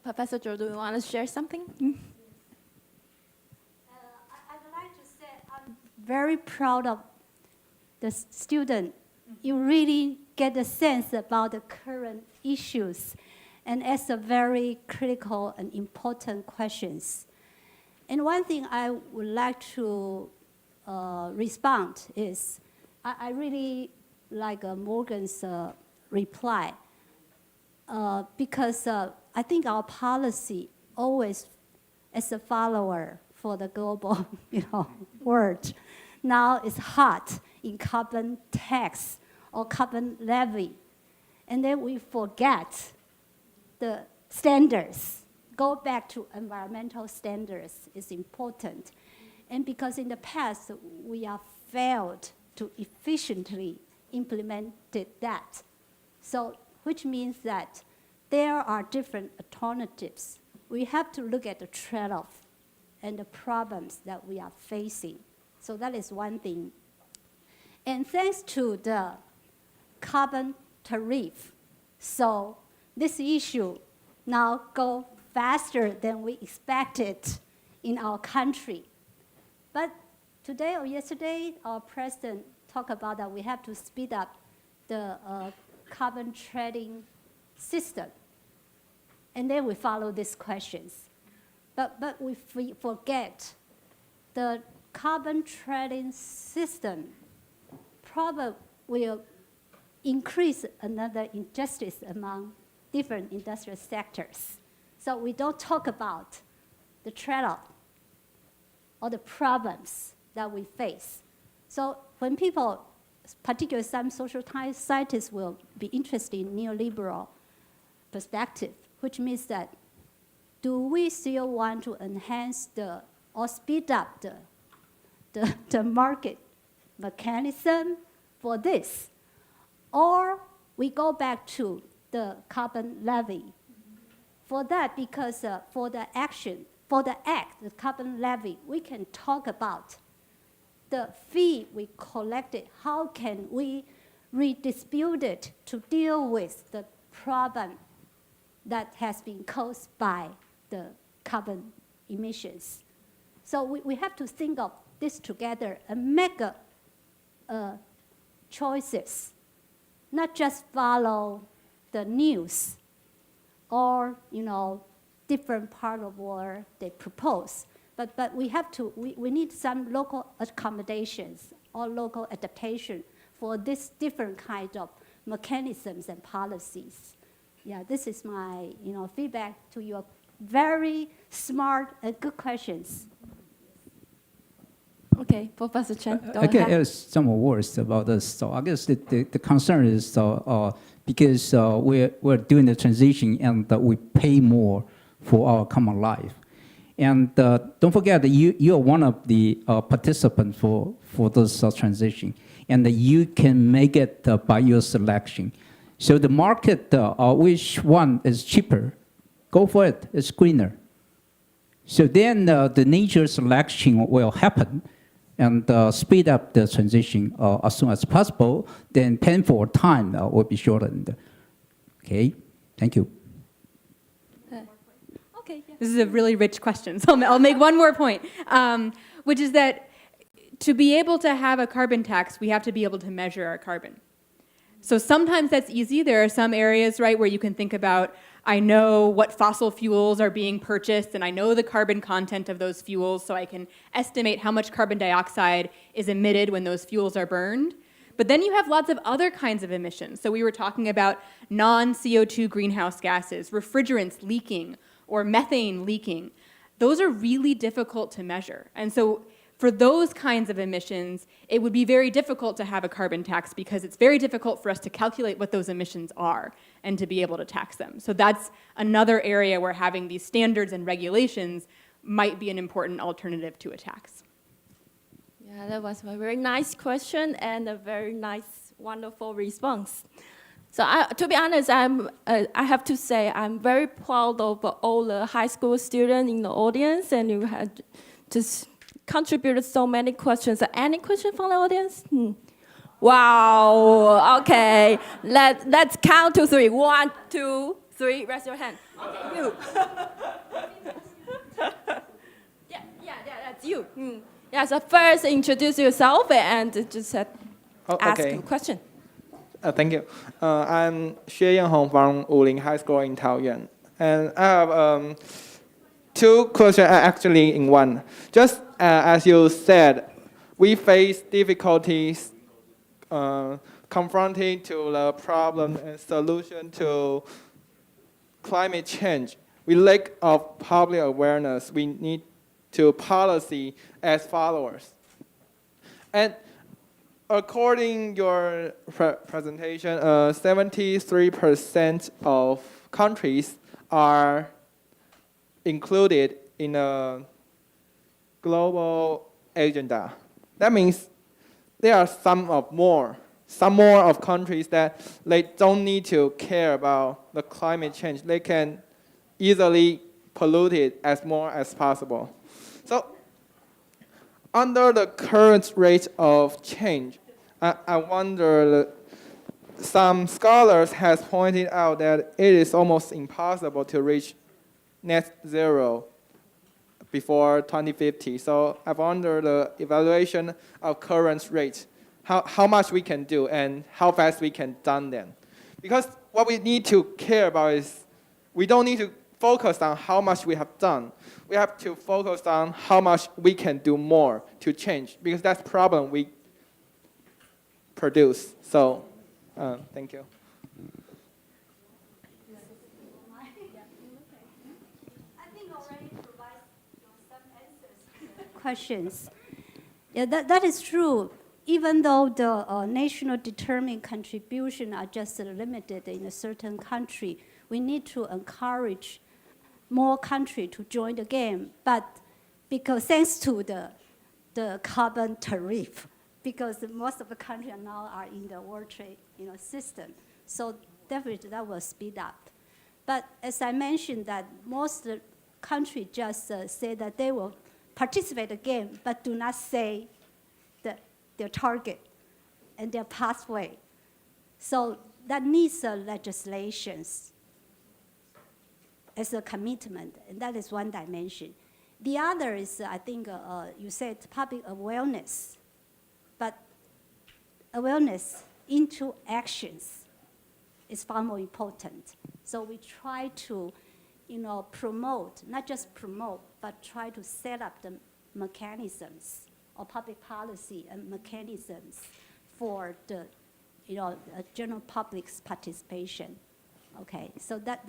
Professor Joe, do you want to share something? I'd like to say I'm very proud of the student. You really get a sense about the current issues and ask a very critical and important questions. And one thing I would like to respond is, I really like Morgan's reply, because I think our policy always, as a follower for the global world, now is hot in carbon tax or carbon levy. And then we forget the standards. Go back to environmental standards is important. And because in the past, we have failed to efficiently implement that. So, which means that there are different alternatives. We have to look at the trade-off and the problems that we are facing. So that is one thing. And thanks to the carbon tariff, so this issue now goes faster than we expected in our country. But today or yesterday, our president talked about that we have to speed up the carbon trading system. And then we follow these questions. But we forget the carbon trading system probably will increase another injustice among different industrial sectors. So we don't talk about the trade-off or the problems that we face. So when people, particularly some social scientists, will be interested in neoliberal perspective, which means that do we still want to enhance or speed up the market mechanism for this? Or we go back to the carbon levy. For that, because for the the carbon levy, we can talk about the fee we collected. How can we redistributed to deal with the problem that has been caused by the carbon emissions. So we have to think of this together and make choices, not just follow the news or different part of what they propose. But we have to, we need some local accommodations or local adaptation for this different kind of mechanisms and policies. Yeah, this is my feedback to your very smart and good questions. Okay, Professor Chen, go I can ahead. add some more words about this. So I guess the concern is because we're doing the transition and we pay more for our common life. And don't forget that you are one of the participants for this transition, and you can make it by your selection. So the market, which one is cheaper, go for it. It's greener. So then the nature selection will happen and speed up the transition as soon as possible. Then painful time will be shortened. Okay, thank you. This is a really rich question, so I'll make one more point, which is that to be able to have a carbon tax, we have to be able to measure our carbon. So sometimes that's easy. There are some areas, right, where you can think about, I know what fossil fuels are being purchased, and I know the carbon content of those fuels, so I can estimate how much carbon dioxide is emitted when those fuels are burned. But then you have lots of other kinds of emissions. So we were talking about non-CO2 greenhouse gases, refrigerants leaking, or methane leaking. Those are really difficult to measure. And so for those kinds of emissions, it would be very difficult to have a carbon tax because it's very difficult for us to calculate what those emissions are and to be able to tax them. So that's another area where having these standards and regulations might be an important alternative to a tax. Yeah, that was a very nice question and a very nice, wonderful response. So to be honest, I have to say I'm very proud of all the high school students in the audience, and you had just contributed so many questions. Any question from the audience? Wow. Okay. Let's count to three. 1, 2, 3. Raise your hand. Okay, you. yeah, that's you. Yeah. So first, introduce yourself and just ask a question. Thank you. I'm Xue Yanhong from Wuling High School in Taoyuan. And I have 2 questions actually in one. Just as you said, we face difficulties confronting to the problem and solution to climate change. We lack of public awareness. We need to policy as followers. And according to your presentation, 73% of countries are included in a global agenda. That means there are some more of countries that they don't need to care about the climate change. They can easily pollute it as more as possible. So under the current rate of change, I wonder, some scholars has pointed out that it is almost impossible to reach net zero before 2050. So I wonder the evaluation of current rate, how much we can do and how fast we can done them. Because what we need to care about is we don't need to focus on how much we have done. We have to focus on how much we can do more to change, because that's the problem we produce. So thank you. Questions. Yeah, that is true. Even though the national determined contribution are just limited in a certain country, we need to encourage more countries to join the game. But because thanks to the carbon tariff, because most of the countries now are in the world trade system, so definitely that will speed up. But as I mentioned, that most countries just say that they will participate in the game, but do not say their target and their pathway. So that needs legislations as a commitment, and that is one dimension. The other is, I think you said public awareness, but awareness into actions is far more important. So we try to, promote, not just promote, but try to set up the mechanisms or public policy and mechanisms for the, general public's participation. Okay, so that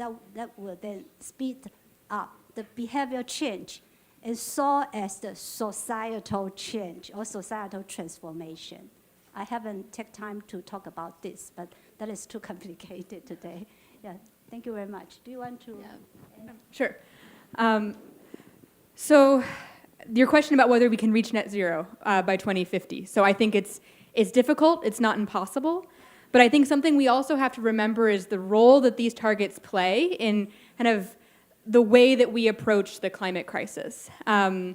will then speed up the behavioral change as well as the societal change or societal transformation. I haven't taken time to talk about this, but that is too complicated today. Yeah, thank you very much. Do you want to? Yeah. Sure. So your question about whether we can reach net zero by 2050. So I think it's difficult, it's not impossible, but I think something we also have to remember is the role that these targets play in kind of the way that we approach the climate crisis. And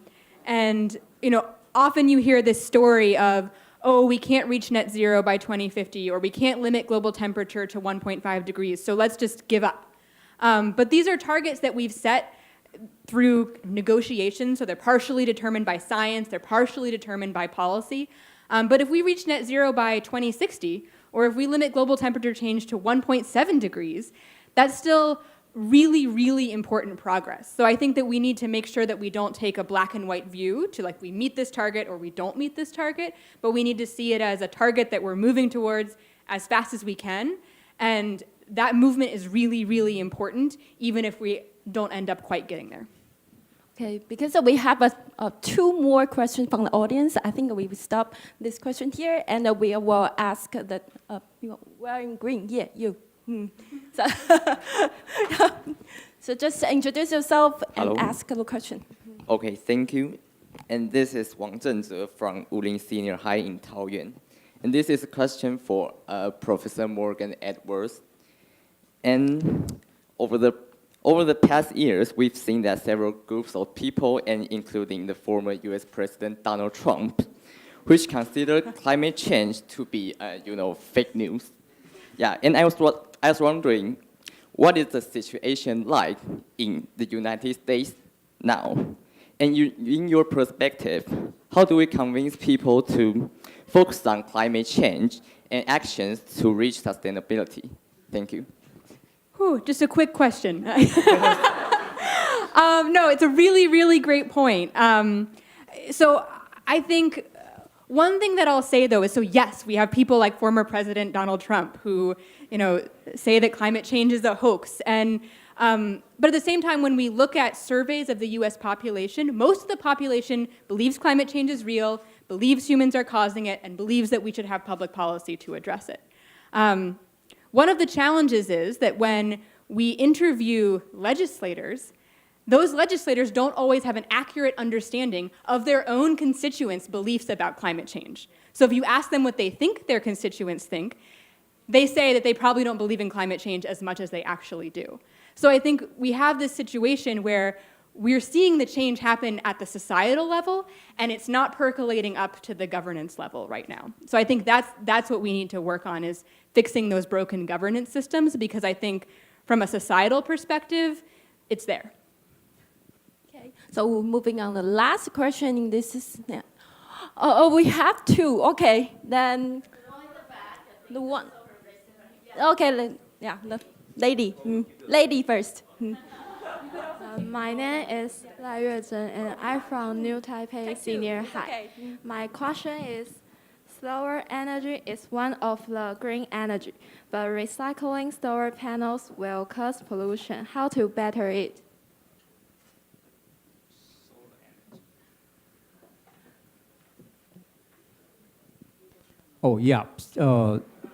often you hear this story of, oh, we can't reach net zero by 2050, or we can't limit global temperature to 1.5 degrees, so let's just give up. But these are targets that we've set through negotiations, so they're partially determined by science, they're partially determined by policy. But if we reach net zero by 2060, or if we limit global temperature change to 1.7 degrees, that's still really, really important progress. So I think that we need to make sure that we don't take a black and white view to like we meet this target or we don't meet this target, but we need to see it as a target that we're moving towards as fast as we can. And that movement is really, really important, even if we don't end up quite getting there. Okay, because we have two more questions from the audience, I think we will stop this question here, and we will ask the people wearing green. Yeah, you. So, so just introduce yourself and Hello. ask the question. Okay, thank you. And this is Wang Zhenzhe from Wulin Senior High in Taoyuan. And this is a question for Professor Morgan Edwards. And over the past years, we've seen that several groups of people, and including the former U.S. President Donald Trump, which consider climate change to be, fake news. Yeah, and I was wondering, what is the situation like in the United States now? And in your perspective, how do we convince people to focus on climate change and actions to reach sustainability? Thank you. Whew, just a quick question. No, it's a really, really great point. So I think one thing that I'll say, though, is so yes, we have people like former President Donald Trump who, say that climate change is a hoax. And but at the same time, when we look at surveys of the U.S. population, most of the population believes climate change is real, believes humans are causing it, and believes that we should have public policy to address it. One of the challenges is that when we interview legislators, those legislators don't always have an accurate understanding of their own constituents' beliefs about climate change. So if you ask them what they think their constituents think, they say that they probably don't believe in climate change as much as they actually do. So I think we have this situation where we're seeing the change happen at the societal level, and it's not percolating up to the governance level right now. So I think that's what we need to work on, is fixing those broken governance systems, because I think from a societal perspective, it's there. Okay, so moving on, the last question, this is, yeah. Oh, we have two, okay, then the one, okay, yeah, the lady, lady first. My name is Lai Yuezhen, and I'm from New Taipei Senior High. My question is, solar energy is one of the green energy, but recycling solar panels will cause pollution. How to better it? Oh, yeah.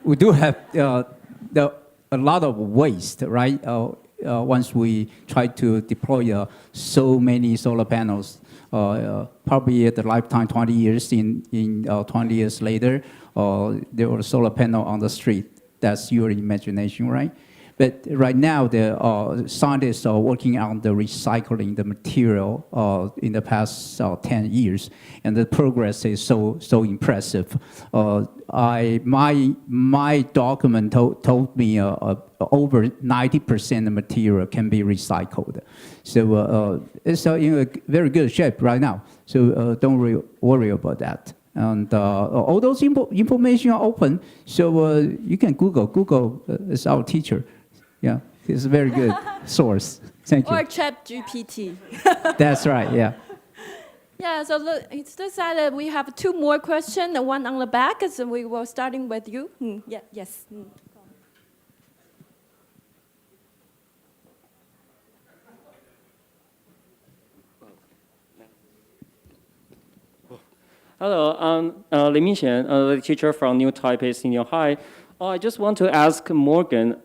We do have a lot of waste, right? Once we try to deploy so many solar panels, probably at the lifetime 20 years, in 20 years later, there were a solar panel on the street. That's your imagination, right? But right now, the scientists are working on the recycling the material in the past 10 years, and the progress is so impressive. My document told me over 90% of material can be recycled. So it's in a very good shape right now. So don't worry about that. And all those information are open, so you can Google. Google is our teacher. Yeah, it's a very good source. Thank you. Or ChatGPT. That's right, yeah. Yeah, so it's decided we have two more questions, one on the back, so we were starting with you. Yeah, yes. Hello, I'm Li Mingxian, the teacher from New Taipei Senior High. I just want to ask Morgan,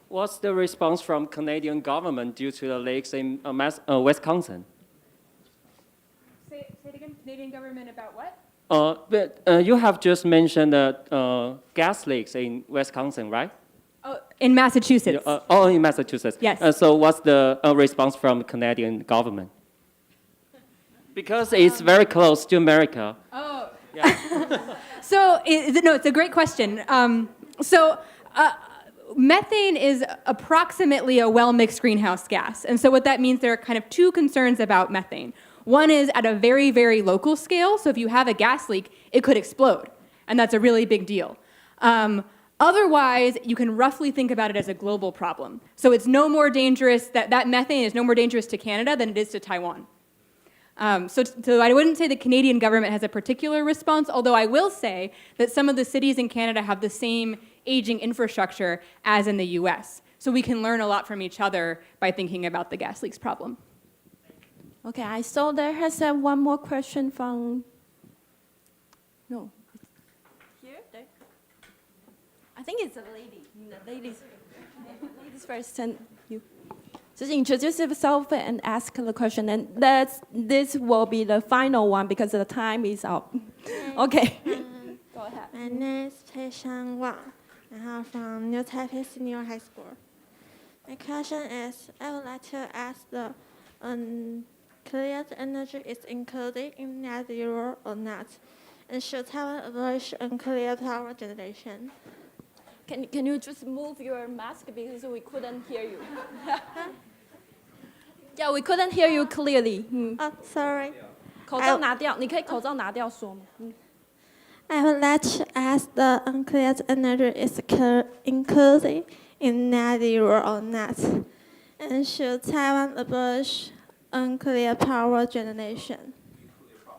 what's the response from Canadian government due to the lakes in Wisconsin? Say it again, Canadian government about what? But you have just mentioned the gas leaks in Wisconsin, right? Oh, in Massachusetts. In Massachusetts. Yes. So what's the response from the Canadian government? Because it's very close to America. Oh. Yeah. So, it's a great question. Methane is approximately a well-mixed greenhouse gas. And so what that means, there are kind of two concerns about methane. One is at a very, very local scale. So if you have a gas leak, it could explode. And that's a really big deal. Otherwise, you can roughly think about it as a global problem. So it's no more dangerous, that methane is no more dangerous to Canada than it is to Taiwan. So I wouldn't say the Canadian government has a particular response, although I will say that some of the cities in Canada have the same aging infrastructure as in the US. So we can learn a lot from each other by thinking about the gas leaks problem. Okay, I saw there has one more question from, no, here, there. I think it's a lady, ladies first, and you. Just introduce yourself and ask the question, and this will be the final one because the time is up. Okay. Go ahead. My name is Pei-Shan Wang, and I'm from New Taipei Senior High School. My question is, I would like to ask the clean energy is included in net zero or not, and should Taiwan abolish nuclear power generation? Can you just move your mask because we couldn't hear you? Yeah, we couldn't hear you clearly. Oh, sorry. 口罩拿掉，你可以口罩拿掉说吗？ I would like to ask the unclear energy is included in net zero or not, and should Taiwan abolish nuclear power generation?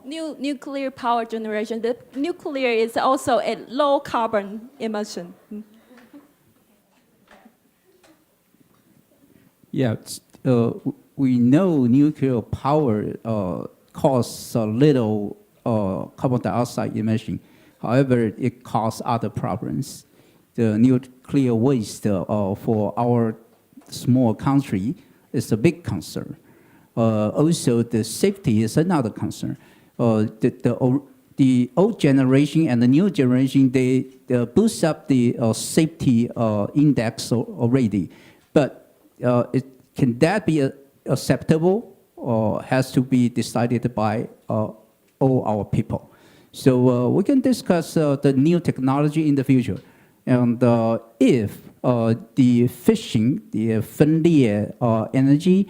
Nuclear power generation. The nuclear is also a low carbon emission. Yeah, we know nuclear power causes a little carbon dioxide emission. However, it causes other problems. The nuclear waste for our small country is a big concern. Also, the safety is another concern. The old generation and the new generation, they boost up the safety index already. But can that be acceptable or has to be decided by all our people? So we can discuss the new technology in the future. And if the fishing, the 分裂 energy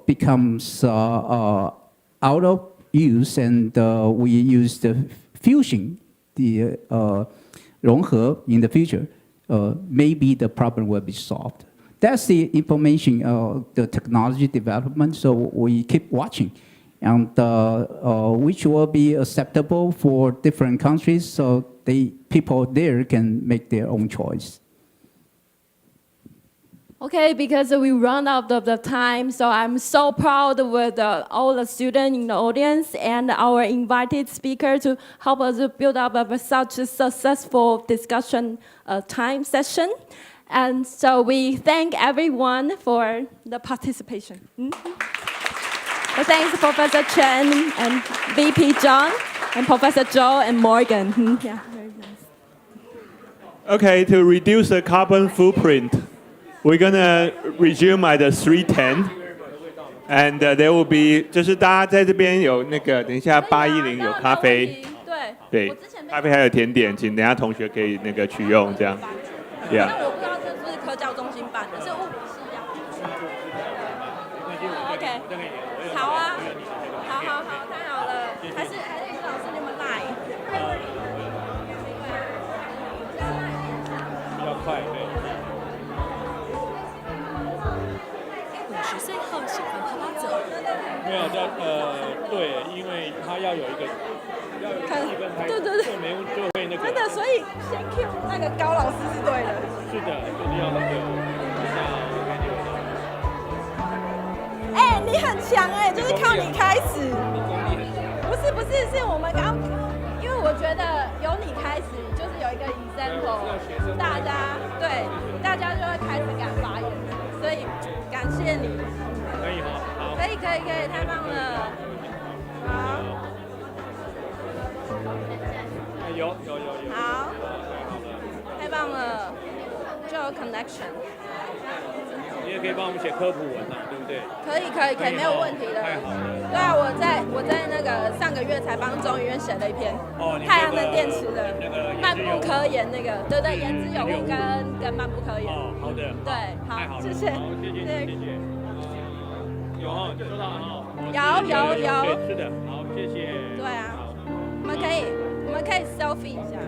becomes out of use and we use the fusion, the 融合 in the future, maybe the problem will be solved. That's the information, the technology development, so we keep watching. And which will be acceptable for different countries so people there can make their own choice. Okay, because we run out of the time, so I'm so proud with all the students in the audience and our invited speaker to help us build up such a successful discussion time session. And so we thank everyone for the participation. So thanks, Professor Chen and VP John and Professor Zhou and Morgan. Yeah, very nice. Okay, to reduce the carbon footprint, we're gonna resume at 3:10, and there will be 就是大家在这边有那个，等一下810有咖啡，对，咖啡还有甜点，请等一下同学可以那个取用这样。Yeah. 那我不知道这是不是科教中心办的，是物理系呀。OK， 好啊，好，太好了，还是老师你们来。比较快，对。50岁后喜欢趴趴走。没有对，因为他要有一个气氛拍，对，就没就会那个。真的，所以先 Q 那个高老师是对的。是的，就是要那个。你很强就是靠你开始。不是，是我们刚，因为我觉得由你开始，就是有一个 example， 大家就会开始敢发言，所以感谢你。可以好，可以，太棒了。好。有。好，太棒了，就有 connection。你也可以帮我们写科普文对不对？可以，没有问题的。太好了。对啊，我在那个上个月才帮中医院写了一篇太阳能电池的漫步科研那个，对，言之有物跟漫步科研。好的。对，好，谢谢。谢谢。有收到有。对，是的，好，谢谢。对啊，我们可以 selfie 一下。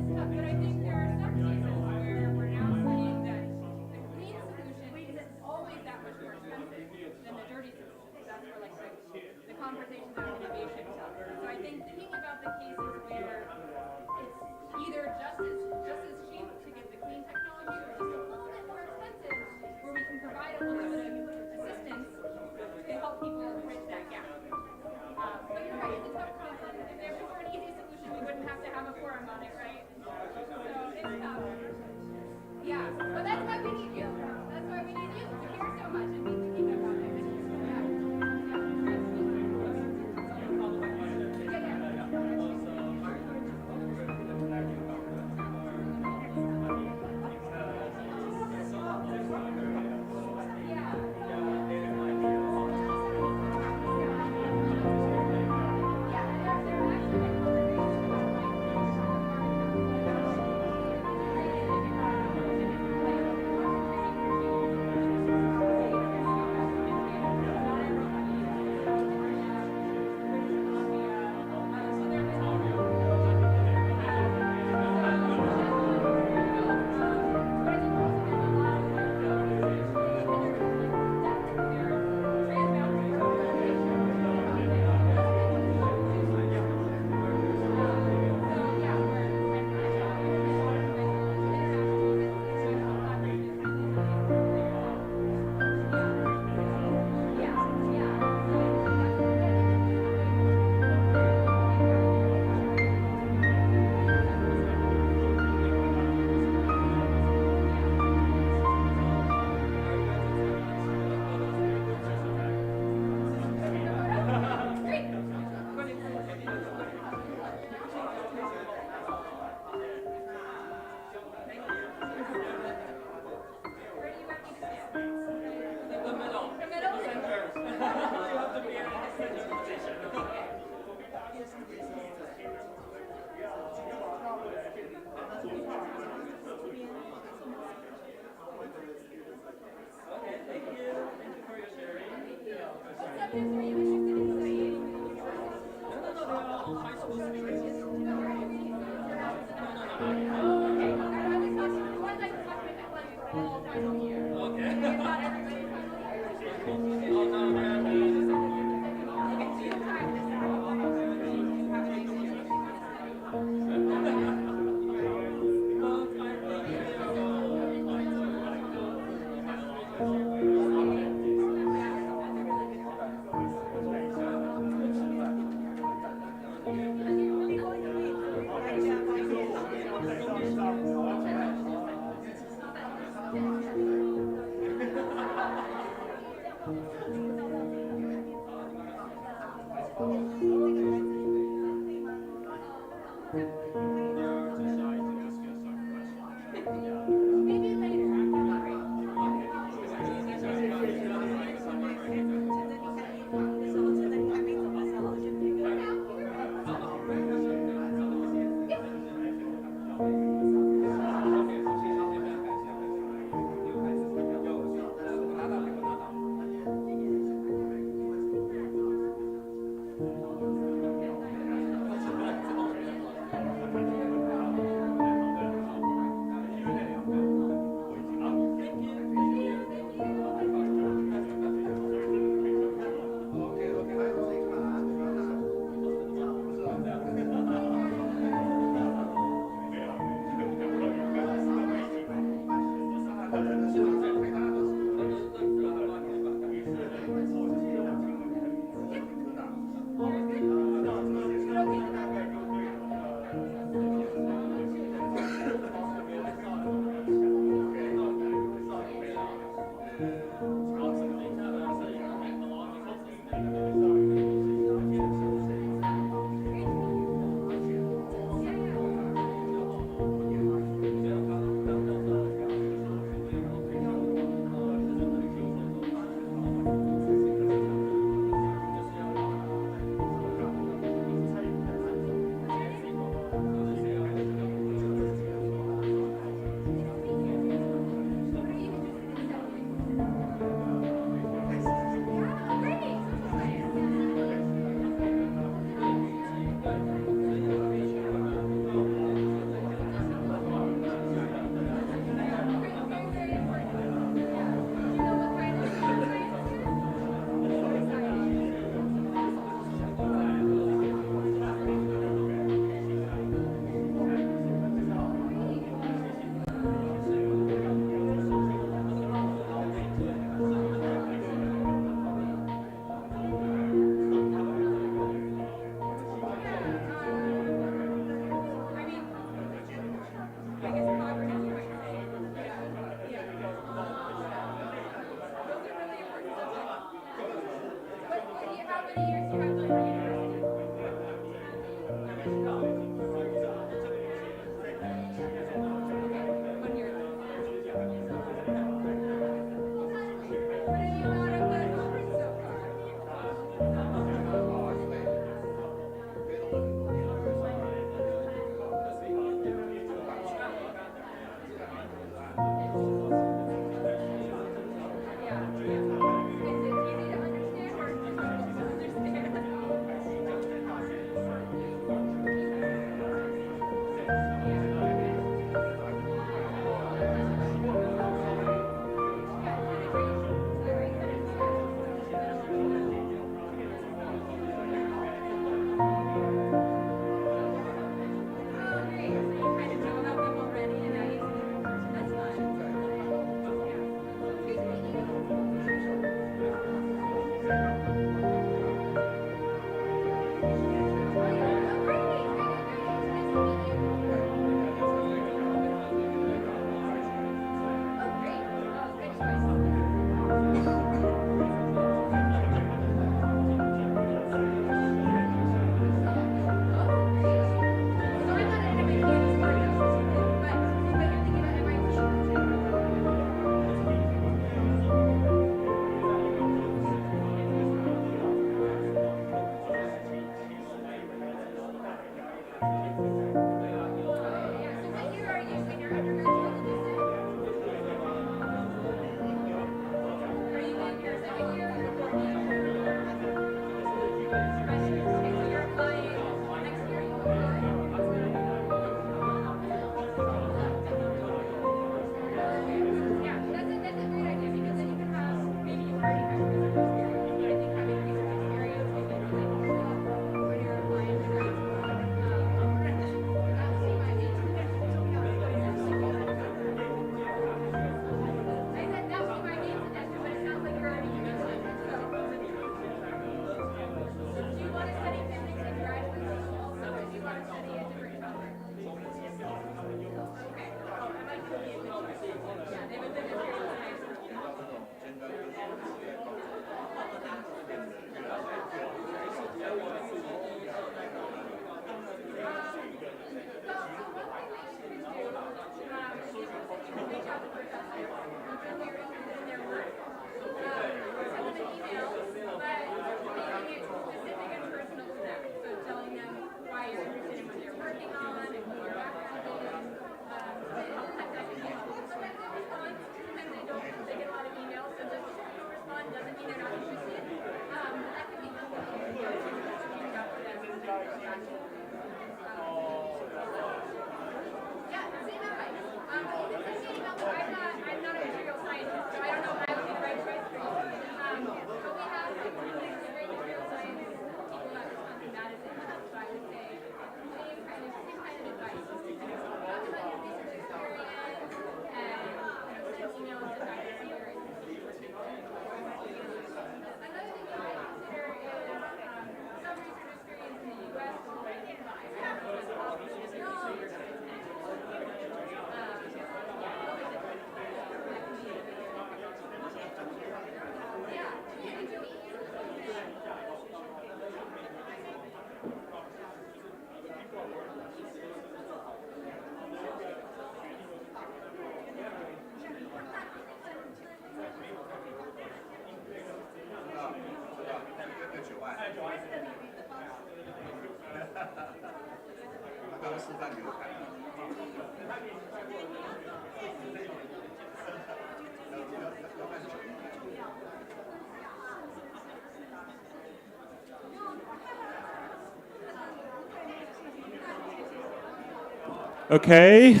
Okay.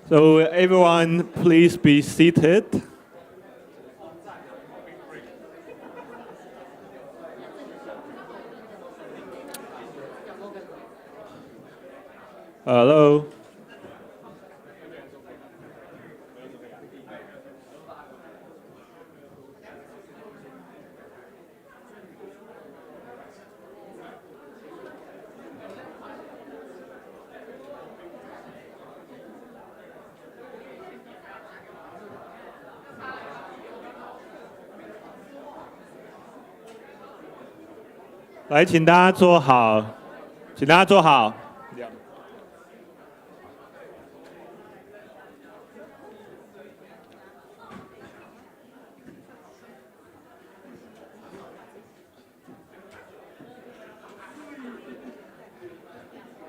So everyone, please be seated. Hello.来，请大家坐好，请大家坐好。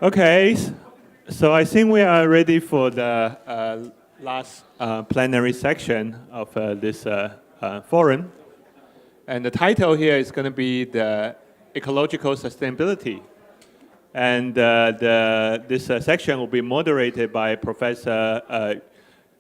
Okay, so I think we are ready for the last plenary section of this forum. And the title here is going to be the ecological sustainability. And this section will be moderated by Professor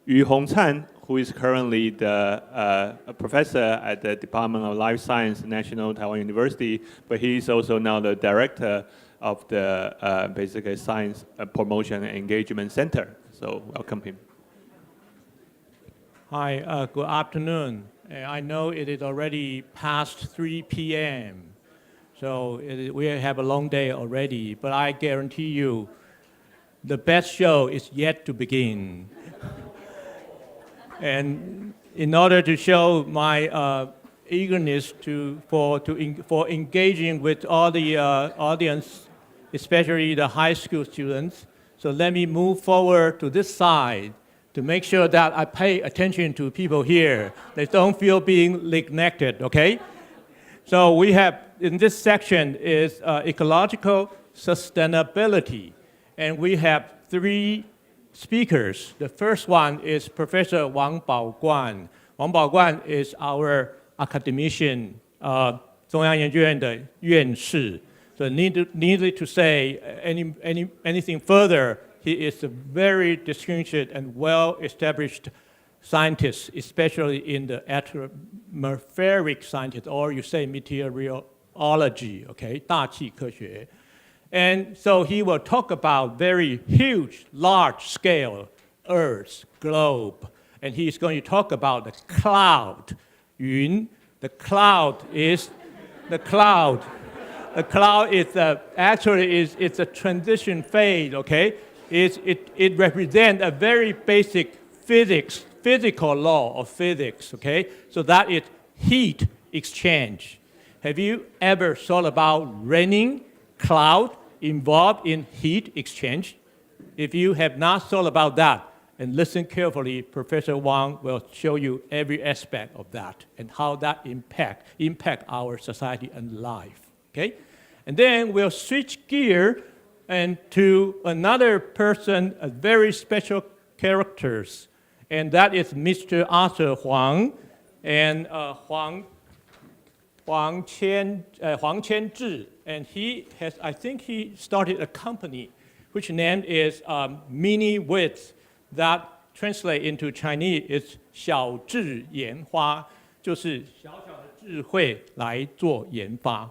Yu Hongcan, who is currently a professor at the Department of Life Science, National Taiwan University, but he is also now the director of the basically Science Promotion and Engagement Center. So welcome him. Hi, good afternoon. I know it is already past 3 p.m. So we have a long day already, but I guarantee you the best show is yet to begin. And in order to show my eagerness for engaging with all the audience, especially the high school students, so let me move forward to this side to make sure that I pay attention to people here. They don't feel being neglected, okay? So we have, in this section is ecological sustainability. And we have 3 speakers. The first one is Professor Wang Baoguan. Wang Baoguan is our academician, 中央研究院的院士. So needless to say anything further, he is a very distinguished and well-established scientist, especially in the atmospheric science, or you say meteorology, okay, 大气科学. And so he will talk about very huge, large-scale Earth, globe, and he's going to talk about the cloud, 云. The cloud is actually it's a transition phase, okay? It represents a very basic physical law of physics, okay? So that is heat exchange. Have you ever thought about raining cloud involved in heat exchange? If you have not thought about that, and listen carefully, Professor Wang will show you every aspect of that and how that impact our society and life, okay? And then we'll switch gear and to another person, a very special characters, and that is Mr. Arthur Huang, and Huang Qianzhi, and he has, I think he started a company which name is Mini Wits, that translate into Chinese is 小智研发, 就是小小的智慧来做研发.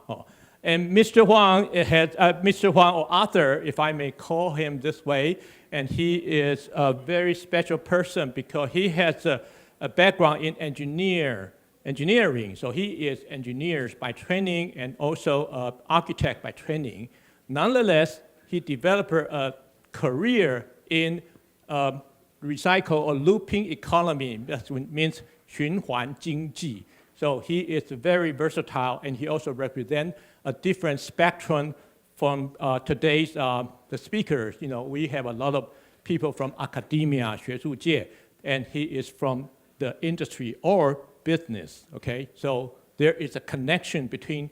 And Mr. Huang Mr. Huang, or Arthur, if I may call him this way, and he is a very special person because he has a background in engineering. So he is engineer by training and also architect by training. Nonetheless, he developed a career in recycle or looping economy. That means 循环经济. So he is very versatile, and he also represents a different spectrum from today's the speakers. You know, we have a lot of people from academia, 学术界, and he is from the industry or business. Okay, so there is a connection between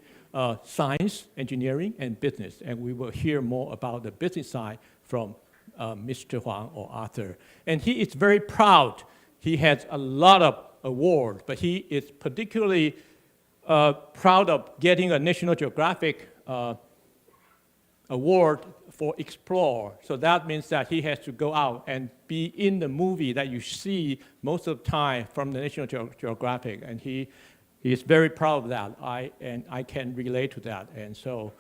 science, engineering, and business. And we will hear more about the business side from Mr. Huang or Arthur. And he is very proud. He has a lot of awards, but he is particularly proud of getting a National Geographic award for Explore. So that means that he has to go out and be in the movie that you see most of the time from the National Geographic. And he is very proud of that. I can relate to that. And so,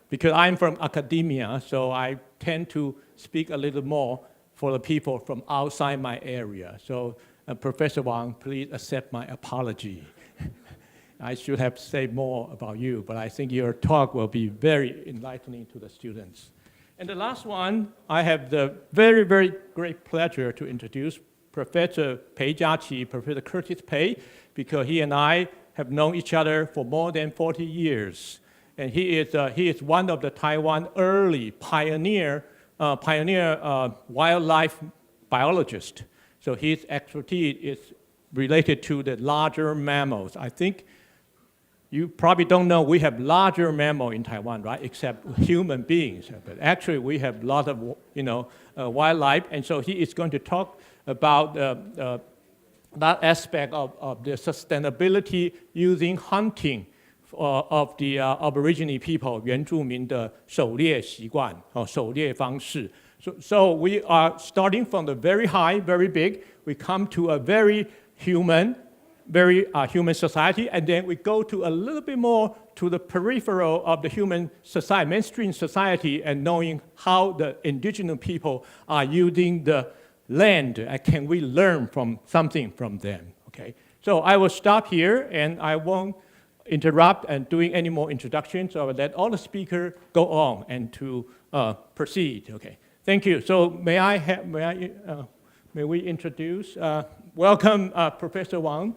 because I'm from academia, so I tend to speak a little more for the people from outside my area. So Professor Wang, please accept my apology. I should have said more about you, but I think your talk will be very enlightening to the students. And the last one, I have the very, very great pleasure to introduce Professor Pei Jiaqi, Professor Curtis Pei, because he and I have known each other for more than 40 years. And he is one of the Taiwan early pioneer wildlife biologists. So his expertise is related to the larger mammals. I think you probably don't know we have larger mammals in Taiwan, right? Except human beings. But actually, we have a lot of wildlife. And so he is going to talk about that aspect of the sustainability using hunting of the Aborigine people, 原住民的狩猎习惯或狩猎方式. So we are starting from the very high, very big. We come to a very human society, and then we go to a little bit more to the peripheral of the human society, mainstream society, and knowing how the indigenous people are using the land. Can we learn something from them? Okay. So I will stop here, and I won't interrupt and doing any more introductions. So I will let all the speakers go on and to proceed. Okay. Thank you. So may we introduce? Welcome, Professor Wang.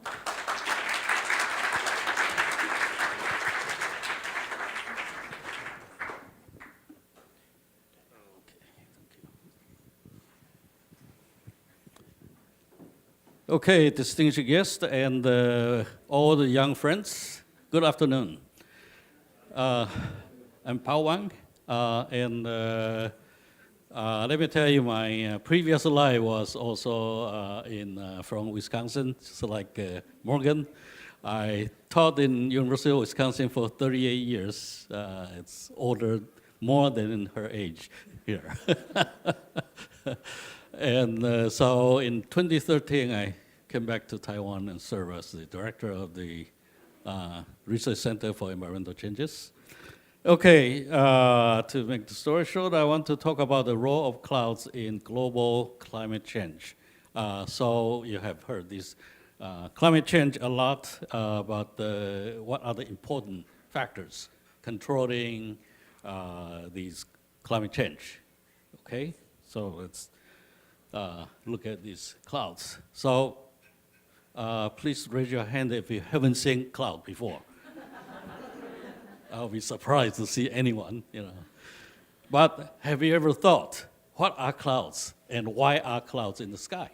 Okay, distinguished guests and all the young friends, good afternoon. I'm Pao Wang, and let me tell you, my previous life was also from Wisconsin, just like Morgan. I taught in University of Wisconsin for 38 years. It's older, more than her age here. And so in 2013, I came back to Taiwan and served as the director of the Research Center for Environmental Changes. Okay, to make the story short, I want to talk about the role of clouds in global climate change. So you have heard this climate change a lot, but what are the important factors controlling these climate change? Okay, so let's look at these clouds. So please raise your hand if you haven't seen cloud before. I'll be surprised to see anyone, But have you ever thought, what are clouds and why are clouds in the sky?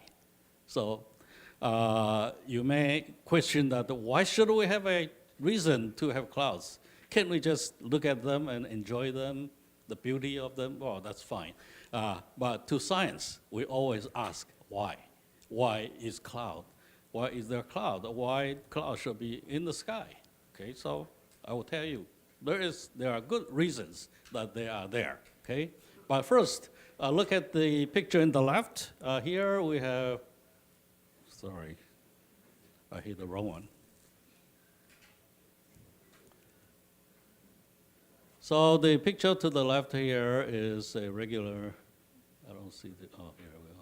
So you may question that, why should we have a reason to have clouds? Can't we just look at them and enjoy them, the beauty of them? Well, that's fine. But to science, we always ask why. Why is cloud? Why is there cloud? Why cloud should be in the sky? Okay, so I will tell you, there are good reasons that they are there. Okay, but first, look at the picture in the left. Here we have, sorry, I hit the wrong one. So the picture to the left here is a regular, I don't see the, oh, here we go.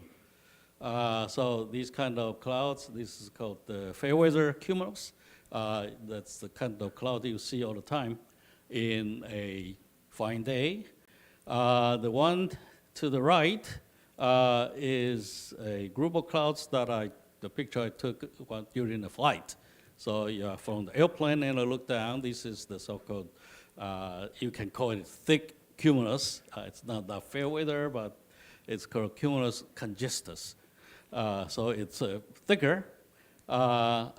So these kind of clouds, this is called the fair weather cumulus. That's the kind of cloud you see all the time in a fine day. The one to the right is a group of clouds that the picture I took during the flight. So you're from the airplane and I look down, this is the so-called, you can call it thick cumulus. It's not that fair weather, but it's called cumulus congestus. So it's thicker. Well,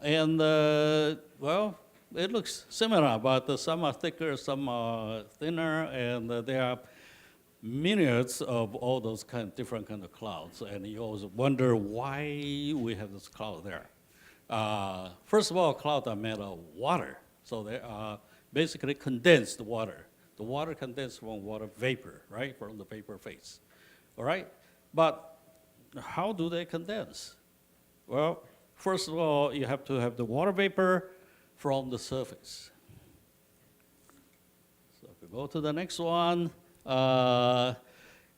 it looks similar, but some are thicker, some are thinner, and there are myriads of all those different kind of clouds, and you always wonder why we have this cloud there. First of all, clouds are made of water, so they are basically condensed water. The water condensed from water vapor, right, from the vapor phase, all right? But how do they condense? Well, first of all, you have to have the water vapor from the surface. So if we go to the next one,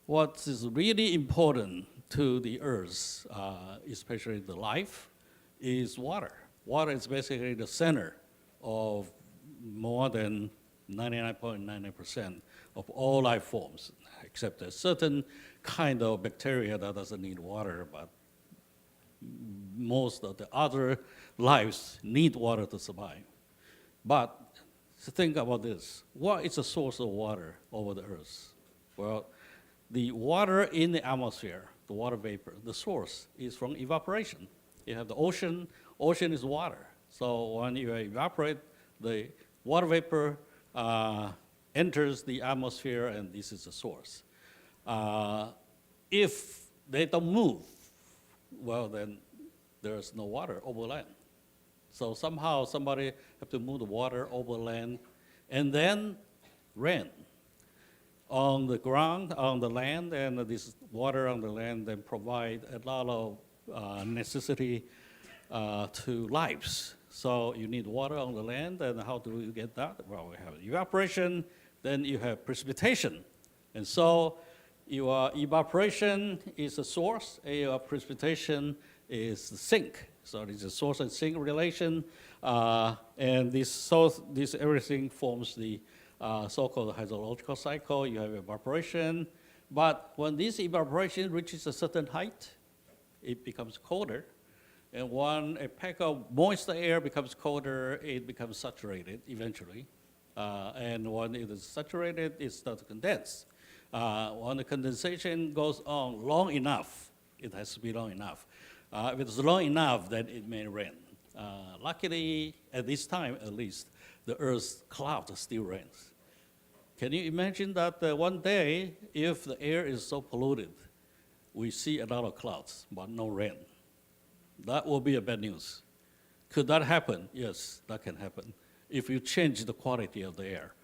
what is really important to the Earth, especially the life, is water. Water is basically the center of more than 99.99% of all life forms, except a certain kind of bacteria that doesn't need water, but most of the other lives need water to survive. But think about this. What is the source of water over the Earth? Well, the water in the atmosphere, the water vapor, the source is from evaporation. You have the ocean. Ocean is water. So when you evaporate, the water vapor enters the atmosphere, and this is the source. If they don't move, well, then there's no water over land. So somehow somebody have to move the water over land, and then rain on the ground, on the land, and this water on the land then provide a lot of necessity to lives. So you need water on the land, and how do you get that? Well, we have evaporation, then you have precipitation. And so your evaporation is a source, and your precipitation is the sink. So it's a source and sink relation, and this everything forms the so-called hydrological cycle. You have evaporation, but when this evaporation reaches a certain height, it becomes colder. And when a pack of moist air becomes colder, it becomes saturated eventually. And when it is saturated, it starts to condense. When the condensation goes on long enough, it has to be long enough. If it's long enough, then it may rain. Luckily, at this time at least, the Earth's cloud still rains. Can you imagine that one day, if the air is so polluted, we see a lot of clouds, but no rain? That will be a bad news. Could that happen? Yes, that can happen. If you change the quality of the air,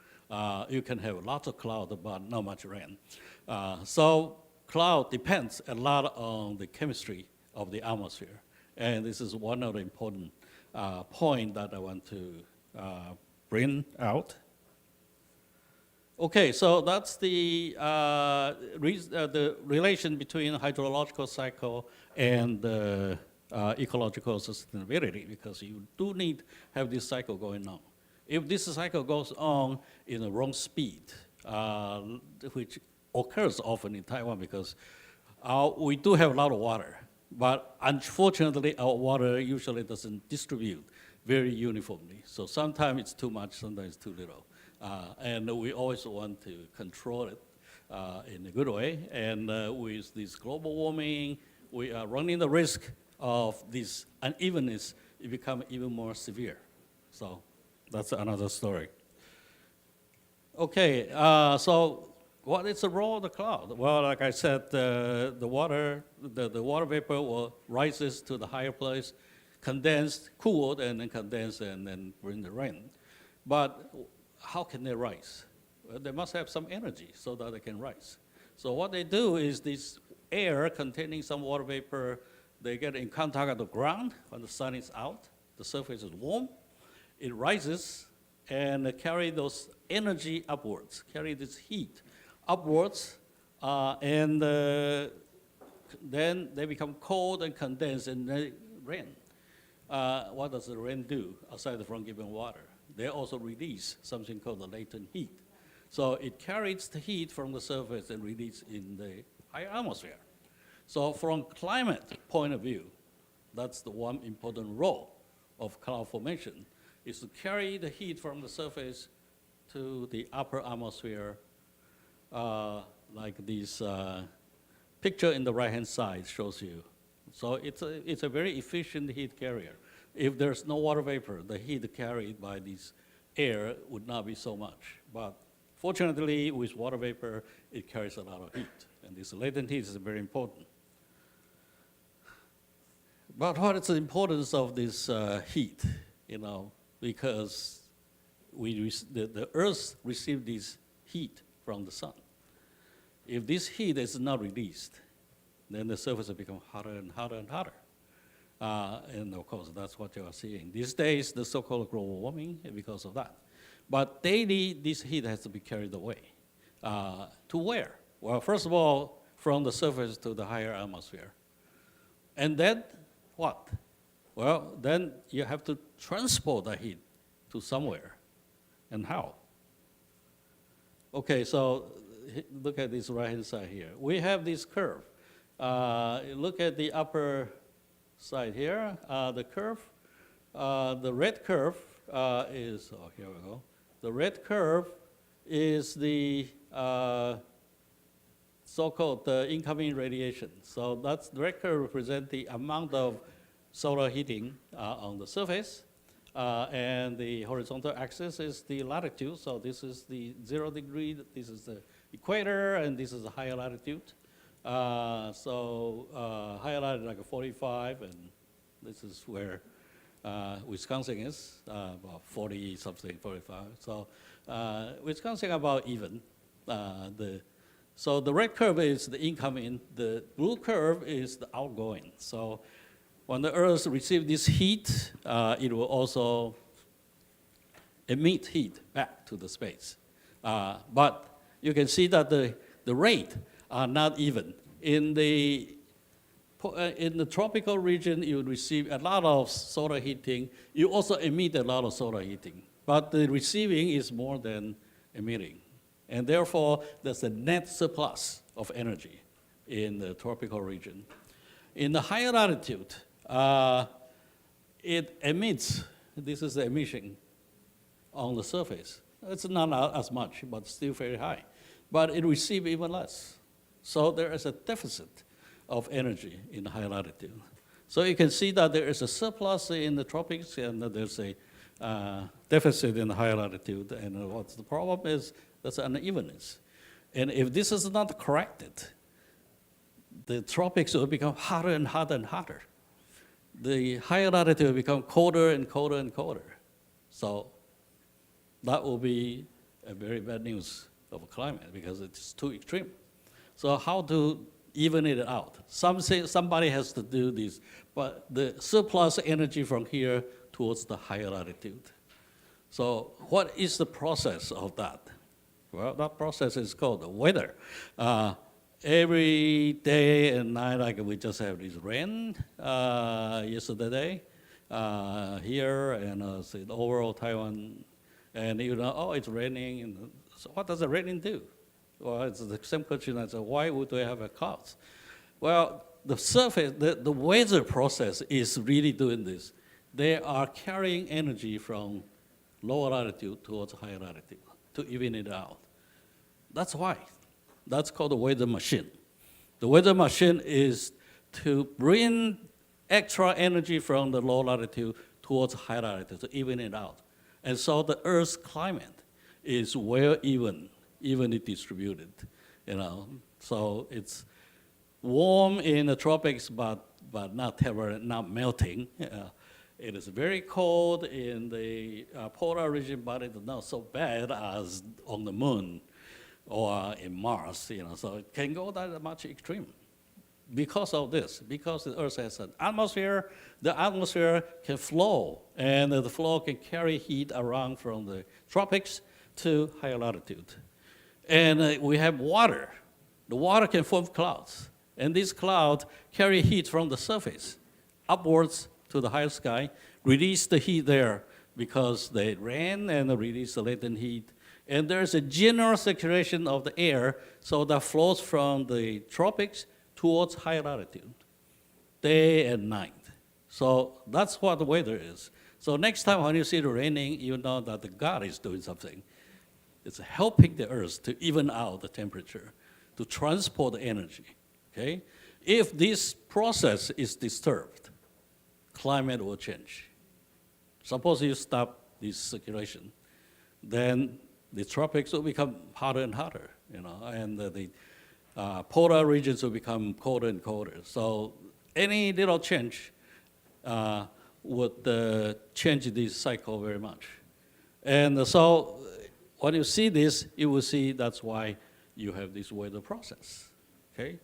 you can have lots of cloud, but not much rain. So cloud depends a lot on the chemistry of the atmosphere. And this is one of the important points that I want to bring out. Okay, so that's the relation between hydrological cycle and ecological sustainability, because you do need to have this cycle going on. If this cycle goes on in the wrong speed, which occurs often in Taiwan because we do have a lot of water, but unfortunately our water usually doesn't distribute very uniformly. So sometimes it's too much, sometimes too little. And we always want to control it in a good way. And with this global warming, we are running the risk of this unevenness. It become even more severe. So that's another story. Okay, so what is the role of the cloud? Well, like I said, the water vapor rises to the higher place, condensed, cooled, and then condensed, and then bring the rain. But how can they rise? Well, they must have some energy so that they can rise. So what they do is this air containing some water vapor, they get in contact with the ground when the sun is out, the surface is warm, it rises and carry those energy upwards, carry this heat upwards, and then they become cold and condensed and they rain. What does the rain do aside from giving water? They also release something called the latent heat. So it carries the heat from the surface and releases in the higher atmosphere. So from climate point of view, that's the one important role of cloud formation, is to carry the heat from the surface to the upper atmosphere, like this picture in the right-hand side shows you. So it's a very efficient heat carrier. If there's no water vapor, the heat carried by this air would not be so much. But fortunately, with water vapor, it carries a lot of heat. And this latent heat is very important. But what is the importance of this heat? Because the Earth receives this heat from the sun. If this heat is not released, then the surface will become hotter and hotter and hotter. And of course, that's what you are seeing. These days, the so-called global warming because of that. But daily, this heat has to be carried away. To where? Well, first of all, from the surface to the higher atmosphere. And then what? Well, then you have to transport the heat to somewhere. And how? Okay, so look at this right-hand side here. We have this curve. Look at the upper side here. The curve, the red curve is, oh, here we go. The red curve is the so-called incoming radiation. So that's the red curve represents the amount of solar heating on the surface. And the horizontal axis is the latitude. So this is the 0 degree, this is the equator, and this is the higher latitude. Higher latitude like 45, and this is where Wisconsin is, about 40 something, 45. So Wisconsin about even. So the red curve is the incoming, the blue curve is the outgoing. So when the Earth receives this heat, it will also emit heat back to the space. But you can see that the rate are not even. In the tropical region, you receive a lot of solar heating. You also emit a lot of solar heating. But the receiving is more than emitting. And therefore, there's a net surplus of energy in the tropical region. In the higher latitude, it emits, this is the emission on the surface. It's not as much, but still very high. But it receives even less. So there is a deficit of energy in the high latitude. So you can see that there is a surplus in the tropics and there's a deficit in the higher latitude. And what's the problem is there's unevenness. And if this is not corrected, the tropics will become hotter and hotter and hotter. The higher latitude will become colder and colder and colder. So that will be a very bad news of climate because it's too extreme. So how to even it out? Somebody has to do this, but the surplus energy from here towards the higher latitude. So what is the process of that? Well, that process is called the weather. Every day and night, like we just have this rain yesterday here and overall Taiwan, and it's raining. And so what does the raining do? Well, it's the same question as why would we have a clouds? Well, the surface, the weather process is really doing this. They are carrying energy from lower latitude towards higher latitude to even it out. That's why. That's called the weather machine. The weather machine is to bring extra energy from the low latitude towards high latitude to even it out. And so the Earth's climate is well evenly distributed, So it's warm in the tropics, but not melting. It is very cold in the polar region, but it's not so bad as on the moon or in Mars, So it can go that much extreme. Because of this, because the Earth has an atmosphere, the atmosphere can flow, and the flow can carry heat around from the tropics to higher latitude. And we have water. The water can form clouds, and these clouds carry heat from the surface upwards to the higher sky, release the heat there because they rain and release the latent heat. And there's a general circulation of the air, so that flows from the tropics towards higher latitude, day and night. So that's what the weather is. So next time when you see it raining, you know that the God is doing something. It's helping the Earth to even out the temperature, to transport the energy, okay? If this process is disturbed, climate will change. Suppose you stop this circulation, then the tropics will become hotter and hotter, and the polar regions will become colder and colder. So any little change would change this cycle very much. And so when you see this, you will see that's why you have this weather process, okay?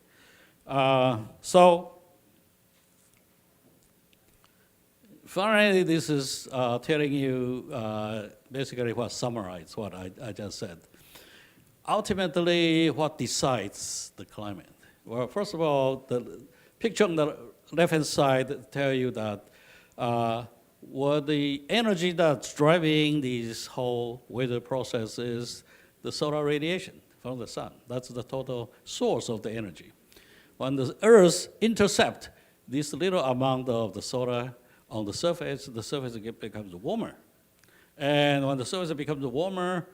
So finally, this is telling you basically what summarizes what I just said. Ultimately, what decides the climate? Well, first of all, the picture on the left-hand side tell you that what the energy that's driving this whole weather process is the solar radiation from the sun. That's the total source of the energy. When the Earth intercepts this little amount of the solar on the surface becomes warmer. And when the surface becomes warmer,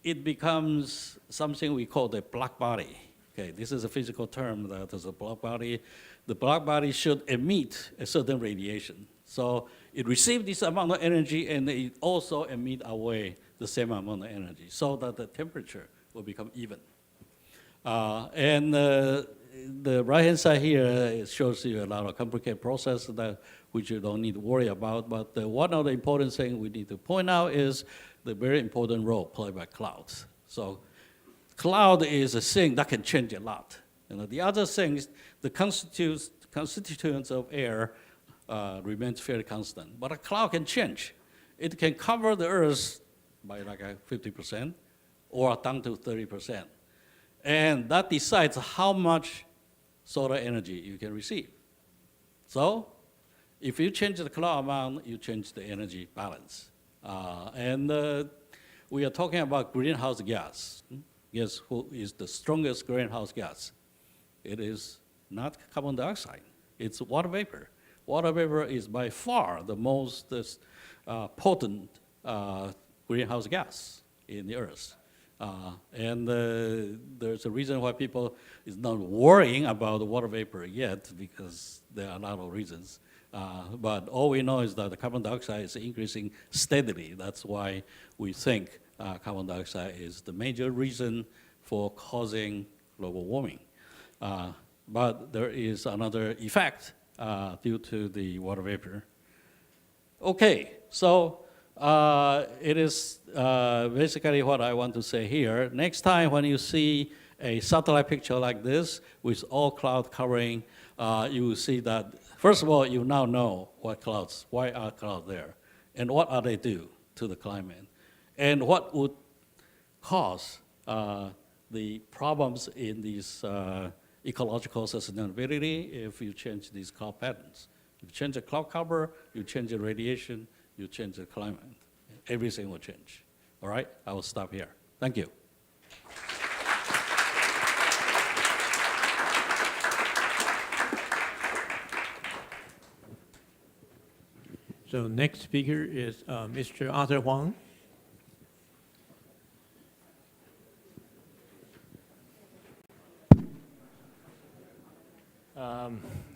it becomes something we call the black body. Okay, this is a physical term that is a black body. The black body should emit a certain radiation. So it receives this amount of energy and it also emits away the same amount of energy so that the temperature will become even. And the right-hand side here it shows you a lot of complicated process which you don't need to worry about. But one of the important things we need to point out is the very important role played by clouds. So cloud is a thing that can change a lot. The other things, the constituents of air remains fairly constant. But a cloud can change. It can cover the Earth by like 50% or down to 30%. And that decides how much solar energy you can receive. So if you change the cloud amount, you change the energy balance. We are talking about greenhouse gas. Guess who is the strongest greenhouse gas? It is not carbon dioxide. It's water vapor. Water vapor is by far the most potent greenhouse gas in the Earth. There's a reason why people is not worrying about the water vapor yet, because there are a lot of reasons. But all we know is that the carbon dioxide is increasing steadily. That's why we think carbon dioxide is the major reason for causing global warming. But there is another effect due to the water vapor. Okay, so it is basically what I want to say here. Next time when you see a satellite picture like this with all cloud covering, you will see that, first of all, you now know why are clouds there, and what are they do to the climate, and what would cause the problems in these ecological sustainability if you change these cloud patterns. If you change the cloud cover, you change the radiation, you change the climate. Everything will change. All right, I will stop here. Thank you. So next speaker is Mr. Arthur Huang.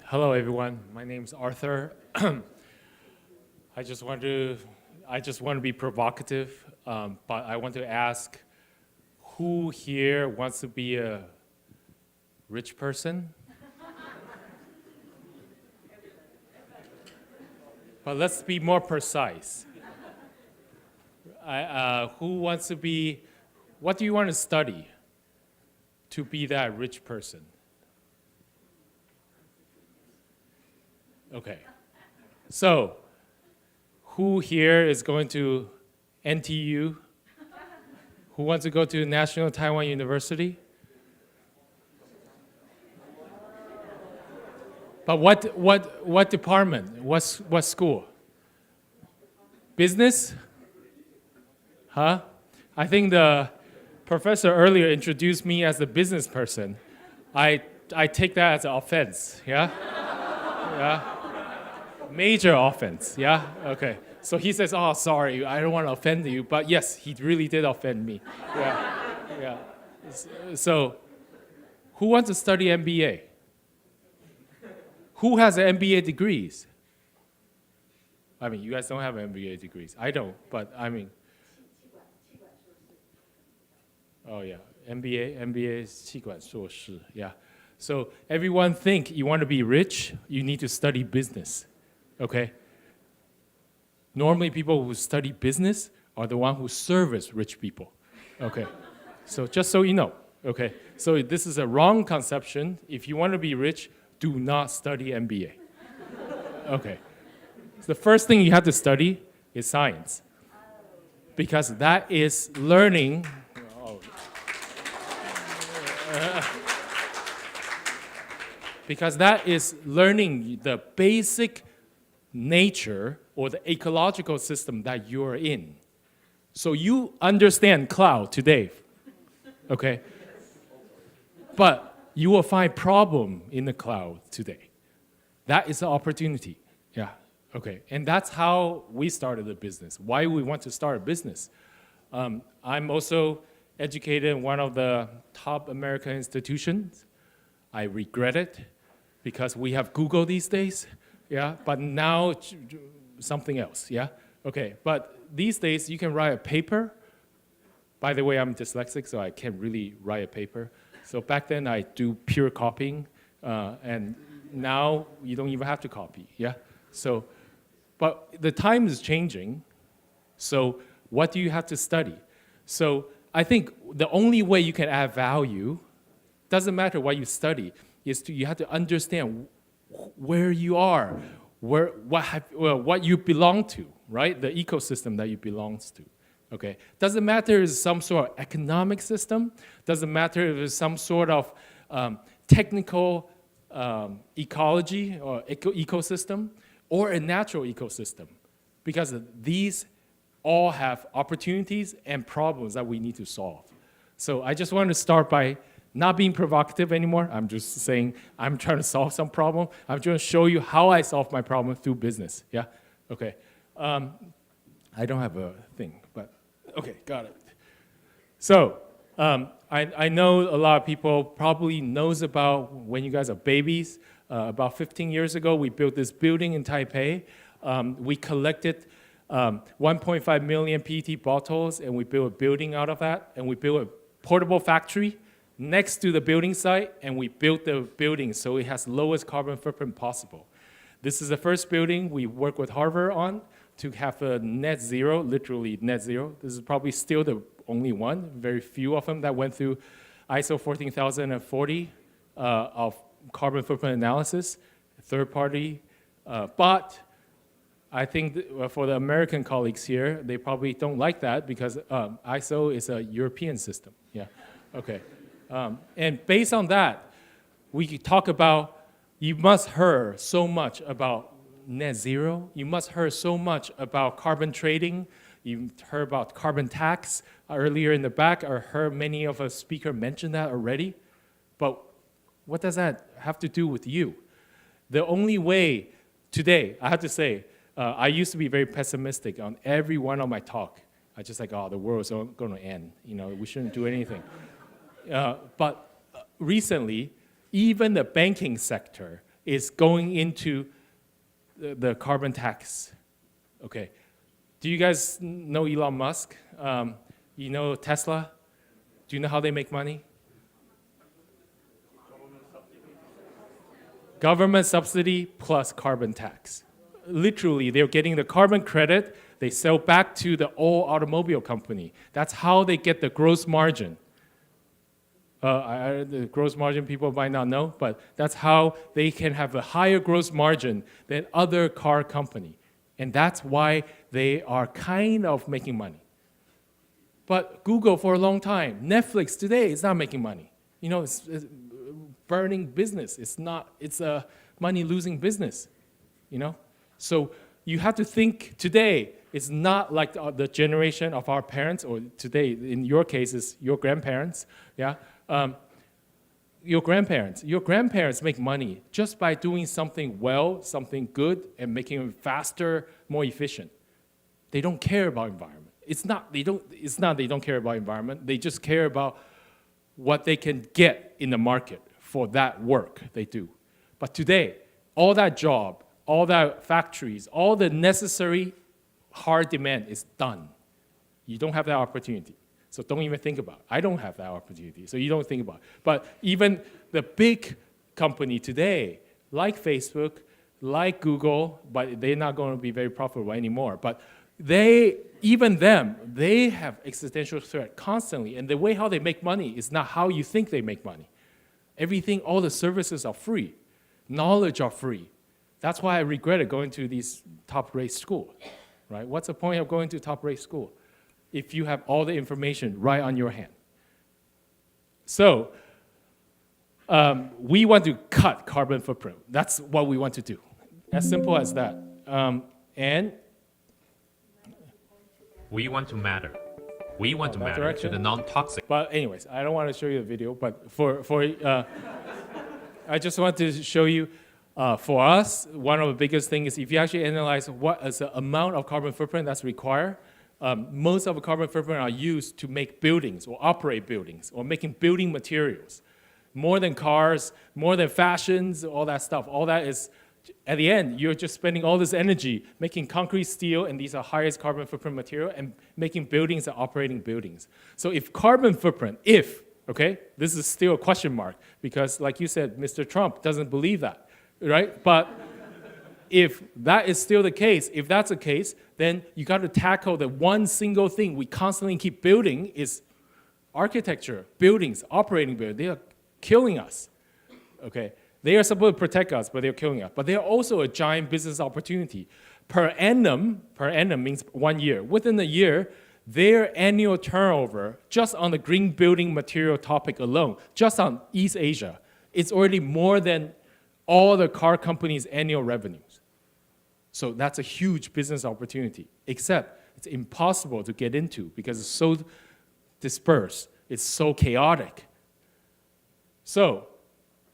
Hello, everyone. My name is Arthur. I just want to be provocative, but I want to ask, who here wants to be a rich person? But let's be more precise. Who wants to be? What do you want to study to be that rich person? Okay, so who here is going to NTU? Who wants to go to National Taiwan University? But what department? What school? Business? Huh? I think the professor earlier introduced me as a business person. I take that as an offense, yeah? Yeah? Major offense, yeah? Okay. So he says, oh, sorry, I don't want to offend you, but yes, he really did offend me. Yeah, yeah. So, who wants to study MBA? Who has an MBA degrees? I mean, you guys don't have MBA degrees. I don't, but I mean, oh yeah, MBA is 气管硕士, yeah. So everyone think you want to be rich, you need to study business, okay? Normally people who study business are the one who service rich people, okay? So just so you know, okay? So this is a wrong conception. If you want to be rich, do not study MBA, okay? So the first thing you have to study is science, because that is learning. Because that is learning the basic nature or the ecological system that you're in. So you understand cloud today, okay? But you will find problem in the cloud today. That is the opportunity, yeah, okay. And that's how we started the business, why we want to start a business. I'm also educated in one of the top American institutions. I regret it because we have Google these days, yeah, but now something else, yeah, okay. But these days you can write a paper. By the way, I'm dyslexic, so I can't really write a paper. So back then I do pure copying, and now you don't even have to copy, yeah. So, but the time is changing, so what do you have to study? So I think the only way you can add value, doesn't matter what you study, is you have to understand where you are, what you belong to, right? The ecosystem that you belong to, okay? Doesn't matter if it's some sort of economic system, doesn't matter if it's some sort of technical ecology or ecosystem, or a natural ecosystem, because these all have opportunities and problems that we need to solve. So I just wanted to start by not being provocative anymore. I'm just saying I'm trying to solve some problem. I'm trying to show you how I solve my problem through business, yeah? Okay. I don't have a thing, but okay, got it. So I know a lot of people probably knows about when you guys are babies. About 15 years ago, we built this building in Taipei. We collected 1.5 million PET bottles, and we built a building out of that, and we built a portable factory next to the building site, and we built the building so it has lowest carbon footprint possible. This is the first building we work with Harvard on to have a net zero, literally net zero. This is probably still the only one, very few of them that went through ISO 14040 of carbon footprint analysis, third party, but I think for the American colleagues here, they probably don't like that because ISO is a European system, yeah, okay. And based on that, we talk about, you must heard so much about net zero, you must heard so much about carbon trading, you heard about carbon tax earlier in the back, I heard many of us speakers mention that already, but what does that have to do with you? The only way today, I have to say, I used to be very pessimistic on every one of my talk. I just like, oh, the world's going to end. You know, we shouldn't do anything. But recently, even the banking sector is going into the carbon tax. Okay. Do you guys know Elon Musk? You know Tesla? Do you know how they make money? Government subsidy plus carbon tax. Literally, they're getting the carbon credit, they sell back to the old automobile company. That's how they get the gross margin. The gross margin people might not know, but that's how they can have a higher gross margin than other car company. And that's why they are kind of making money. But Google for a long time, Netflix today is not making money. You know, it's burning business. It's a money-losing business, you know? So you have to think today, it's not like the generation of our parents, or today, in your case, is your grandparents, yeah? Your grandparents make money just by doing something well, something good, and making it faster, more efficient. They don't care about environment. It's not they don't care about environment, they just care about what they can get in the market for that work they do. But today, all that job all the factories, all the necessary hard demand is done. You don't have that opportunity. So don't even think about it. I don't have that opportunity, so you don't think about it. But even the big company today, like Facebook, like Google, but they're not going to be very profitable anymore. But even them, they have existential threat constantly. And the way how they make money is not how you think they make money. Everything, all the services are free. Knowledge are free. That's why I regretted going to these top-rate school, right? What's the point of going to top-rate school if you have all the information right on your hand? So we want to cut carbon footprint. That's what we want to do. As simple as that. And we want to matter. We want to matter to the non-toxic. But anyways, I don't want to show you the video, but I just want to show you, for us, one of the biggest things is if you actually analyze what is the amount of carbon footprint that's required, most of the carbon footprint are used to make buildings or operate buildings or making building materials. More than cars, more than fashions, all that stuff. All that is, at the end, you're just spending all this energy making concrete, steel, and these are highest carbon footprint material, and making buildings and operating buildings. So if carbon footprint, okay, this is still a question mark, because like you said, Mr. Trump doesn't believe that, right? But if that is still the case, if that's the case, then you got to tackle the one single thing we constantly keep building is architecture, buildings, operating buildings. They are killing us, okay? They are supposed to protect us, but they're killing us. But they're also a giant business opportunity. Per annum means 1 year. Within a year, their annual turnover, just on the green building material topic alone, just on East Asia, it's already more than all the car companies' annual revenues. So that's a huge business opportunity, except it's impossible to get into because it's so dispersed, it's so chaotic. So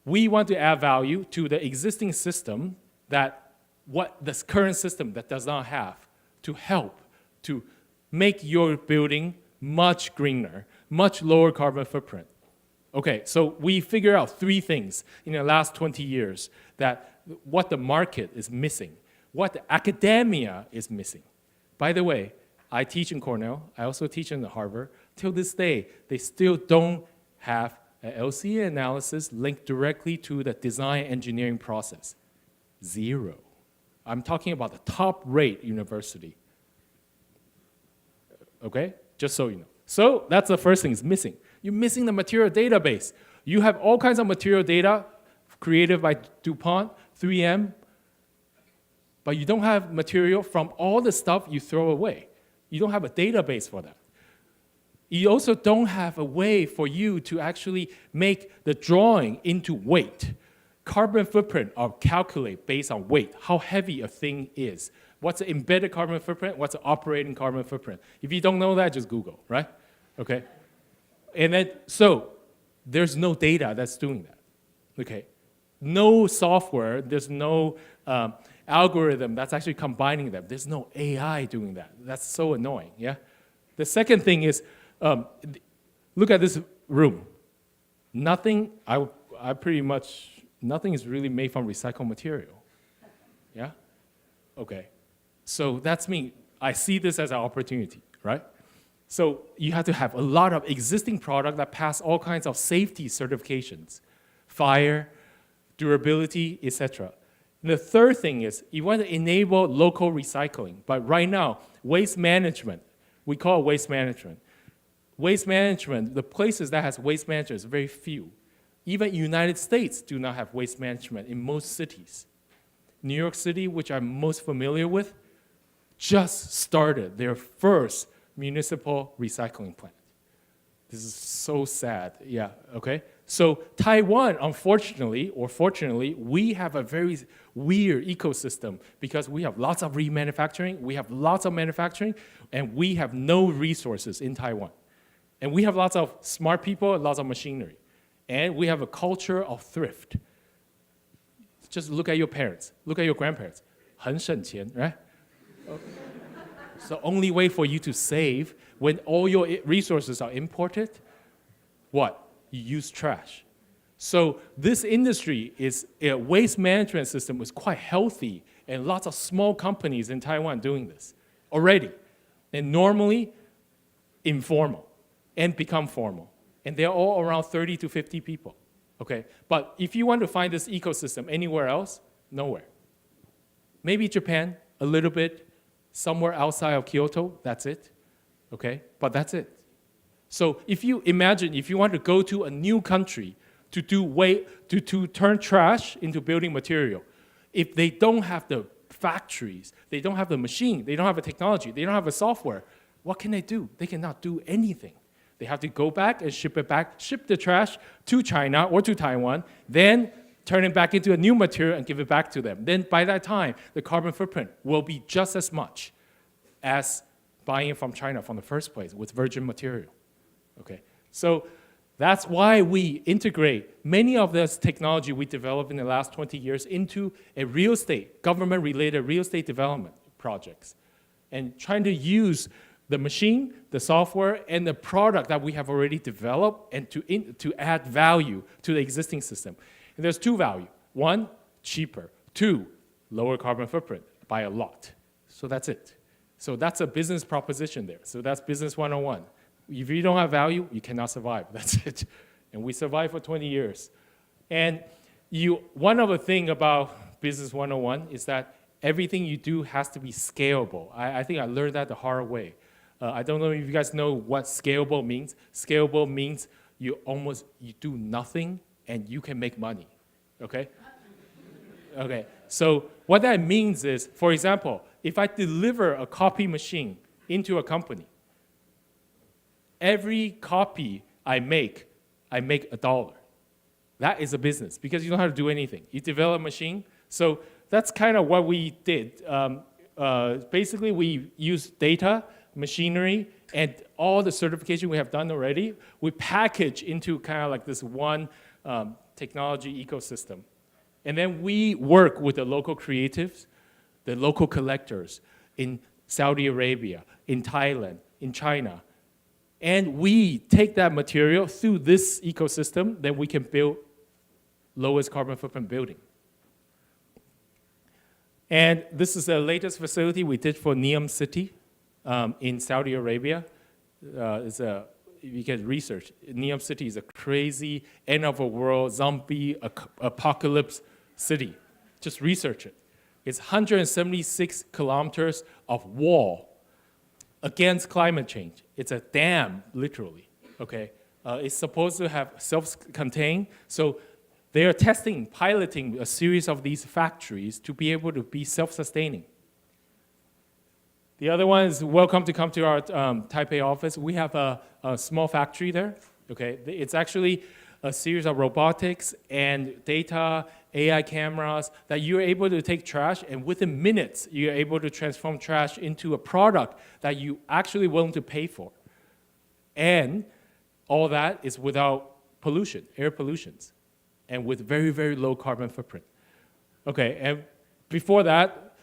we want to add value to the existing system that what this current system that does not have, to help to make your building much greener, much lower carbon footprint. Okay, so we figured out 3 things in the last 20 years that what the market is missing, what the academia is missing. By the way, I teach in Cornell, I also teach in Harvard. Till this day, they still don't have an LCA analysis linked directly to the design engineering process. 0. I'm talking about the top-rate university. Okay, just so you know. So that's the first thing is missing. You're missing the material database. You have all kinds of material data created by DuPont, 3M, but you don't have material from all the stuff you throw away. You don't have a database for that. You also don't have a way for you to actually make the drawing into weight. Carbon footprint are calculated based on weight, how heavy a thing is. What's the embedded carbon footprint? What's the operating carbon footprint? If you don't know that, just Google, right? Okay. And then, so there's no data that's doing that. Okay. No software, there's no algorithm that's actually combining them. There's no AI doing that. That's so annoying, yeah? The second thing is, look at this room. Nothing, nothing is really made from recycled material, yeah? Okay, so that's me. I see this as an opportunity, right? So you have to have a lot of existing product that pass all kinds of safety certifications, fire, durability, etc. The third thing is you want to enable local recycling. But right now, waste management, we call it waste management. Waste management, the places that has waste management is very few. Even United States do not have waste management in most cities. New York City, which I'm most familiar with, just started their first municipal recycling plant. This is so sad, yeah, okay? So Taiwan, unfortunately, or fortunately, we have a very weird ecosystem because we have lots of remanufacturing, we have lots of manufacturing, and we have no resources in Taiwan. And we have lots of smart people, lots of machinery. And we have a culture of thrift. Just look at your parents, look at your grandparents. 很省钱, right? It's the only way for you to save when all your resources are imported. What? You use trash. So this industry is a waste management system is quite healthy and lots of small companies in Taiwan doing this already. And normally informal and become formal. And they're all around 30 to 50 people, okay? But if you want to find this ecosystem anywhere else, nowhere. Maybe Japan, a little bit, somewhere outside of Kyoto, that's it, okay? But that's it. So if you imagine, if you want to go to a new country to turn trash into building material, if they don't have the factories, they don't have the machine, they don't have the technology, they don't have the software, what can they do? They cannot do anything. They have to go back and ship it back, ship the trash to China or to Taiwan, then turn it back into a new material and give it back to them. Then by that time, the carbon footprint will be just as much as buying it from China from the first place with virgin material. Okay, so that's why we integrate many of this technology we developed in the last 20 years into a real estate, government-related real estate development projects, and trying to use the machine, the software, and the product that we have already developed and to add value to the existing system. And there's two values. One, cheaper. Two, lower carbon footprint by a lot. So that's it. So that's a business proposition there. So that's business 101. If you don't have value, you cannot survive. That's it. And we survived for 20 years. And one other thing about business 101 is that everything you do has to be scalable. I think I learned that the hard way. I don't know if you guys know what scalable means. Scalable means you do nothing and you can make money, okay? Okay, so what that means is, for example, if I deliver a copy machine into a company, every copy I make $1. That is a business because you don't have to do anything. You develop a machine. So that's kind of what we did. Basically, we use data, machinery, and all the certification we have done already. We package into kind of like this one technology ecosystem. And then we work with the local creatives, the local collectors in Saudi Arabia, in Thailand, in China. And we take that material through this ecosystem, then we can build lowest carbon footprint building. And this is the latest facility we did for Neom City in Saudi Arabia. You can research. Neom City is a crazy, end-of-the-world, zombie apocalypse city. Just research it. It's 176 kilometers of wall against climate change. It's a dam, literally, okay? It's supposed to have self-contained, so they are piloting a series of these factories to be able to be self-sustaining. The other one is welcome to come to our Taipei office. We have a small factory there, okay? It's actually a series of robotics and data, AI cameras that you're able to take trash and within minutes, you're able to transform trash into a product that you actually willing to pay for. And all that is without pollution, air pollutions, and with very, very low carbon footprint. Okay, and before that,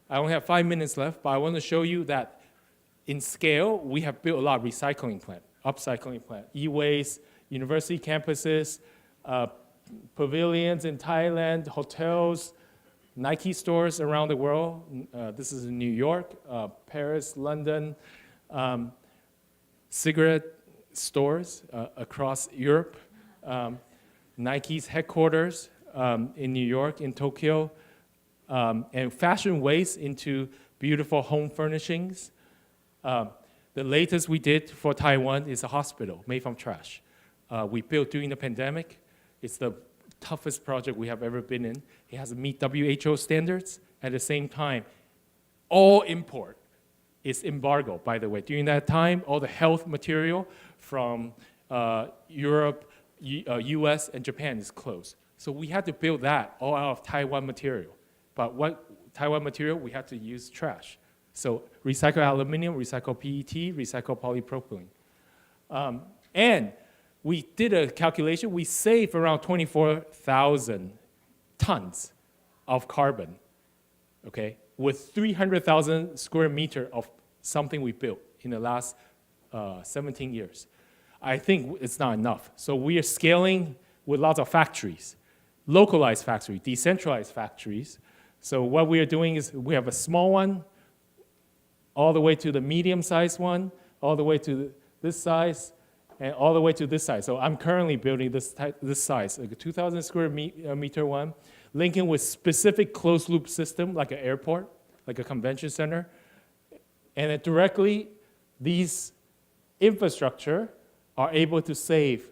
I only have 5 minutes left, but I want to show you that in scale, we have built a lot of recycling plant, upcycling plant, e-waste, university campuses, pavilions in Thailand, hotels, Nike stores around the world. This is in New York, Paris, London, cigarette stores across Europe, Nike's headquarters in New York, in Tokyo, and fashion waste into beautiful home furnishings. The latest we did for Taiwan is a hospital made from trash. We built during the pandemic. It's the toughest project we have ever been in. It has to meet WHO standards. At the same time, all import is embargoed, by the way. During that time, all the health material from Europe, U.S., and Japan is closed. So we had to build that all out of Taiwan material. But what Taiwan material? We had to use trash. So recycle aluminum, recycle PET, recycle polypropylene. And we did a calculation. We saved around 24,000 tons of carbon, okay, with 300,000 square meters of something we built in the last 17 years. I think it's not enough. So we are scaling with lots of factories, localized factories, decentralized factories, So what we are doing is we have a small one, all the way to the medium-sized one, all the way to this size, and all the way to this size. So I'm currently building this size, like a 2,000 square meter one, linking with specific closed-loop system, like an airport, like a convention center. And then directly, these infrastructure are able to save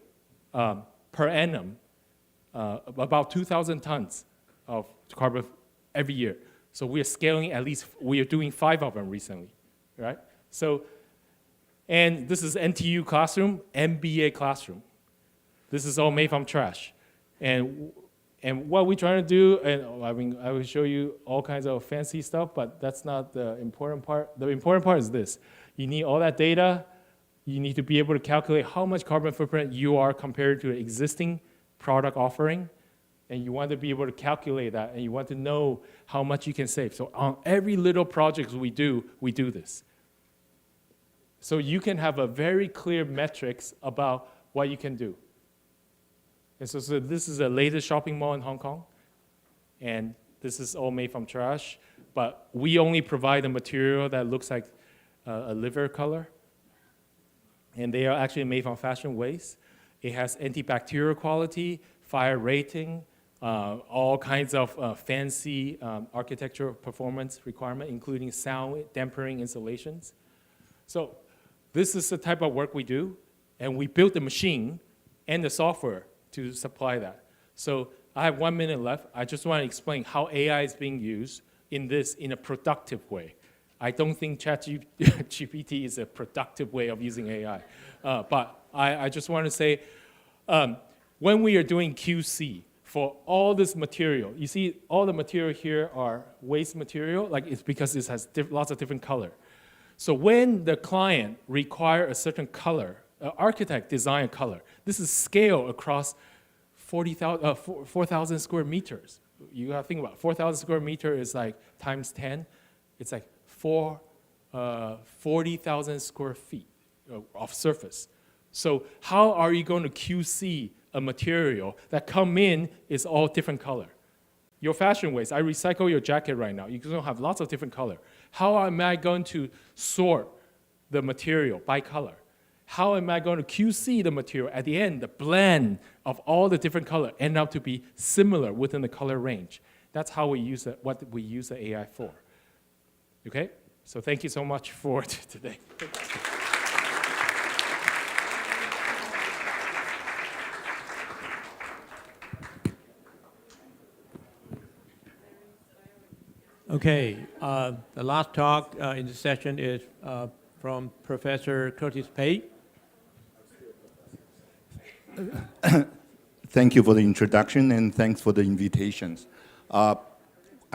per annum about 2,000 tons of carbon every year. So we are scaling at least, we are doing 5 of them recently, right? So, and this is NTU classroom, MBA classroom. This is all made from trash. And what we're trying to do, and I mean, I will show you all kinds of fancy stuff, but that's not the important part. The important part is this. You need all that data. You need to be able to calculate how much carbon footprint you are compared to an existing product offering. And you want to be able to calculate that, and you want to know how much you can save. So on every little project we do this. So you can have a very clear metrics about what you can do. And so this is the latest shopping mall in Hong Kong, and this is all made from trash, but we only provide a material that looks like a liver color, and they are actually made from fashion waste. It has antibacterial quality, fire rating, all kinds of fancy architectural performance requirement, including sound dampening installations. So this is the type of work we do, and we built the machine and the software to supply that. So I have 1 minute left. I just want to explain how AI is being used in a productive way. I don't think ChatGPT is a productive way of using AI. But I just want to say, when we are doing QC for all this material, you see all the material here are waste material, like it's because it has lots of different color. So when the client requires a certain color, architect design a color, this is scale across 4,000 square meters. You have to think about it. 4,000 square meter is like times 10. It's like 40,000 square feet of surface. So how are you going to QC a material that come in is all different color? Your fashion waste, I recycle your jacket right now. You're going to have lots of different color. How am I going to sort the material by color? How am I going to QC the material? At the end, the blend of all the different color end up to be similar within the color range. That's how we use it, what we use the AI for. Okay? So thank you so much for today. Okay, the last talk in the session is from Professor Curtis Pei. Thank you for the introduction and thanks for the invitations. I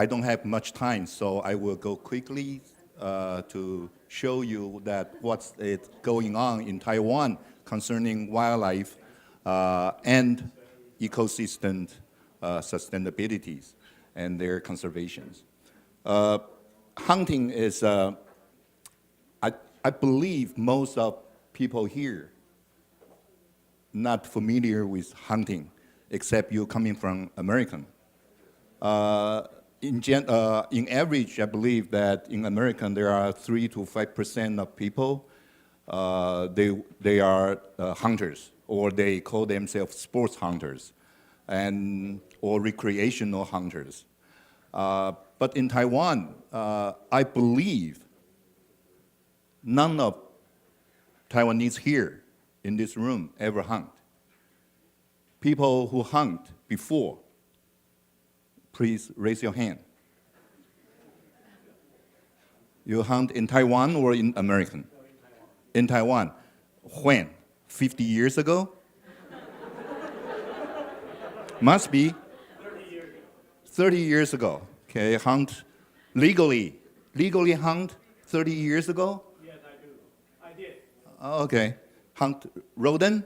don't have much time, so I will go quickly to show you that what's going on in Taiwan concerning wildlife and ecosystem sustainabilities and their conservations. Hunting is, I believe most of people here not familiar with hunting, except you coming from American. In average, I believe that in America there are 3 to 5% of people, they are hunters, or they call themselves sports hunters, or recreational hunters. But in Taiwan, I believe none of Taiwanese here in this room ever hunt. People who hunt before, please raise your hand. You hunt in Taiwan or in American? In Taiwan. When? 50 years ago? Must be 30 years ago. Okay, hunt legally. Legally hunt 30 years ago? Yes, I do. I did. Okay. Hunt rodent?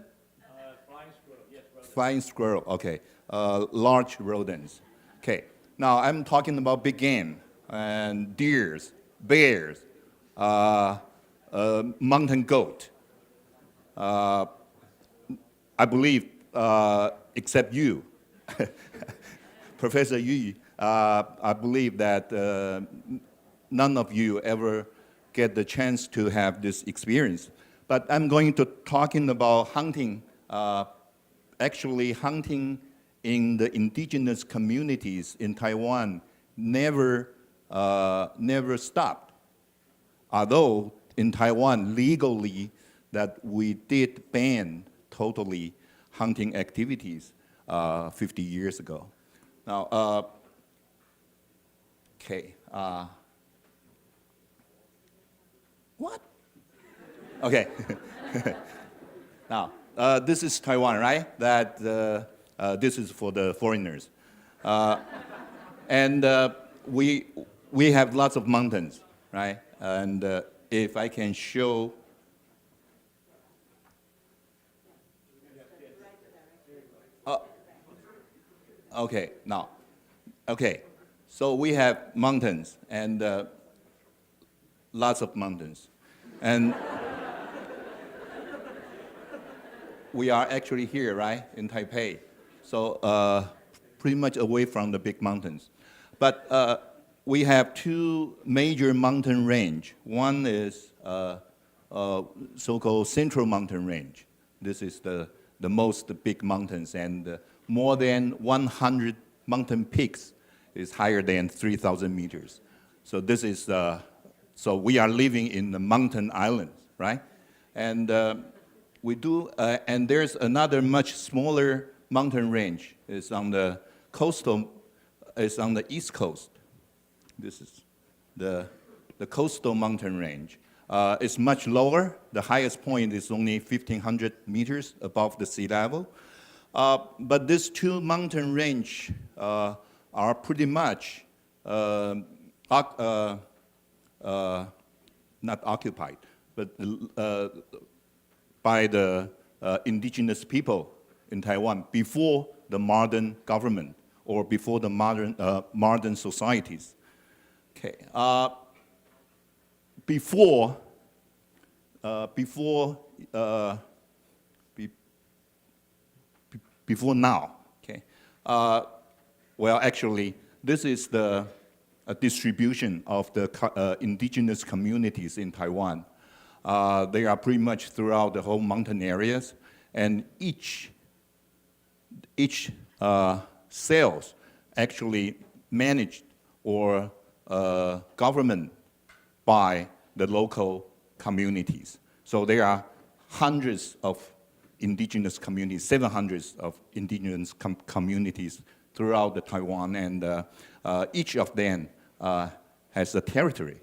Flying squirrel, yes. Rodent. Flying squirrel, okay. Large rodents. Okay, now I'm talking about big game, and deers, bears, mountain goat. I believe, except you, Professor Yu, I believe that none of you ever get the chance to have this experience. But I'm going to talking about hunting, actually hunting in the indigenous communities in Taiwan never stopped. Although in Taiwan, legally, that we did ban totally hunting activities 50 years ago. Now, okay. What? Okay. Now, this is Taiwan, right? That this is for the foreigners. And we have lots of mountains, right? And if I can show. Okay, now, okay. So we have mountains and lots of mountains. And we are actually here, right, in Taipei. So pretty much away from the big mountains. But we have two major mountain range. One is so-called Central Mountain Range. This is the most big mountains, and more than 100 mountain peaks is higher than 3,000 meters. So this is, so we are living in the mountain islands, right? And we do, and there's another much smaller mountain range. It's on the coastal, it's on the east coast. This is the coastal mountain range. It's much lower. The highest point is only 1,500 meters above the sea level. But these two mountain range are pretty much not occupied, but by the indigenous people in Taiwan before the modern government or before the modern societies. Okay. Before now, okay. Well, actually, this is the distribution of the indigenous communities in Taiwan. They are pretty much throughout the whole mountain areas, and each cells actually managed or government by the local communities. So there are hundreds of indigenous communities, 700 of indigenous communities throughout the Taiwan, and each of them has a territory.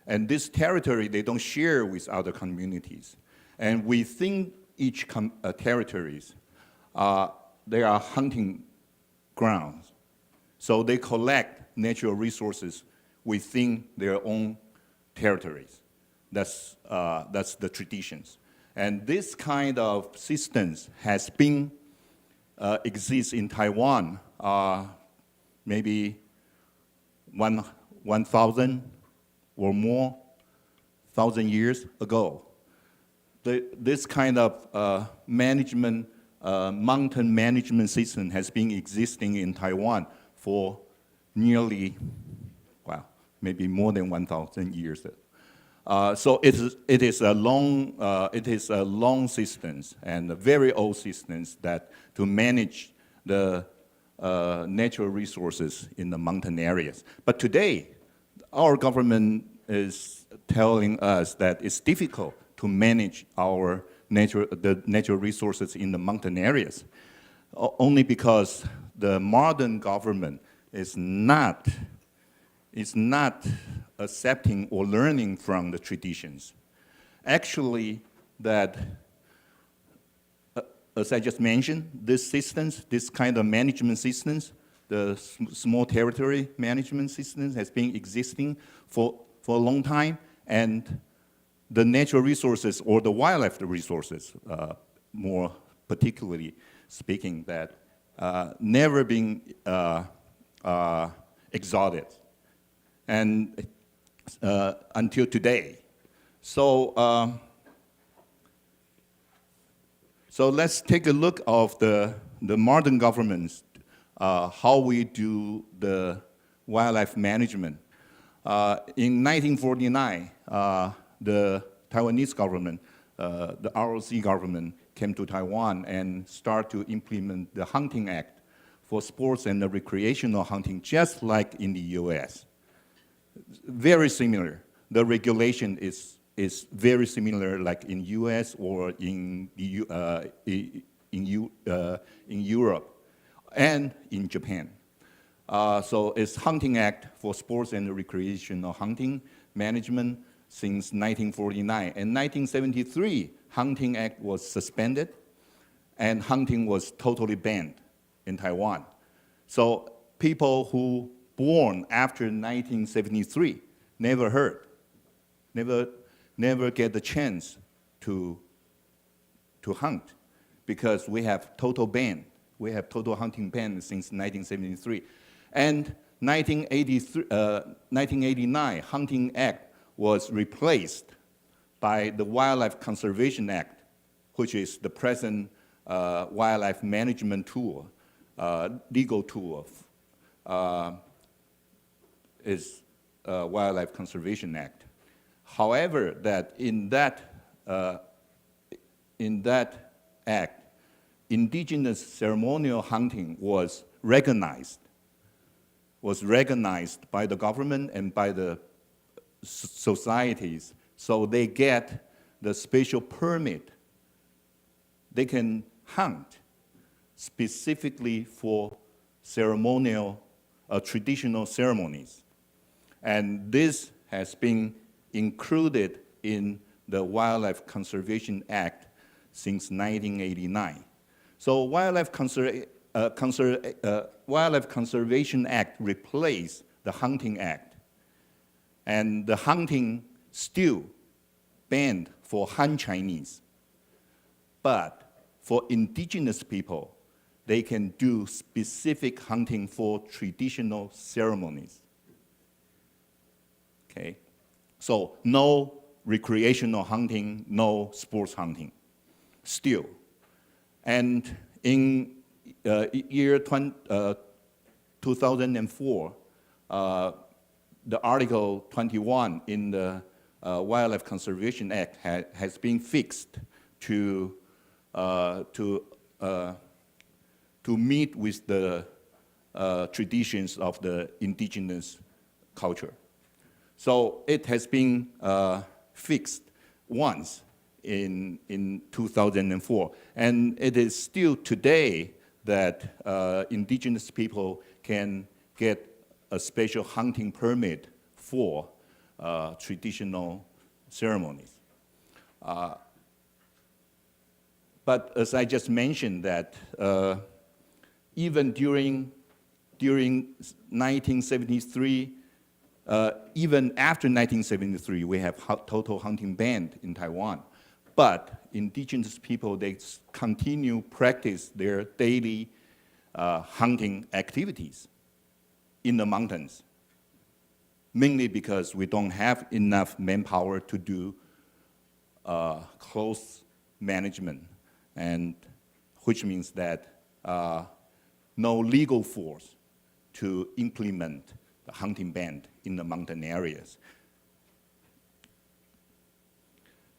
And this territory, they don't share with other communities. And within each territories, there are hunting grounds. So they collect natural resources within their own territories. That's the traditions. And this kind of systems has been exists in Taiwan maybe 1,000 or more 1,000 years ago. This kind of management, mountain management system has been existing in Taiwan for nearly, well, maybe more than 1,000 years. So it is a long systems and a very old systems that to manage the natural resources in the mountain areas. But today, our government is telling us that it's difficult to manage the natural resources in the mountain areas, only because the modern government is not accepting or learning from the traditions. Actually, that, as I just mentioned, these systems, this kind of management systems, the small territory management systems has been existing for a long time, and the natural resources or the wildlife resources, more particularly speaking, that never been exhausted, and until today. So, so let's take a look of the modern governments, how we do the wildlife management. In 1949, the Taiwanese government, the ROC government, came to Taiwan and started to implement the Hunting Act for sports and the recreational hunting, just like in the U.S. Very similar. The regulation is very similar, like in U.S. or in Europe and in Japan. So it's Hunting Act for sports and recreational hunting management since 1949. In 1973, Hunting Act was suspended and hunting was totally banned in Taiwan. So people who born after 1973 never heard, never get the chance to hunt because we have total ban. We have total hunting ban since 1973. And 1989 Hunting Act was replaced by the Wildlife Conservation Act, which is the present wildlife management tool, legal tool is Wildlife Conservation Act. However, that in that act, indigenous ceremonial hunting was recognized by the government and by the societies. So they get the special permit. They can hunt specifically for ceremonial, traditional ceremonies. And this has been included in the Wildlife Conservation Act since 1989. So Wildlife Conservation Act replaced the Hunting Act. And the hunting still banned for Han Chinese. But for indigenous people, they can do specific hunting for traditional ceremonies. Okay? So no recreational hunting, no sports hunting, still. And in year 2004, the Article 21 in the Wildlife Conservation Act has been fixed to meet with the traditions of the indigenous culture. So it has been fixed once in 2004. And it is still today that indigenous people can get a special hunting permit for traditional ceremonies. But as I just mentioned that even during 1973, even after 1973, we have total hunting ban in Taiwan. But indigenous people, they continue practice their daily hunting activities in the mountains, mainly because we don't have enough manpower to do close management, and which means that no legal force to implement the hunting ban in the mountain areas.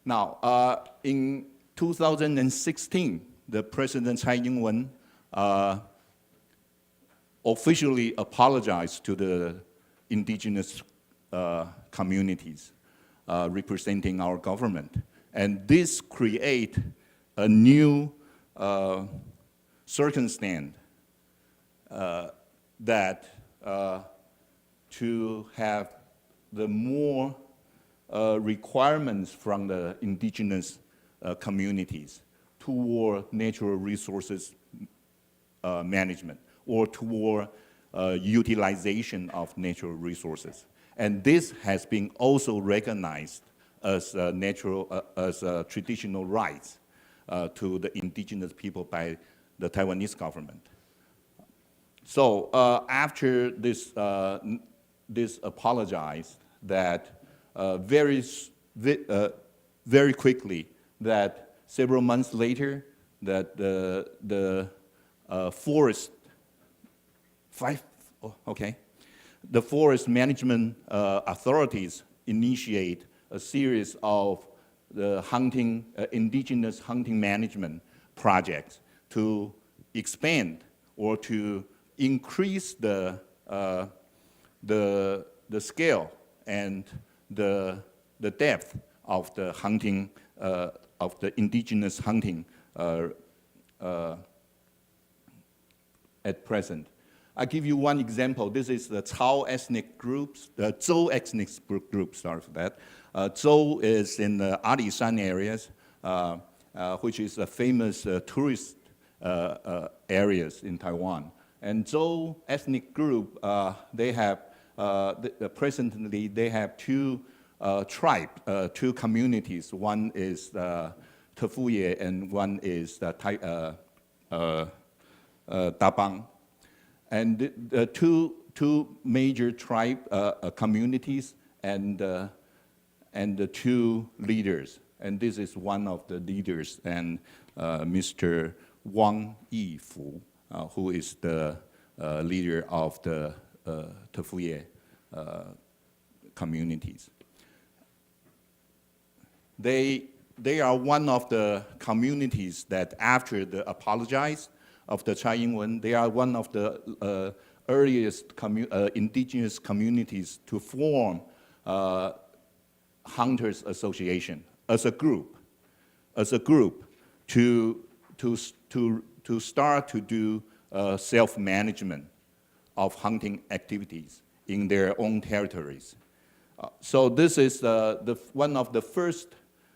Now, in 2016, the President Tsai Ing-wen officially apologized to the indigenous communities representing our government. And this create a new circumstance that to have the more requirements from the indigenous communities toward natural resources management or toward utilization of natural resources. And this has been also recognized as traditional rights to the indigenous people by the Taiwanese government. So after this, this apologized that very quickly, that several months later, that the forest management authorities initiate a series of the indigenous hunting management projects to expand or to increase the scale and the depth of the hunting of the indigenous hunting at present. I'll give you one example. This is the Chao ethnic groups, the Zhou ethnic group, sorry for that. Zhou is in the Alishan areas, which is a famous tourist areas in Taiwan. And Zhou ethnic group, they have, presently they have two two communities. One is Tefuye and one is Dabang. And the two major communities and the two leaders. And this is one of the leaders, and Mr. Wang Yifu, who is the leader of the Tefuye communities. They are one of the communities that after the apologize of the Tsai Ing-wen, they are one of the earliest indigenous communities to form Hunters Association as a group to start to do self-management of hunting activities in their own territories. So this is one of the first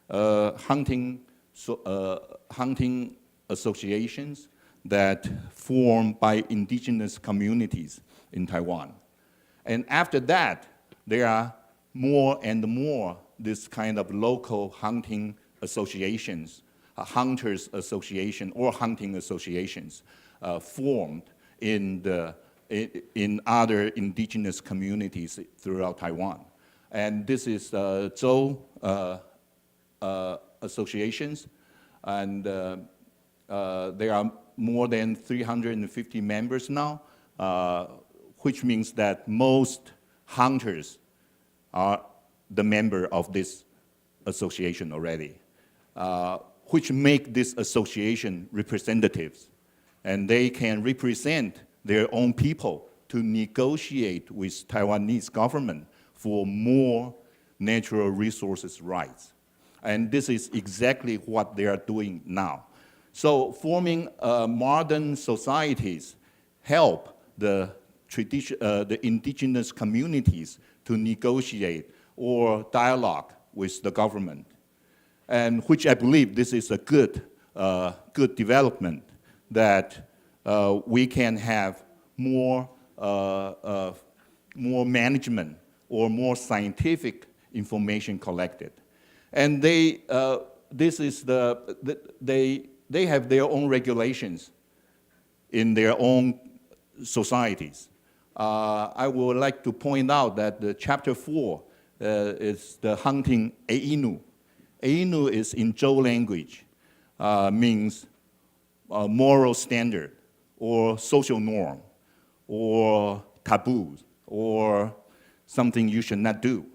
hunting associations that formed by indigenous communities in Taiwan. And after that, there are more and more this kind of local hunting associations, hunters association or hunting associations formed in other indigenous communities throughout Taiwan. And this is Zhou associations, and there are more than 350 members now, which means that most hunters are the member of this association already, which make this association representatives. And they can represent their own people to negotiate with Taiwanese government for more natural resources rights. And this is exactly what they are doing now. So forming modern societies help the indigenous communities to negotiate or dialogue with the government, and which I believe this is a good development, that we can have more management or more scientific information collected. And they have their own regulations in their own societies. I would like to point out that the chapter 4 is the hunting Einu. Einu is in Zhou language, means moral standard or social norm or taboos or something you should not do.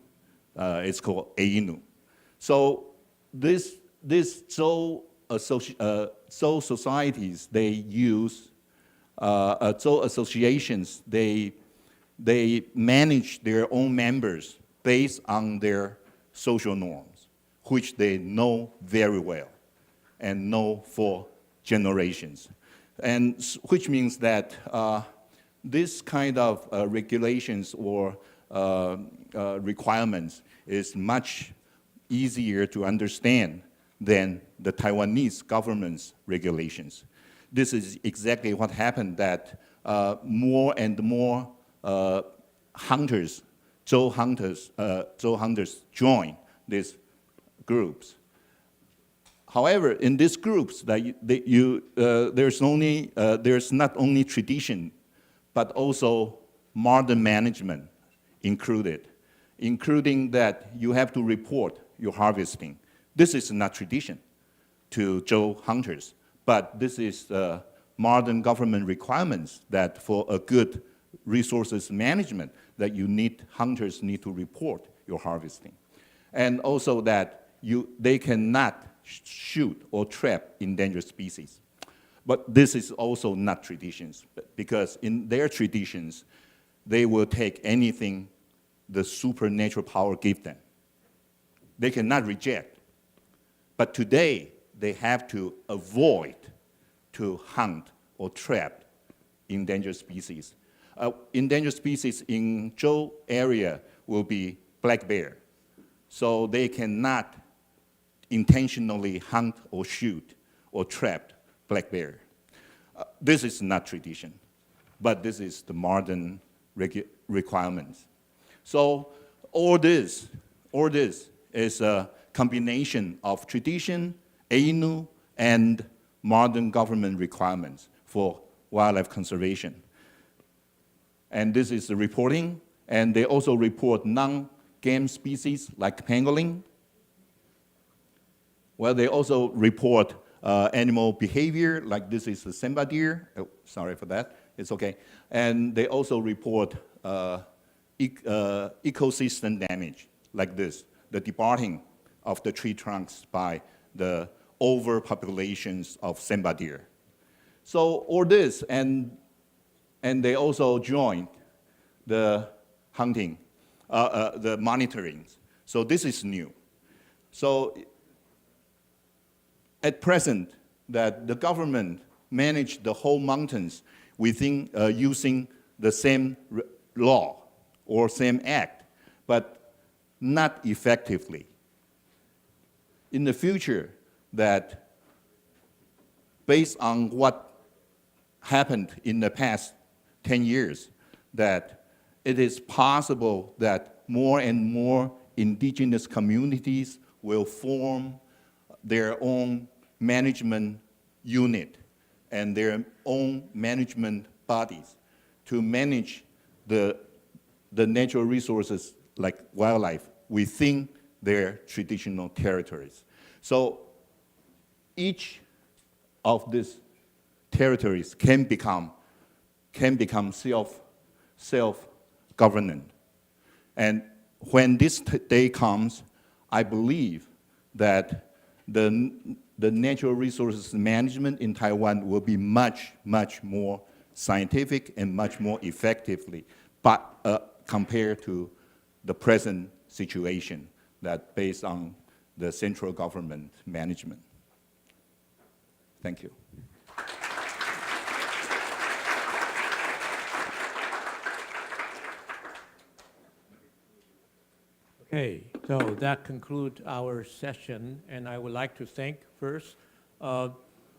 It's called Einu. So this Zhou societies, they use Zhou associations, they manage their own members based on their social norms, which they know very well and know for generations. And which means that this kind of regulations or requirements is much easier to understand than the Taiwanese government's regulations. This is exactly what happened, that more and more hunters, Zhou hunters join these groups. However, in these groups, there's not only tradition, but also modern management included, including that you have to report your harvesting. This is not tradition to Zhou hunters, but this is modern government requirements that for a good resources management that hunters need to report your harvesting. And also that they cannot shoot or trap endangered species. But this is also not traditions, because in their traditions, they will take anything the supernatural power give them. They cannot reject. But today, they have to avoid to hunt or trap endangered species. Endangered species in Zhou area will be black bear. So they cannot intentionally hunt or shoot or trap black bear. This is not tradition, but this is the modern requirements. So all this is a combination of tradition, Ainu, and modern government requirements for wildlife conservation. And this is the reporting, and they also report non-game species like pangolin. Well, they also report animal behavior, like this is the Samba deer. Oh, sorry for that, it's okay. And they also report ecosystem damage, like this, the departing of the tree trunks by the overpopulations of Samba deer. So all this, and they also join the hunting, the monitoring. So this is new. So at present, that the government manage the whole mountains within using the same law or same act, but not effectively. In the future, that based on what happened in the past 10 years, that it is possible that more and more indigenous communities will form their own management unit and their own management bodies to manage the natural resources like wildlife within their traditional territories. So each of these territories can become self-governant. And when this day comes, I believe that the natural resources management in Taiwan will be much, much more scientific and much more effectively, but compared to the present situation that based on the central government management. Thank you. Okay, so that concludes our session, and I would like to thank first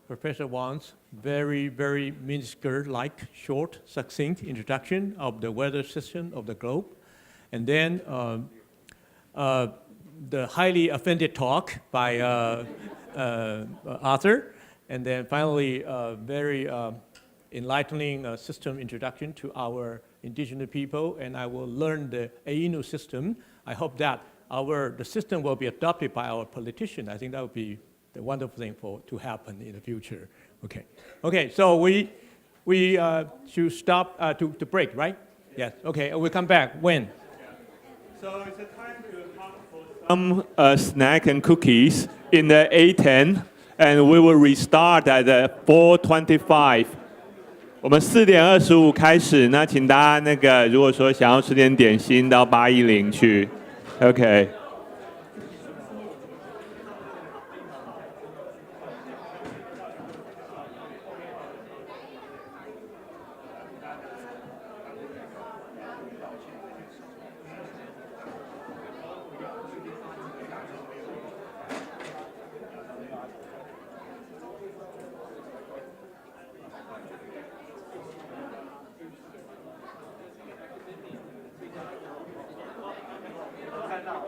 Professor Wang's very, very minuscule-like, short, succinct introduction of the weather system of the globe, and then the highly offended talk by Arthur, and then finally very enlightening system introduction to our indigenous people, and I will learn the Ainu system. I hope that the system will be adopted by our politicians. I think that would be the wonderful thing to happen in the future. Okay. Okay. So we should stop to break, right? Yes. Okay. We'll come back when. So it's a time to have some snack and cookies in the A10, and we will restart at 4:25. 我们4:25开始，那请大家如果说想要吃点点心，到810去。OK。看到。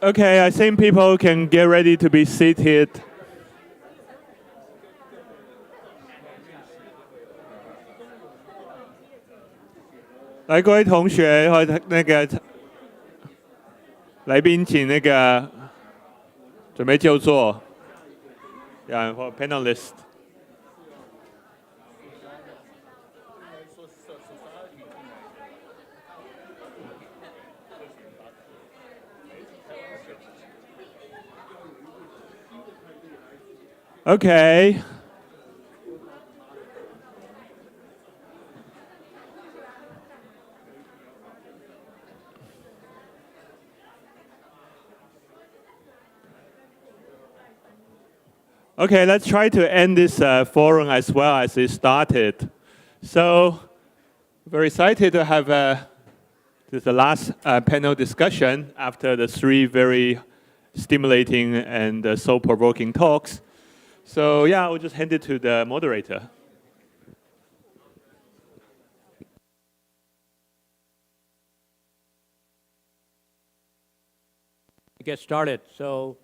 Okay, I think people can get ready to be seated. Like 各位同学和那个来宾，请那个准备就座。Yeah, for panelists. Okay. Okay, let's try to end this forum as well as it started. So, very excited to have this is the last panel discussion after the 3 very stimulating and soul-provoking talks. So yeah, I'll just hand it to the moderator. Get started. So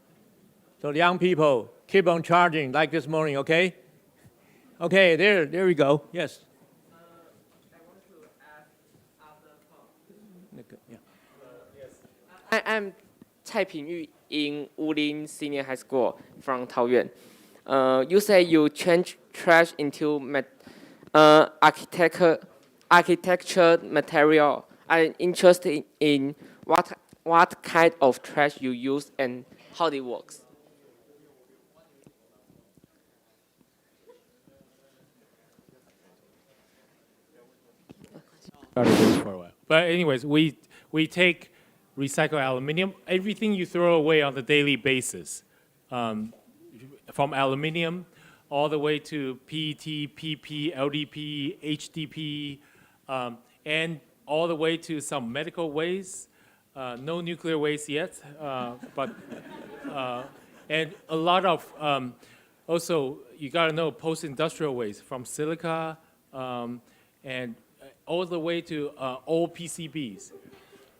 the young people, keep on charging like this morning, okay? Okay, there we go. Yes. I'm Cai Pingyu in Wulin Senior High School from Taoyuan. You say you change trash into architecture material. I'm interested in what kind of trash you use and how it works. But anyways, we take recycled aluminum, everything you throw away on a daily basis, from aluminum all the way to PET, PP, LDP, HDP, and all the way to some medical waste. No nuclear waste yet, but and a lot of also you got to know post-industrial waste from silica and all the way to old PCBs.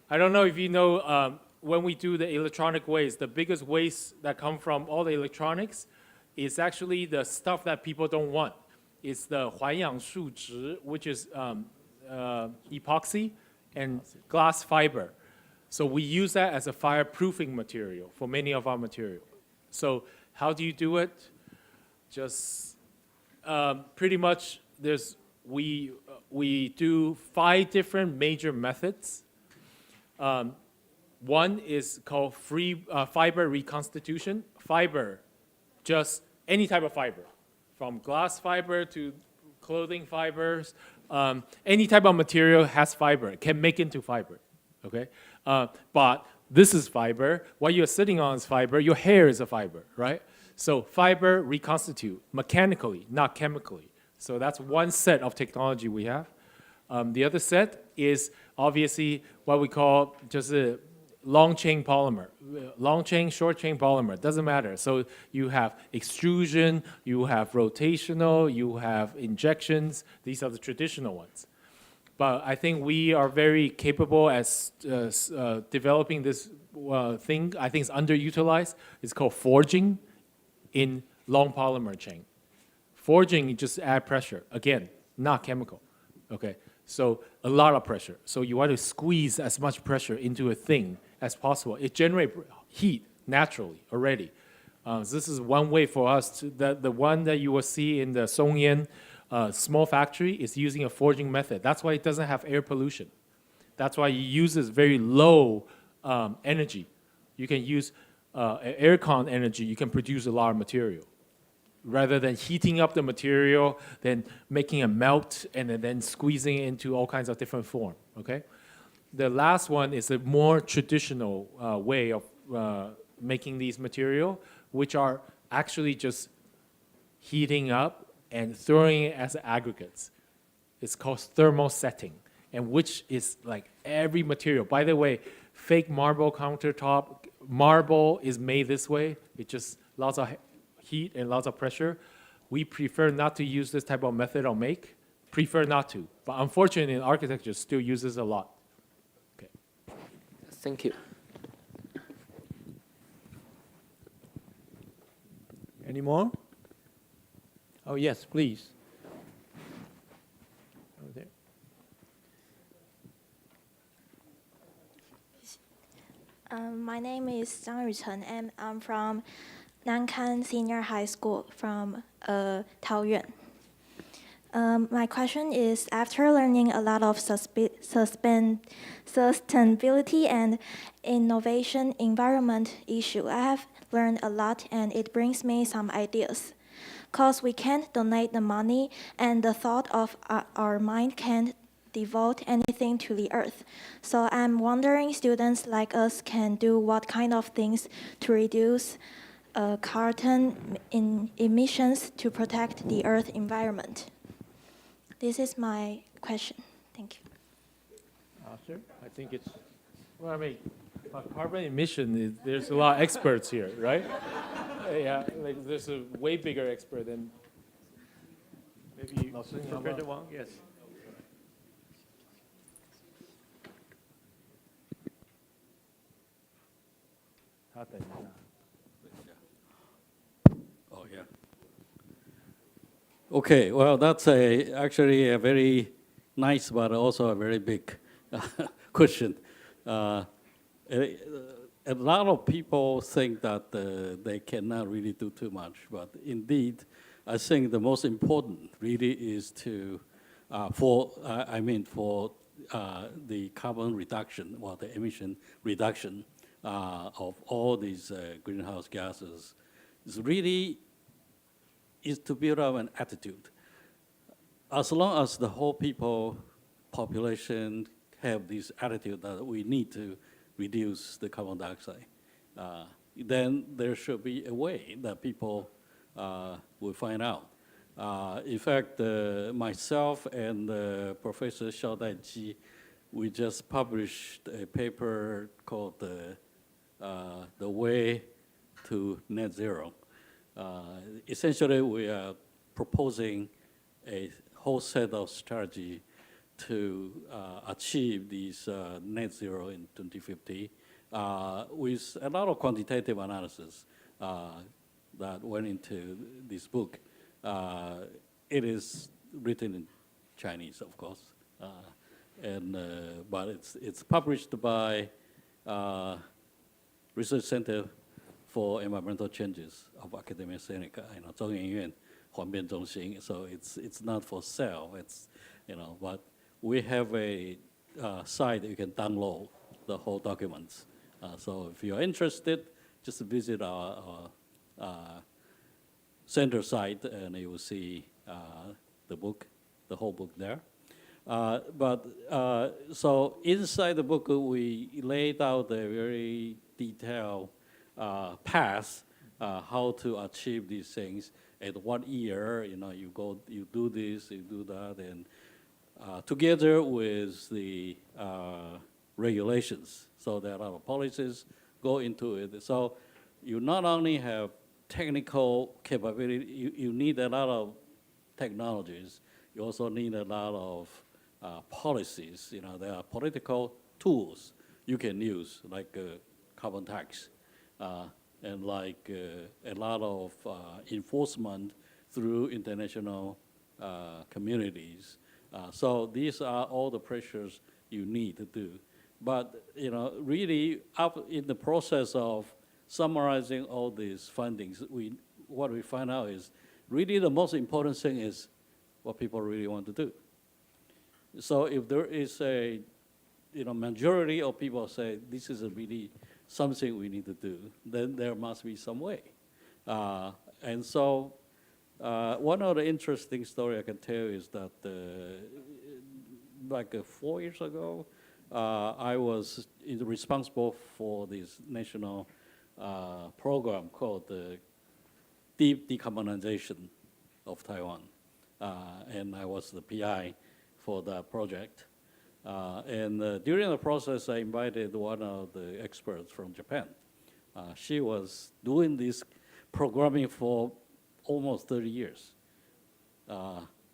I don't know if you know when we do the electronic waste, the biggest waste that come from all the electronics is actually the stuff that people don't want. It's the 环氧树脂, which is epoxy and glass fiber. So we use that as a fireproofing material for many of our material. So how do you do it? Just pretty much we do 5 different major methods. One is called free fiber reconstitution. Fiber, just any type of fiber, from glass fiber to clothing fibers. Any type of material has fiber, can make into fiber, okay? But this is fiber. What you're sitting on is fiber. Your hair is a fiber, right? So fiber reconstitute mechanically, not chemically. So that's one set of technology we have. The other set is obviously what we call just a long chain polymer. Long chain, short chain polymer, doesn't matter. So you have extrusion, you have rotational, you have injections. These are the traditional ones. But I think we are very capable as developing this thing. I think it's underutilized. It's called forging in long polymer chain. Forging, you just add pressure. Again, not chemical, okay? So a lot of pressure. So you want to squeeze as much pressure into a thing as possible. It generates heat naturally already. This is one way for us to, the one that you will see in the Songyan small factory is using a forging method. That's why it doesn't have air pollution. That's why it uses very low energy. You can use air con energy, you can produce a lot of material. Rather than heating up the material, then making it melt, and then squeezing it into all kinds of different form, okay? The last one is a more traditional way of making these material, which are actually just heating up and throwing it as aggregates. It's called thermal setting, and which is like every material. By the way, fake marble countertop, marble is made this way. It just lots of heat and lots of pressure. We prefer not to use this type of method or make. Prefer not to. But unfortunately, in architecture, still uses a lot. Okay. Thank you. Any more? Oh, yes, please. Over there. My name is Zhang Yuchen, and I'm from Nankan Senior High School from Taoyuan. My question is, after learning a lot of sustainability and innovation environment issue, I have learned a lot, and it brings me some ideas. Because we can't donate the money, and the thought of our mind can't devote anything to the earth. So I'm wondering students like us can do what kind of things to reduce carbon emissions to protect the earth environment. This is my question. Thank you. Sir, I think it's, well, I mean, carbon emission, there's a lot of experts here, right? Yeah, like there's a way bigger expert than maybe Professor Wang, yes. Oh, yeah. Okay, well, that's actually a very nice, but also a very big question. A lot of people think that they cannot really do too much, but indeed, I think the most important really is to, for the carbon reduction or the emission reduction of all these greenhouse gases, is to build up an attitude. As long as the whole population have this attitude that we need to reduce the carbon dioxide, then there should be a way that people will find out. In fact, myself and Professor Xiaodai Ji, we just published a paper called The Way to Net Zero. Essentially, we are proposing a whole set of strategy to achieve these net zero in 2050 with a lot of quantitative analysis that went into this book. It is written in Chinese, of course, but it's published by Research Center for Environmental Changes of Academia Sinica, 中研院环变中心. So it's not for sale. It's but we have a site you can download the whole documents. So if you're interested, just visit our center site, and you will see the book, the whole book there. So inside the book, we laid out a very detailed path how to achieve these things. At 1 year, you do this, you do that, and together with the regulations. So there are a lot of policies go into it. So you not only have technical capability, you need a lot of technologies. You also need a lot of policies. There are political tools you can use, like carbon tax, and like a lot of enforcement through international communities. So these are all the pressures you need to do. But really, up in the process of summarizing all these findings, what we find out is really the most important thing is what people really want to do. So if there is a majority of people say this is really something we need to do, then there must be some way. And so one of the interesting story I can tell is that like 4 years ago, I was responsible for this national program called the Deep Decarbonization of Taiwan. And I was the PI for that project. And during the process, I invited one of the experts from Japan. She was doing this programming for almost 30 years.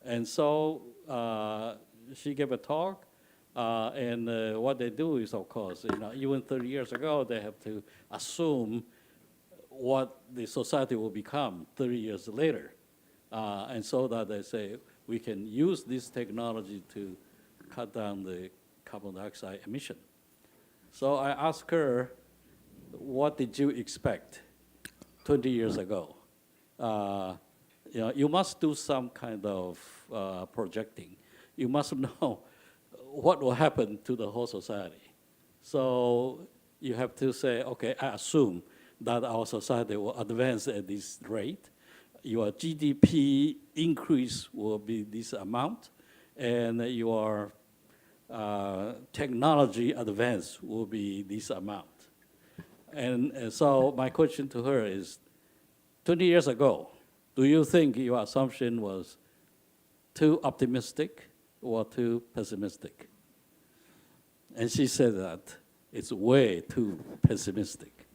And so she gave a talk, and what they do is, of course, even 30 years ago, they have to assume what the society will become 30 years later. And so that they say we can use this technology to cut down the carbon dioxide emission. So I asked her, what did you expect 20 years ago? You must do some kind of projecting. You must know what will happen to the whole society. So you have to say, okay, I assume that our society will advance at this rate. Your GDP increase will be this amount, and your technology advance will be this amount. And so my question to her is, 20 years ago, do you think your assumption was too optimistic or too pessimistic? And she said that it's way too pessimistic.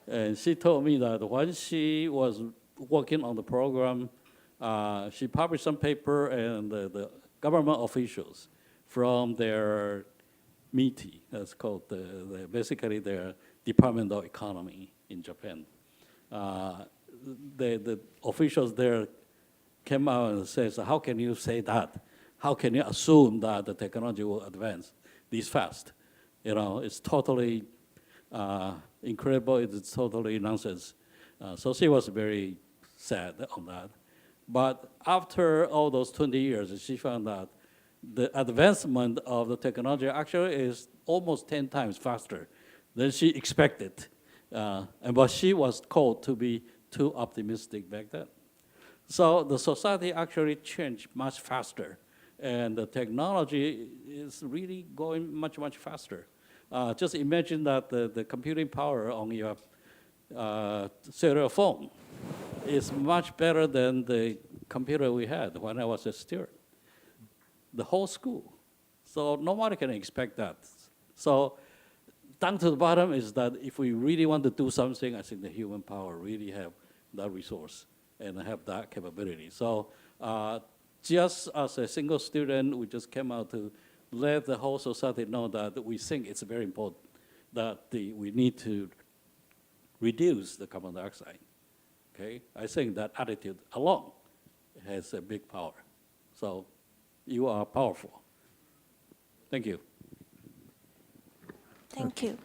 And she told me that when she was working on the program, she published some paper, and the government officials from their MITI, that's called basically their Department of Economy in Japan. The officials there came out and says, how can you say that? How can you assume that the technology will advance this fast? It's totally incredible, it's totally nonsense. So she was very sad on that. But after all those 20 years, she found that the advancement of the technology actually is almost 10 times faster than she expected. But she was called to be too optimistic back then. So the society actually changed much faster, and the technology is really going much, much faster. Just imagine that the computing power on your cellular phone is much better than the computer we had when I was a student. The whole school. So nobody can expect that. So down to the bottom is that if we really want to do something, I think the human power really have that resource and have that capability. So just as a single student, we just came out to let the whole society know that we think it's very important that we need to reduce the carbon dioxide. Okay, I think that attitude alone has a big power. So you are powerful. Thank you. Thank you.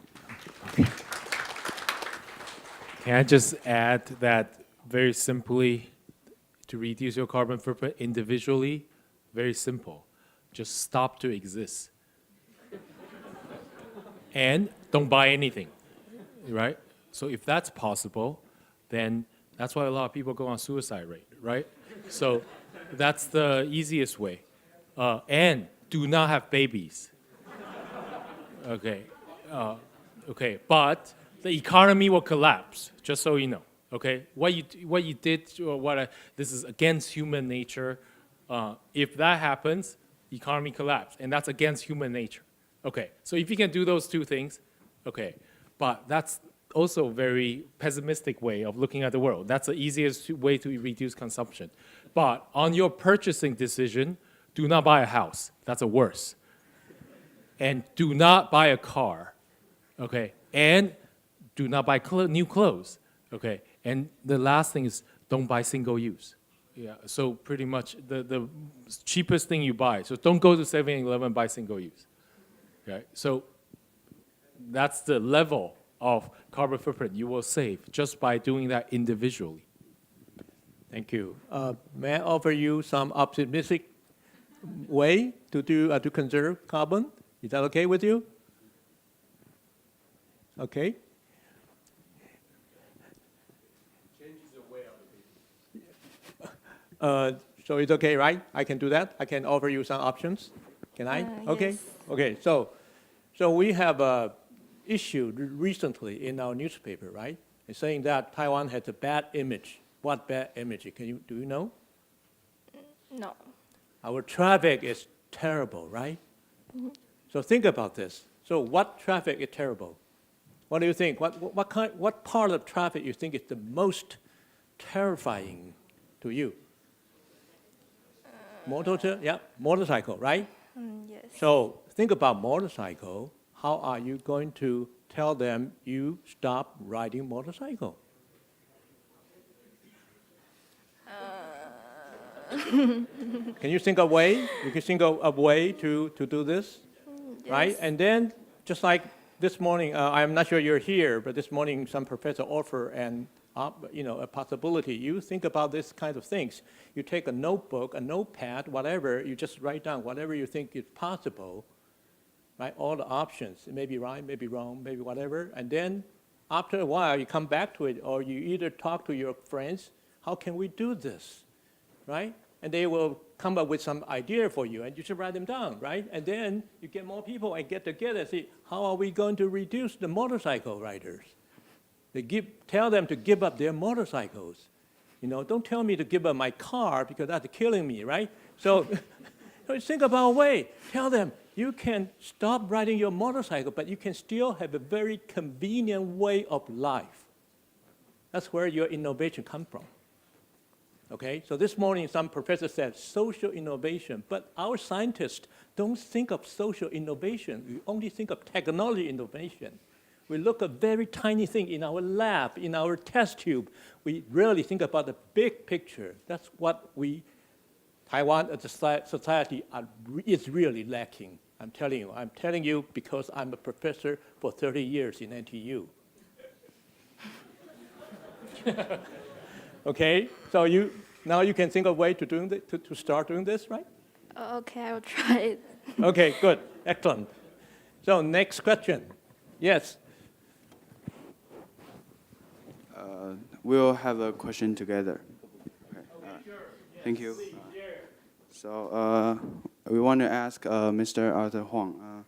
Can I just add that very simply, to reduce your carbon footprint individually, very simple. Just stop to exist. And don't buy anything, right? So if that's possible, then that's why a lot of people go on suicide rate, right? So that's the easiest way. And do not have babies. Okay. Okay, but the economy will collapse, just so you know. Okay, what you did, or this is against human nature. If that happens, economy collapse, and that's against human nature. Okay, so if you can do those two things, okay, but that's also a very pessimistic way of looking at the world. That's the easiest way to reduce consumption. But on your purchasing decision, do not buy a house. That's a worse. And do not buy a car. Okay, and do not buy new clothes. Okay, and the last thing is don't buy single use. Yeah, so pretty much the cheapest thing you buy. So don't go to 7-Eleven and buy single use. Okay, so that's the level of carbon footprint you will save just by doing that individually. Thank you. May I offer you some optimistic way to conserve carbon? Is that okay with you? Okay. So it's okay, right? I can do that. I can offer you some options. Can I? Okay. Yes. Okay. So we have issued recently in our newspaper, right? It's saying that Taiwan has a bad image. What bad image? Do you know? No. Our traffic is terrible, right? Mm-hmm. So think about this. So what traffic is terrible? What do you think? What part of traffic you think is the most terrifying to you? Motorcycle, right? Yes. So think about motorcycle. How are you going to tell them you stop riding motorcycle? Can you think of a way? You can think of a way to do this, right? And then, just like this morning, I'm not sure you're here, but this morning some professor offered a possibility. You think about this kind of things. You take a notebook, a notepad, whatever, you just write down whatever you think is possible, right? All the options. It may be right, maybe wrong, maybe whatever. And then after a while, you come back to it, or you either talk to your friends, how can we do this, right? And they will come up with some idea for you, and you should write them down, right? And then you get more people and get together and see, how are we going to reduce the motorcycle riders? Tell them to give up their motorcycles. Don't tell me to give up my car because that's killing me, right? So think about a way. Tell them, you can stop riding your motorcycle, but you can still have a very convenient way of life. That's where your innovation comes from. Okay, so this morning some professor said social innovation, but our scientists don't think of social innovation. We only think of technology innovation. We look at very tiny thing in our lab, in our test tube. We rarely think about the big picture. That's what Taiwan as a society is really lacking. I'm telling you because I'm a professor for 30 years in NTU. Okay, so now you can think of a way to start doing this, right? Okay, I'll try it. Okay, good, excellent. So next question, yes. We'll have a question together. Okay. Thank you. So we want to ask Mr. Arthur Huang,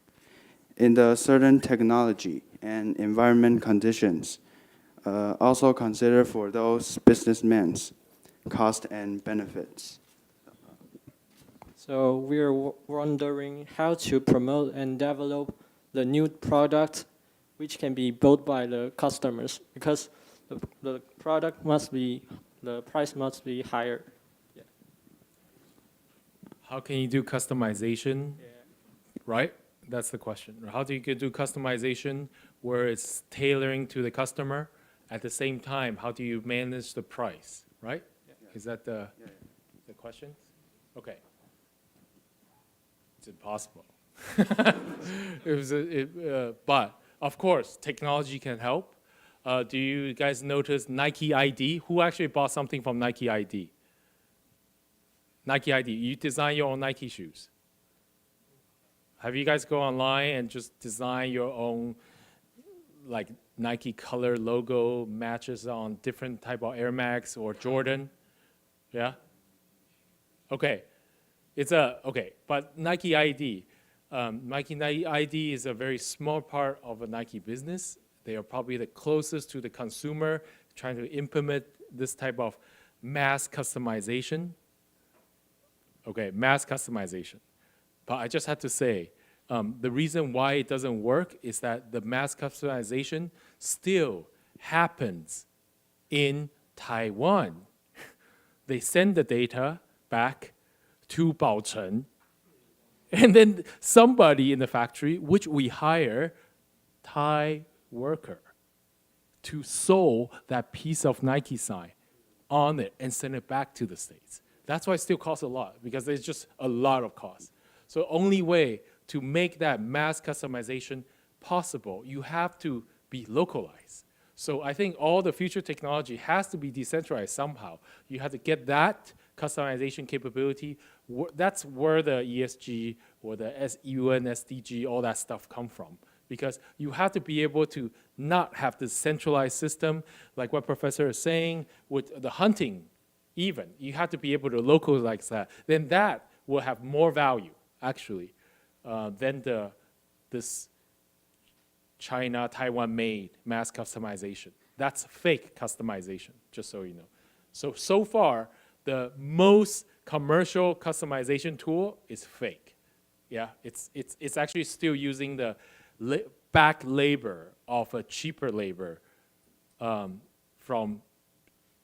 in the certain technology and environment conditions, also consider for those businessmen's cost and benefits. So we're wondering how to promote and develop the new product which can be bought by the customers, because the price must be higher. Yeah. How can you do customization, right? That's the question. How do you do customization where it's tailoring to the customer? At the same time, how do you manage the price, right? Is that the question? Okay. It's impossible. But of course, technology can help. Do you guys notice Nike ID? Who actually bought something from Nike ID? Nike ID, you design your own Nike shoes. Have you guys go online and just design your own like Nike color logo matches on different type of Air Max or Jordan? Yeah? Okay. But Nike ID. Nike ID is a very small part of a Nike business. They are probably the closest to the consumer trying to implement this type of mass customization. Okay, mass customization. But I just had to say, the reason why it doesn't work is that the mass customization still happens in Taiwan. They send the data back to Baocheng, and then somebody in the factory, which we hire, Thai worker, to sew that piece of Nike sign on it and send it back to the States. That's why it still costs a lot, because there's just a lot of cost. So only way to make that mass customization possible, you have to be localized. So I think all the future technology has to be decentralized somehow. You have to get that customization capability. That's where the ESG or the UN SDG, all that stuff come from. Because you have to be able to not have this centralized system, like what Professor is saying, with the hunting even. You have to be able to localize that. Then that will have more value, actually, than this China, Taiwan-made mass customization. That's fake customization, just so you know. So far, the most commercial customization tool is fake. Yeah, it's actually still using the back labor of a cheaper labor from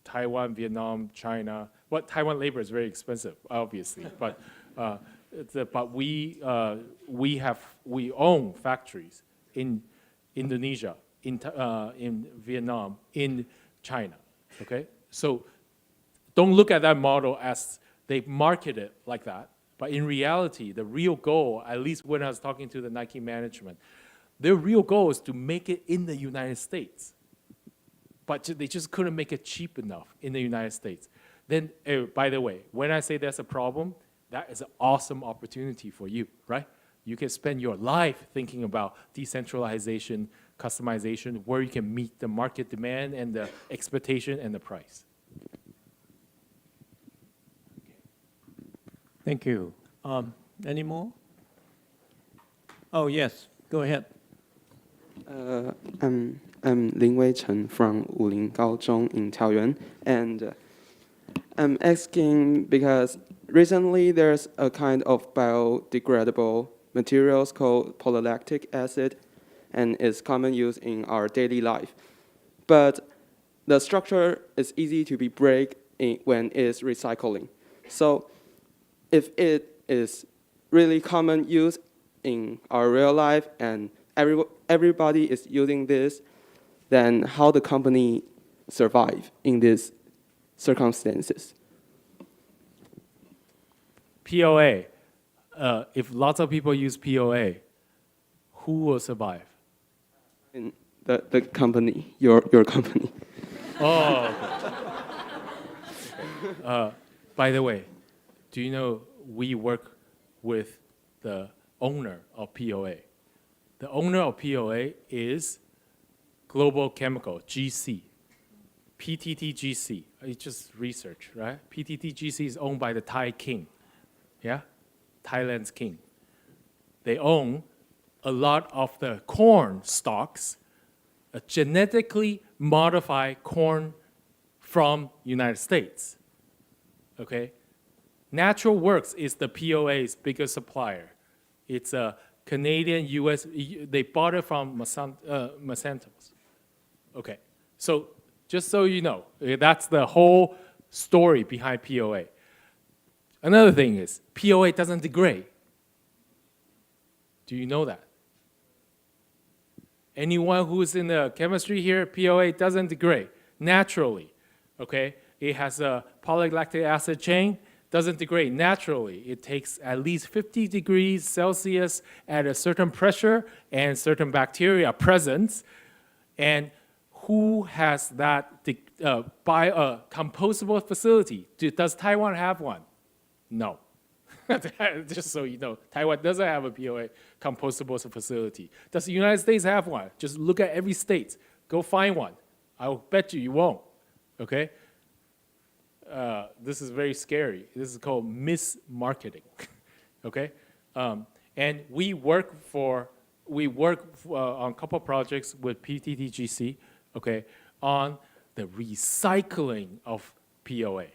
Taiwan, Vietnam, China. Well, Taiwan labor is very expensive, obviously, but we own factories in Indonesia, in Vietnam, in China. Okay, so don't look at that model as they market it like that. But in reality, the real goal, at least when I was talking to the Nike management, their real goal is to make it in the United States. But they just couldn't make it cheap enough in the United States. Then, by the way, when I say that's a problem, that is an awesome opportunity for you, right? You can spend your life thinking about decentralization, customization, where you can meet the market demand and the expectation and the price. Thank you. Any more? Oh, yes. Go ahead. I'm Lin Wei Chen from Wulin Gaozhong in Taoyuan, and I'm asking because recently there's a kind of biodegradable materials called polylactic acid, and it's common use in our daily life. But the structure is easy to be break when it's recycling. So if it is really common use in our real life and everybody is using this, then how the company survive in these circumstances? POA. If lots of people use POA, who will survive? In the company, your company. Oh. By the way, do you know we work with the owner of POA? The owner of POA is Global Chemical, GC. PTTGC, it's just research, right? PTTGC is owned by the Thai king, yeah? Thailand's king. They own a lot of the corn stalks, a genetically modified corn from United States, okay? Natural Works is the POA's biggest supplier. It's a Canadian, U.S., they bought it from Monsanto's. Okay, so just so you know, that's the whole story behind POA. Another thing is, POA doesn't degrade. Do you know that? Anyone who's in the chemistry here, POA doesn't degrade naturally, okay? It has a polylactic acid chain, doesn't degrade naturally. It takes at least 50 degrees Celsius at a certain pressure and certain bacteria present. And who has that compostable facility? Does Taiwan have one? No. Just so you know, Taiwan doesn't have a POA compostable facility. Does the United States have one? Just look at every state. Go find one. I'll bet you won't, okay? This is very scary. This is called mismarketing, okay? And we work on a couple projects with PTTGC, okay, on the recycling of POA.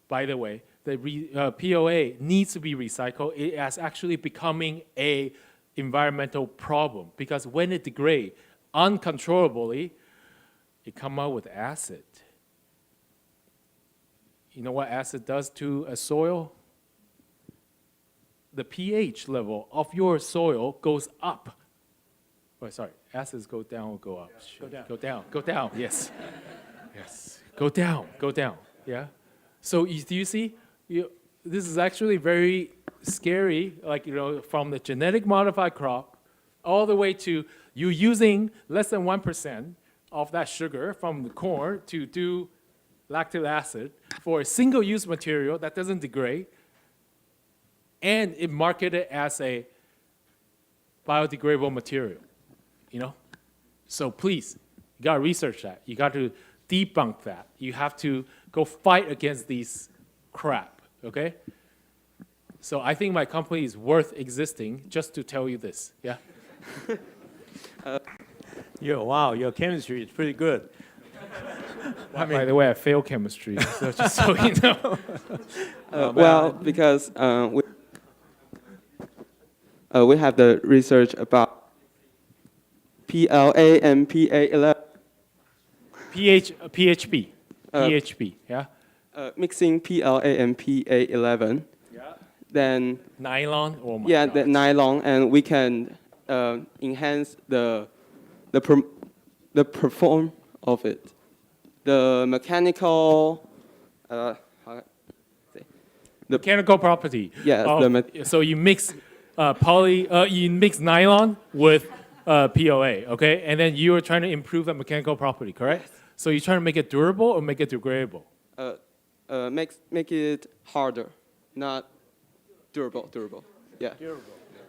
By the way, the POA needs to be recycled. It is actually becoming an environmental problem because when it degrades uncontrollably, it comes out with acid. You know what acid does to a soil? The pH level of your soil goes up. Oh, sorry, acids go down or go up? Go down. Go down, go down, yes. Yes, go down, yeah? So do you see? This is actually very scary, like, you know, from the genetic modified crop all the way to you using less than 1% of that sugar from the corn to do lactic acid for a single-use material that doesn't degrade, and it marketed as a biodegradable material, you know? So please, you gotta research that. You got to debunk that. You have to go fight against these crap, okay? So I think my company is worth existing just to tell you this, yeah? Wow, your chemistry is pretty good. By the way, I failed chemistry, so just so you know. Well, because we have the research about PLA and PA11. PHP, yeah? Mixing PLA and PA11. Yeah. Then nylon? Oh my yeah, God. the nylon, and we can enhance the perform of it. The mechanical, mechanical property. Yes, so you mix you mix nylon with POA, okay? And then you are trying to improve that mechanical property, correct? Yes. So you're trying to make it durable or make it degradable? Make it harder, not durable. Yeah. Durable.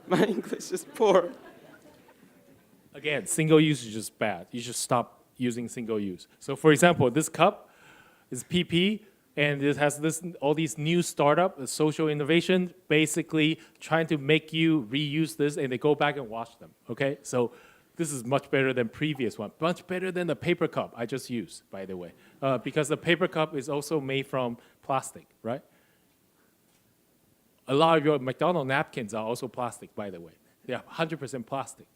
My English is poor. Again, single use is just bad. You should stop using single use. So for example, this cup is PP, and it has all these new startup, social innovation, basically trying to make you reuse this, and they go back and wash them, okay? So this is much better than previous one, much better than the paper cup I just used, by the way, because the paper cup is also made from plastic, right? A lot of your McDonald's napkins are also plastic, by the way. They are 100% plastic.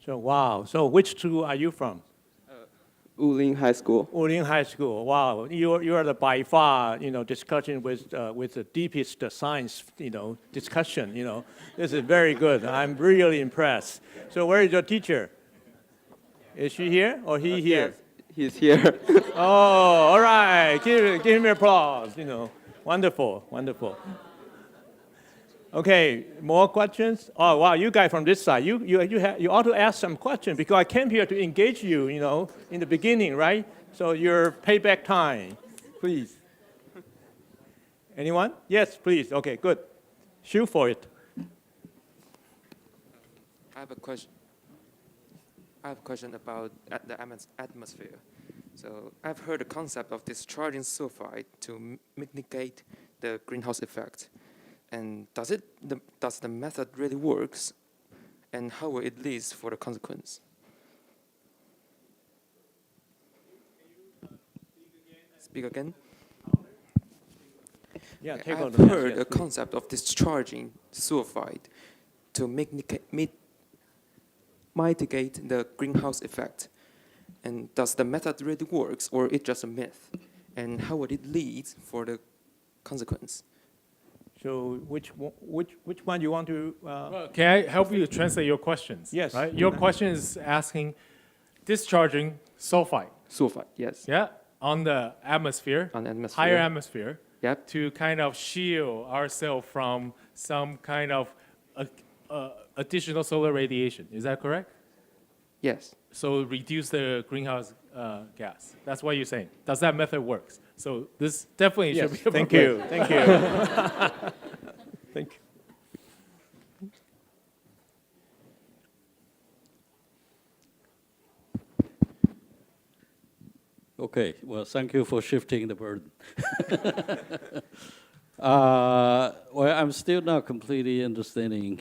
So wow. So which school are you from? Wulin High School. Wulin High School. Wow. You are the by far discussion with the deepest science discussion. This is very good. I'm really impressed. So where is your teacher? Is she here or he here? Yes, he's here. Oh, all right. Give him applause. Wonderful. Okay, more questions? Oh, wow, you guys from this side, you ought to ask some questions because I came here to engage you, in the beginning, right? So your payback time, please. Anyone? Yes, please. Okay, good. Shoot for it. I have a question. About the atmosphere. So I've heard the concept of discharging sulfide to mitigate the greenhouse effect. And does the method really works? And how will it lead for the consequence? Speak again? Yeah, I've heard the concept of discharging sulfide to mitigate the greenhouse effect. And does the method really works, or it just a myth? And how would it lead for the consequence? So which one you want to? Well, can I help you translate your questions? Yes. Right? Your question is asking discharging sulfide. Sulfide, yes. Yeah, on the atmosphere. On the atmosphere. Higher atmosphere. Yep. To kind of shield ourselves from some kind of additional solar radiation. Is that correct? Yes. So reduce the greenhouse gas. That's what you're saying. Does that method work? So this definitely should be Thank you. Thank you. Thank you. Okay, well, thank you for shifting the burden. Well, I'm still not completely understanding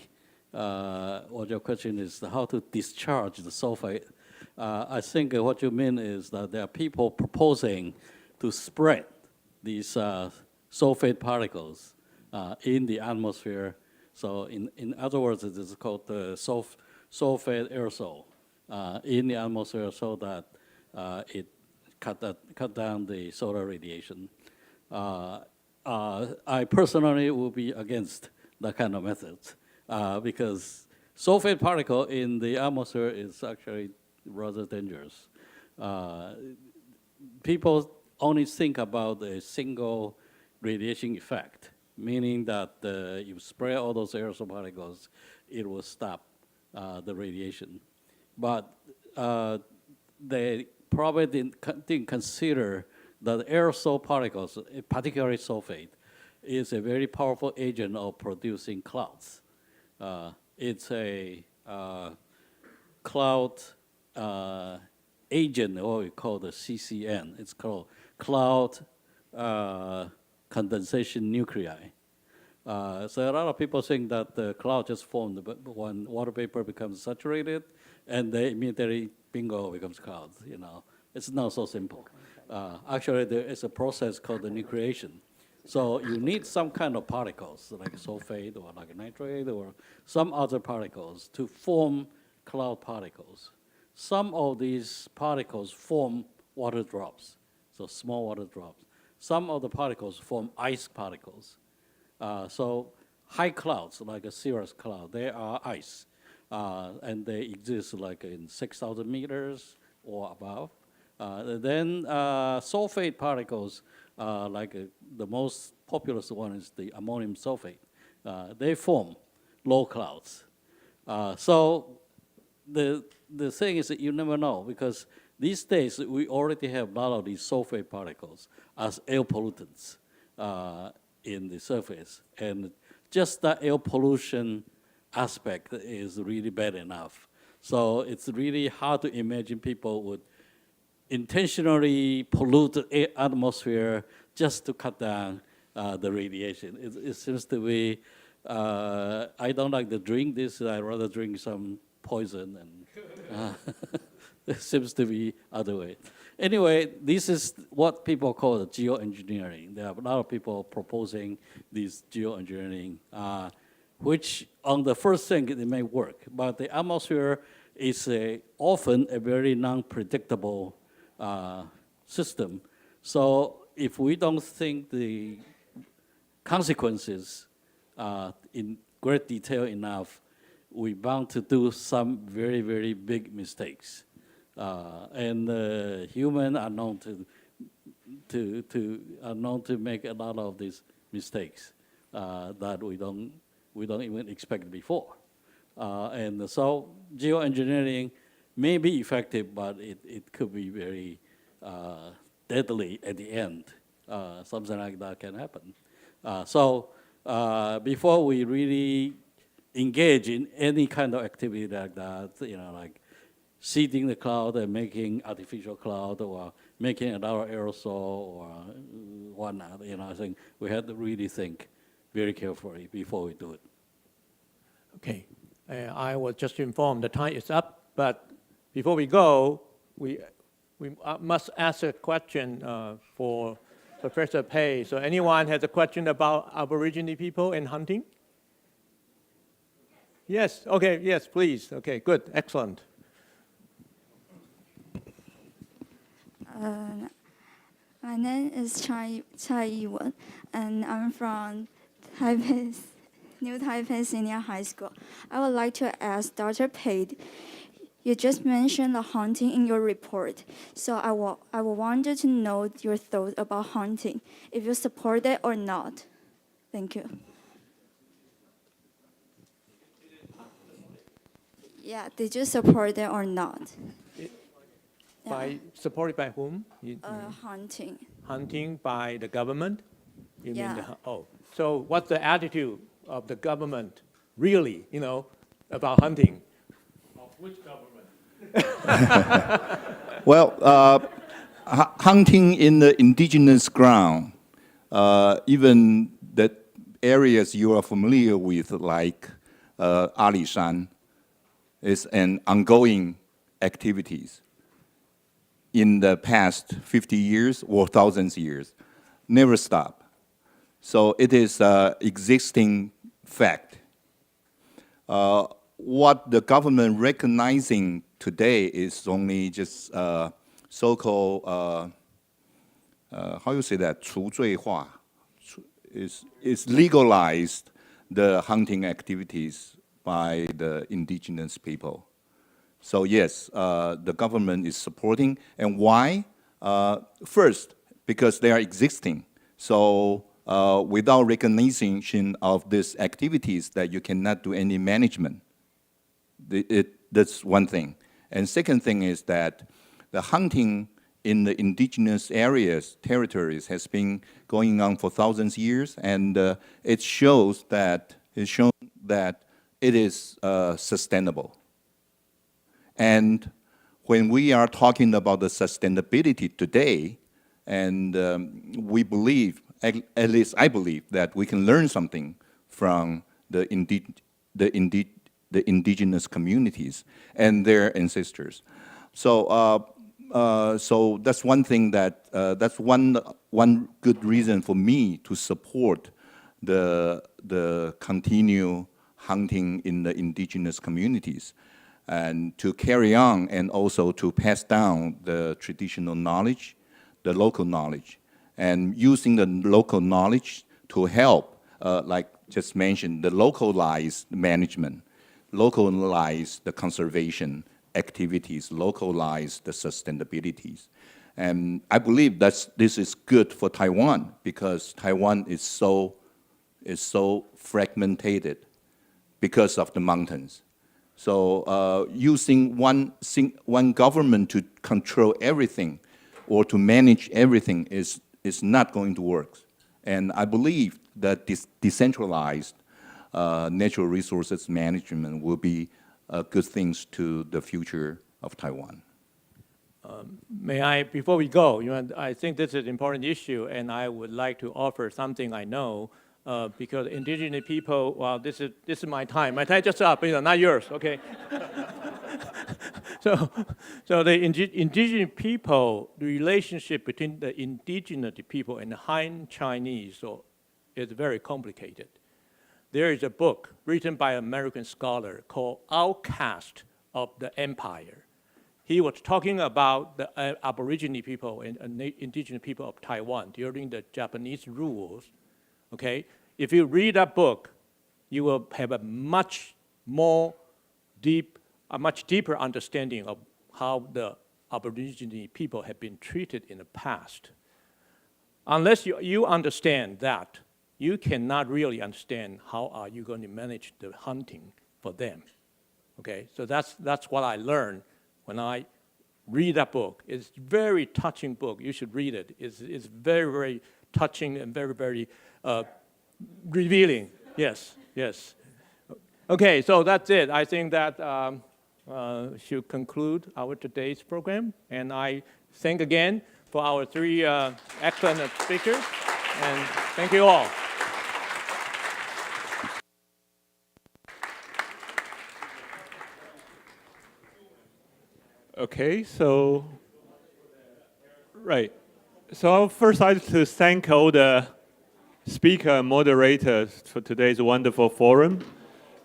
what your question is, how to discharge the sulfide. I think what you mean is that there are people proposing to spread these sulfate particles in the atmosphere. So in other words, it is called the sulfate aerosol in the atmosphere so that it cut down the solar radiation. I personally will be against that kind of methods because sulfate particle in the atmosphere is actually rather dangerous. People only think about a single radiation effect, meaning that you spray all those aerosol particles, it will stop the radiation. But they probably didn't consider that aerosol particles, particularly sulfate, is a very powerful agent of producing clouds. It's a cloud agent, or we call the CCN. It's called cloud condensation nuclei. So a lot of people think that the cloud just formed when water vapor becomes saturated, and they immediately, bingo, becomes clouds. It's not so simple. Actually, there is a process called the nucleation. So you need some kind of particles, like sulfate or like nitrate or some other particles to form cloud particles. Some of these particles form water drops, so small water drops. Some of the particles form ice particles. So high clouds, like a cirrus cloud, they are ice. And they exist like in 6,000 meters or above. Then sulfate particles the most popular one is the ammonium sulfate. They form low clouds. So the thing is that you never know, because these days we already have a lot of these sulfate particles as air pollutants in the surface. And just that air pollution aspect is really bad enough. So it's really hard to imagine people would intentionally pollute the atmosphere just to cut down the radiation. It seems to be, I don't like to drink this, I'd rather drink some poison, and it seems to be other way. Anyway, this is what people call the geoengineering. There are a lot of people proposing this geoengineering, which on the first thing it may work, but the atmosphere is often a very non-predictable system. So if we don't think the consequences in great detail enough, we're bound to do some very, very big mistakes. And humans are known to make a lot of these mistakes that we don't even expect before. And so geoengineering may be effective, but it could be very deadly at the end. Something like that can happen. So before we really engage in any kind of activity like that, like seeding the cloud and making artificial cloud, or making another aerosol, or whatnot, I think we have to really think very carefully before we do it. Okay, I was just informed the time is up, but before we go, we must ask a question for Professor Pei. So anyone has a question about Aborigine people and hunting? Yes, okay, yes, please. Okay, good, excellent. My name is Chai Yiwen, and I'm from New Taipei Senior High School. I would like to ask Dr. Pei, you just mentioned the hunting in your report. So I wanted to know your thoughts about hunting, if you support it or not. Thank you. Yeah, did you support it or not? Supported by whom? Hunting. Hunting by the government? You Yeah. mean so what's the attitude of the government really, about hunting? Of which government? Well, hunting in the indigenous ground, even the areas you are familiar with, like Alishan, is an ongoing activities in the past 50 years or thousands of years, never stop. So it is an existing fact. What the government recognizing today is only just so-called, how you say that, 除罪化, is legalized the hunting activities by the indigenous people. So yes, the government is supporting. And why? First, because they are existing. So without recognition of these activities, that you cannot do any management. That's one thing. And second thing is that the hunting in the indigenous areas, territories, has been going on for thousands of years, and it shows that it is sustainable. And when we are talking about the sustainability today, and we believe, at least I believe, that we can learn something from the indigenous communities and their ancestors. So, so that's one thing that's one good reason for me to support the continued hunting in the indigenous communities, and to carry on, and also to pass down the traditional knowledge, the local knowledge, and using the local knowledge to help, like just mentioned, the localized management, localize the conservation activities, localize the sustainabilities. And I believe this is good for Taiwan because Taiwan is so fragmented because of the mountains. So using one government to control everything or to manage everything is not going to work. And I believe that this decentralized natural resources management will be good things to the future of Taiwan. May I, before we go, I think this is an important issue, and I would like to offer something I know, because indigenous people, well, this is my time. My time just up, not yours, okay? So the indigenous people, the relationship between the indigenous people and the Han Chinese is very complicated. There is a book written by an American scholar called Outcast of the Empire. He was talking about the Aborigine people and indigenous people of Taiwan during the Japanese rules, okay? If you read that book, you will have a much deeper understanding of how the Aborigine people have been treated in the past. Unless you understand that, you cannot really understand how are you going to manage the hunting for them, okay? So that's what I learned when I read that book. It's a very touching book. You should read it. It's very, very touching and very, very revealing. Yes, yes. Okay, so that's it. I think that should conclude our today's program. And I thank again for our three excellent speakers. And thank you all. Okay, so, right. So first I'd like to thank all the speaker and moderators for today's wonderful forum.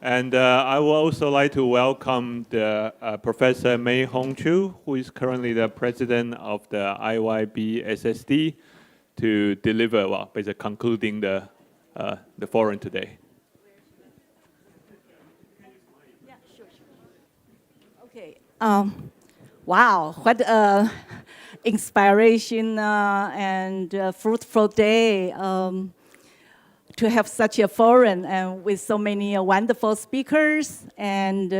And I would also like to welcome the Professor Mei Hong Chu, who is currently the president of the IYBSSD, to deliver, well, basically concluding the forum today. Okay. Wow, what inspiration and fruitful day to have such a forum and with so many wonderful speakers and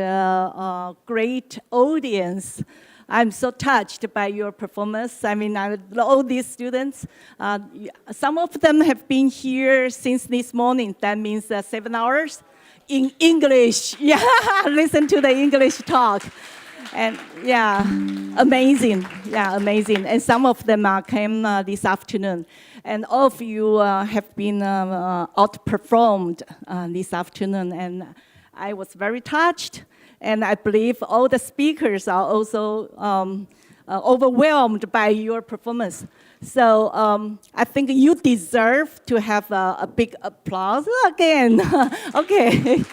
great audience. I'm so touched by your performance. I mean, all these students, some of them have been here since this morning. That means 7 hours in English. Yeah, listen to the English talk. And yeah, amazing. Yeah, amazing. And some of them came this afternoon. And all of you have been outperformed this afternoon. And I was very touched. And I believe all the speakers are also overwhelmed by your performance. So I think you deserve to have a big applause again. Okay.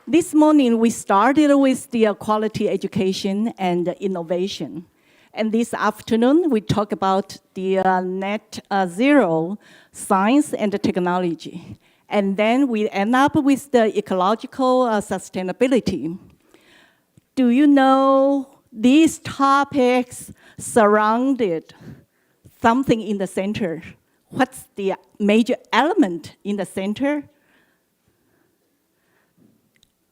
This morning, we started with the quality education and innovation. And this afternoon, we talk about the net zero science and technology. And then we end up with the ecological sustainability. Do you know these topics surrounded something in the center? What's the major element in the center?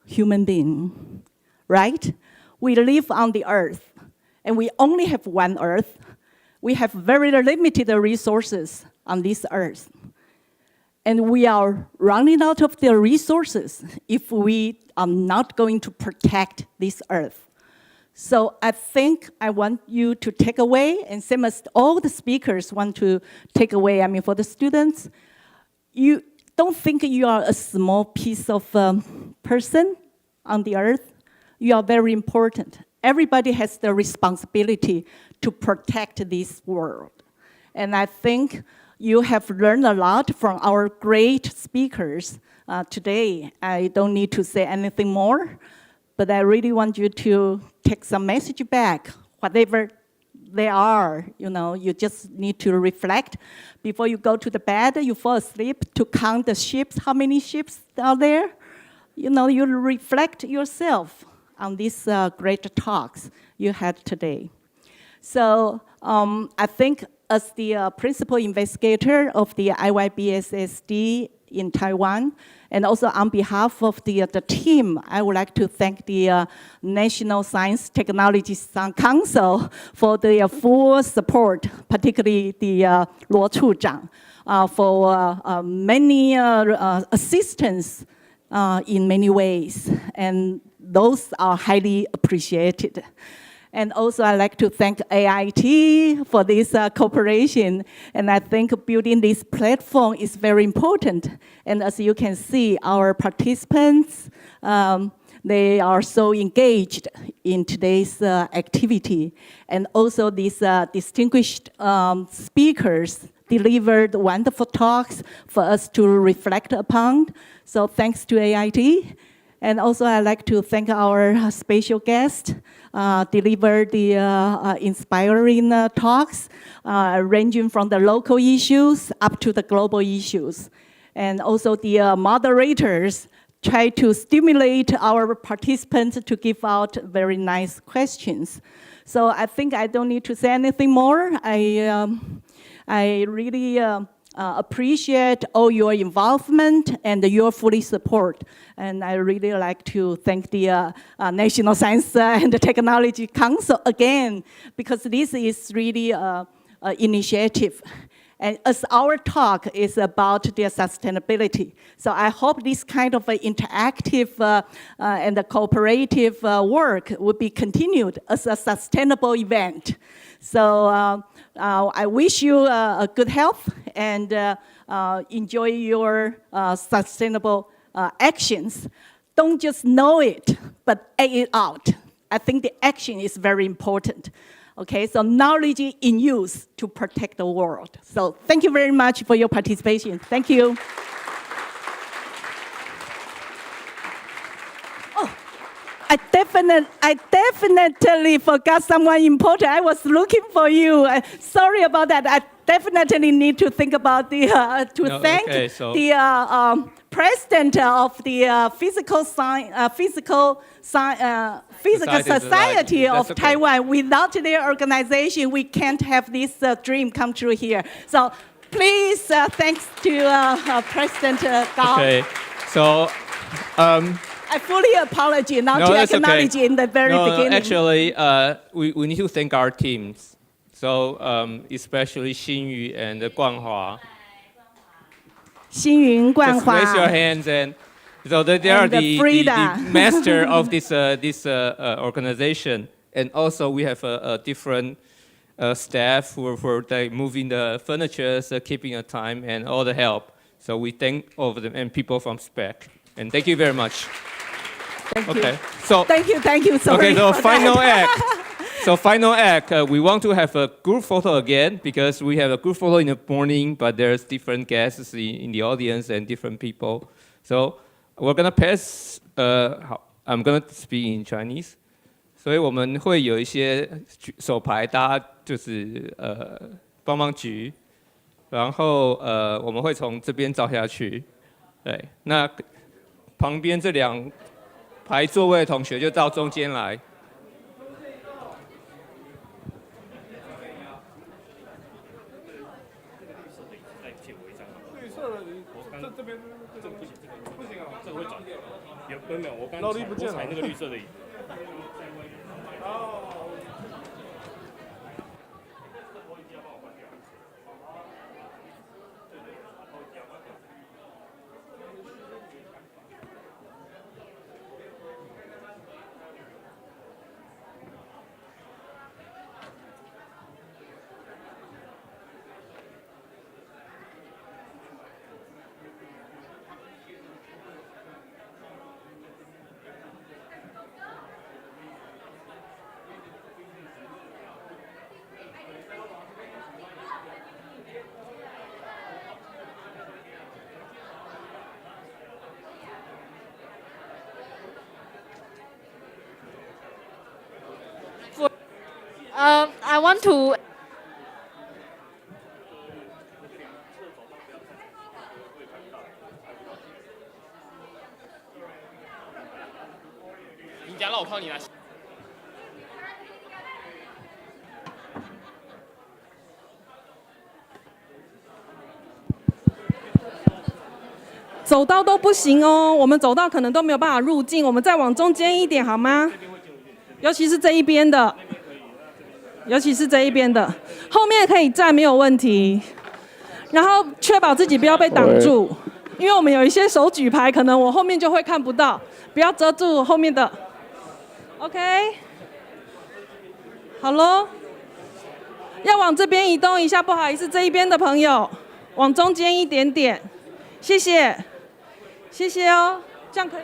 Human being, right? We live on the earth, and we only have one earth. We have very limited resources on this earth. And we are running out of the resources if we are not going to protect this earth. So I think I want you to take away, and same as all the speakers want to take away, I mean, for the students, you don't think you are a small piece of person on the earth. You are very important. Everybody has the responsibility to protect this world. And I think you have learned a lot from our great speakers today. I don't need to say anything more, but I really want you to take some message back, whatever they are. You just need to reflect. Before you go to the bed, you fall asleep to count the ships, how many ships are there. You reflect yourself. on these great talks you had today. So I think as the principal investigator of the IYBSSD in Taiwan, and also on behalf of the team, I would like to thank the National Science Technology Council for their full support, particularly the Luo Chuzhang, for many assistance in many ways, and those are highly appreciated. And also I'd like to thank AIT for this cooperation. And I think building this platform is very important. And as you can see, our participants, they are so engaged in today's activity. And also these distinguished speakers delivered wonderful talks for us to reflect upon. So thanks to AIT. And also I'd like to thank our special guest, delivered the inspiring talks, ranging from the local issues up to the global issues. And also the moderators try to stimulate our participants to give out very nice questions. So I think I don't need to say anything more. I really appreciate all your involvement and your full support. And I really like to thank the National Science and Technology Council again, because this is really an initiative. And as our talk is about their sustainability. So I hope this kind of interactive and cooperative work will be continued as a sustainable event. So I wish you a good health and enjoy your sustainable actions. Don't just know it, but act it out. I think the action is very important. Okay, so knowledge in use to protect the world. So thank you very much for your participation. Thank you. Oh, I definitely forgot someone important. I was looking for you. Sorry about that. I definitely need to think about the thank the president of the Physical Society of Taiwan. Without their organization, we can't have this dream come true here. So please, thanks to President Gao. Okay, so I fully apologize, not to acknowledge in the very beginning. Actually, we need to thank our teams. So especially Xinyu and Guanghua. Xinyu, Guanghua. Raise your hands, and so they are the master of this organization. And also we have a different staff for moving the furniture, keeping the time, and all the help. So we thank all of them and people from SPEC. And thank you very much. Thank you. So thank you. Sorry. Okay, so final act. So final act, we want to have a group photo again because we have a group photo in the morning, but there's different guests in the audience and different people. So we're gonna pass. I'm gonna speak in Chinese. 所以我们会有一些手牌，大家就是帮忙举，然后我们会从这边照下去。对，那旁边这2排座位的同学就到中间来。这边这个不行，不行啊，这个会转。没有，我刚才踩那个绿色的。I want to. 家让我靠你来。走道都不行哦，我们走道可能都没有办法入境，我们再往中间一点好吗？尤其是这一边的，尤其是这一边的，后面可以站没有问题，然后确保自己不要被挡住，因为我们有一些手举牌，可能我后面就会看不到，不要遮住后面的。OK， 好咯，要往这边移动一下，不好意思，这一边的朋友往中间一点点，谢谢。谢谢哦，这样可以。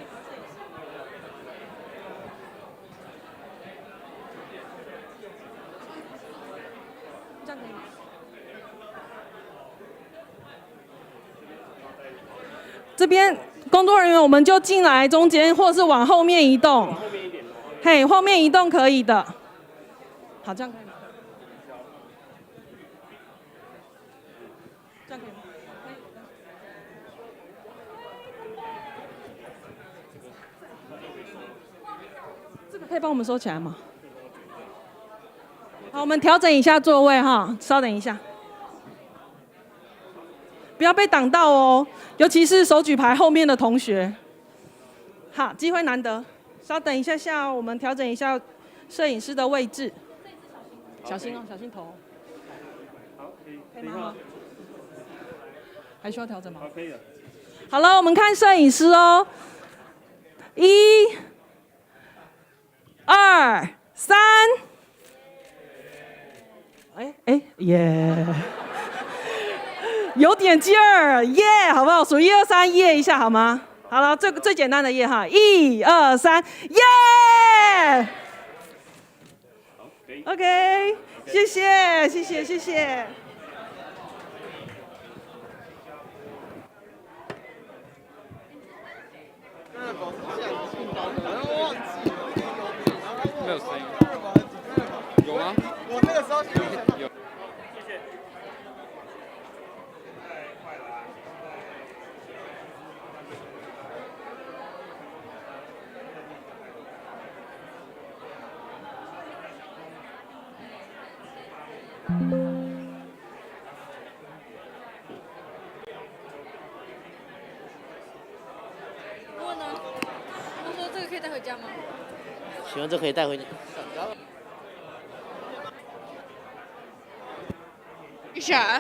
这样可以吗？这边工作人员我们就进来中间，或是往后面移动。嘿，后面移动可以的。好，这样可以吗？这样可以吗？可以帮我们收起来吗？好，我们调整一下座位哈，稍等一下，不要被挡到哦，尤其是手举牌后面的同学。好，机会难得，稍等一下下，我们调整一下摄影师的位置。小心哦，小心头。好，可以吗？还需要调整吗？好，可以了。好了，我们看摄影师哦。1、2、3，耶，有点劲儿，耶，好不好？数1、2、3，耶一下好吗？好了，最简单的耶哈，1、2、3，耶 ！OK， 谢谢，谢谢，谢谢。没有声音。有吗？我那个时候有。谢谢。问呢？他说这个可以带回家吗？请问这可以带回家？一下。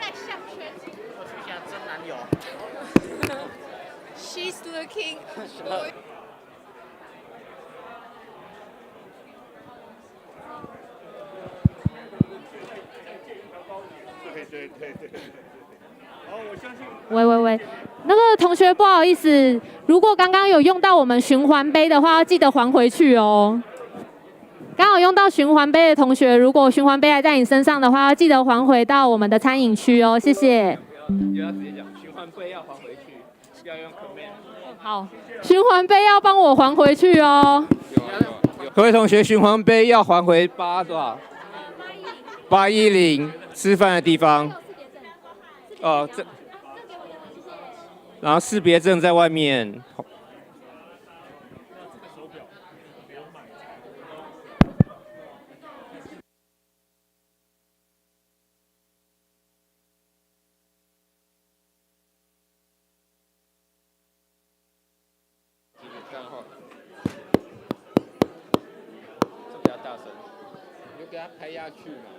带项圈。我去想真男友。She's looking. 对。好，我相信。喂，那个同学不好意思，如果刚刚有用到我们循环杯的话，要记得还回去哦。刚好用到循环杯的同学，如果循环杯还在你身上的话，要记得还回到我们的餐饮区哦，谢谢。就要直接讲，循环杯要还回去，要用 command。好，循环杯要帮我还回去哦。有。各位同学，循环杯要还回多少？810吃饭的地方。哦，这。然后识别证在外面。这比较大声，你就给他拍下去嘛。